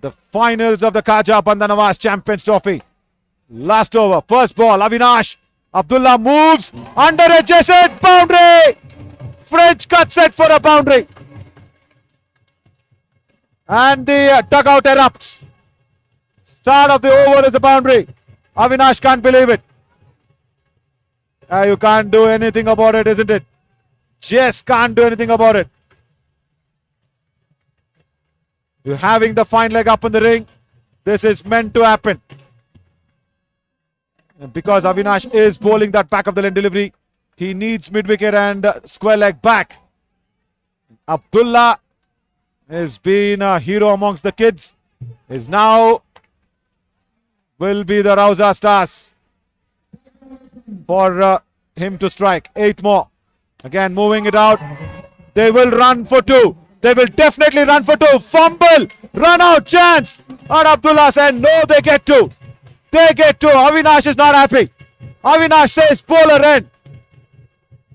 The finals of the Khaja Bandanawaz Champions Trophy. Last over. First ball. Avinash. Abdullah moves. Under edges it. Boundary. French cuts it for a boundary. And the dugout erupts. Start of the over is a boundary. Avinash can't believe it. You can't do anything about it, isn't it? Just can't do anything about it. You're having the fine leg up in the ring. This is meant to happen. And because Avinash is bowling that back of the leg delivery, He needs mid-wicket and square leg back. Abdullah has been a hero amongst the kids. Is now will be the Rauza Stars for him to strike. 8 more. Again moving it out. They will run for 2. They will definitely run for 2. Fumble. Run out chance. And Abdullah said no, they get 2. They get 2. Avinash is not happy. Avinash says polar end.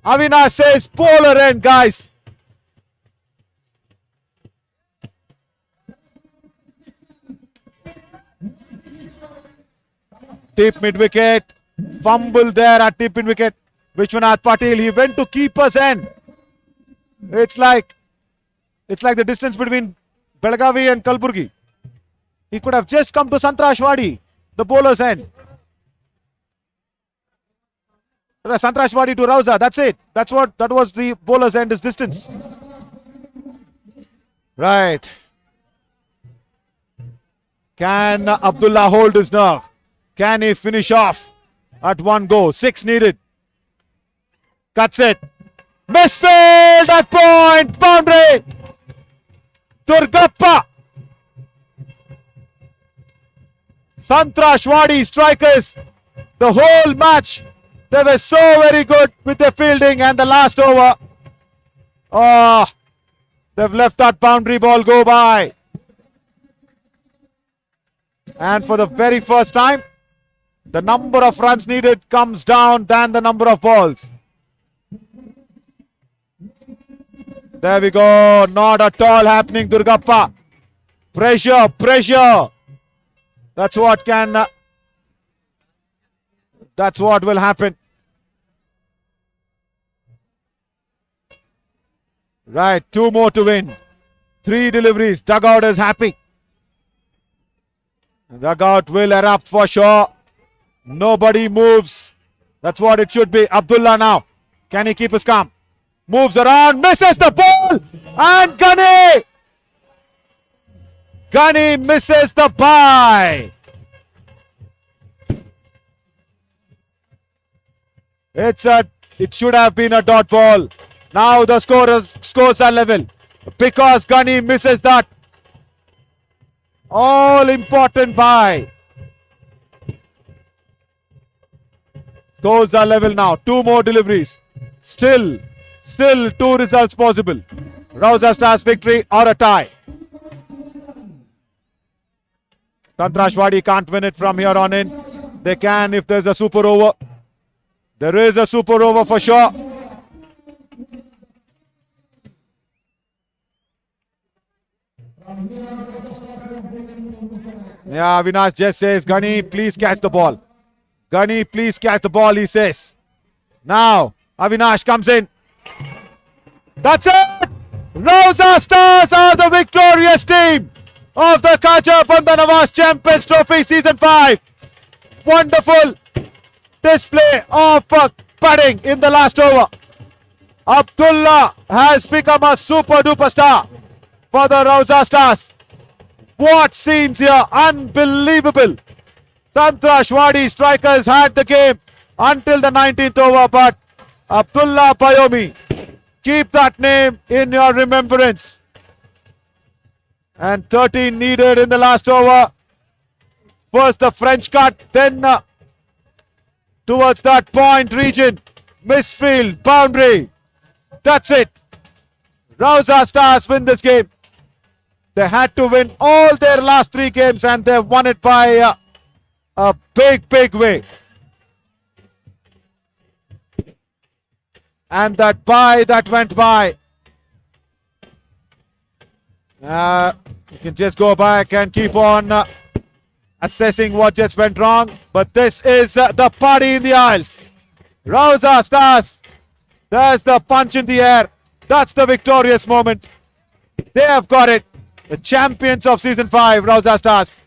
Avinash says polar end, guys. Deep mid-wicket. Fumble there at deep mid-wicket. Vishwanath Patil, he went to keeper's end. It's like the distance between Belagavi and Kalburgi. He could have just come to Sangtrashwadi, the bowler's end. Sangtrashwadi to Rauza, that's it. That was the bowler's end, his distance. Right. Can Abdullah hold his nerve? Can he finish off at 1 go? 6 needed. Cuts it. Misfield at point. Boundary. Durgappa. Sangtrashwadi strikers. The whole match. They were so very good with their fielding, and the last over. Oh, they've left that boundary ball go by. And for the very first time, the number of runs needed comes down than the number of balls. There we go. Not at all happening, Durgappa. Pressure, pressure. That's what will happen. Right, 2 more to win. 3 deliveries. Dugout is happy. Dugout will erupt for sure. Nobody moves. That's what it should be. Abdullah now. Can he keep his calm? Moves around, misses the ball, and Gunny! Gunny misses the bye. It should have been a dot ball. Now the scores are level because Gunny misses that all important bye. Scores are level now. 2 more deliveries. Still 2 results possible. Rauza Stars victory or a tie. Sangtrashwadi can't win it from here on in. They can if there's a super over. There is a super over for sure. Yeah, Avinash just says, Gunny, please catch the ball. Gunny, please catch the ball, he says. Now, Avinash comes in. That's it! Rauza Stars are the victorious team of the Khaja Bandhanawaz Champions Trophy Season 5. Wonderful display of batting in the last over. Abdullah has become a super duper star for the Rauza Stars. What scenes here, unbelievable. Sangtrashwadi strikers had the game until the 19th over, but Abdullah Bayomi, keep that name in your remembrance. And 13 needed in the last over. First the French cut, then towards that point region. Misfield, boundary. That's it. Rauza Stars win this game. They had to win all their last 3 games and they won it by a big way. And that bye that went by. You can just go back and keep on assessing what just went wrong. But this is the party in the aisles. Rauza Stars. There's the punch in the air. That's the victorious moment. They have got it. The champions of Season 5, Rauza Stars.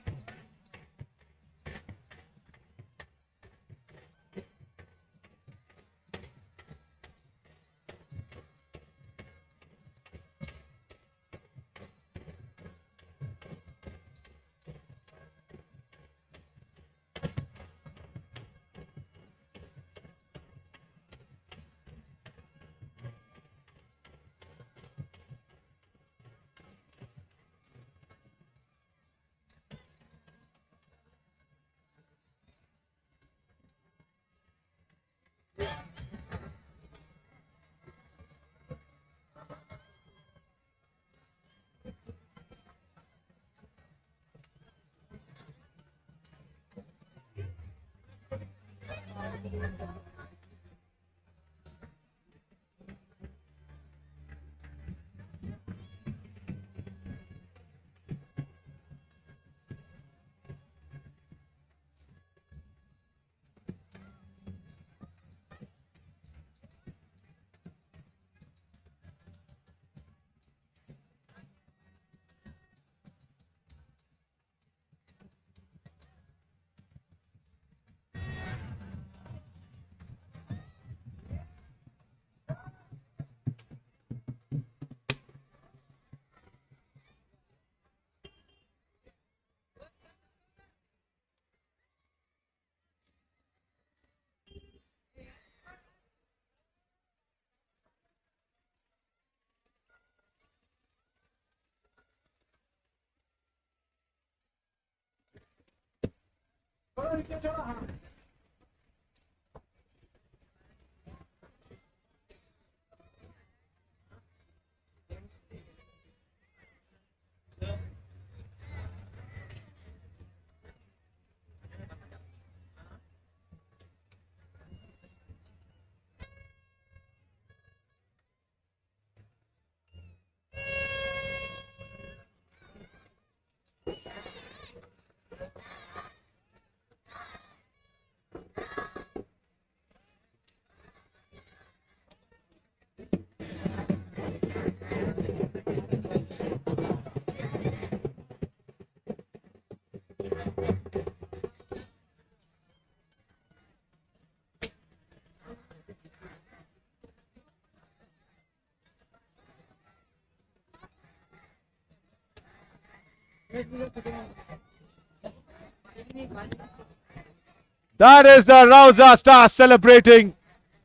That is the Rauza Stars celebrating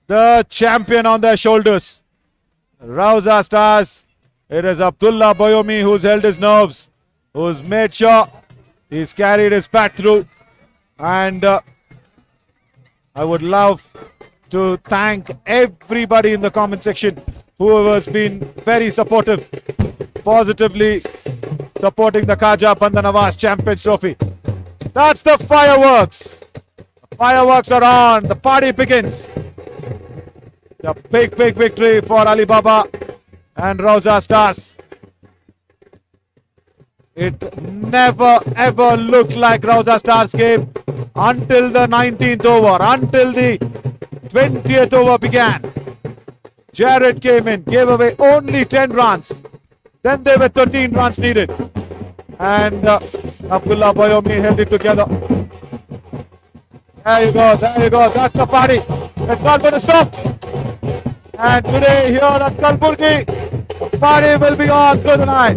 the champion on their shoulders. Rauza Stars. It is Abdullah Boyomi who's held his nerves, who's made sure he's carried his pack through. And I would love to thank everybody in the comment section who has been very supportive, positively supporting the Khaja Bandanawaz Champions Trophy. That's the fireworks. The fireworks are on. The party begins. It's a big victory for Alibaba and Rauza Stars. It never ever looked like Rauza Stars game until the 19th over, until the 20th over began. Jared came in, gave away only 10 runs. Then there were 13 runs needed. And Abdullah Boyomi held it together. There you go, that's the party. It's not going to stop. And today here at Kalburgi, the party will be on through the night.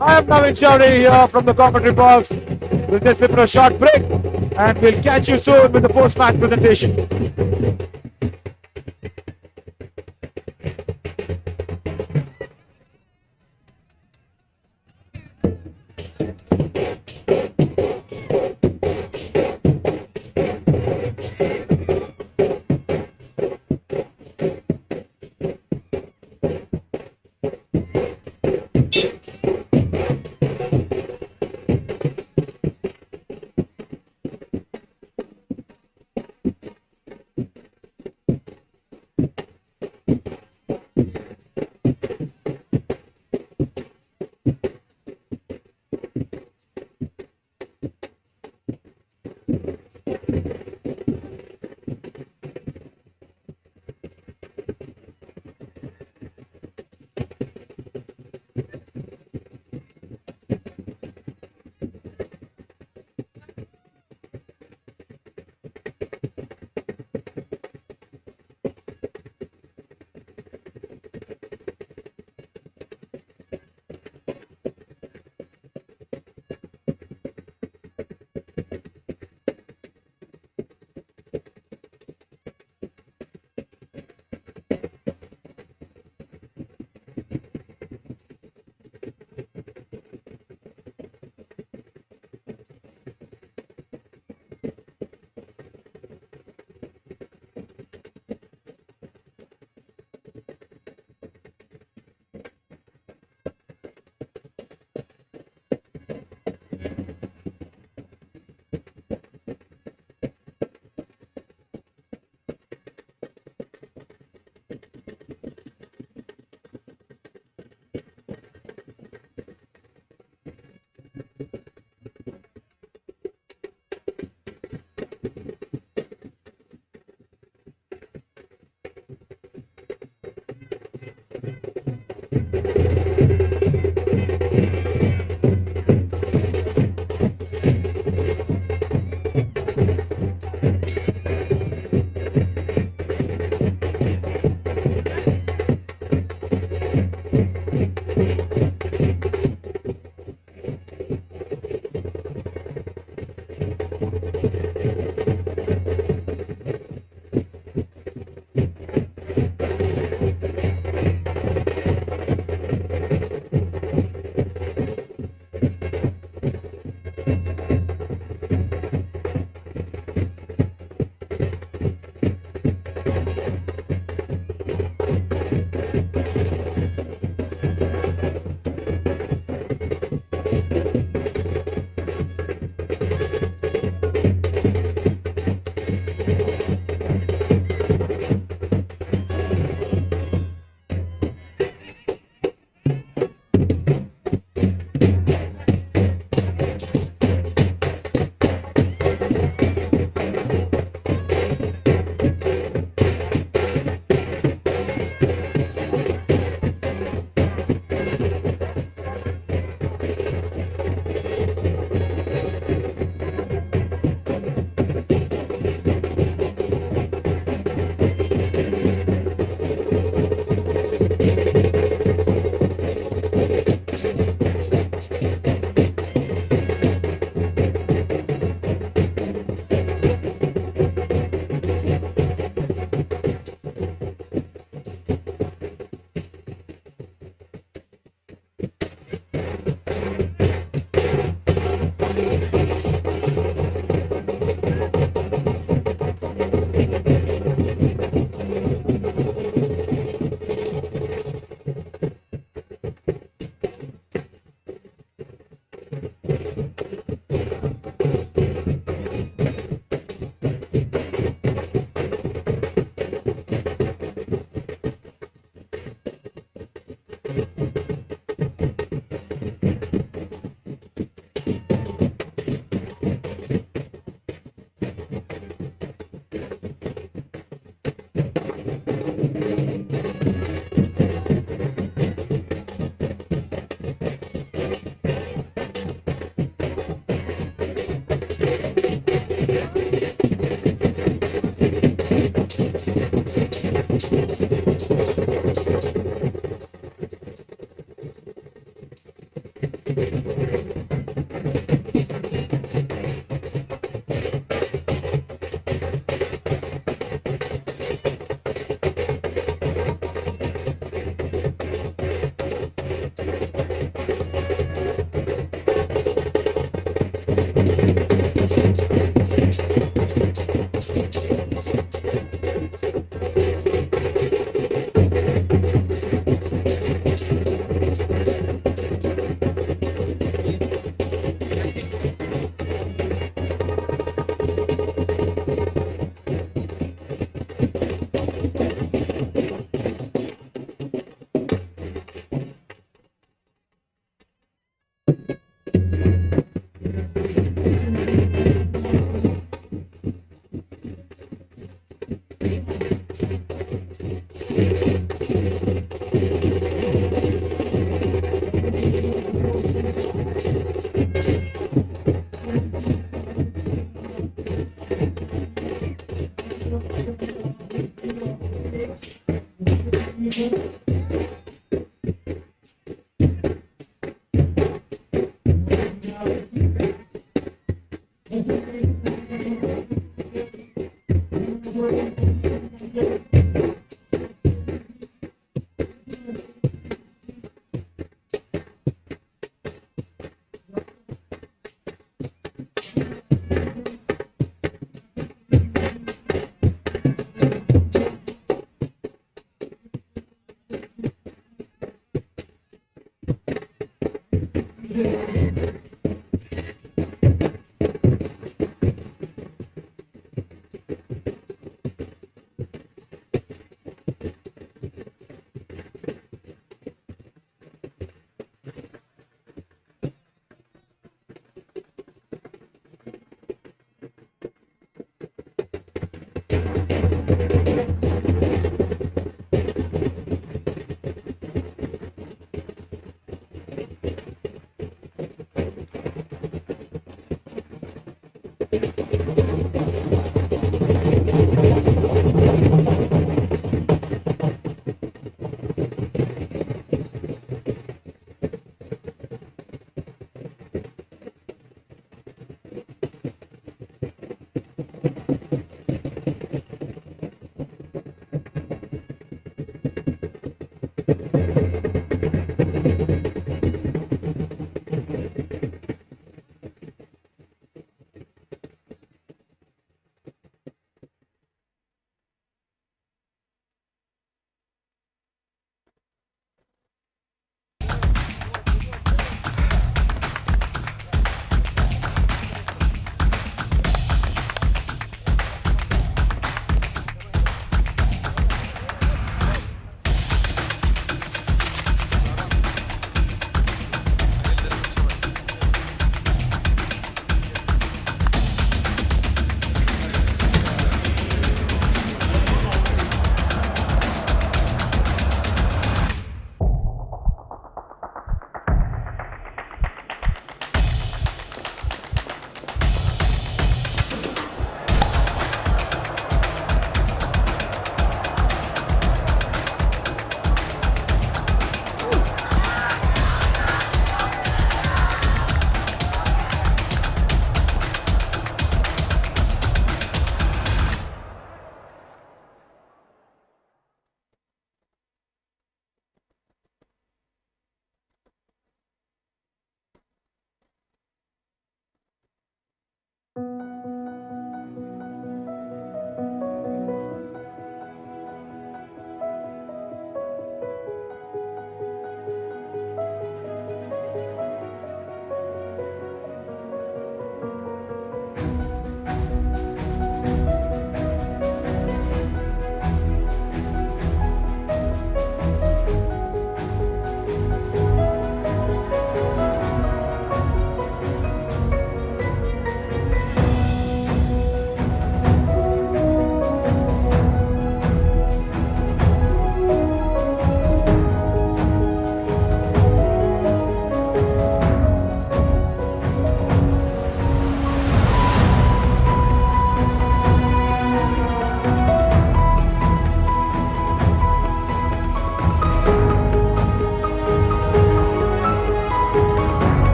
I am Navin Shawri here from the commentary box. We'll just slip in a short break and we'll catch you soon with the post-match presentation.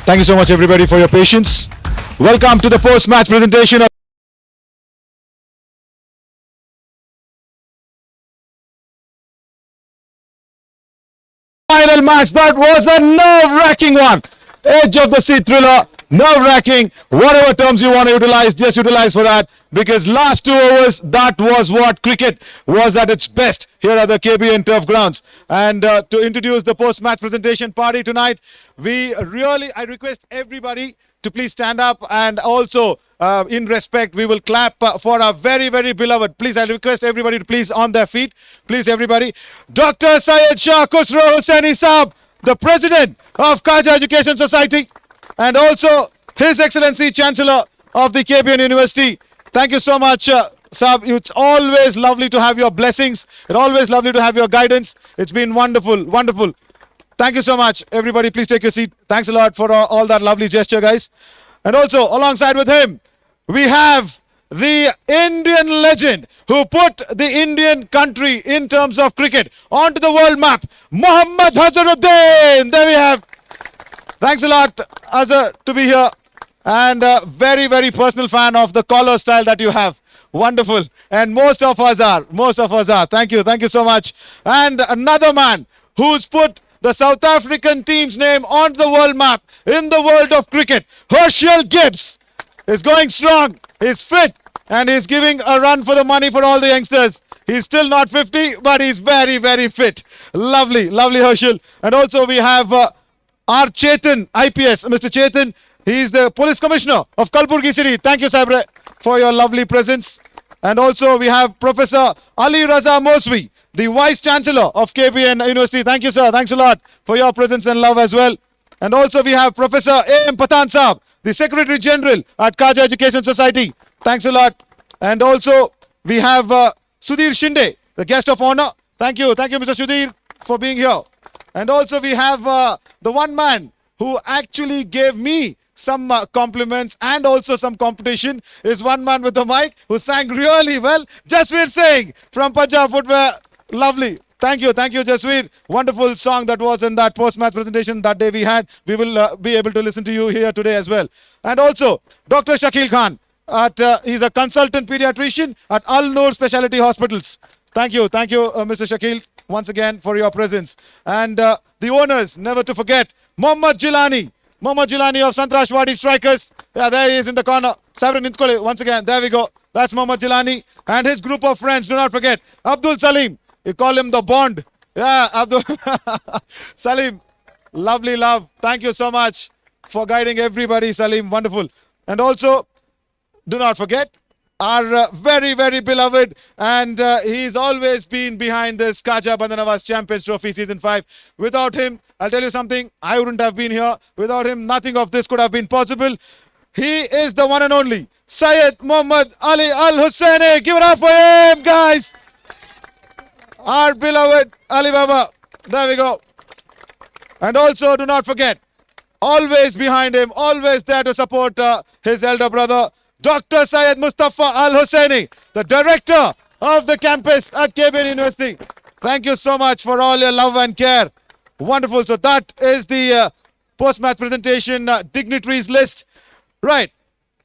Thank you so much, everybody, for your patience. Welcome to the post-match presentation of final match. That was a nerve-wracking one. Edge of the seat thriller, nerve-wracking. Whatever terms you want to utilize, just utilize for that. Because last 2 overs, that was what cricket was at its best here at the KBN turf grounds. And to introduce the post-match presentation party tonight, I request everybody to please stand up, and also in respect, we will clap for our very, very beloved. Please, I request everybody to please on their feet. Please, everybody. Dr. Syed Shah Khusro Hussaini Saab, the President of Khaja Education Society, and also His Excellency Chancellor of the KBN University. Thank you so much, Saab. It's always lovely to have your blessings. It's always lovely to have your guidance. It's been wonderful, wonderful. Thank you so much. Everybody, please take your seat. Thanks a lot for all that lovely gesture, guys. And also, alongside with him, we have the Indian legend who put the Indian country in terms of cricket onto the world map, Mohammad Azharuddin. There we have. Thanks a lot, Azhar, to be here. And a very, very personal fan of the collar style that you have. Wonderful. And most of us are. Thank you. Thank you so much. And another man who's put the South African team's name on the world map in the world of cricket. Herschel Gibbs is going strong. He's fit and he's giving a run for the money for all the youngsters. He's still not 50, but he's very, very fit. Lovely, lovely Herschel. And also we have R. Chetan, IPS. Mr. Chetan, he's the Police Commissioner of Kalburgi City. Thank you, Sabre, for your lovely presence. And also we have Professor Ali Raza Moswi, the Vice Chancellor of KBN University. Thank you, sir. Thanks a lot for your presence and love as well. And also we have Professor A.M. Pathan Saab, the Secretary General at Khaja Education Society. Thanks a lot. And also we have Sudhir Shinde, the guest of honor. Thank you, Mr. Sudhir, for being here. And also we have the one man who actually gave me some compliments and also some competition is one man with the mic who sang really well. Jasveer Singh from Punjab Footwear. Lovely. Thank you, Jasveer. Wonderful song that was in that post-match presentation that day we had. We will be able to listen to you here today as well. And also, Dr. Shakil Khan. He's a consultant pediatrician at Al Noor Specialty Hospitals. Thank you, Mr. Shakil, once again for your presence. And the owners, never to forget, Mohammad Jilani of Sangtrashwadi Strikers. Yeah, there he is in the corner. Sabrin Nitkole, once again, there we go. That's Mohammad Jilani and his group of friends. Do not forget, Abdul Salim. You call him the Bond. Yeah, Abdul Salim. Lovely love. Thank you so much for guiding everybody, Salim. Wonderful. And also, do not forget, our very, very beloved, and he's always been behind this Khaja Bandhanawaz Champions Trophy Season 5. Without him, I'll tell you something, I wouldn't have been here. Without him, nothing of this could have been possible. He is the one and only Syed Muhammad Ali Al Hussaini. Give it up for him, guys. Our beloved Ali Baba. There we go. And also, do not forget, always behind him, always there to support his elder brother, Dr. Syed Mustafa Al Hussaini, the director of the campus at KBN University. Thank you so much for all your love and care. Wonderful. So that is the post-match presentation dignitaries list. Right.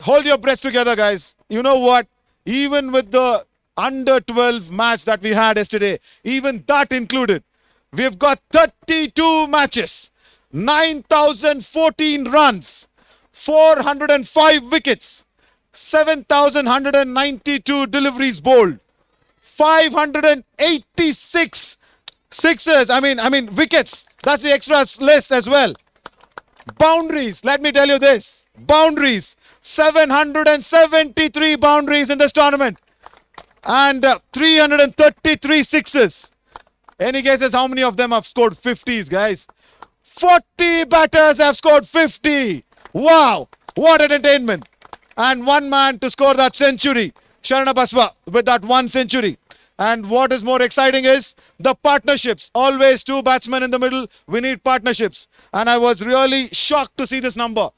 Hold your breath together, guys. You know what? Even with the under 12 match that we had yesterday, even that included, we've got 32 matches, 9,014 runs, 405 wickets, 7,192 deliveries bowled, 586 sixes, wickets. That's the extra list as well. Boundaries, let me tell you this. Boundaries, 773 boundaries in this tournament. And 333 sixes. Any guesses how many of them have scored 50s, guys? 40 batters have scored 50. Wow, what entertainment. And one man to score that century, Sharana Baswa, with that one century. And what is more exciting is the partnerships. Always two batsmen in the middle. We need partnerships. And I was really shocked to see this number.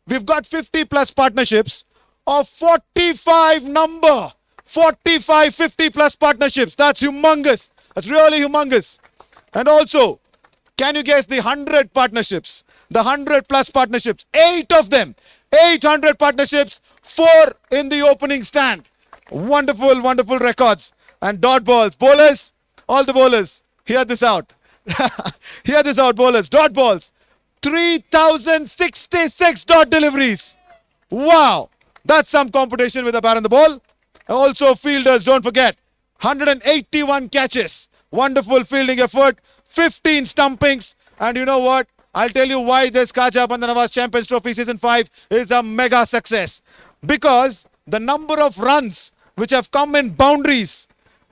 We've got 50 plus partnerships of 45 number. 45, 50 plus partnerships. That's humongous. That's really humongous. And also, can you guess the 100 partnerships? The 100 plus partnerships. 8 of them. 800 partnerships. 4 in the opening stand. Wonderful, wonderful records. And dot balls. Bowlers, all the bowlers, hear this out. Hear this out, bowlers. Dot balls. 3,066 dot deliveries. Wow. That's some competition with the bat on the ball. Also fielders, don't forget. 181 catches. Wonderful fielding effort. 15 stumpings. And you know what? I'll tell you why this Khaja Bandhanawaz Champions Trophy Season 5 is a mega success. Because the number of runs which have come in boundaries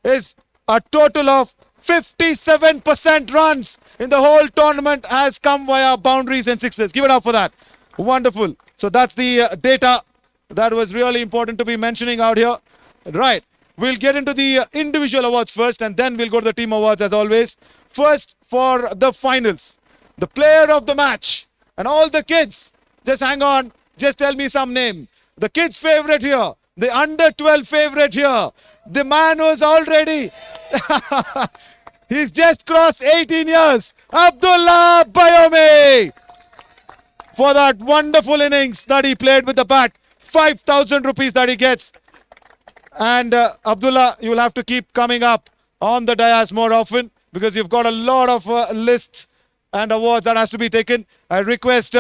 is a total of 57% runs in the whole tournament has come via boundaries and sixes. Give it up for that. Wonderful. So that's the data that was really important to be mentioning out here. Right. We'll get into the individual awards first and then we'll go to the team awards as always. First for the finals. The player of the match. And all the kids, just hang on. Just tell me some name. The kids' favorite here. The under 12 favorite here. The man who's already... He's just crossed 18 years. Abdullah Bayomi. For that wonderful innings that he played with the bat. 5,000 rupees that he gets. And Abdullah, you'll have to keep coming up on the dais more often because you've got a lot of lists and awards that has to be taken. I request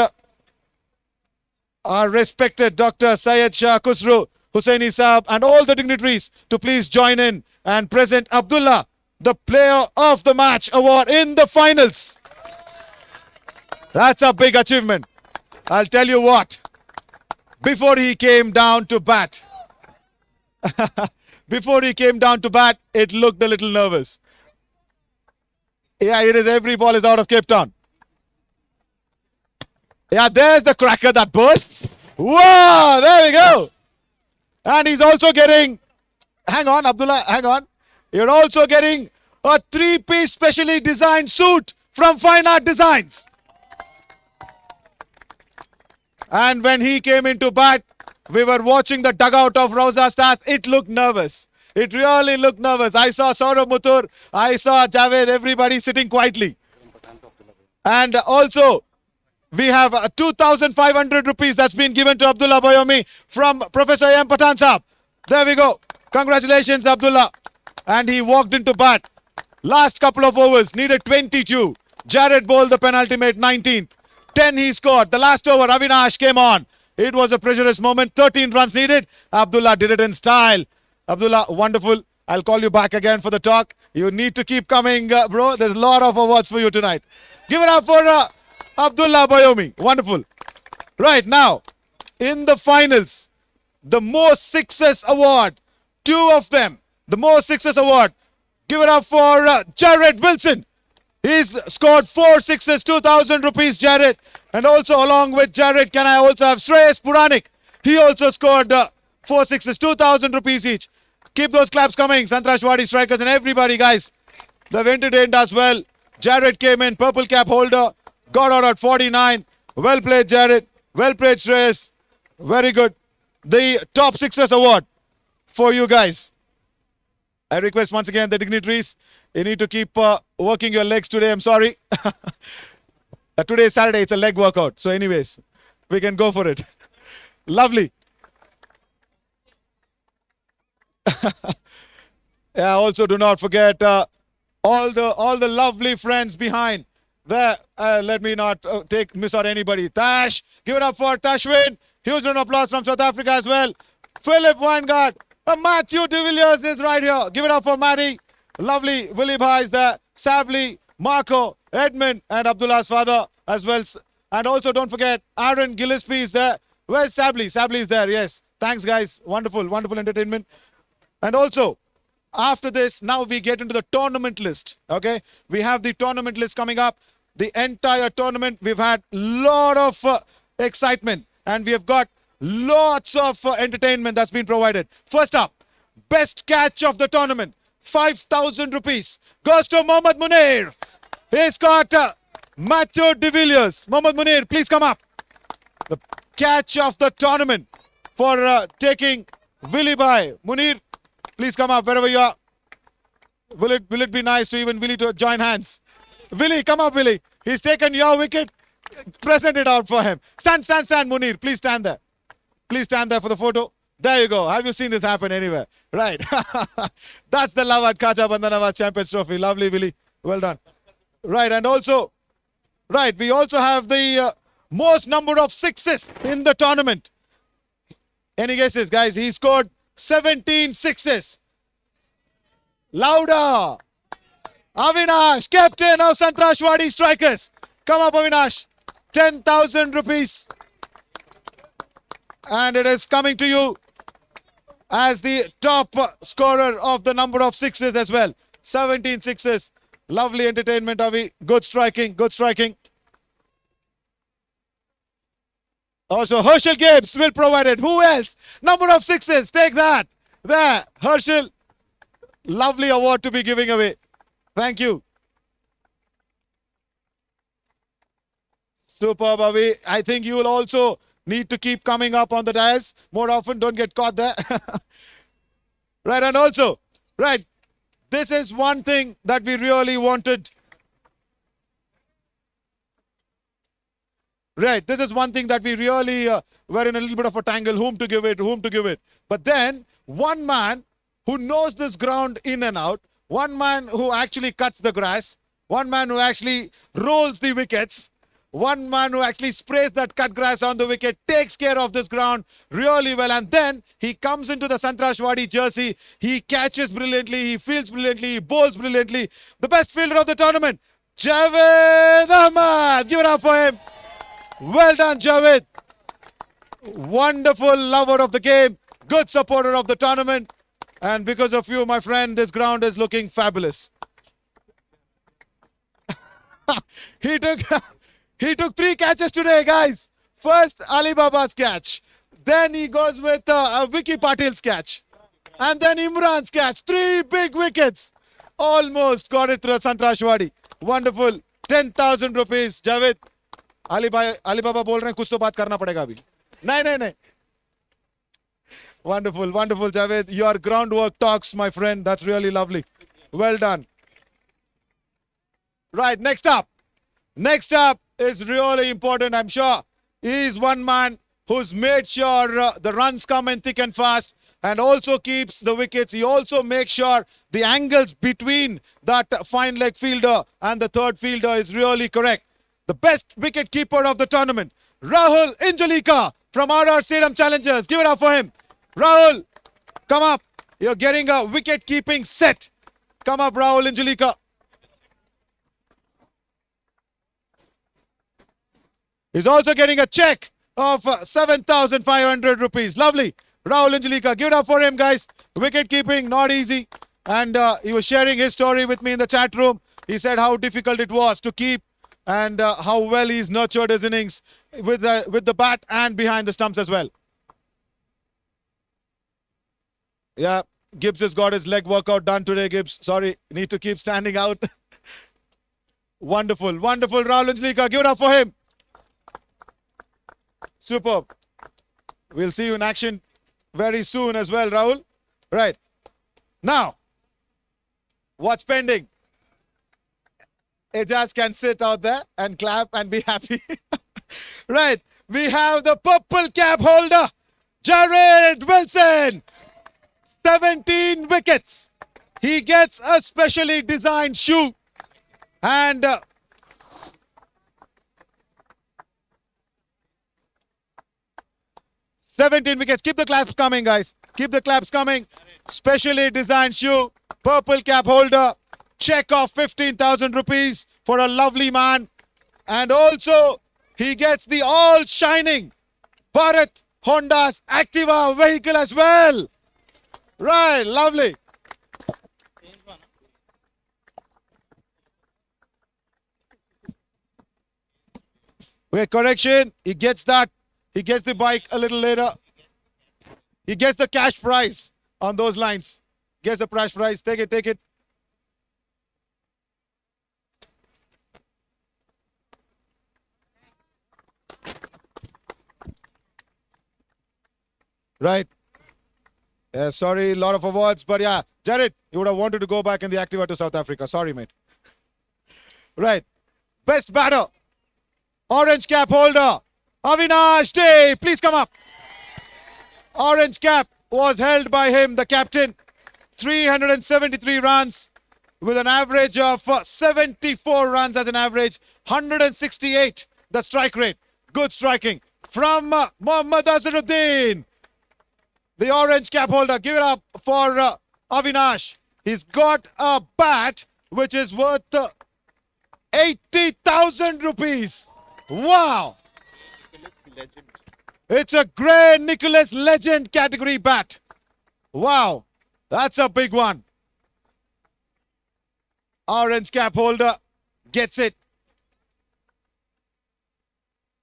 our respected Dr. Syed Shah Khusro Hussaini Saab and all the dignitaries to please join in and present Abdullah the Player of the Match award in the finals. That's a big achievement. I'll tell you what. Before he came down to bat, it looked a little nervous. Yeah, it is. Every ball is out of Cape Town. Yeah, there's the cracker that bursts. Wow, there we go. And he's also getting, hang on, Abdullah, hang on. You're also getting a 3-piece specially designed suit from Fine Art Designs. And when he came into bat, we were watching the dugout of Rauza Stars. It looked nervous. It really looked nervous. I saw Saurabh Muthur, I saw Javed, everybody sitting quietly. And also, we have 2,500 rupees that's been given to Abdullah Bayomi from Professor M. Pathan Saab. There we go. Congratulations, Abdullah. And he walked into bat. Last couple of overs, needed 22. Jared bowled the penultimate 19th. 10 he scored. The last over, Avinash came on. It was a precious moment. 13 runs needed. Abdullah did it in style. Abdullah, wonderful. I'll call you back again for the talk. You need to keep coming, bro. There's a lot of awards for you tonight. Give it up for Abdullah Bayomi. Wonderful. Right now, in the finals, the most sixes award. 2 of them. The most sixes award. Give it up for Jared Wilson. He's scored 4 sixes, 2,000 rupees, Jared. And also along with Jared, can I also have Shreyas Puranik. He also scored 4 sixes, 2,000 rupees each. Keep those claps coming, Sangtrashwadi strikers and everybody, guys. They've entertained us well. Jared came in, purple cap holder, got out at 49. Well played, Jared. Well played, Shreyas. Very good. The top sixes award for you guys. I request once again the dignitaries, you need to keep working your legs today. I'm sorry. Today is Saturday, it's a leg workout. So anyways, we can go for it. Lovely. Yeah, also do not forget all the lovely friends behind there. Let me not miss out anybody. Tash, give it up for Tashwin. Huge round of applause from South Africa as well. Philip Weingart. Matthew de Villiers is right here. Give it up for Matty. Lovely. Willie Bhai is there. Sabli, Marco, Edmund, and Abdullah's father as well. And also don't forget, Aaron Gillespie is there. Where's Sabli? Sabli is there, yes. Thanks, guys. Wonderful, wonderful entertainment. And also, after this, now we get into the tournament list. Okay? We have the tournament list coming up. The entire tournament, we've had a lot of excitement. And we have got lots of entertainment that's been provided. First up, best catch of the tournament. 5,000 rupees goes to Mohammad Munir. He's got Matthew de Villiers. Mohammad Munir, please come up. The catch of the tournament for taking Willie by. Munir, please come up wherever you are. Will it be nice to even Willie to join hands? Willie, come up, Willie. He's taken your wicket. Present it out for him. Stand, Munir. Please stand there. Please stand there for the photo. There you go. Have you seen this happen anywhere? Right. That's the love at Khaja Bandanawaz Champions Trophy. Lovely, Willie. Well done. Right, and also, right, we also have the most number of sixes in the tournament. Any guesses, guys? He scored 17 sixes. Louder. Avinash, captain of Sangtrashwadi Strikers. Come up, Avinash. 10,000 rupees. And it is coming to you as the top scorer of the number of sixes as well. 17 sixes. Lovely entertainment, Avi. Good striking, good striking. Also, Herschel Gibbs will provide it. Who else? Number of sixes. Take that. There. Herschel. Lovely award to be giving away. Thank you. Superb, Avi. I think you will also need to keep coming up on the dais more often. Don't get caught there. Right, and also, right, this is one thing that we really wanted. Right, this is one thing that we really were in a little bit of a tangle, whom to give it, whom to give it. But then, one man who knows this ground in and out, one man who actually cuts the grass, one man who actually rolls the wickets, one man who actually sprays that cut grass on the wicket, takes care of this ground really well, and then he comes into the Sangtrashwadi jersey, he catches brilliantly, he fields brilliantly, he bowls brilliantly. The best fielder of the tournament, Javed Ahmad. Give it up for him. Well done, Javed. Wonderful lover of the game, good supporter of the tournament, and because of you, my friend, this ground is looking fabulous. He took 3 catches today, guys. First, Alibaba's catch. Then he goes with Vicky Patil's catch. And then Imran's catch. 3 big wickets. Almost got it through Sangtrashwadi. Wonderful. 10,000 rupees. Javed. Alibaba बोल रहे हैं कुछ तो बात करना पड़ेगा अभी. नहीं. Wonderful, wonderful, Javed. Your groundwork talks, my friend. That's really lovely. Well done. Right, next up. Next up is really important, I'm sure. He is one man who's made sure the runs come in thick and fast and also keeps the wickets. He also makes sure the angles between that fine leg fielder and the third fielder is really correct. The best wicket keeper of the tournament, Rahul Injalika from RR Stadium Challengers. Give it up for him. Rahul, come up. You're getting a wicket keeping set. Come up, Rahul Injalika. He's also getting a check of 7,500 rupees. Lovely. Rahul Injalika. Give it up for him, guys. Wicket keeping, not easy. And he was sharing his story with me in the chat room. He said how difficult it was to keep and how well he's nurtured his innings with the bat and behind the stumps as well. Yeah, Gibbs has got his leg workout done today, Gibbs. Sorry, need to keep standing out. Wonderful, wonderful. Rahul Injalika. Give it up for him. Superb. We'll see you in action very soon as well, Rahul. Right. Now, what's pending? Ejaz can sit out there and clap and be happy. Right. We have the purple cap holder, Jared Wilson. 17 wickets. He gets a specially designed shoe. And 17 wickets. Keep the claps coming, guys. Keep the claps coming. Specially designed shoe. Purple cap holder. Check of 15,000 rupees for a lovely man. And also, he gets the all-shining Bharat Honda's Activa vehicle as well. Right, lovely. Wait, correction. He gets that. He gets the bike a little later. He gets the cash prize on those lines. gets the prize. Take it, take it. Right. Sorry, a lot of awards, but yeah, Jared, you would have wanted to go back in the Activa to South Africa. Sorry, mate. Right. Best batter. Orange cap holder. Avinash Day, please come up. Orange cap was held by him, the captain. 373 runs with an average of 74 runs as an average. 168 the strike rate. Good striking from Mohammad Azharuddin. The orange cap holder. Give it up for Avinash. He's got a bat which is worth 80,000 rupees. Wow. It's a Grey Nicholas Legend category bat. Wow. That's a big one. Orange cap holder gets it.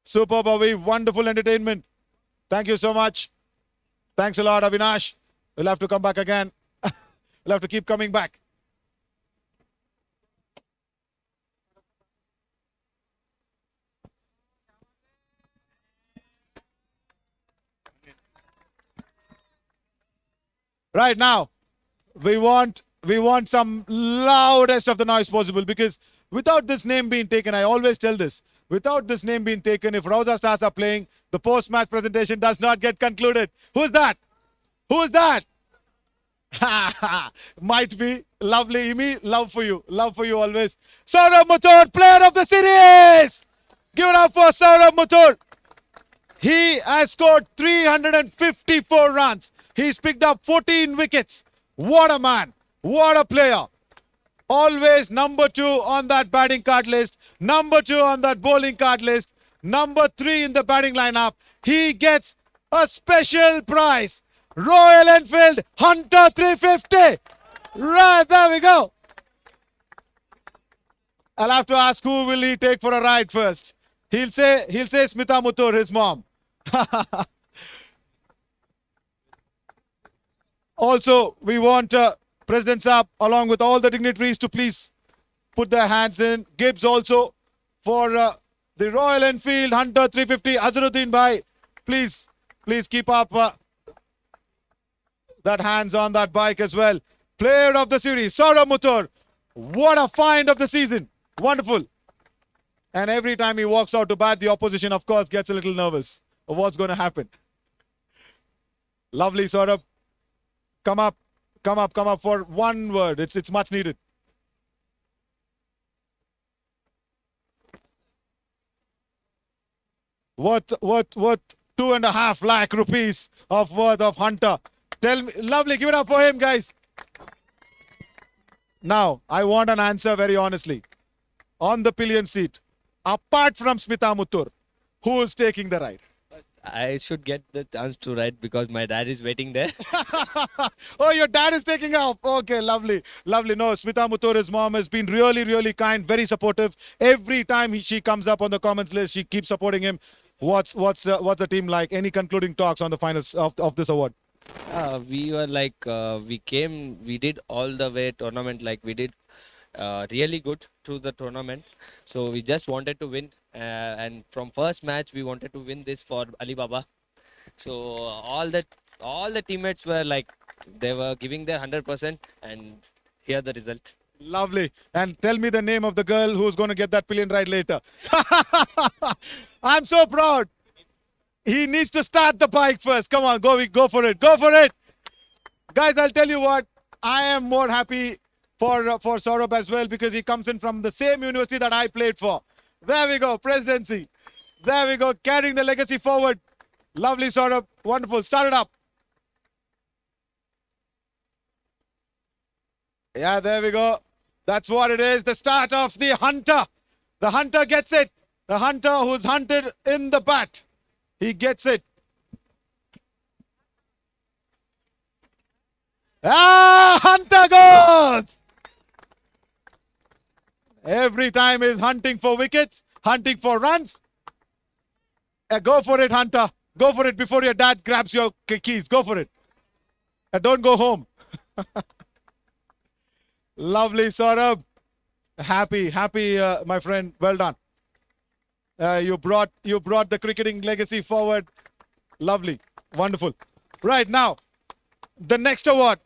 Superb, Avi. Wonderful entertainment. Thank you so much. Thanks a lot, Avinash. We'll have to come back again. We'll have to keep coming back. Right now, we want some loudest of the noise possible, because without this name being taken, I always tell this, without this name being taken, if Rauza Stars are playing, the post-match presentation does not get concluded. Who's that? Who's that? Might be. Lovely, Imi. Love for you. Love for you always. Saurabh Mathur, player of the series. Give it up for Saurabh Mathur. He has scored 354 runs. He's picked up 14 wickets. What a man. What a player. Always number 2 on that batting card list. Number 2 on that bowling card list. Number 3 in the batting lineup. He gets a special prize. Royal Enfield Hunter 350. Right, there we go. I'll have to ask who will he take for a ride first. He'll say Smita Mathur, his mom. Also, we want President Saab along with all the dignitaries to please put their hands in. Gibbs also for the Royal Enfield Hunter 350. Azharuddin bhai, please keep up that hands on that bike as well. Player of the series, Saurabh Mathur. What a find of the season. Wonderful. And every time he walks out to bat, the opposition, of course, gets a little nervous of what's going to happen. Lovely, Saurabh. Come up for one word. It's much needed. What 2.5 lakh rupees of worth of Hunter. Tell me, lovely, give it up for him, guys. Now, I want an answer very honestly. On the pillion seat, apart from Smita Mathur, who is taking the ride? I should get the chance to ride because my dad is waiting there. Oh, your dad is taking off. Okay, lovely. Lovely. No, Smita Mathur, his mom, has been really, really kind, very supportive. Every time she comes up on the comments list, she keeps supporting him. What's the team like? Any concluding talks on the finals of this award? We were like, we did all the way tournament, like we did really good through the tournament. So we just wanted to win. And from first match, we wanted to win this for Alibaba. So all the teammates were like, they were giving their 100%, and here the result. Lovely. And tell me the name of the girl who's going to get that pillion ride later. I'm so proud. He needs to start the bike first. Come on, go for it. Go for it. Guys, I'll tell you what. I am more happy for Saurabh as well, because he comes in from the same university that I played for. There we go, presidency. There we go, carrying the legacy forward. Lovely, Saurabh. Wonderful. Start it up. Yeah, there we go. That's what it is. The start of the Hunter. The Hunter gets it. The Hunter who's hunted in the bat. He gets it. Ah, Hunter goes! Every time he's hunting for wickets, hunting for runs. Go for it, Hunter. Go for it before your dad grabs your keys. Go for it. Don't go home. Lovely, Saurabh. Happy, my friend. Well done. You brought the cricketing legacy forward. Lovely, wonderful. Right now, the next award.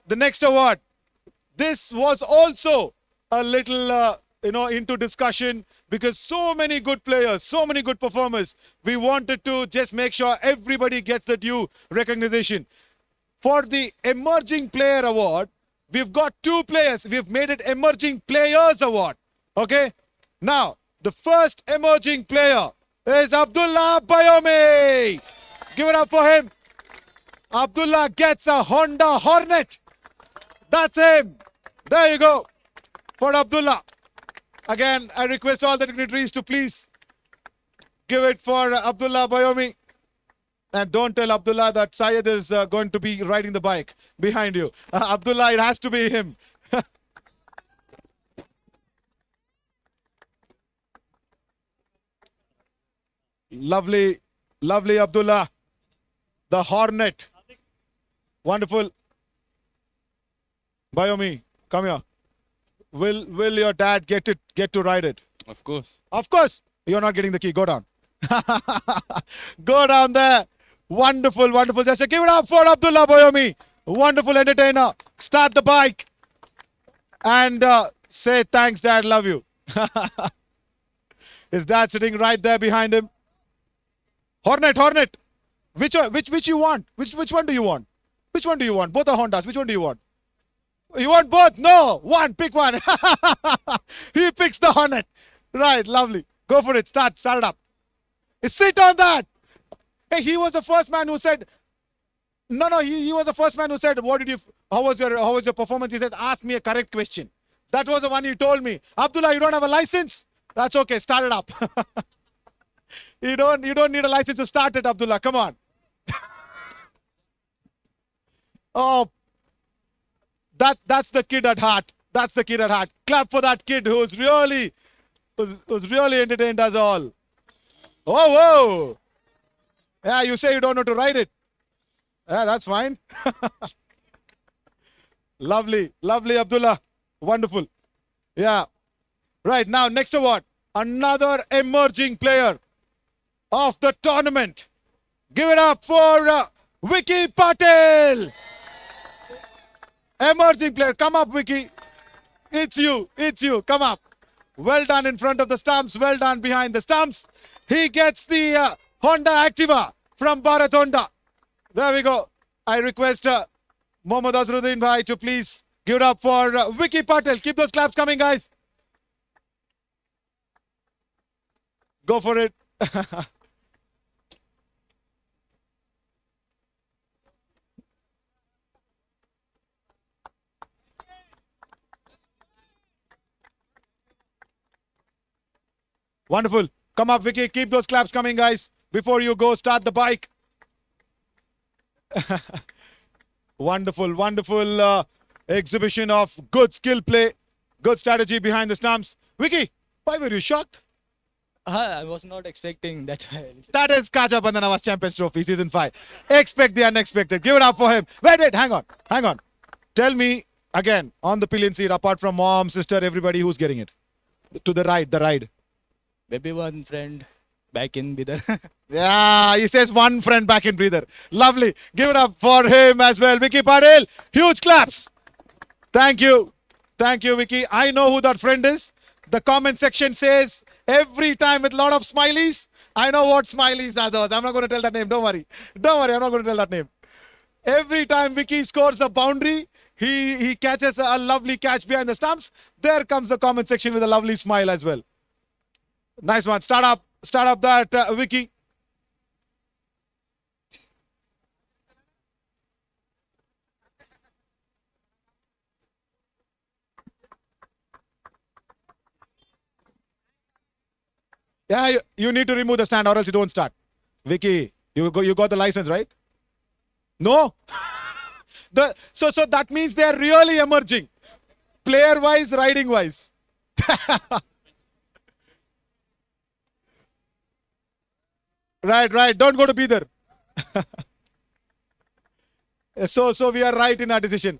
This was also a little, into discussion because so many good players, so many good performers. We wanted to just make sure everybody gets the due recognition. For the Emerging Player Award, we've got 2 players. We've made it Emerging Players Award. Okay? Now, the first emerging player is Abdullah Bayomi. Give it up for him. Abdullah gets a Honda Hornet. That's him. There you go. For Abdullah. Again, I request all the dignitaries to please give it for Abdullah Bayomi. And don't tell Abdullah that Syed is going to be riding the bike behind you. Abdullah, it has to be him. Lovely, lovely Abdullah. The Hornet. Wonderful. Bayomi, come here. Will your dad get to ride it? Of course. Of course. You're not getting the key. Go down. Go down there. Wonderful, wonderful. Just give it up for Abdullah Bayomi. Wonderful entertainer. Start the bike. And say thanks, Dad. Love you. His dad sitting right there behind him. Hornet. Which you want? Which one do you want? Which one do you want? Both are Hondas. Which one do you want? You want both? No. One. Pick one. He picks the Hornet. Right. Lovely. Go for it. Start it up. Sit on that. Hey, he was the first man who said. No. He was the first man who said, how was your performance? He said, ask me a correct question. That was the one he told me. Abdullah, you don't have a license? That's okay. Start it up. You don't need a license to start it, Abdullah. Come on. Oh, that's the kid at heart. That's the kid at heart. Clap for that kid who's really entertained us all. Oh, whoa. Yeah, you say you don't know to ride it. Yeah, that's fine. Lovely, Abdullah. Wonderful. Yeah. Right, now next award. Another emerging player of the tournament. Give it up for Vicky Patel. Emerging player. Come up, Vicky. It's you. Come up. Well done in front of the stumps. Well done behind the stumps. He gets the Honda Activa from Bharat Honda. There we go. I request Mohammad Azruddin Bhai to please give it up for Vicky Patel. Keep those claps coming, guys. Go for it. Wonderful. Come up, Vicky. Keep those claps coming, guys. Before you go, start the bike. Wonderful exhibition of good skill play, good strategy behind the stumps. Vicky, why were you shocked? I was not expecting that. That is Kaja Bandanavas Champions Trophy Season 5. Expect the unexpected. Give it up for him. Wait, hang on. Tell me again, on the pillion seat, apart from mom, sister, everybody, who's getting it? To the ride. Maybe one friend back in Bidar. Yeah, he says one friend back in breather. Lovely. Give it up for him as well. Vicky Patel, huge claps. Thank you, Vicky. I know who that friend is. The comment section says every time with a lot of smileys. I know what smileys are those. I'm not going to tell that name. Don't worry. I'm not going to tell that name. Every time Vicky scores a boundary, he catches a lovely catch behind the stumps. There comes the comment section with a lovely smile as well. Nice one. Start up that Vicky. Yeah, you need to remove the stand or else you don't start. Vicky, you got the license, right? No? So that means they are really emerging. Player-wise, riding-wise. Right. Don't go to Bidar. So we are right in our decision.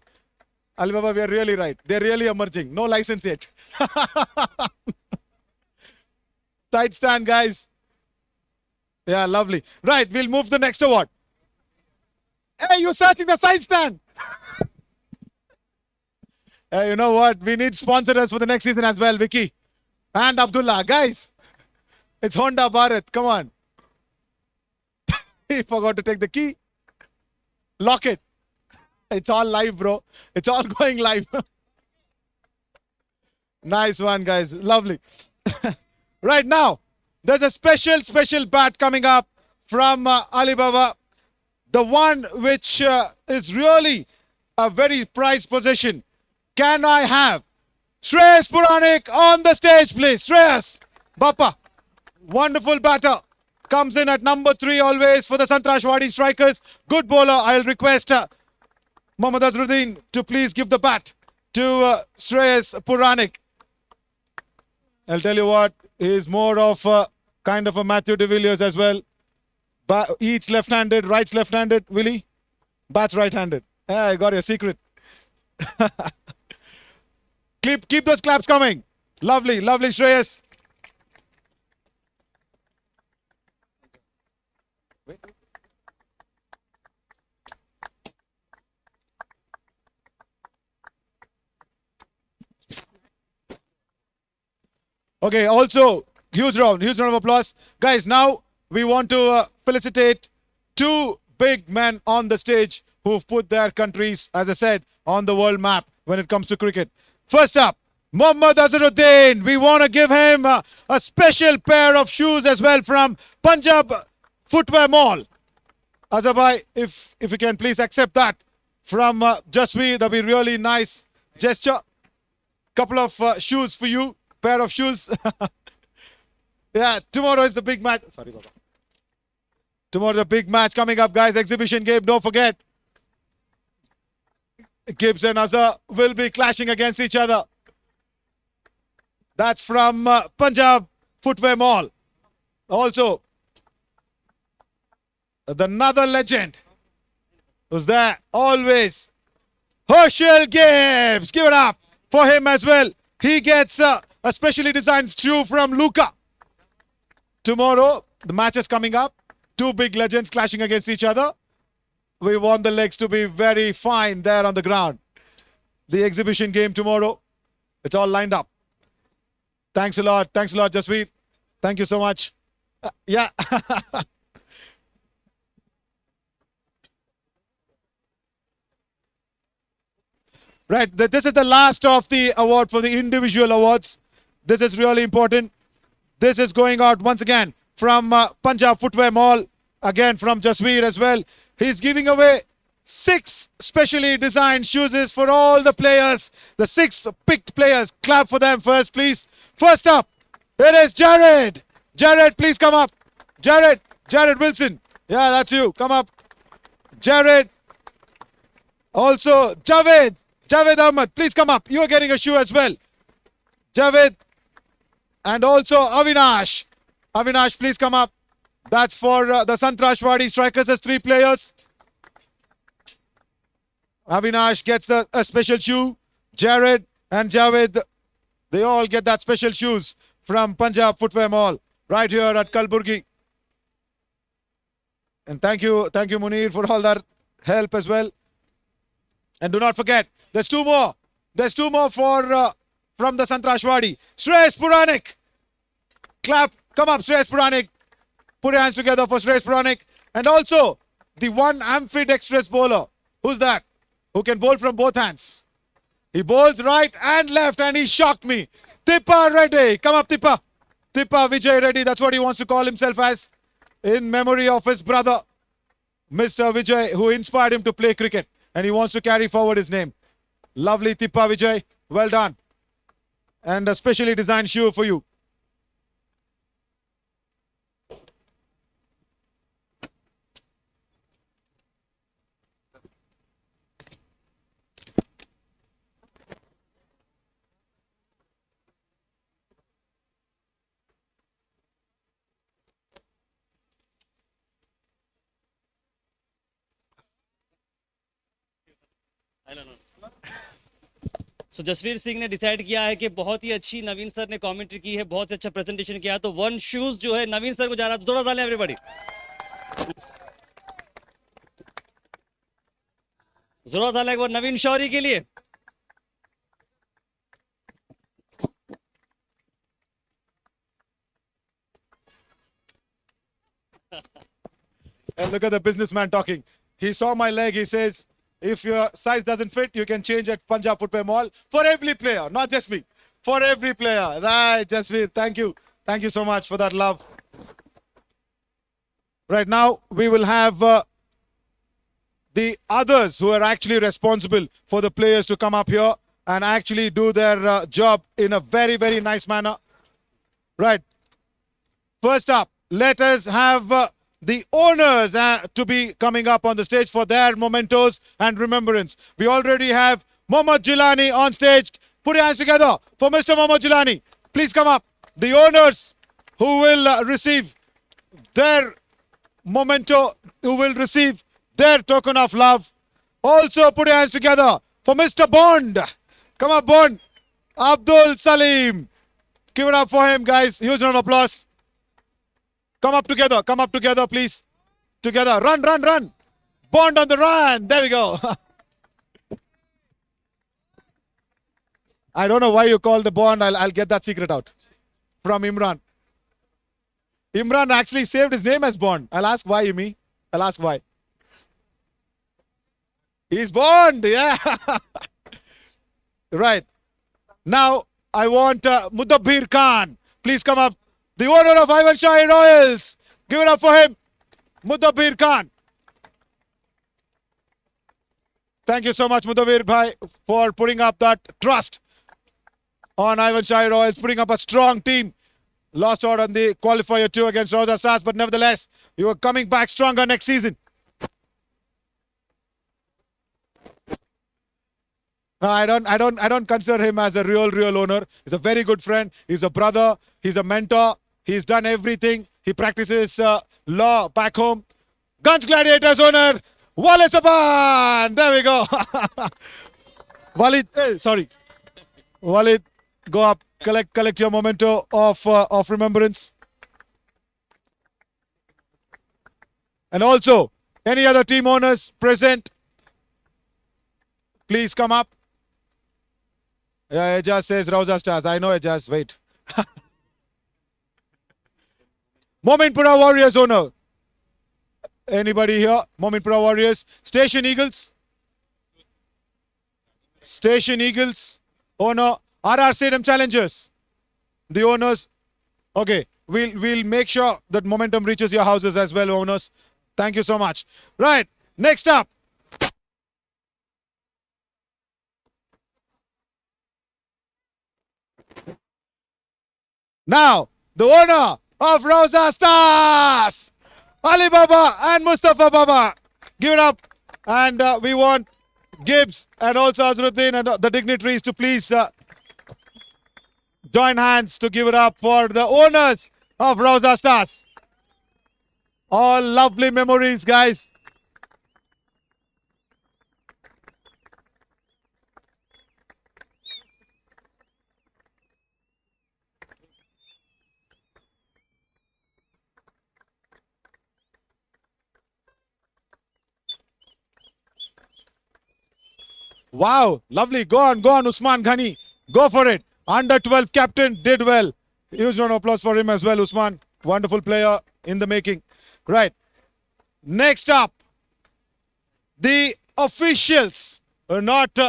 Alibaba, we are really right. They're really emerging. No license yet. Side stand, guys. Yeah, lovely. Right, we'll move to the next award. Hey, you're searching the side stand. Hey, you know what? We need sponsors for the next season as well, Vicky and Abdullah. Guys, it's Honda Bharat. Come on. He forgot to take the key. Lock it. It's all live, bro. It's all going live. Nice one, guys. Lovely. Right now, there's a special bat coming up from Alibaba. The one which is really a very prized possession. Can I have Shreyas Puranik on the stage, please? Shreyas, Bappa, wonderful batter. Comes in at number 3 always for the Sangtrashwadi strikers. Good bowler. I'll request Mohammad Azruddin to please give the bat to Shreyas Puranik. I'll tell you what, he's more of a kind of a Matthew de Villiers as well. Eats left-handed, writes left-handed. Willie, bats right-handed. I got your secret. Keep those claps coming. Lovely, lovely, Shreyas. Okay, also, huge round of applause. Guys, now we want to felicitate 2 big men on the stage who've put their countries, as I said, on the world map when it comes to cricket. First up, Mohammad Azharuddin. We want to give him a special pair of shoes as well from Punjab Footwear Mall. Azhabhai, if you can please accept that from Jasvi, that'll be really nice gesture. Couple of shoes for you, pair of shoes. Yeah, tomorrow is the big match. Sorry, Baba. Tomorrow the big match coming up, guys. Exhibition game, don't forget. Gibbs and Azhar will be clashing against each other. That's from Punjab Footwear Mall. Also, another legend who's there always. Herschel Gibbs. Give it up for him as well. He gets a specially designed shoe from Luca. Tomorrow, the match is coming up. 2 big legends clashing against each other. We want the legs to be very fine there on the ground. The exhibition game tomorrow. It's all lined up. Thanks a lot. Thanks a lot, Jasveer. Thank you so much. Yeah. Right. This is the last of the award for the individual awards. This is really important. This is going out once again from Punjab Footwear Mall. Again from Jasveer as well. He's giving away 6 specially designed shoes for all the players. The 6 picked players. Clap for them first, please. First up, it is Jared. Jared, please come up. Jared Wilson. Yeah, that's you. Come up. Jared. Also, Javed Ahmed, please come up. You are getting a shoe as well. Javed. And also Avinash. Avinash, please come up. That's for the Sangtrashwadi strikers as 3 players. Avinash gets a special shoe. Jared and Javed, they all get that special shoes from Punjab Footwear Mall right here at Gulbarga. And thank you Munir for all that help as well. And do not forget, there's 2 more. There's 2 more for from the Sangtrashwadi. Shreyas Puranik. Clap. Come up, Shreyas Puranik. Put your hands together for Shreyas Puranik. And also, the one ambidextrous bowler. Who's that? Who can bowl from both hands. He bowls right and left and he shocked me. Tippa Reddy. Come up, Tippa. Tippa Vijay Reddy. That's what he wants to call himself as. In memory of his brother, Mr. Vijay, who inspired him to play cricket. And he wants to carry forward his name. Lovely Tippa Vijay. Well done. And a specially designed shoe for you. सो जसवीर सिंह ने decide किया है कि बहुत ही अच्छी नवीन sir ने commentary की है, बहुत अच्छा प्रेजेंटेशन किया, तो 1 शूज जो है नवीन सर को जा रहा है। थोड़ा डालें एवरीबॉडी, जरूरत डालें एक बार नवीन शौरी के लिए। And look at the businessman talking. He saw my leg. He says, if your size doesn't fit, you can change at Punjab Footwear Mall for every player, not just me. For every player. Right, Jasveer. Thank you. Thank you so much for that love. Right now, we will have the others who are actually responsible for the players to come up here and actually do their job in a very, very nice manner. Right. First up, let us have the owners to be coming up on the stage for their mementos and remembrance. We already have Mohammad Jilani on stage. Put your hands together for Mr. Mohammad Jilani. Please come up. The owners who will receive their memento, who will receive their token of love. Also put your hands together for Mr. Bond. Come up, Bond. Abdul Salim. Give it up for him, guys. Huge round of applause. Come up together, please. Together, run, run, run. Bond on the run. There we go. I don't know why you call the Bond. I'll get that secret out from Imran. Imran actually saved his name as Bond. I'll ask why, Imi. I'll ask why. He's Bond, yeah. Right. Now, I want Mudabbir Khan. Please come up. The owner of Ivan Shahi Royals. Give it up for him. Mudabbir Khan. Thank you so much, Mudabbir Bhai, for putting up that trust on Ivan Shahi Royals, putting up a strong team. Lost out on the qualifier 2 against Rauza Stars, but nevertheless, you are coming back stronger next season. No, I don't consider him as a real owner. He's a very good friend. He's a brother. He's a mentor. He's done everything. He practices law back home. Ganj Gladiators owner, Walid Saban. There we go. Walid, sorry. Walid, go up. Collect your memento of remembrance. And also, any other team owners present, please come up. Yeah, Ejaz says Rauza Stars. I know Ejaz. Wait. Mominpura Warriors owner. Anybody here? Mominpura Warriors. Station Eagles. Station Eagles owner. RR Stadium Challengers. The owners. Okay. We'll make sure that momentum reaches your houses as well, owners. Thank you so much. Right. Next up. Now, the owner of Rauza Stars, Ali Baba and Mustafa Baba. Give it up. And we want Gibbs and also Azruddin and the dignitaries to please join hands to give it up for the owners of Rauza Stars. All lovely memories, guys. Wow, lovely. Go on, Usman Ghani. Go for it. Under 12 captain did well. Huge round of applause for him as well, Usman. Wonderful player in the making. Right. Next up, the officials. Not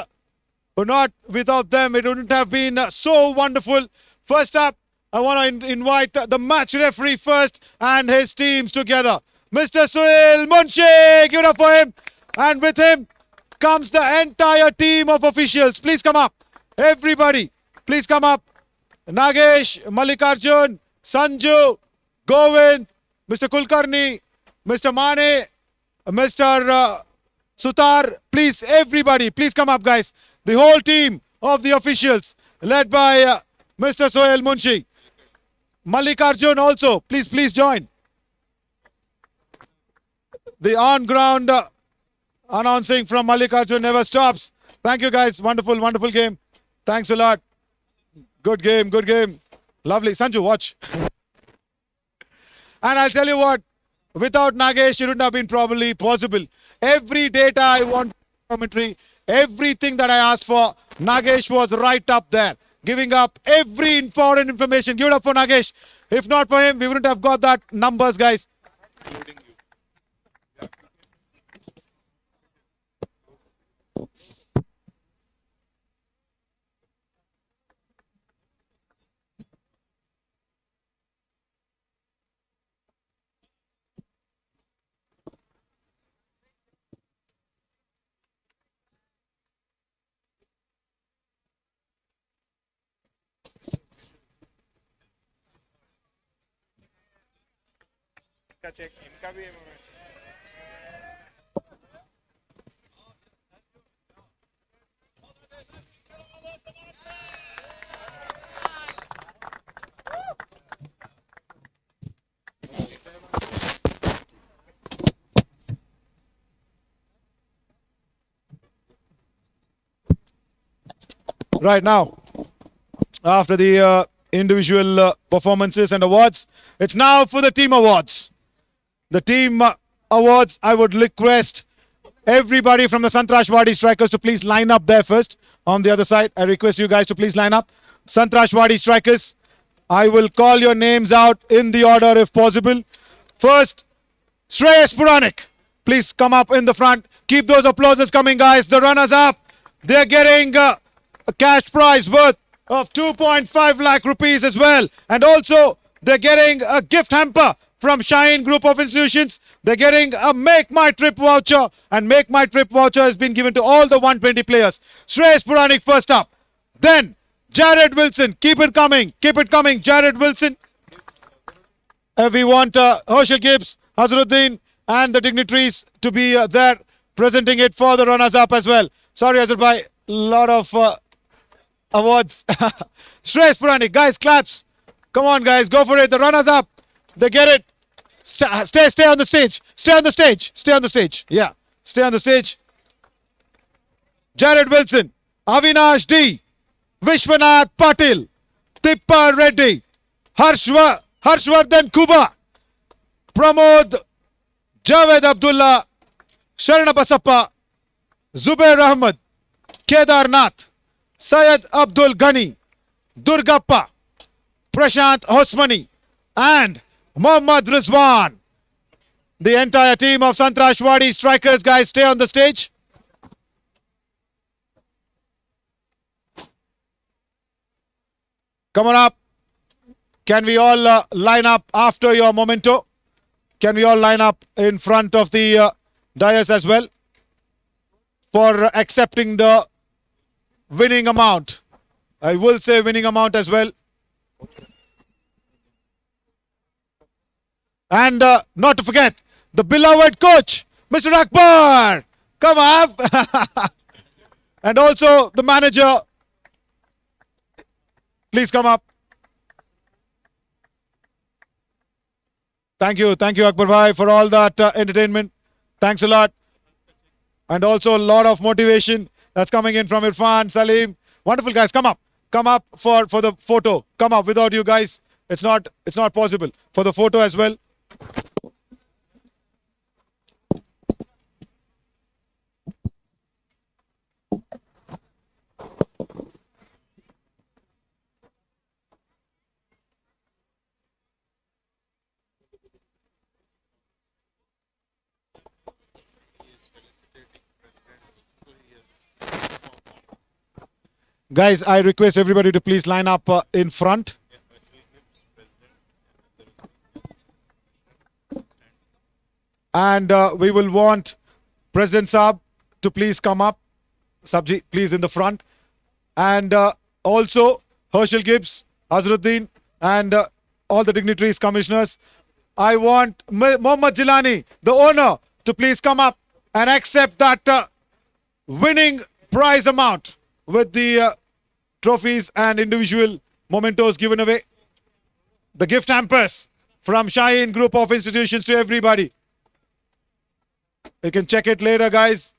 without them, it wouldn't have been so wonderful. First up, I want to invite the match referee first and his teams together. Mr. Suhail Munshi, give it up for him. And with him comes the entire team of officials. Please come up. Everybody, please come up. Nagesh, Mallikarjun, Sanju, Govind, Mr. Kulkarni, Mr. Mane, Mr. Sutar. Please, everybody, please come up, guys. The whole team of the officials, led by Mr. Suhail Munshi. Mallikarjun also, please join. The on-ground announcing from Mallikarjun never stops. Thank you, guys. Wonderful game. Thanks a lot. Good game, good game. Lovely. Sanju, watch. And I'll tell you what, without Nagesh, it wouldn't have been probably possible. Every data I want commentary, everything that I asked for, Nagesh was right up there, giving up every important information. Give it up for Nagesh. If not for him, we wouldn't have got that numbers, guys. Right now, after the individual performances and awards, it's now for the team awards. The team awards, I would request everybody from the Sangtrashwadi strikers to please line up there first. On the other side, I request you guys to please line up. Sangtrashwadi strikers, I will call your names out in the order if possible. First, Shreyas Puranik, please come up in the front. Keep those applauses coming, guys. The runners up, they're getting a cash prize worth of 2.5 lakh rupees as well. And also, they're getting a gift hamper from Shine Group of Institutions. They're getting a Make My Trip voucher. And Make My Trip voucher has been given to all the 120 players. Shreyas Puranik first up. Then, Jared Wilson. Keep it coming. Keep it coming, Jared Wilson. We want Herschel Gibbs, Hazruddin, and the dignitaries to be there presenting it for the runners-up as well. Sorry, Azhar bhai, lot of awards. Shreyas Puranik, guys, claps. Come on, guys, go for it. The runners-up, they get it. Stay on the stage. Stay on the stage. Stay on the stage. Yeah, stay on the stage. Jared Wilson, Avinash D, Vishwanath Patil, Tippa Reddy, Harshvardhan Kuba, Pramod, Javed Abdullah, Sharana Basappa, Zubair Ahmed, Kedarnath, Syed Abdul Ghani, Durgappa, Prashant Hosmani, and Mohammad Rizwan. The entire team of Sangtrashwadi strikers, guys, stay on the stage. Come on up. Can we all line up after your memento? Can we all line up in front of the dais as well for accepting the winning amount? I will say winning amount as well. And not to forget, the beloved coach, Mr. Akbar. Come up. And also the manager. Please come up. Thank you Akbar bhai for all that entertainment. Thanks a lot. And also a lot of motivation that's coming in from Irfan, Salim. Wonderful guys, come up. Come up for the photo. Come up. Without you guys, it's not possible. For the photo as well. Guys, I request everybody to please line up in front. And we will want President Saab to please come up. Sabji, please in the front. And also Herschel Gibbs, Azruddin, and all the dignitaries, commissioners. I want Mohammad Jilani, the owner, to please come up and accept that winning prize amount with the trophies and individual mementos given away. The gift hampers from Shine Group of Institutions to everybody. You can check it later, guys.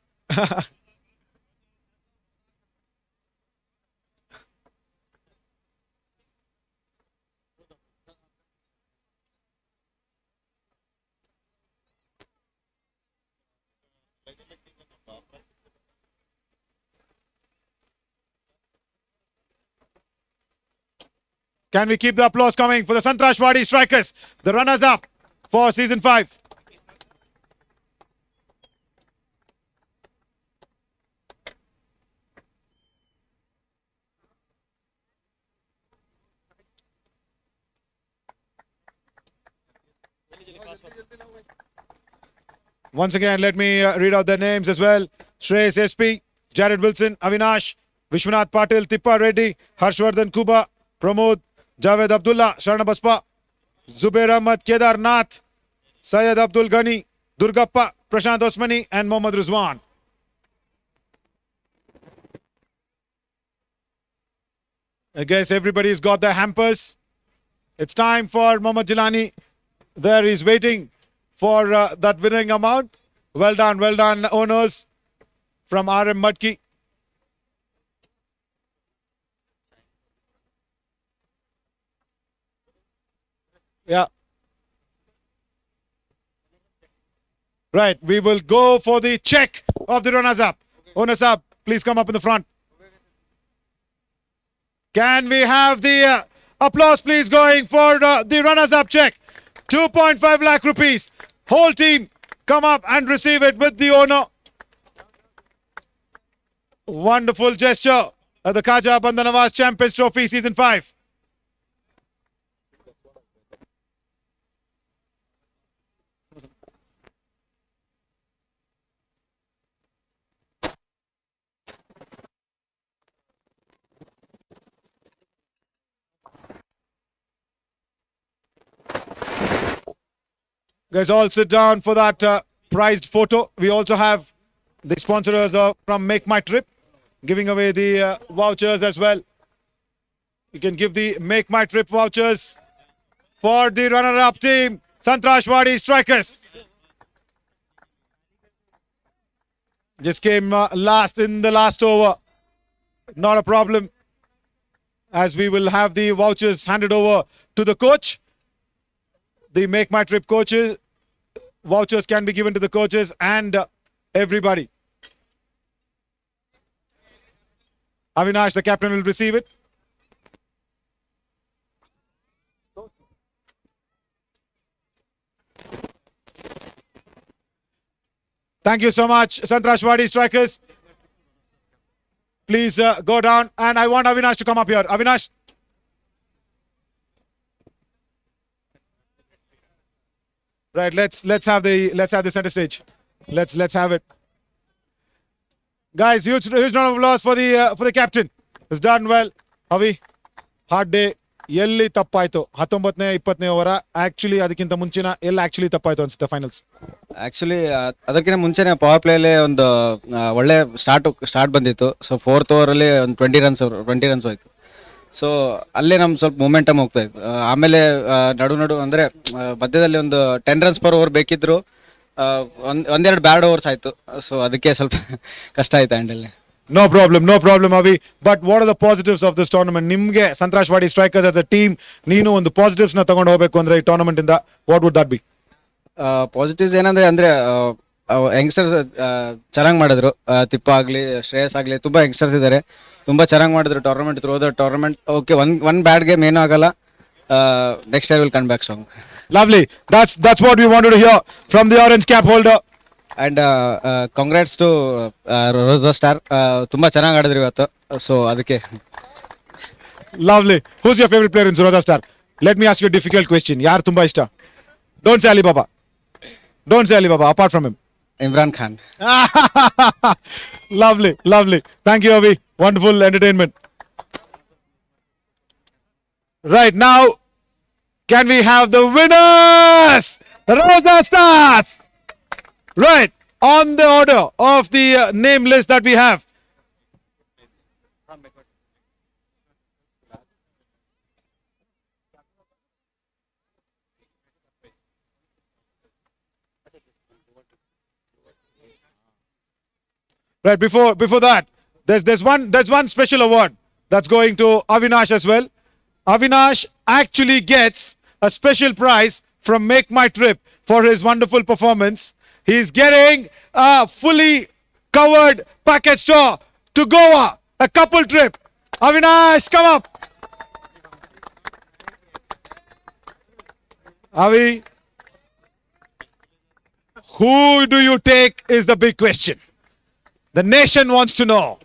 Can we keep the applause coming for the Sangtrashwadi strikers, the runners-up for season 5? Once again, let me read out their names as well. Shreyas SP, Jared Wilson, Avinash, Vishwanath Patil, Tippa Reddy, Harshvardhan Kuba, Pramod, Javed Abdullah, Sharna Baspa, Zubair Ahmad, Kedar Nath, Syed Abdul Ghani, Durgappa, Prashant Osmani, and Mohammad Rizwan. I guess everybody's got their hampers. It's time for Mohammad Jilani. There he's waiting for that winning amount. Well done, owners from RM Matki. Yeah. Right, we will go for the check of the runners-up. Owners-up, please come up in the front. Can we have the applause, please, going for the runners-up check? 2.5 lakh rupees. Whole team come up and receive it with the owner. Wonderful gesture at the Khaja Bandanawaz Champions Trophy Season 5. Guys, all sit down for that prized photo. We also have the sponsors from Make My Trip giving away the vouchers as well. You can give the Make My Trip vouchers for the runner-up team, Sangtrashwadi Strikers. Just came last in the last over. Not a problem, as we will have the vouchers handed over to the coach. The Make My Trip coaches, vouchers can be given to the coaches and everybody. Avinash, the captain, will receive it. Thank you so much, Sangtrashwadi Strikers. Please go down, and I want Avinash to come up here. Avinash. Right, let's have the center stage. Let's have it. Guys, huge round of applause for the captain. He's done well. Avi, hard day. ಎಲ್ಲಿ ತಪ್ಪಾಯ್ತು 19ನೇ 20ನೇ over actually ಅದಕ್ಕಿಂತ ಮುಂಚಿನ ಎಲ್ಲಿ actually ತಪ್ಪಾಯ್ತು ಅನ್ಸುತ್ತೆ finals? Actually ಅದಕ್ಕಿಂತ ಮುಂಚೆನೆ power ಪ್ಲೇಲಿ ಒಂದು ಒಳ್ಳೆ ಸ್ಟಾರ್ಟ್ ಬಂದಿತ್ತು. ಸೊ 4th ಓವರಲ್ಲಿ ಒಂದು 20 ರನ್ಸ್ ಹೋಯ್ತು. ಸೊ ಅಲ್ಲೇ ನಮ್ಗೆ ಸ್ವಲ್ಪ ಮೊಮೆಂಟಮ್ ಹೋಗ್ತಾ ಇತ್ತು. ಆಮೇಲೆ ನಡು ಅಂದರೆ ಮಧ್ಯದಲ್ಲಿ ಒಂದು 10 runs per ಓವರ್ ಬೇಕಿದ್ರು, ಒಂದೆರಡು ಬ್ಯಾಡ್ ಓವರ್ಸ್ ಆಯಿತು. ಸೊ ಅದಕ್ಕೆ ಸ್ವಲ್ಪ ಕಷ್ಟ ಆಯ್ತು handle. No problem, Avi. But what are the positives of this tournament? Nimge Sangtrashwadi Strikers as a team, ನೀನು ಒಂದು positives ನ ತಗೊಂಡು ಹೋಗಬೇಕು ಅಂದ್ರೆ ಈ ಟೂರ್ನಮೆಂಟ್ ಇಂದ, what would that be? Positives ಏನಂದ್ರೆ ಯಂಗ್ಸ್ಟರ್ಸ್ ಚೆನ್ನಾಗಿ ಮಾಡಿದ್ರು. ತಿಪ್ಪ ಆಗಲಿ, ಶ್ರೇಯಸ್ ಆಗಲಿ, ತುಂಬಾ ಯಂಗ್ಸ್ಟರ್ಸ್ ಇದ್ದಾರೆ, ತುಂಬಾ ಚೆನ್ನಾಗಿ ಮಾಡಿದ್ರು tournament. Through the tournament okay, one bad game ಏನೂ ಆಗಲ್ಲ. Next year will come back strong. Lovely. That's what we wanted to hear from the orange cap holder. And congrats to Roja star. ತುಂಬಾ ಚೆನ್ನಾಗಿ ಆಡಿದ್ರು ಇವತ್ತು. ಸೊ ಅದಕ್ಕೆ Lovely. Who's your favorite player in Rauza Star? Let me ask you a difficult question. ಯಾರು ತುಂಬಾ ಇಷ್ಟ? Don't say Alibaba. Apart from him. Imran Khan. Lovely. Thank you, Avi. Wonderful entertainment. Right now, can we have the winners? The Rauza Stars. Right, on the order of the name list that we have. Right, before that, there's one special award that's going to Avinash as well. Avinash actually gets a special prize from Make My Trip for his wonderful performance. He's getting a fully covered package tour to Goa, a couple trip. Avinash, come up. Avi, who do you take is the big question. The nation wants to know.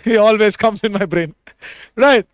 He always comes in my brain. Right.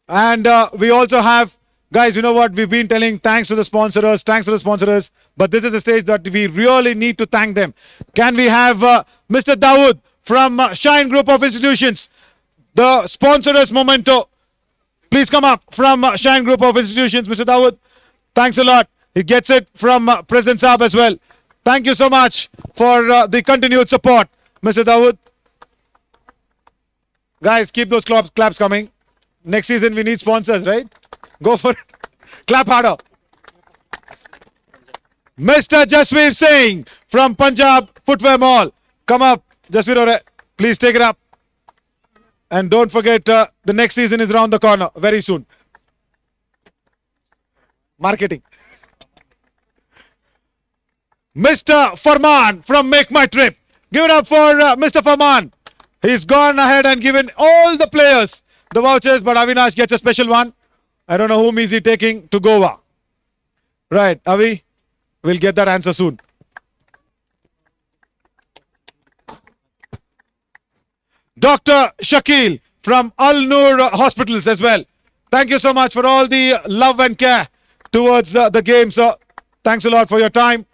And we also have, guys, you know what? We've been telling thanks to the sponsors, but this is a stage that we really need to thank them. Can we have Mr. Dawood from Shine Group of Institutions, the sponsors memento? Please come up from Shine Group of Institutions, Mr. Dawood. Thanks a lot. He gets it from President Saab as well. Thank you so much for the continued support, Mr. Dawood. Guys, keep those claps coming. Next season we need sponsors, right? Go for it. Clap harder. Mr. Jasveer Singh from Punjab Footwear Mall. Come up, Jasveer. Please take it up. And don't forget, the next season is around the corner very soon. Marketing. Mr. Farman from Make My Trip. Give it up for Mr. Farman. He's gone ahead and given all the players the vouchers, but Avinash gets a special one. I don't know whom is he taking to Goa. Right, Avi, we'll get that answer soon. Dr. Shakil from Al Noor Hospitals as well. Thank you so much for all the love and care towards the game, sir. Thanks a lot for your time.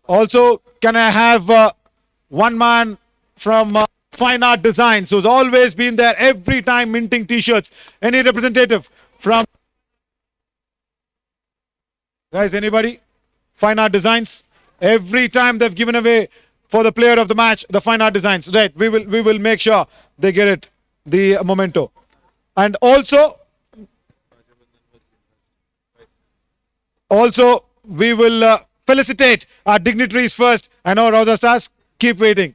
Also, can I have one man from Fine Art Designs who's always been there every time minting t-shirts? Any representative from... Guys, anybody? Fine Art Designs? Every time they've given away for the player of the match, the Fine Art Designs. Right, we will make sure they get it, the memento. And also we will felicitate our dignitaries first. I know Rauza stars, keep waiting.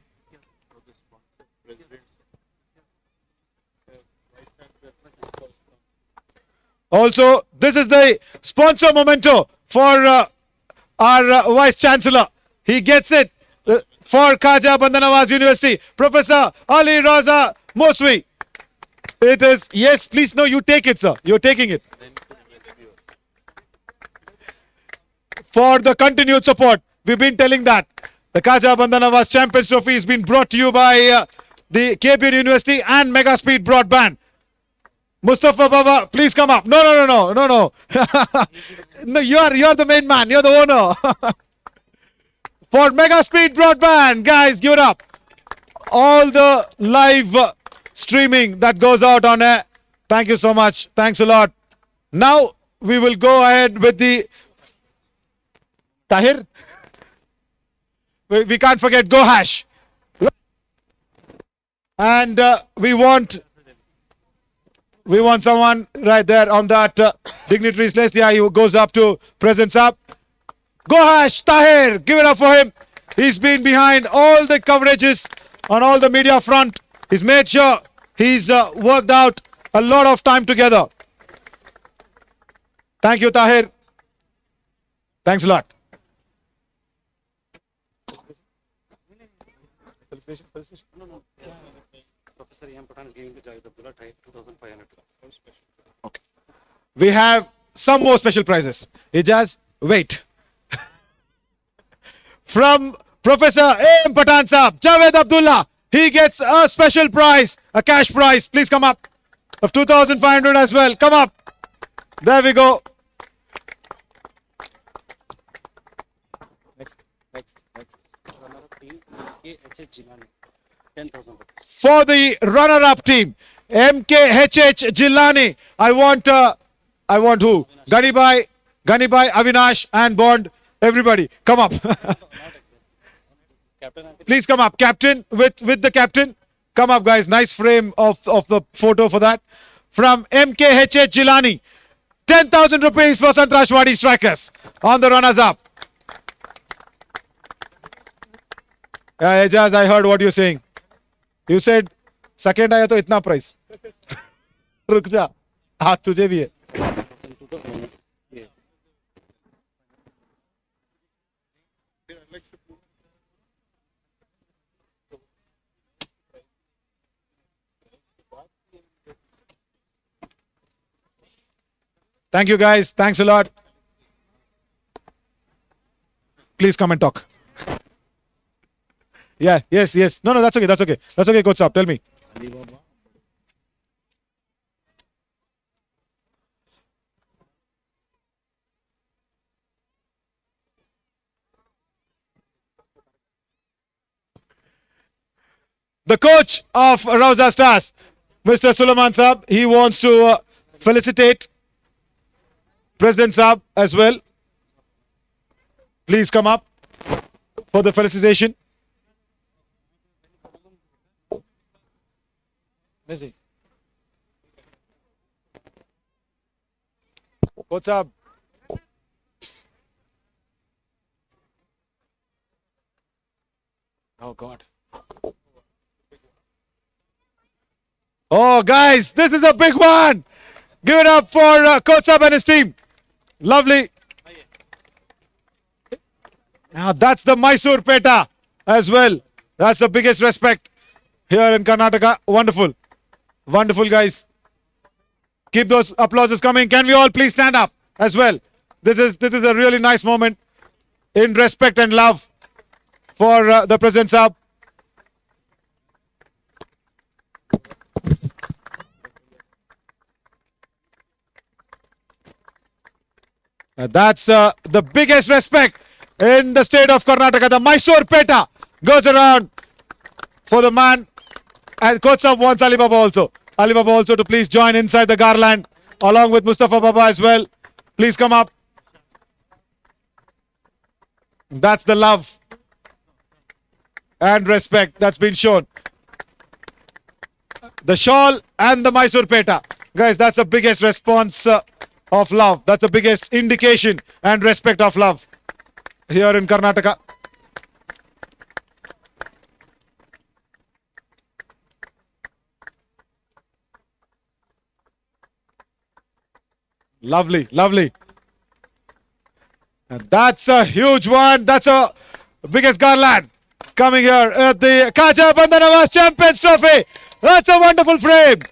Also, this is the sponsor memento for our Vice Chancellor. He gets it for Khaja Bandanawaz University, Professor Ali Rauza Moswi. It is, yes, please, no, you take it, sir. You're taking it. For the continued support. We've been telling that. The Khaja Bandanawaz Champions Trophy has been brought to you by the KBN University and Mega Speed Broadband. Mustafa Baba, please come up. No. No, you're the main man. You're the owner. For Mega Speed Broadband, guys, give it up. All the live streaming that goes out on air. Thank you so much. Thanks a lot. Now we will go ahead with the Tahir. We can't forget Go Hash. And we want someone right there on that dignitaries list. Yeah, he goes up to President Saab. Go Hash, Tahir, give it up for him. He's been behind all the coverages on all the media front. He's made sure he's worked out a lot of time together. Thank you, Tahir. Thanks a lot. Okay. We have some more special prizes. Ijaz, wait. From Professor A.M. Patan Saab, Javed Abdullah, he gets a special prize, a cash prize. Please come up. Of 2,500 as well. Come up. There we go. For the runner-up team, MKHH Jillani. I want who? Ganibai, Avinash and Bond. Everybody, come up. Please come up. Captain, with the captain. Come up, guys. Nice frame of the photo for that. From MKHH Jillani. 10,000 rupees for Sangtrashwadi strikers on the runners-up. Ejaz, I heard what you're saying. You said second आया तो इतना price. रुक जा. हाँ तुझे भी है. Thank you guys. Thanks a lot. Please come and talk. Yeah, yes. No, that's okay. That's okay, Coach Saab. Tell me. The coach of Rauza Stars, Mr. Sulaiman Saab, he wants to felicitate President Saab as well. Please come up for the felicitation. What's up? Oh God. Oh guys, this is a big one. Give it up for Coach Saab and his team. Lovely. Now that's the Mysore Peta as well. That's the biggest respect here in Karnataka. Wonderful. Wonderful, guys. Keep those applauses coming. Can we all please stand up as well? This is a really nice moment in respect and love for the President Saab. That's the biggest respect in the state of Karnataka. The Mysore Peta goes around for the man. And Coach Saab wants Alibaba also to please join inside the garland along with Mustafa Baba as well. Please come up. That's the love and respect that's been shown. The shawl and the Mysore Peta. Guys, that's the biggest response of love. That's the biggest indication and respect of love here in Karnataka. Lovely, lovely. And that's a huge one. That's a biggest garland coming here at the Kaja Bandanavas Champions Trophy. That's a wonderful frame.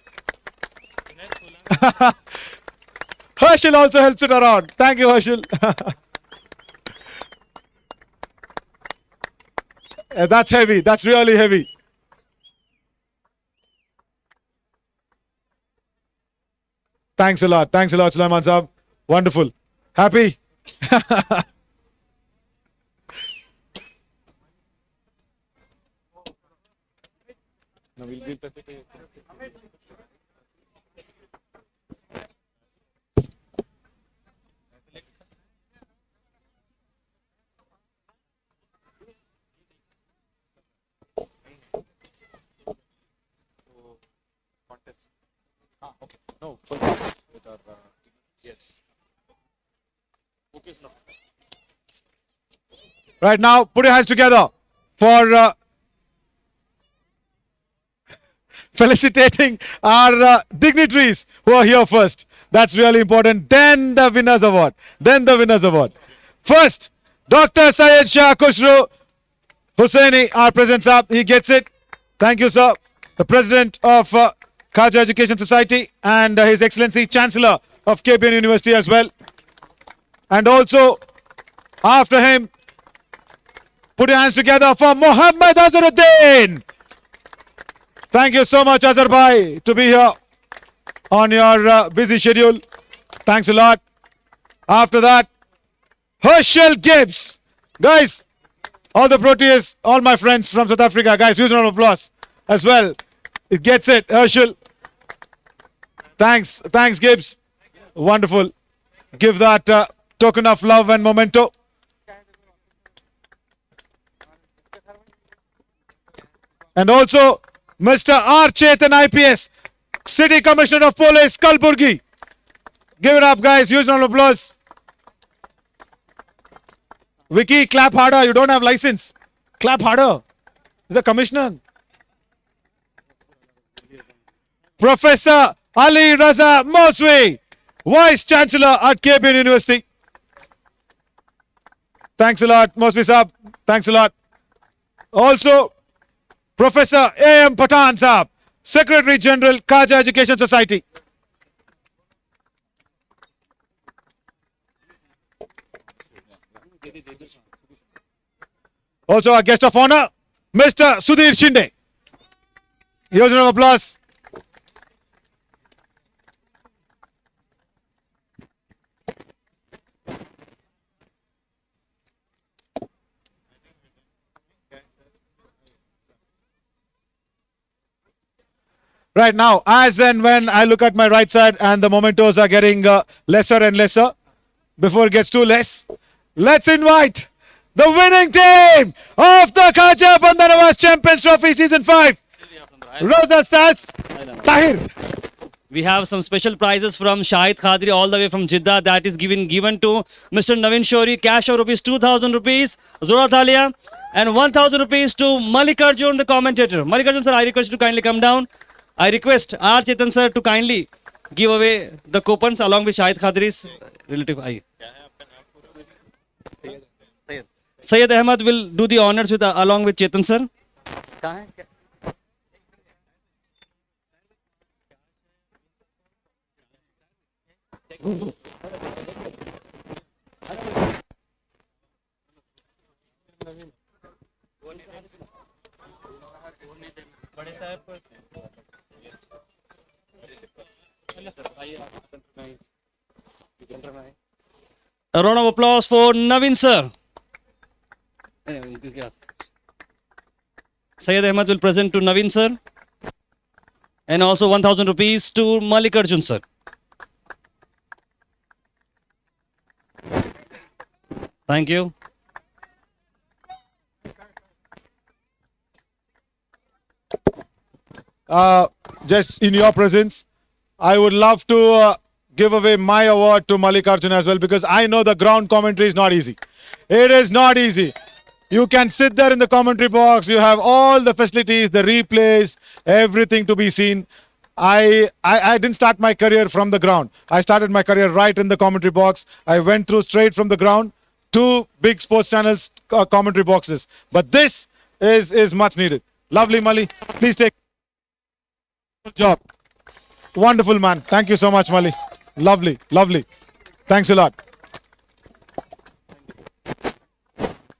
Herschel also helps it around. Thank you, Herschel. That's heavy. That's really heavy. Thanks a lot. Thanks a lot, Sulaiman Saab. Wonderful. Happy? No, yes. Right now, put your hands together for felicitating our dignitaries who are here first. That's really important. Then the winners award. First, Dr. Syed Shah Khushru Hussaini, our President Saab. He gets it. Thank you, sir. The President of Khaja Education Society and His Excellency Chancellor of KBN University as well. And also, after him, put your hands together for Muhammad Azharuddin. Thank you so much, Azhar Bhai, to be here on your busy schedule. Thanks a lot. After that, Herschel Gibbs. Guys, all the Proteas, all my friends from South Africa, guys, huge round of applause as well. It gets it, Herschel. Thanks, Gibbs. Wonderful. Give that token of love and memento. And also, Mr. R. Chetan IPS, City Commissioner of Police, Kalburgi. Give it up, guys. Huge round of applause. Vicky, clap harder. You don't have license. Clap harder. He's a commissioner. Professor Ali Raza Moswi, Vice Chancellor at KBN University. Thanks a lot, Moswi Saab. Thanks a lot. Also, Professor A.M. Patan Saab, Secretary General, Kaja Education Society. Also, our guest of honor, Mr. Sudhir Shinde. Here's a round of applause. Right now, as and when I look at my right side and the mementos are getting lesser and lesser before it gets too less, let's invite the winning team of the Khaja Bandanawaz Champions Trophy Season 5. Rauza Stars, Tahir. We have some special prizes from Shahid Khadri all the way from Jeddah that is given to Mr. Navin Shori. Cash of rupees 2,000 rupees, Zora Thalia, and 1,000 rupees to Malikarjun, the commentator. Malikarjun sir, I request you to kindly come down. I request R. Chetan sir to kindly give away the coupons along with Shahid Khadri's relative. Syed Ahmed will do the honors with along with Chetan sir. A round of applause for Navin sir. Syed Ahmed will present to Navin sir. And also 1,000 rupees to Malikarjun sir. Thank you. Just in your presence, I would love to give away my award to Malikarjun as well, because I know the ground commentary is not easy. It is not easy. You can sit there in the commentary box. You have all the facilities, the replays, everything to be seen. I didn't start my career from the ground. I started my career right in the commentary box. I went through straight from the ground to big sports channels commentary boxes. But this is much needed. Lovely, Mali. Please take. Good job. Wonderful, man. Thank you so much, Mali. Lovely, lovely. Thanks a lot.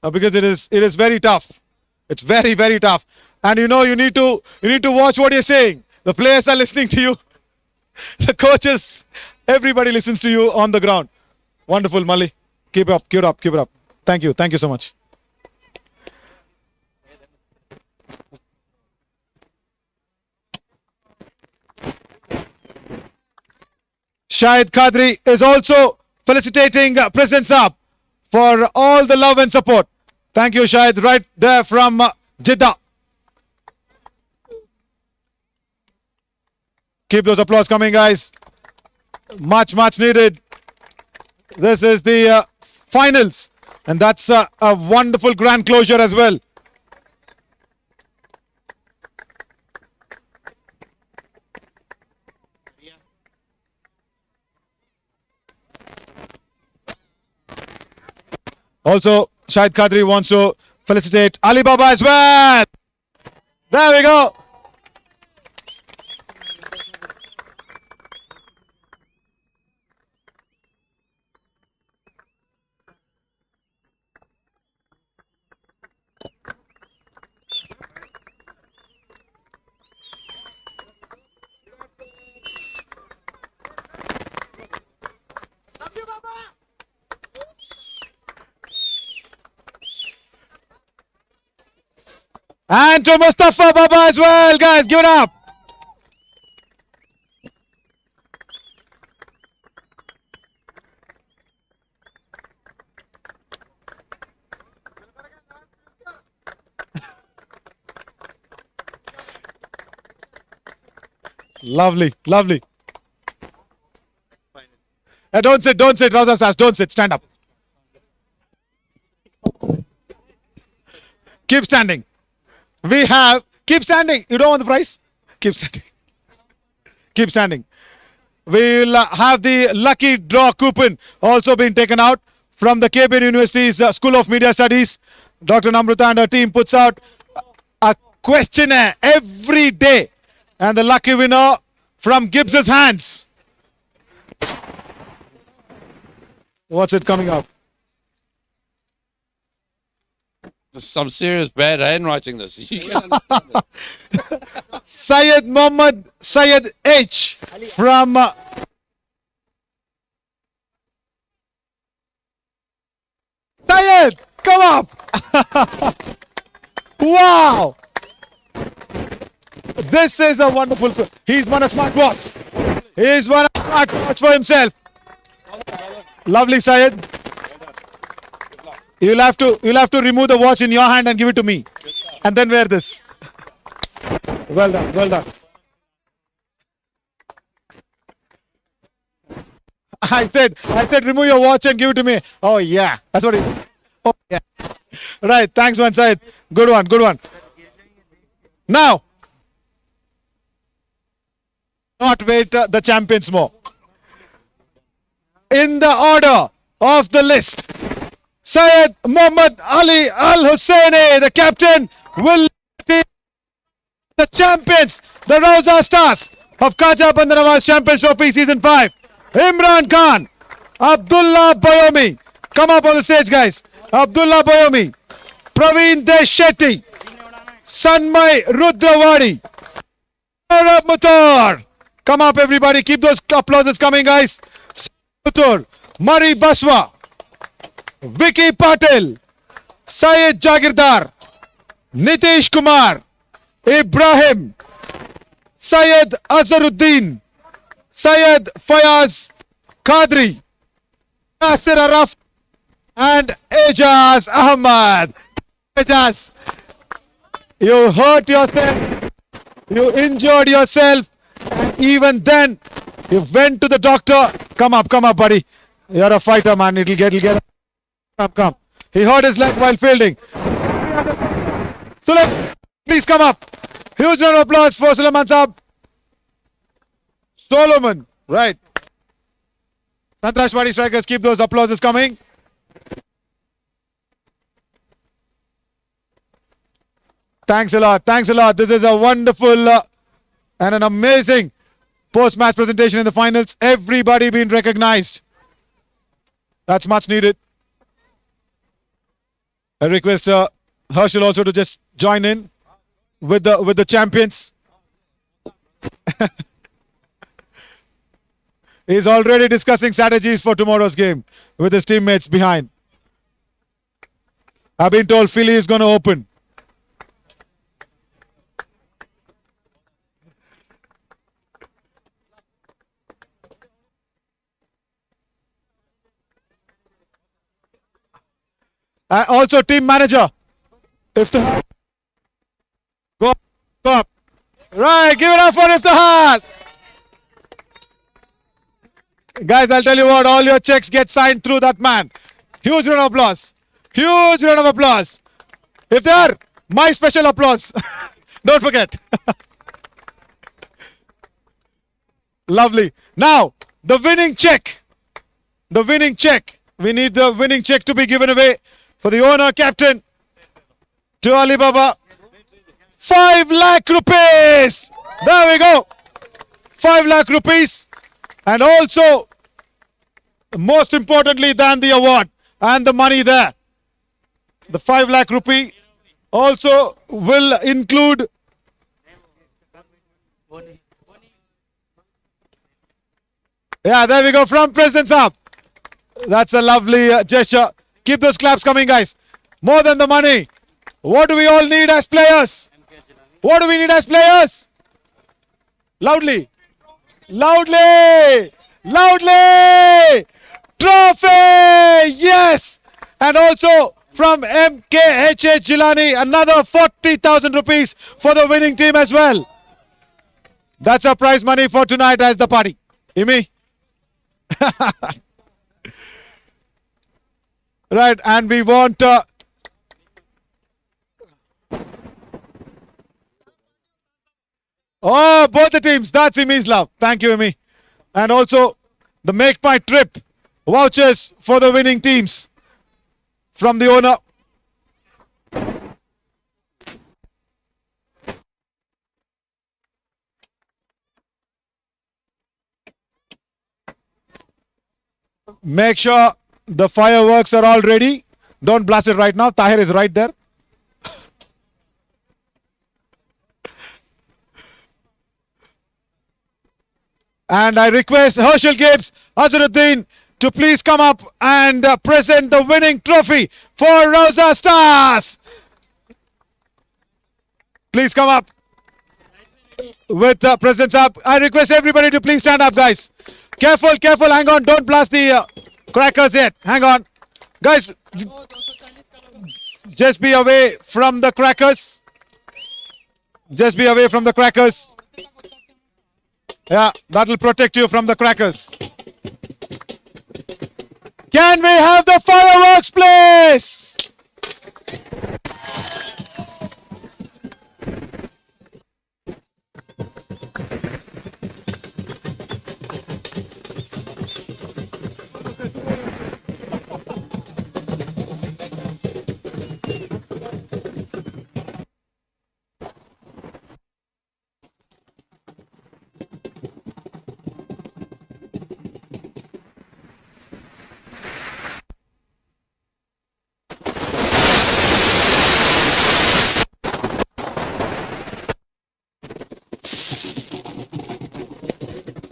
Because it is very tough. It's very, very tough. And you know, you need to watch what you're saying. The players are listening to you. The coaches, everybody listens to you on the ground. Wonderful, Mali. Keep it up, keep it up, keep it up. Thank you so much. Shahid Khadri is also felicitating President Saab for all the love and support. Thank you, Shahid, right there from Jeddah. Keep those applause coming, guys. Much, much needed. This is the finals, and that's a wonderful grand closure as well. Also, Shahid Khadri wants to felicitate Ali Baba as well. There we go. And to Mustafa Baba as well, guys, give it up. Lovely, lovely. Don't sit, Rauza Stars, don't sit, stand up. Keep standing. Keep standing. You don't want the prize? Keep standing. Keep standing. We'll have the lucky draw coupon also being taken out from the KBN University's School of Media Studies. Dr. Namrata and her team puts out a questionnaire every day. And the lucky winner from Gibbs's hands. What's it coming up? Some serious bad handwriting this. Syed Mohammed Syed H from Syed, come up. Wow. This is a wonderful. He's won a smartwatch. He's won a smartwatch for himself. Lovely, Syed. You'll have to remove the watch in your hand and give it to me, and then wear this. Well done, well done. I said, remove your watch and give it to me. Oh yeah, that's what he said. Oh yeah. Right, thanks, one Syed. Good one, good one. Now, not wait the champions more. In the order of the list, Syed Muhammad Ali Al Hussaini, the captain, will be the champions, the Rauza Stars of Khaja Bandar Nawaz Champions Trophy Season 5. Imran Khan, Abdullah Bayomi, come up on the stage, guys. Abdullah Bayomi, Praveen Desh Shetty, Sanmay Rudrawadi, Saurabh Muthur. Come up, everybody. Keep those applauses coming, guys. Muthur, Mari Baswa, Vicky Patel, Syed Jagirdar, Nitish Kumar, Ibrahim, Syed Azharuddin, Syed Fayaz Qadri, Nasir Araf, and Ejaz Ahmad. Ejaz, you hurt yourself, you injured yourself, and even then you went to the doctor. Come up, buddy. You're a fighter, man. It'll get. Come. He hurt his leg while fielding. Suleiman, please come up. Huge round of applause for Suleiman Saab. Solomon, right. Sangtrashwadi strikers, keep those applauses coming. Thanks a lot. This is a wonderful and an amazing post-match presentation in the finals. Everybody being recognized. That's much needed. I request Herschel also to just join in with the champions. He's already discussing strategies for tomorrow's game with his teammates behind. I've been told Philly is going to open. Also team manager. Iftihar. Go up. Right, give it up for Iftihar. Guys, I'll tell you what, all your checks get signed through that man. Huge round of applause. Huge round of applause. Iftihar, my special applause. Don't forget. Lovely. Now, the winning check. The winning check. We need the winning check to be given away for the owner, captain, to Alibaba. 5 lakh rupees. There we go. 5 lakh rupees. And also, most importantly than the award and the money there, the 5 lakh rupee also will include yeah, there we go, from President Saab. That's a lovely gesture. Keep those claps coming, guys. More than the money, what do we all need as players? What do we need as players? Loudly. Loudly! Loudly! Trophy! Yes! And also from MKHH Gilani, another 40,000 rupees for the winning team as well. That's our prize money for tonight as the party. Imi? Right, and we want... oh, both the teams. That's Imi's love. Thank you, Imi. And also the Make My Trip vouchers for the winning teams from the owner. Make sure the fireworks are all ready. Don't blast it right now. Tahir is right there. And I request Herschel Gibbs, Azharuddin to please come up and present the winning trophy for Rauza Stars. Please come up with the presents up. I request everybody to please stand up, guys. Careful, careful, hang on. Don't blast the crackers yet. Hang on. Guys, just be away from the crackers. Just be away from the crackers. Yeah, that'll protect you from the crackers. Can we have the fireworks, please?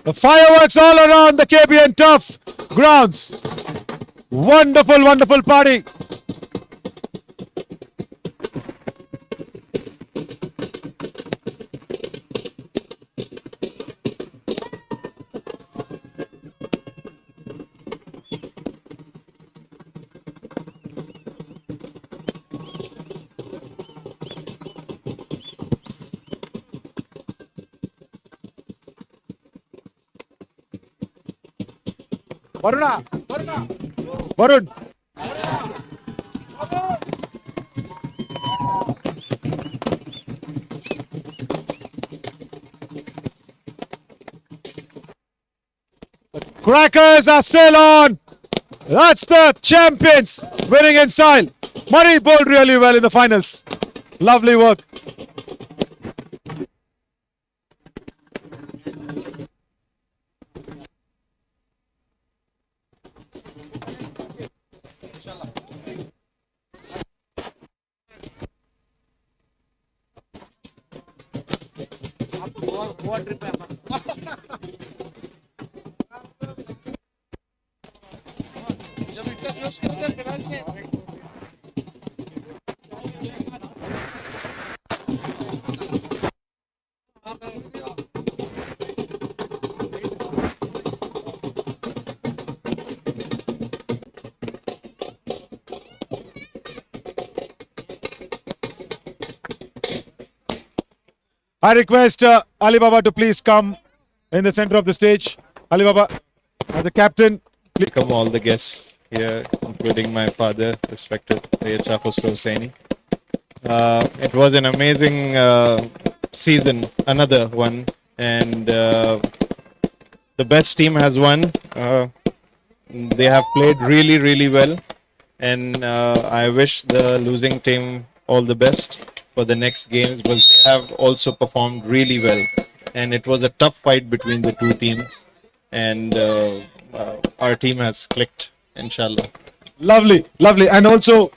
The fireworks all around the KBN turf grounds. Wonderful, wonderful party. Varuna, Varun. Crackers are still on. That's the champions winning in style. Murray bowled really well in the finals. Lovely work. I request Ali Baba to please come in the center of the stage. Ali Baba, as the captain, please. Welcome all the guests here, including my father, respected Sayyid Shah Khusro Hussaini. It was an amazing season, another one, and the best team has won. They have played really, really well, and I wish the losing team all the best for the next games, but they have also performed really well, and it was a tough fight between the two teams, and our team has clicked, inshallah. Lovely, lovely, and also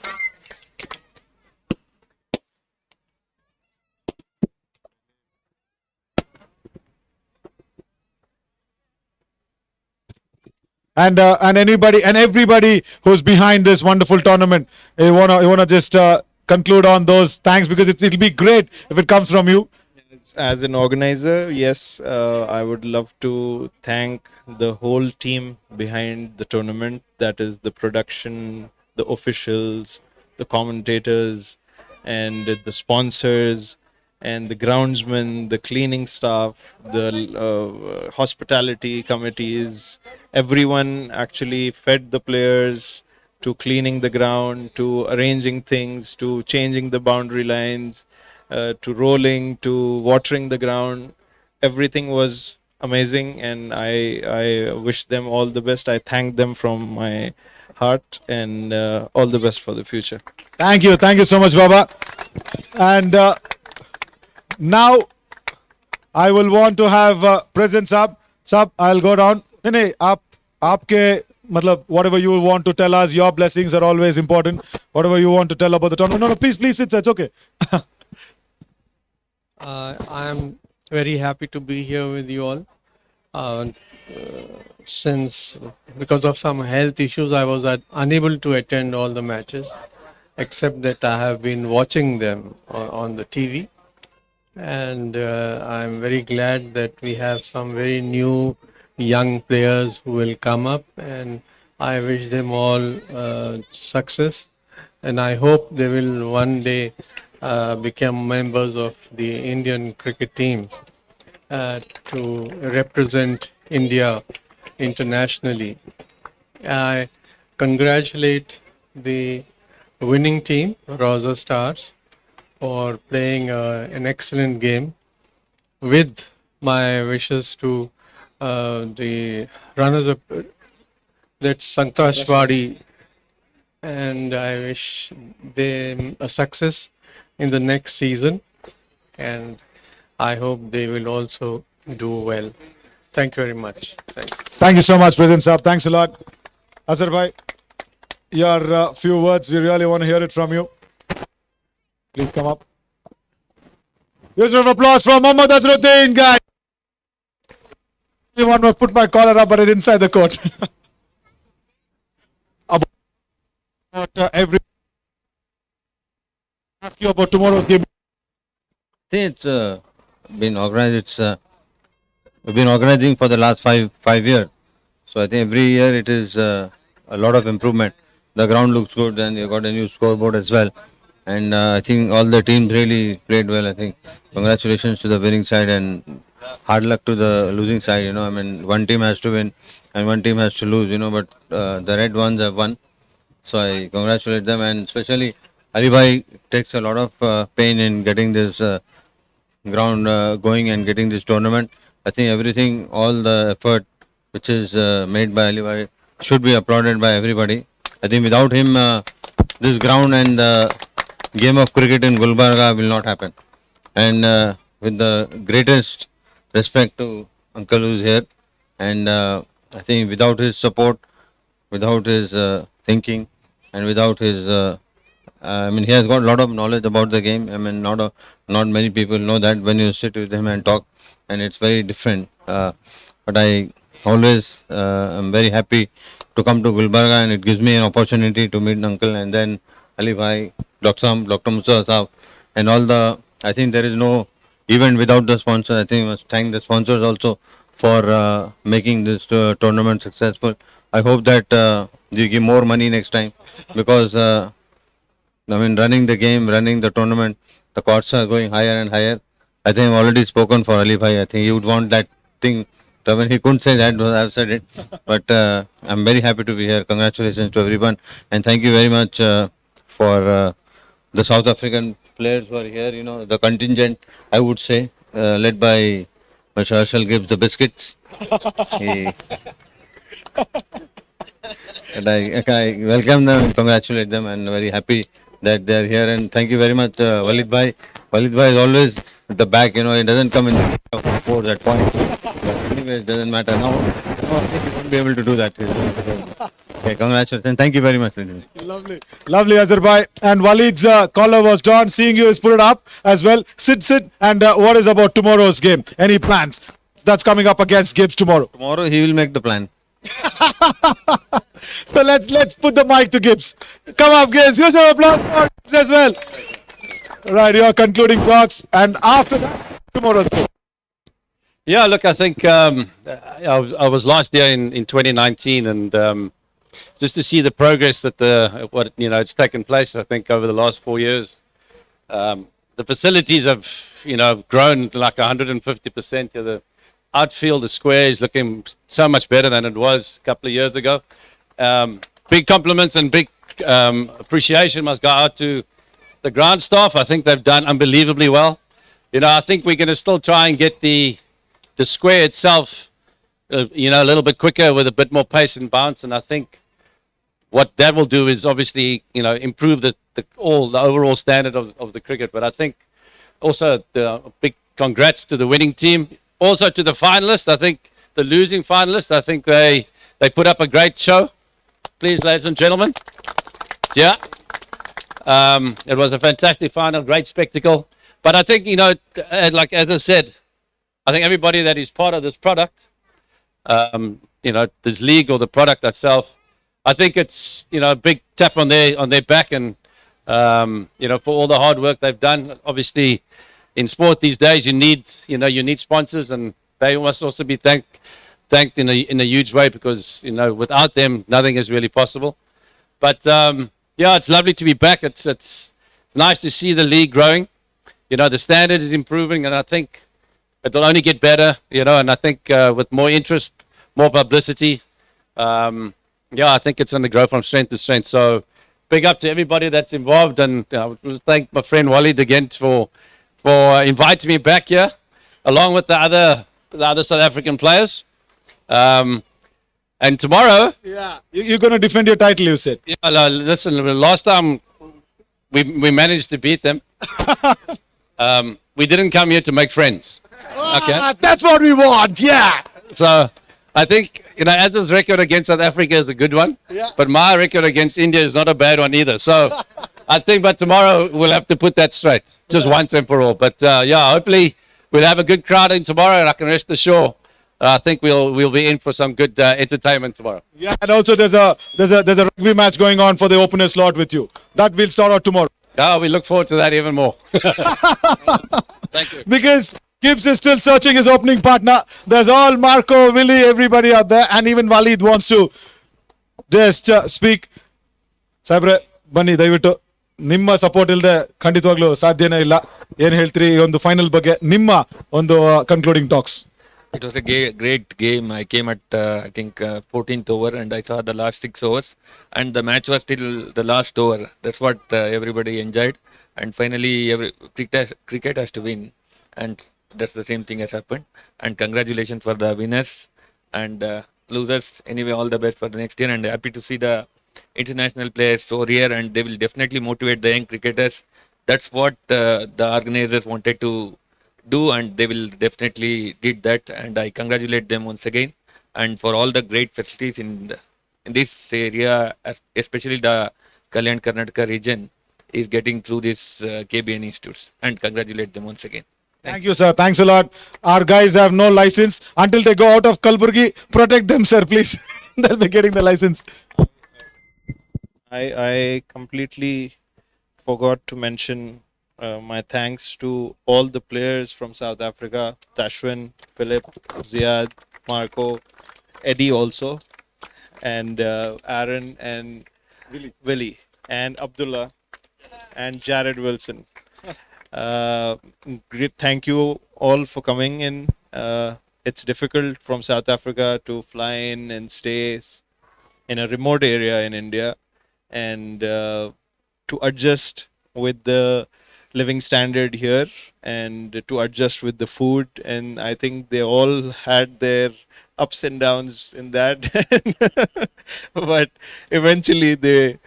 and anybody and everybody who's behind this wonderful tournament. You wanna just conclude on those thanks, because it'll be great if it comes from you. As an organizer, yes, I would love to thank the whole team behind the tournament. That is the production, the officials, the commentators, and the sponsors, and the groundsmen, the cleaning staff, the hospitality committees, everyone actually fed the players, to cleaning the ground, to arranging things, to changing the boundary lines, to rolling, to watering the ground. Everything was amazing, and I wish them all the best. I thank them from my heart, and all the best for the future. Thank you so much, Baba. And now I will want to have presents up. Sab, I'll go down. No, aapke matlab whatever you want to tell us, your blessings are always important. Whatever you want to tell about the tournament. No, please sit, it's okay. I am very happy to be here with you all. Since because of some health issues, I was unable to attend all the matches, except that I have been watching them on the TV. And I'm very glad that we have some very new young players who will come up, and I wish them all success. And I hope they will one day become members of the Indian cricket team to represent India internationally. I congratulate the winning team, Rauza Stars, for playing an excellent game. With my wishes to the runners-up, that's Sangtrashwadi, and I wish them a success in the next season, and I hope they will also do well. Thank you very much. Thank you so much, President Saab. Thanks a lot. Azhar bhai, your few words, we really want to hear it from you. Please come up. Here's a round of applause for Mohammad Azharuddin, guys. I want to put my collar up, but it's inside the court. Ask you about tomorrow's game. I think it's been organized. We've been organizing for the last five years. So I think every year it is a lot of improvement. The ground looks good, and you got a new scoreboard as well. And I think all the teams really played well. I think congratulations to the winning side, and hard luck to the losing side. I mean, one team has to win and one team has to lose. But the red ones have won. So I congratulate them, and especially Ali Bhai takes a lot of pain in getting this ground going and getting this tournament. I think everything, all the effort which is made by Ali Bhai should be applauded by everybody. I think without him, this ground and the game of cricket in Gulbarga will not happen. And with the greatest respect to Uncle who's here, and I think without his support, without his thinking, and without his, I mean, he has got a lot of knowledge about the game. I mean, not many people know that when you sit with him and talk, and it's very different. But I always am very happy to come to Gulbarga, and it gives me an opportunity to meet Uncle, and then Ali Bhai, Dr. Musa Saab, and all the, I think there is no event without the sponsor. I think we must thank the sponsors also for making this tournament successful. I hope that you give more money next time, because I mean, running the game, running the tournament, the costs are going higher and higher. I think I've already spoken for Ali Bhai. I think he would want that thing. I mean, he couldn't say that, but I've said it. But I'm very happy to be here. Congratulations to everyone, and thank you very much for the South African players who are here. The contingent, I would say, led by Mr. Herschel gives the biscuits. And I welcome them and congratulate them, and very happy that they are here. And thank you very much, Walid Bhai. Walid Bhai is always at the back. He doesn't come in the force at point. But anyway, it doesn't matter now. I think he won't be able to do that. Okay, congratulations. Thank you very much. Lovely, Azhar bhai. And Walid's collar was drawn. Seeing you is put it up as well. Sit. And what is about tomorrow's game? Any plans? That's coming up against Gibbs tomorrow. Tomorrow he will make the plan. So let's put the mic to Gibbs. Come up, Gibbs. Here's your applause for Gibbs as well. Right, your concluding thoughts, and after that, tomorrow's game. Yeah, look, I think I was last year in 2019, and just to see the progress that it's taken place, I think over the last 4 years, the facilities have grown like 150%. The outfield, the square is looking so much better than it was a couple of years ago. Big compliments and big appreciation must go out to the ground staff. I think they've done unbelievably well. I think we're going to still try and get the square itself, a little bit quicker with a bit more pace and bounce. And I think what that will do is obviously, improve the overall standard of the cricket. But I think also the big congrats to the winning team. Also to the finalists. I think the losing finalists, I think they put up a great show. Please, ladies and gentlemen. Yeah. It was a fantastic final, great spectacle. But I think, like as I said, I think everybody that is part of this product, this league or the product itself, I think it's, a big tap on their back and, for all the hard work they've done. Obviously, in sport these days, you need sponsors, and they must also be thanked in a huge way because, without them, nothing is really possible. But, it's lovely to be back. It's nice to see the league growing. The standard is improving, and I think it'll only get better, and I think with more interest, more publicity, I think it's going to grow from strength to strength. So big up to everybody that's involved, and I would thank my friend Walid again for inviting me back here, along with the other South African players. And tomorrow... Yeah, you're going to defend your title, you said. Yeah, listen, last time we managed to beat them. We didn't come here to make friends. Okay, that's what we want. Yeah. So I think Az's record against South Africa is a good one. Yeah. But my record against India is not a bad one either. So I think, but tomorrow we'll have to put that straight, just once and for all. But hopefully we'll have a good crowd in tomorrow, and I can rest assured. I think we'll be in for some good entertainment tomorrow. Yeah, and also there's a rugby match going on for the opener slot with you. That will start out tomorrow. Yeah, we look forward to that even more. Thank you. Because Gibbs is still searching his opening partner. There's all Marco, Willie, everybody out there, and even Walid wants to just speak. Sabre, Bunny, Davitu, Nimma support ilde Kanditwaglu Sadhyane illa. Yen heltiri on the final ಬಗ್ಗೆ ನಿಮ್ಮ ಒಂದು concluding talks. It was a great game. I came at, I think, 14th over, and I saw the last 6 overs. And the match was till the last over. That's what everybody enjoyed. And finally, cricket has to win. And that's the same thing has happened. And congratulations for the winners. And losers, anyway, all the best for the next year. And happy to see the international players over here. And they will definitely motivate the young cricketers. That's what the organizers wanted to do, and they will definitely did that, and I congratulate them once again, and for all the great facilities in this area, especially the Kalyan Karnataka region is getting through this KBN institutes, and congratulate them once again. Thank you, sir. Thanks a lot. Our guys have no license until they go out of Gulbarga. Protect them, sir, please. They'll be getting the license. I completely forgot to mention my thanks to all the players from South Africa, Tashwin, Philip, Ziad, Marco, Eddie also, and Aaron and Willie and Abdullah and Jared Wilson. Great, thank you all for coming in. It's difficult from South Africa to fly in and stay in a remote area in India and to adjust with the living standard here and to adjust with the food, and I think they all had their ups and downs in that but eventually they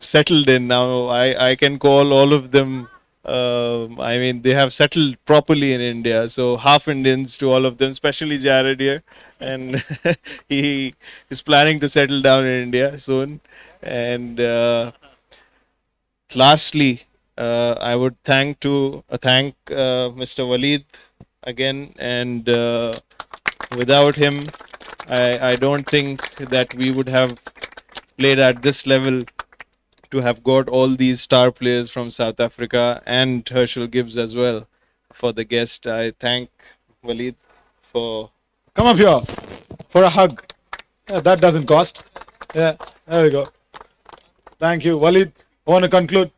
settled in. Now I can call all of them I mean they have settled properly in India, so half Indians to all of them, especially Jared here, and he is planning to settle down in India soon. And lastly, I would thank Mr. Walid again, and without him, I don't think that we would have played at this level to have got all these star players from South Africa and Herschel Gibbs as well for the guest. I thank Walid for... Come up here for a hug. Yeah, that doesn't cost. Yeah, there we go. Thank you. Walid, I want to conclude.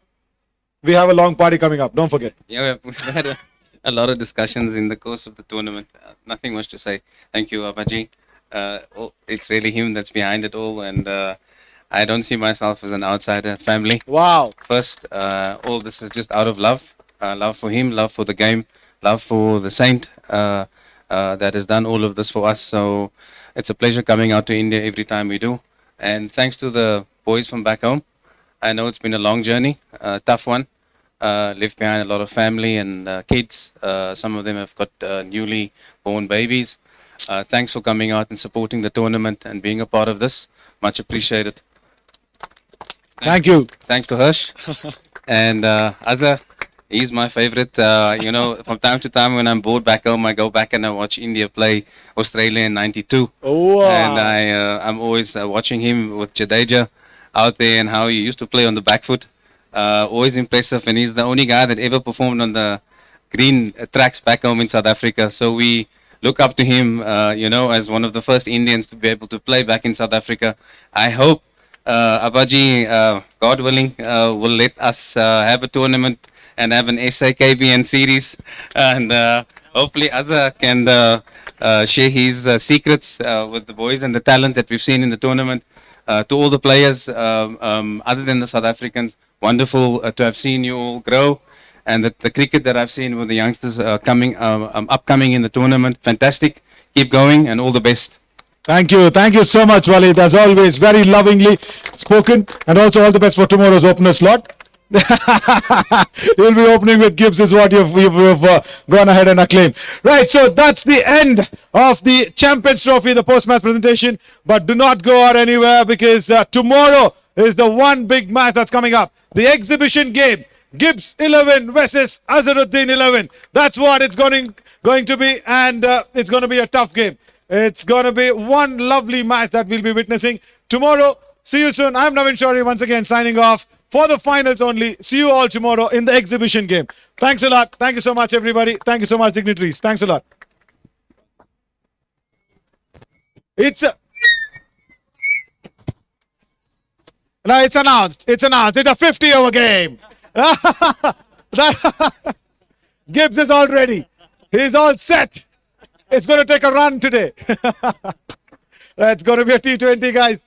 we have a long party coming up. Don't forget. Yeah, we had a lot of discussions in the course of the tournament. Nothing much to say. Thank you, Abaji. It's really him that's behind it all, and I don't see myself as an outsider. Family. Wow. First, all this is just out of love. Love for him, love for the game, love for the Saint that has done all of this for us. So it's a pleasure coming out to India every time we do. And thanks to the boys from back home. I know it's been a long journey, tough one. Left behind a lot of family and kids. Some of them have got newly born babies. Thanks for coming out and supporting the tournament and being a part of this. Much appreciated. Thank you. Thanks to Hirsch. And Azhar, he's my favorite. From time to time when I'm bored back home, I go back and I watch India play Australia in '92. Oh, wow. And I'm always watching him with Jadeja out there and how he used to play on the back foot. Always impressive, and he's the only guy that ever performed on the green tracks back home in South Africa. So we look up to him, as one of the first Indians to be able to play back in South Africa. I hope Abaji, God willing, will let us have a tournament and have an SA KBN series, and hopefully Azhar can share his secrets with the boys and the talent that we've seen in the tournament. To all the players, other than the South Africans, wonderful to have seen you all grow, and the cricket that I've seen with the youngsters upcoming in the tournament, fantastic. Keep going, and all the best. Thank you so much, Walid. As always, very lovingly spoken, and also all the best for tomorrow's opener slot. You'll be opening with Gibbs, is what you've gone ahead and acclaimed. Right, so that's the end of the Champions Trophy, the post-match presentation. But do not go out anywhere, because tomorrow is the one big match that's coming up. The exhibition game, Gibbs 11 versus Azharuddin 11. That's what it's going to be, and it's going to be a tough game. It's going to be one lovely match that we'll be witnessing tomorrow. See you soon. I'm Navin Shori once again signing off for the finals only. See you all tomorrow in the exhibition game. Thanks a lot. Thank you so much, everybody. Thank you so much, dignitaries. Thanks a lot. It's announced. It's announced. It's a 50-over game. Gibbs is all ready. He's all set. It's going to take a run today. It's going to be a T20, guys.